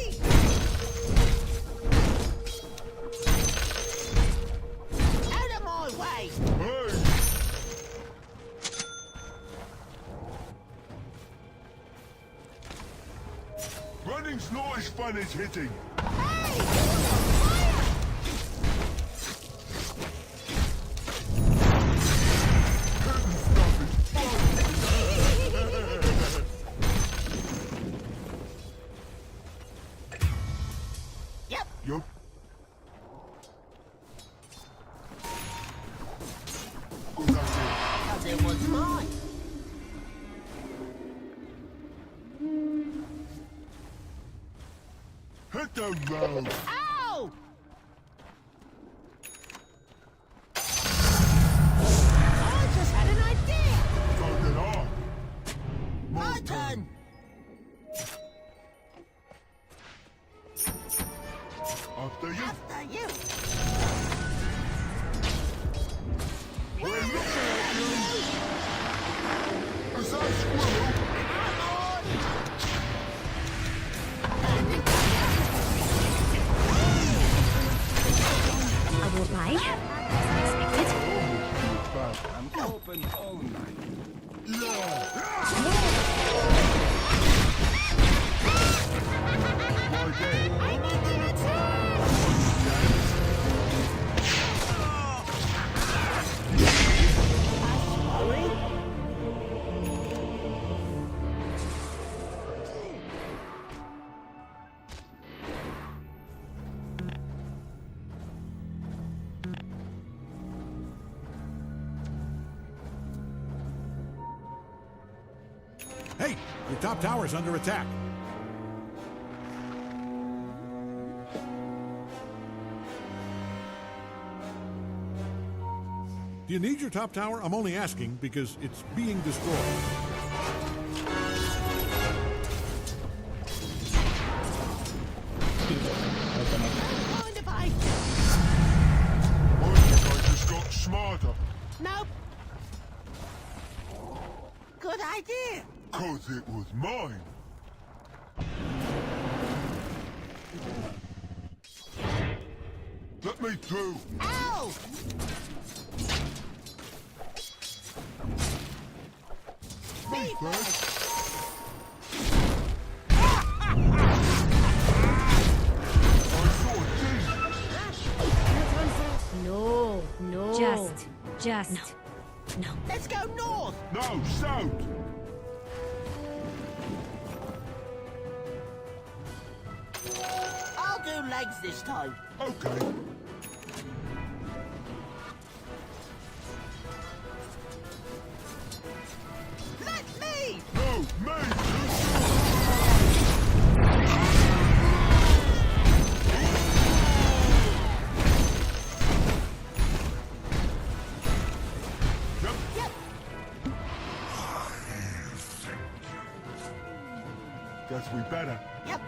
Out of my way. Hey. Running's not as fun as hitting. Yep. Yup. Because it was mine. Hit the road. Ow! I just had an idea. So did I. My turn. After you. After you. We're looking at you. Is that squirrel? I won't lie. As expected. I'm open all night. Hey, your top tower's under attack. Do you need your top tower? I'm only asking because it's being destroyed. Mind if I... I just got smarter. Nope. Good idea. 'Cause it was mine. Let me through. Ow! Me first. Just no. Let's go north. No, south. I'll do legs this time. Okay. Let me. No, me. Guess we better. Yep.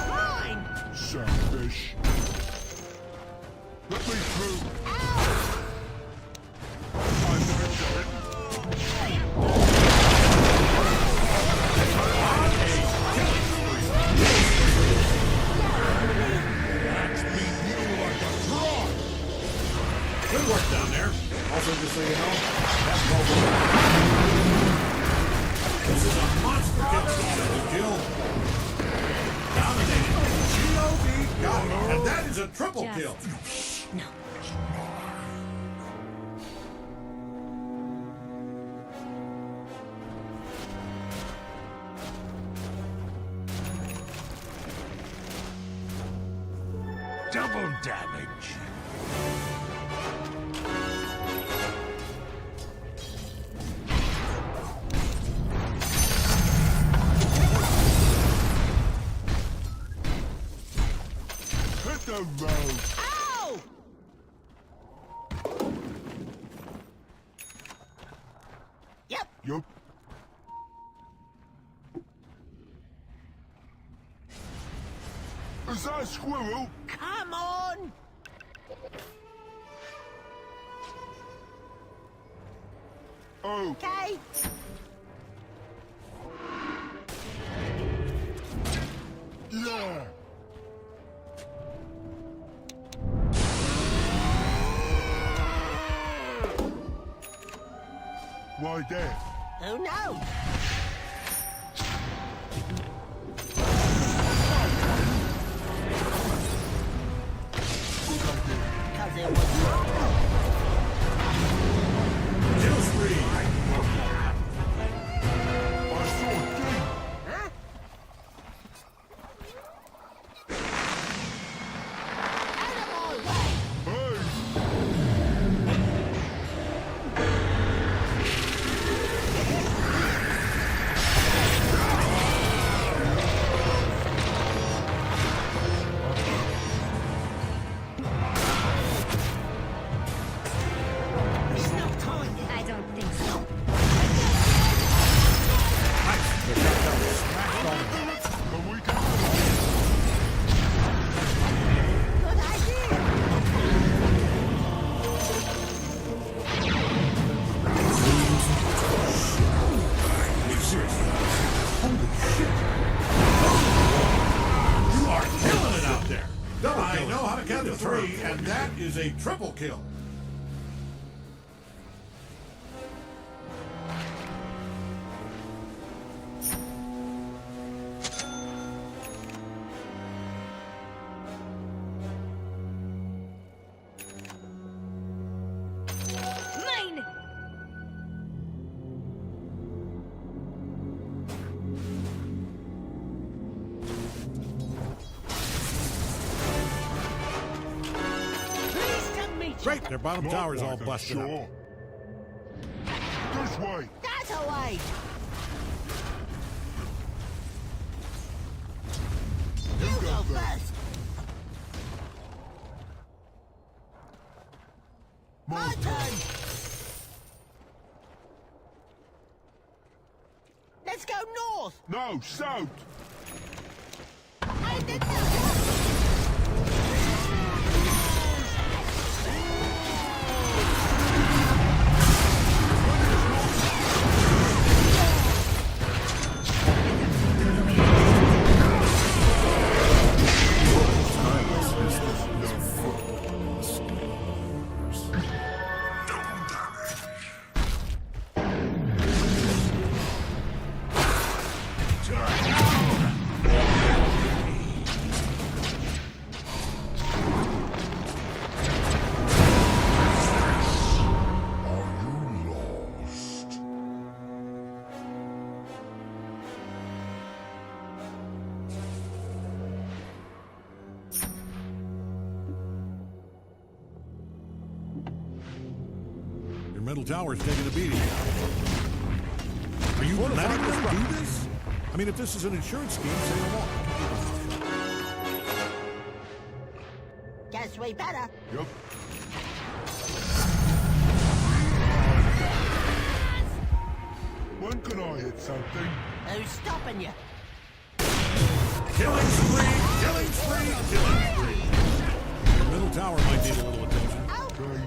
Mine. Selfish. Let me through. I'm Good work down there. Also, just so you know, that's well This is a monster kill. Dominating. G.O.D. got it. And that is a triple kill. No. Double damage. Hit the road. Ow! Yep. Yup. Is that a squirrel? Come on. Oh. Okay. Yeah. Why there? Who knows? Because it was Kill spree. I saw a thing. Huh? Out of my way! Hey. There's no time yet. I don't think so. But we can. Good idea. You are killing it out there. I know how to count to 3, and that is a triple kill. Mine! Pleased to meet you. Great, their bottom tower is all Like busted I'm up. sure. This way. That away. You go first. My turn. Let's go north. No, south. I did not. middle tower's taking a beating. Are you letting us do this? I mean, if this is an insurance scheme, say no more. Guess we better. Yep. When can I hit something? Who's stopping you? Killing spree! Killing spree! Killing spree! The middle tower might need a little attention. Okay.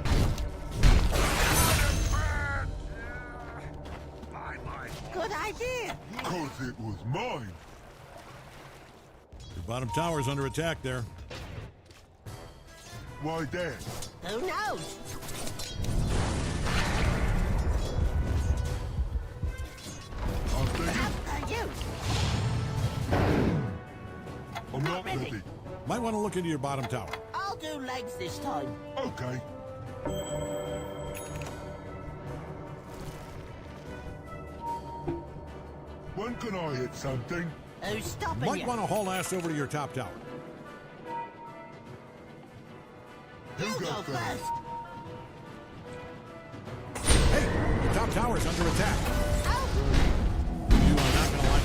Good idea. Because it was mine. Your bottom tower's under attack there. Why there? Who knows? After you. I'm not ready. Might want to look into your bottom tower. I'll do legs this time. Okay. When can I hit something? Who's stopping Might you? want to haul ass over to your top tower. You go first. Hey, your top tower's under attack. You are not going to like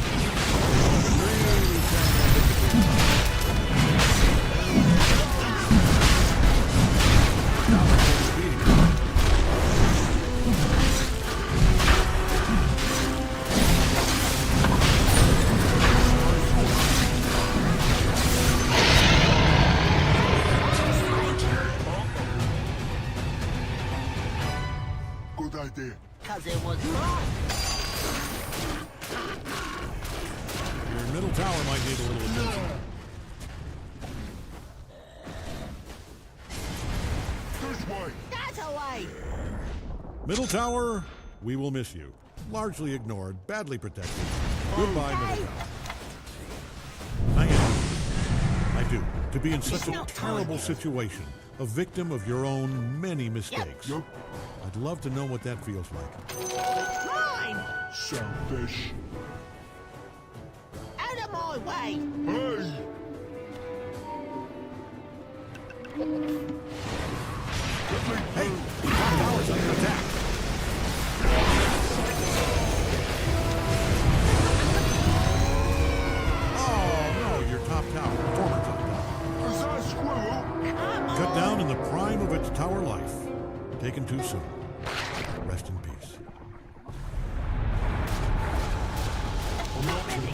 Good idea. Because it was mine. your middle tower might need a little attention. This way. That's away. Middle tower, we will miss you. Largely ignored, badly protected. Goodbye, middle tower. I am. I do. To be in such a terrible situation, a victim of your own many mistakes. Yep. I'd love to know what that feels like. Mine. Selfish. Out of my way. Hey! Hey, top tower's under attack. Oh, no, your top tower, former top tower. Is that a squirrel? Cut down in the prime of its tower life. Taken too soon. Rest in peace. I'm not ready.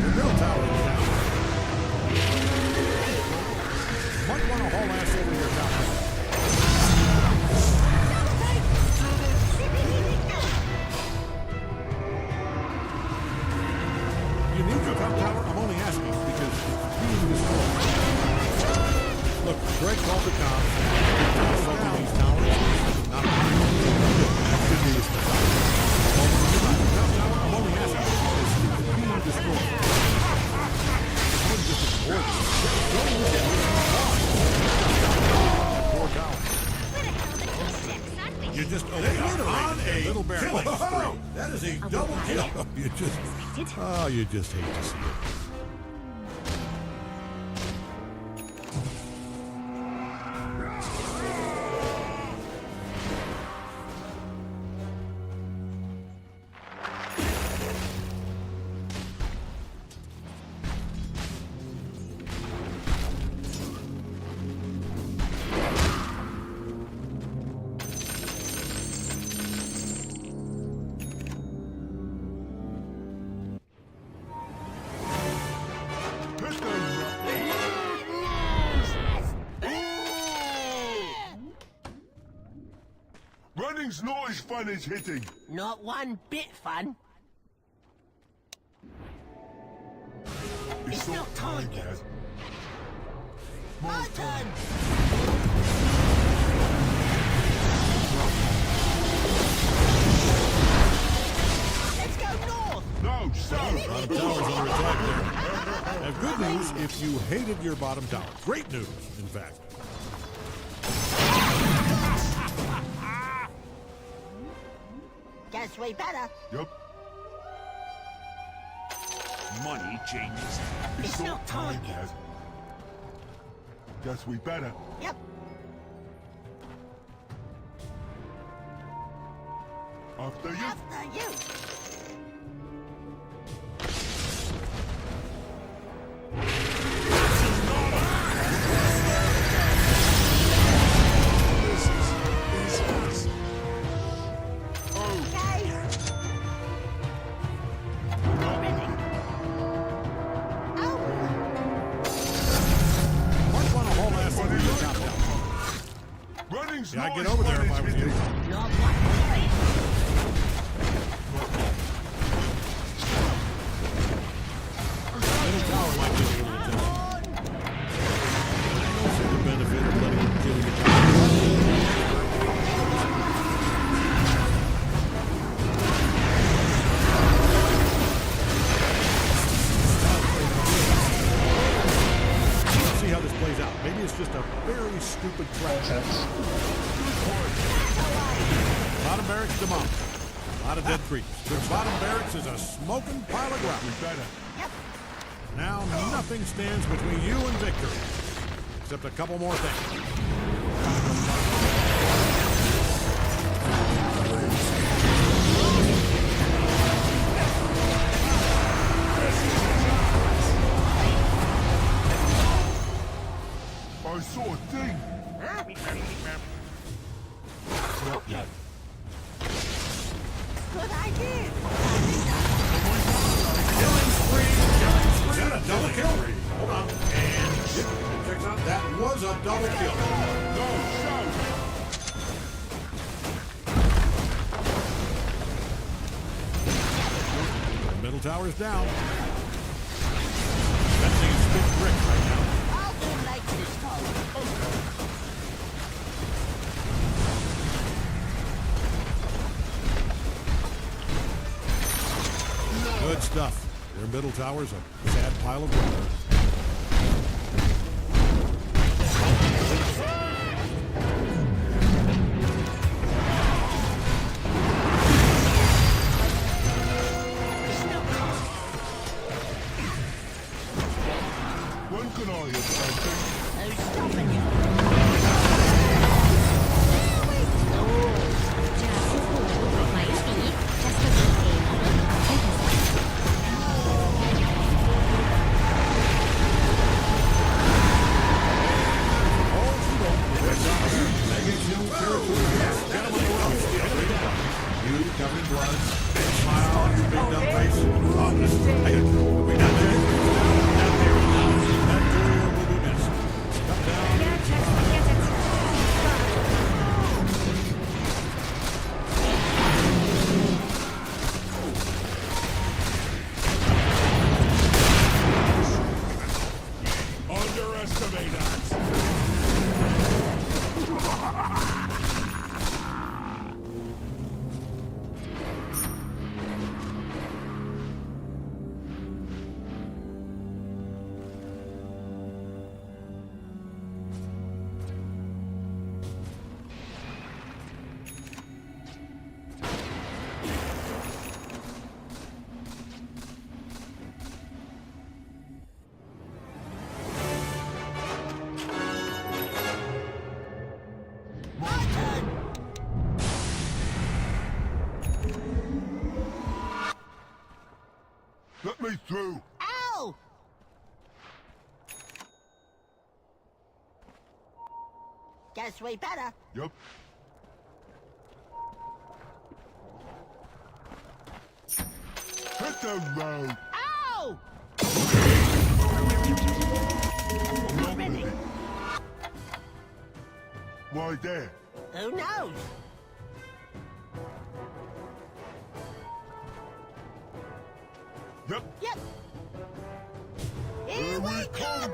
Your middle tower is down. Might want to haul ass over to your top tower. You need your top tower? I'm only asking because it's being destroyed. Look, Greg called the cops. Assaulting these towers. Not that should be the top tower. I'm only asking because it's being destroyed. I wouldn't just ignore this. Don't look at me. Poor tower. You just on a little bear. That is a double kill. You just hate to see it. Running's not as fun as hitting. Not one bit fun. It's not time yet. My turn. Let's go north. No, south. Bottom tower's under attack there. Now, good news if you hated your bottom tower. Great news, in fact. Guess we better. Yep. Money changes. It's not time yet. Guess we better. Yep. After you. After you. Yeah, I'd get over there if I was you. Middle tower might give you a little attention. I don't see the benefit of letting him kill you. Let's see how this plays out. Maybe it's just a very stupid trap. Bottom barracks demolished. A lot of dead creeps. The bottom barracks is a smoking pile of ground. Now nothing stands between you and victory, except a couple more things. I saw a thing. Not yet. Good idea. Is that a double kill? Hold on. And checks out. That was a double kill. No, shout. The middle tower's down. That thing's spit brick right now. I'll do like this time. Good stuff. Their middle tower's a sad pile of rubble. When can I have something? Who's stopping you? Covered blood. Smile on your big dumb face. Hey, we got there. Down there. That courier will be missed. Come down. Underestimate us. Let me through. Ow! Guess we better. Yep. Hit the road. Ow! Ready. Why there? Who knows? Yep. Yep. Here we come.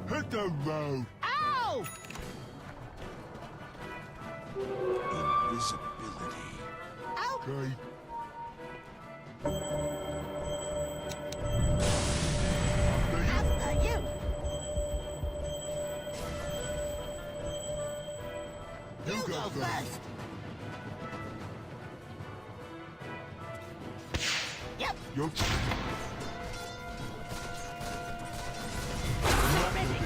Hit the road. Ow! Invisibility. Ow! Okay. After you. You go first. Yep. Yup. Ready.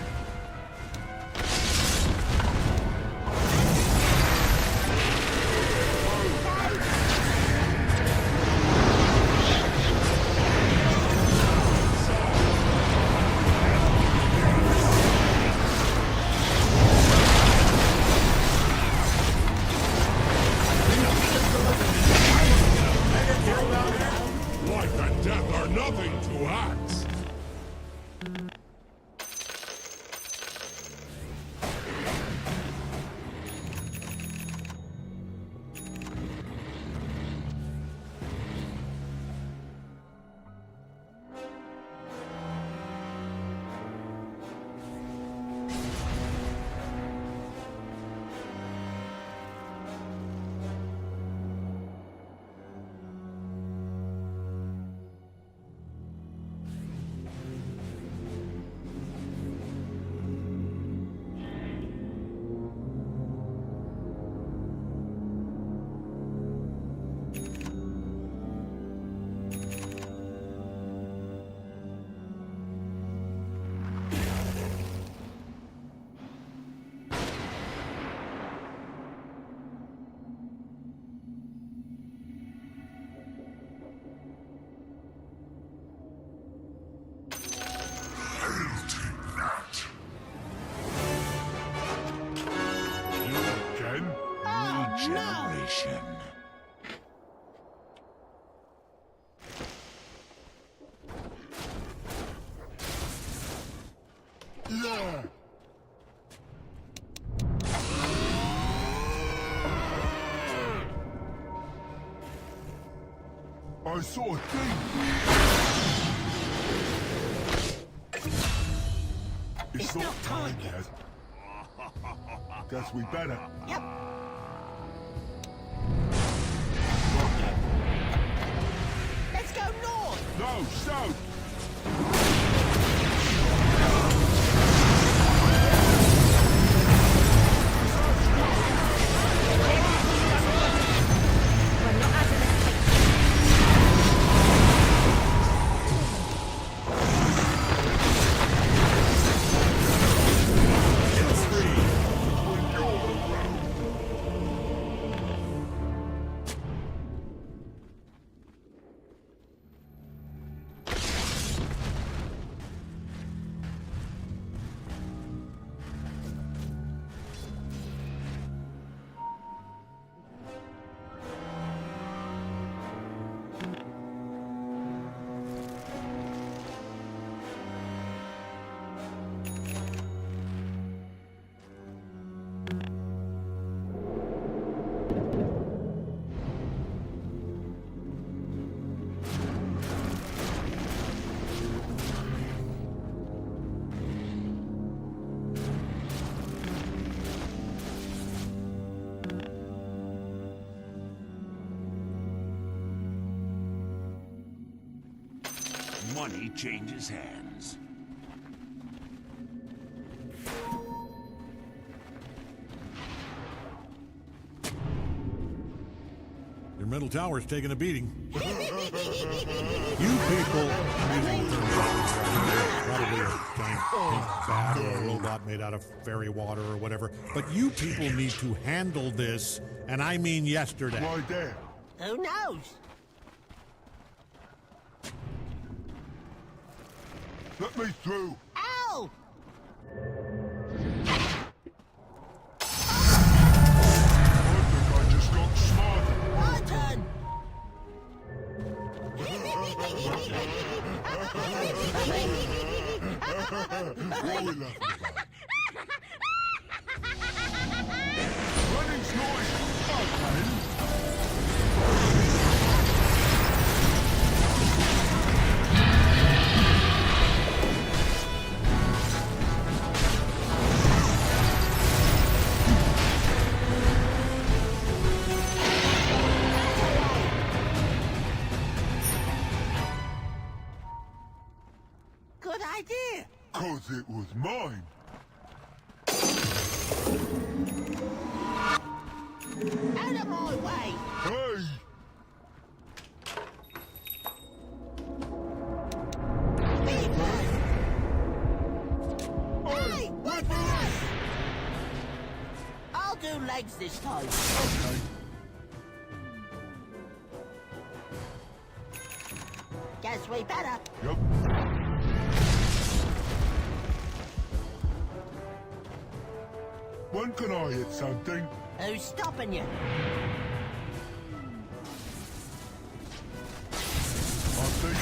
Yeah. I saw a thing. It's not time yet. Guess we better. Yep. Let's go north. No, south. Money changes hands. Your middle tower's taking a beating. You people, I'm using the term probably a giant pink bat or a robot made out of fairy water or whatever, but you people need to handle this, and I mean yesterday. Right there. Who knows? Let me through. Ow! I think I just got smarter. My turn. Running's noise. Okay. Good idea. 'Cause it was mine. Out of my way. Hey! Hey, wait for us! I'll do legs this time. Okay. Guess we better. Yep. When can I hit something? Who's stopping you? I'll see you.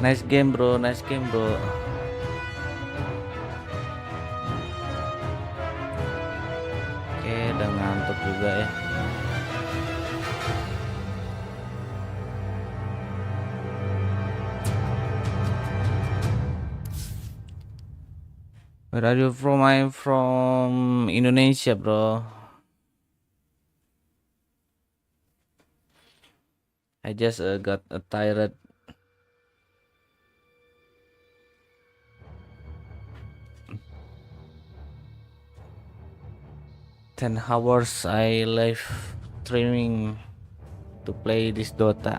Nice game bro, nice game bro. Oke, udah ngantuk juga ya. Where are you from? I'm from Indonesia, bro. I just got tired. Ten hours I live streaming to play this Dota.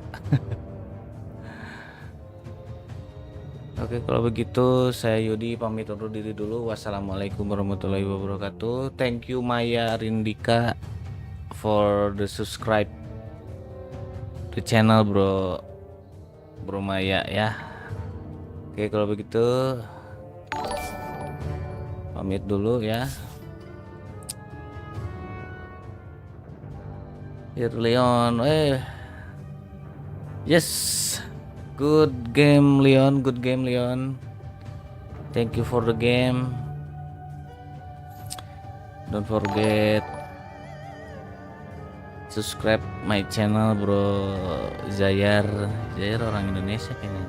Oke, kalau begitu saya Yudi pamit undur diri dulu. Wassalamualaikum warahmatullahi wabarakatuh. Thank you Maya Rindika for the subscribe the channel bro Maya ya. Oke, kalau begitu pamit dulu ya. Here Leon, yes. Good game Leon, good game Leon. Thank you for the game. Don't forget subscribe my channel bro. Zayar orang Indonesia kayaknya.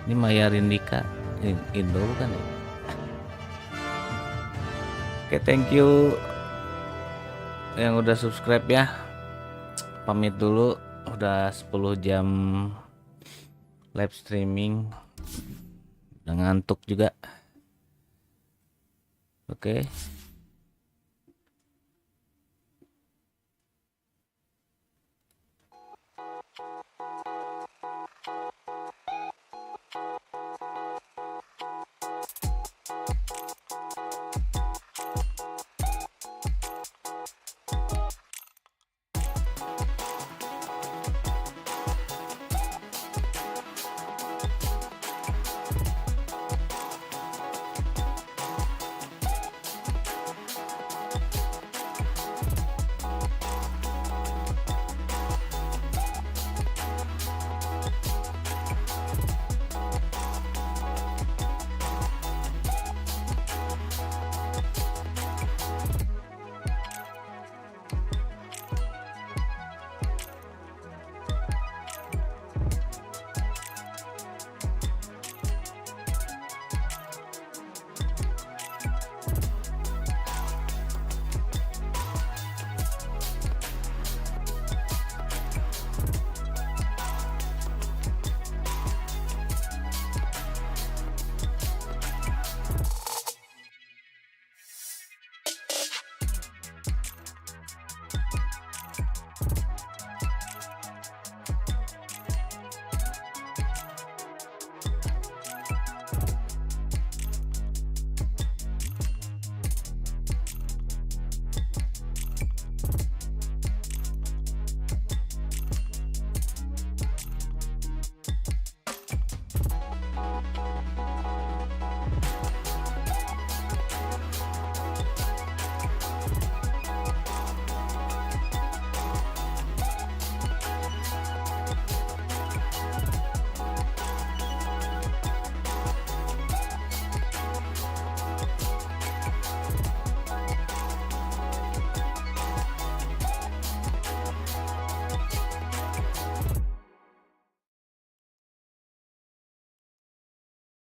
Ini Maya Rindika Indo bukan ya? Oke, thank you yang udah subscribe ya. Pamit dulu, udah 10 jam live streaming, udah ngantuk juga. Oke.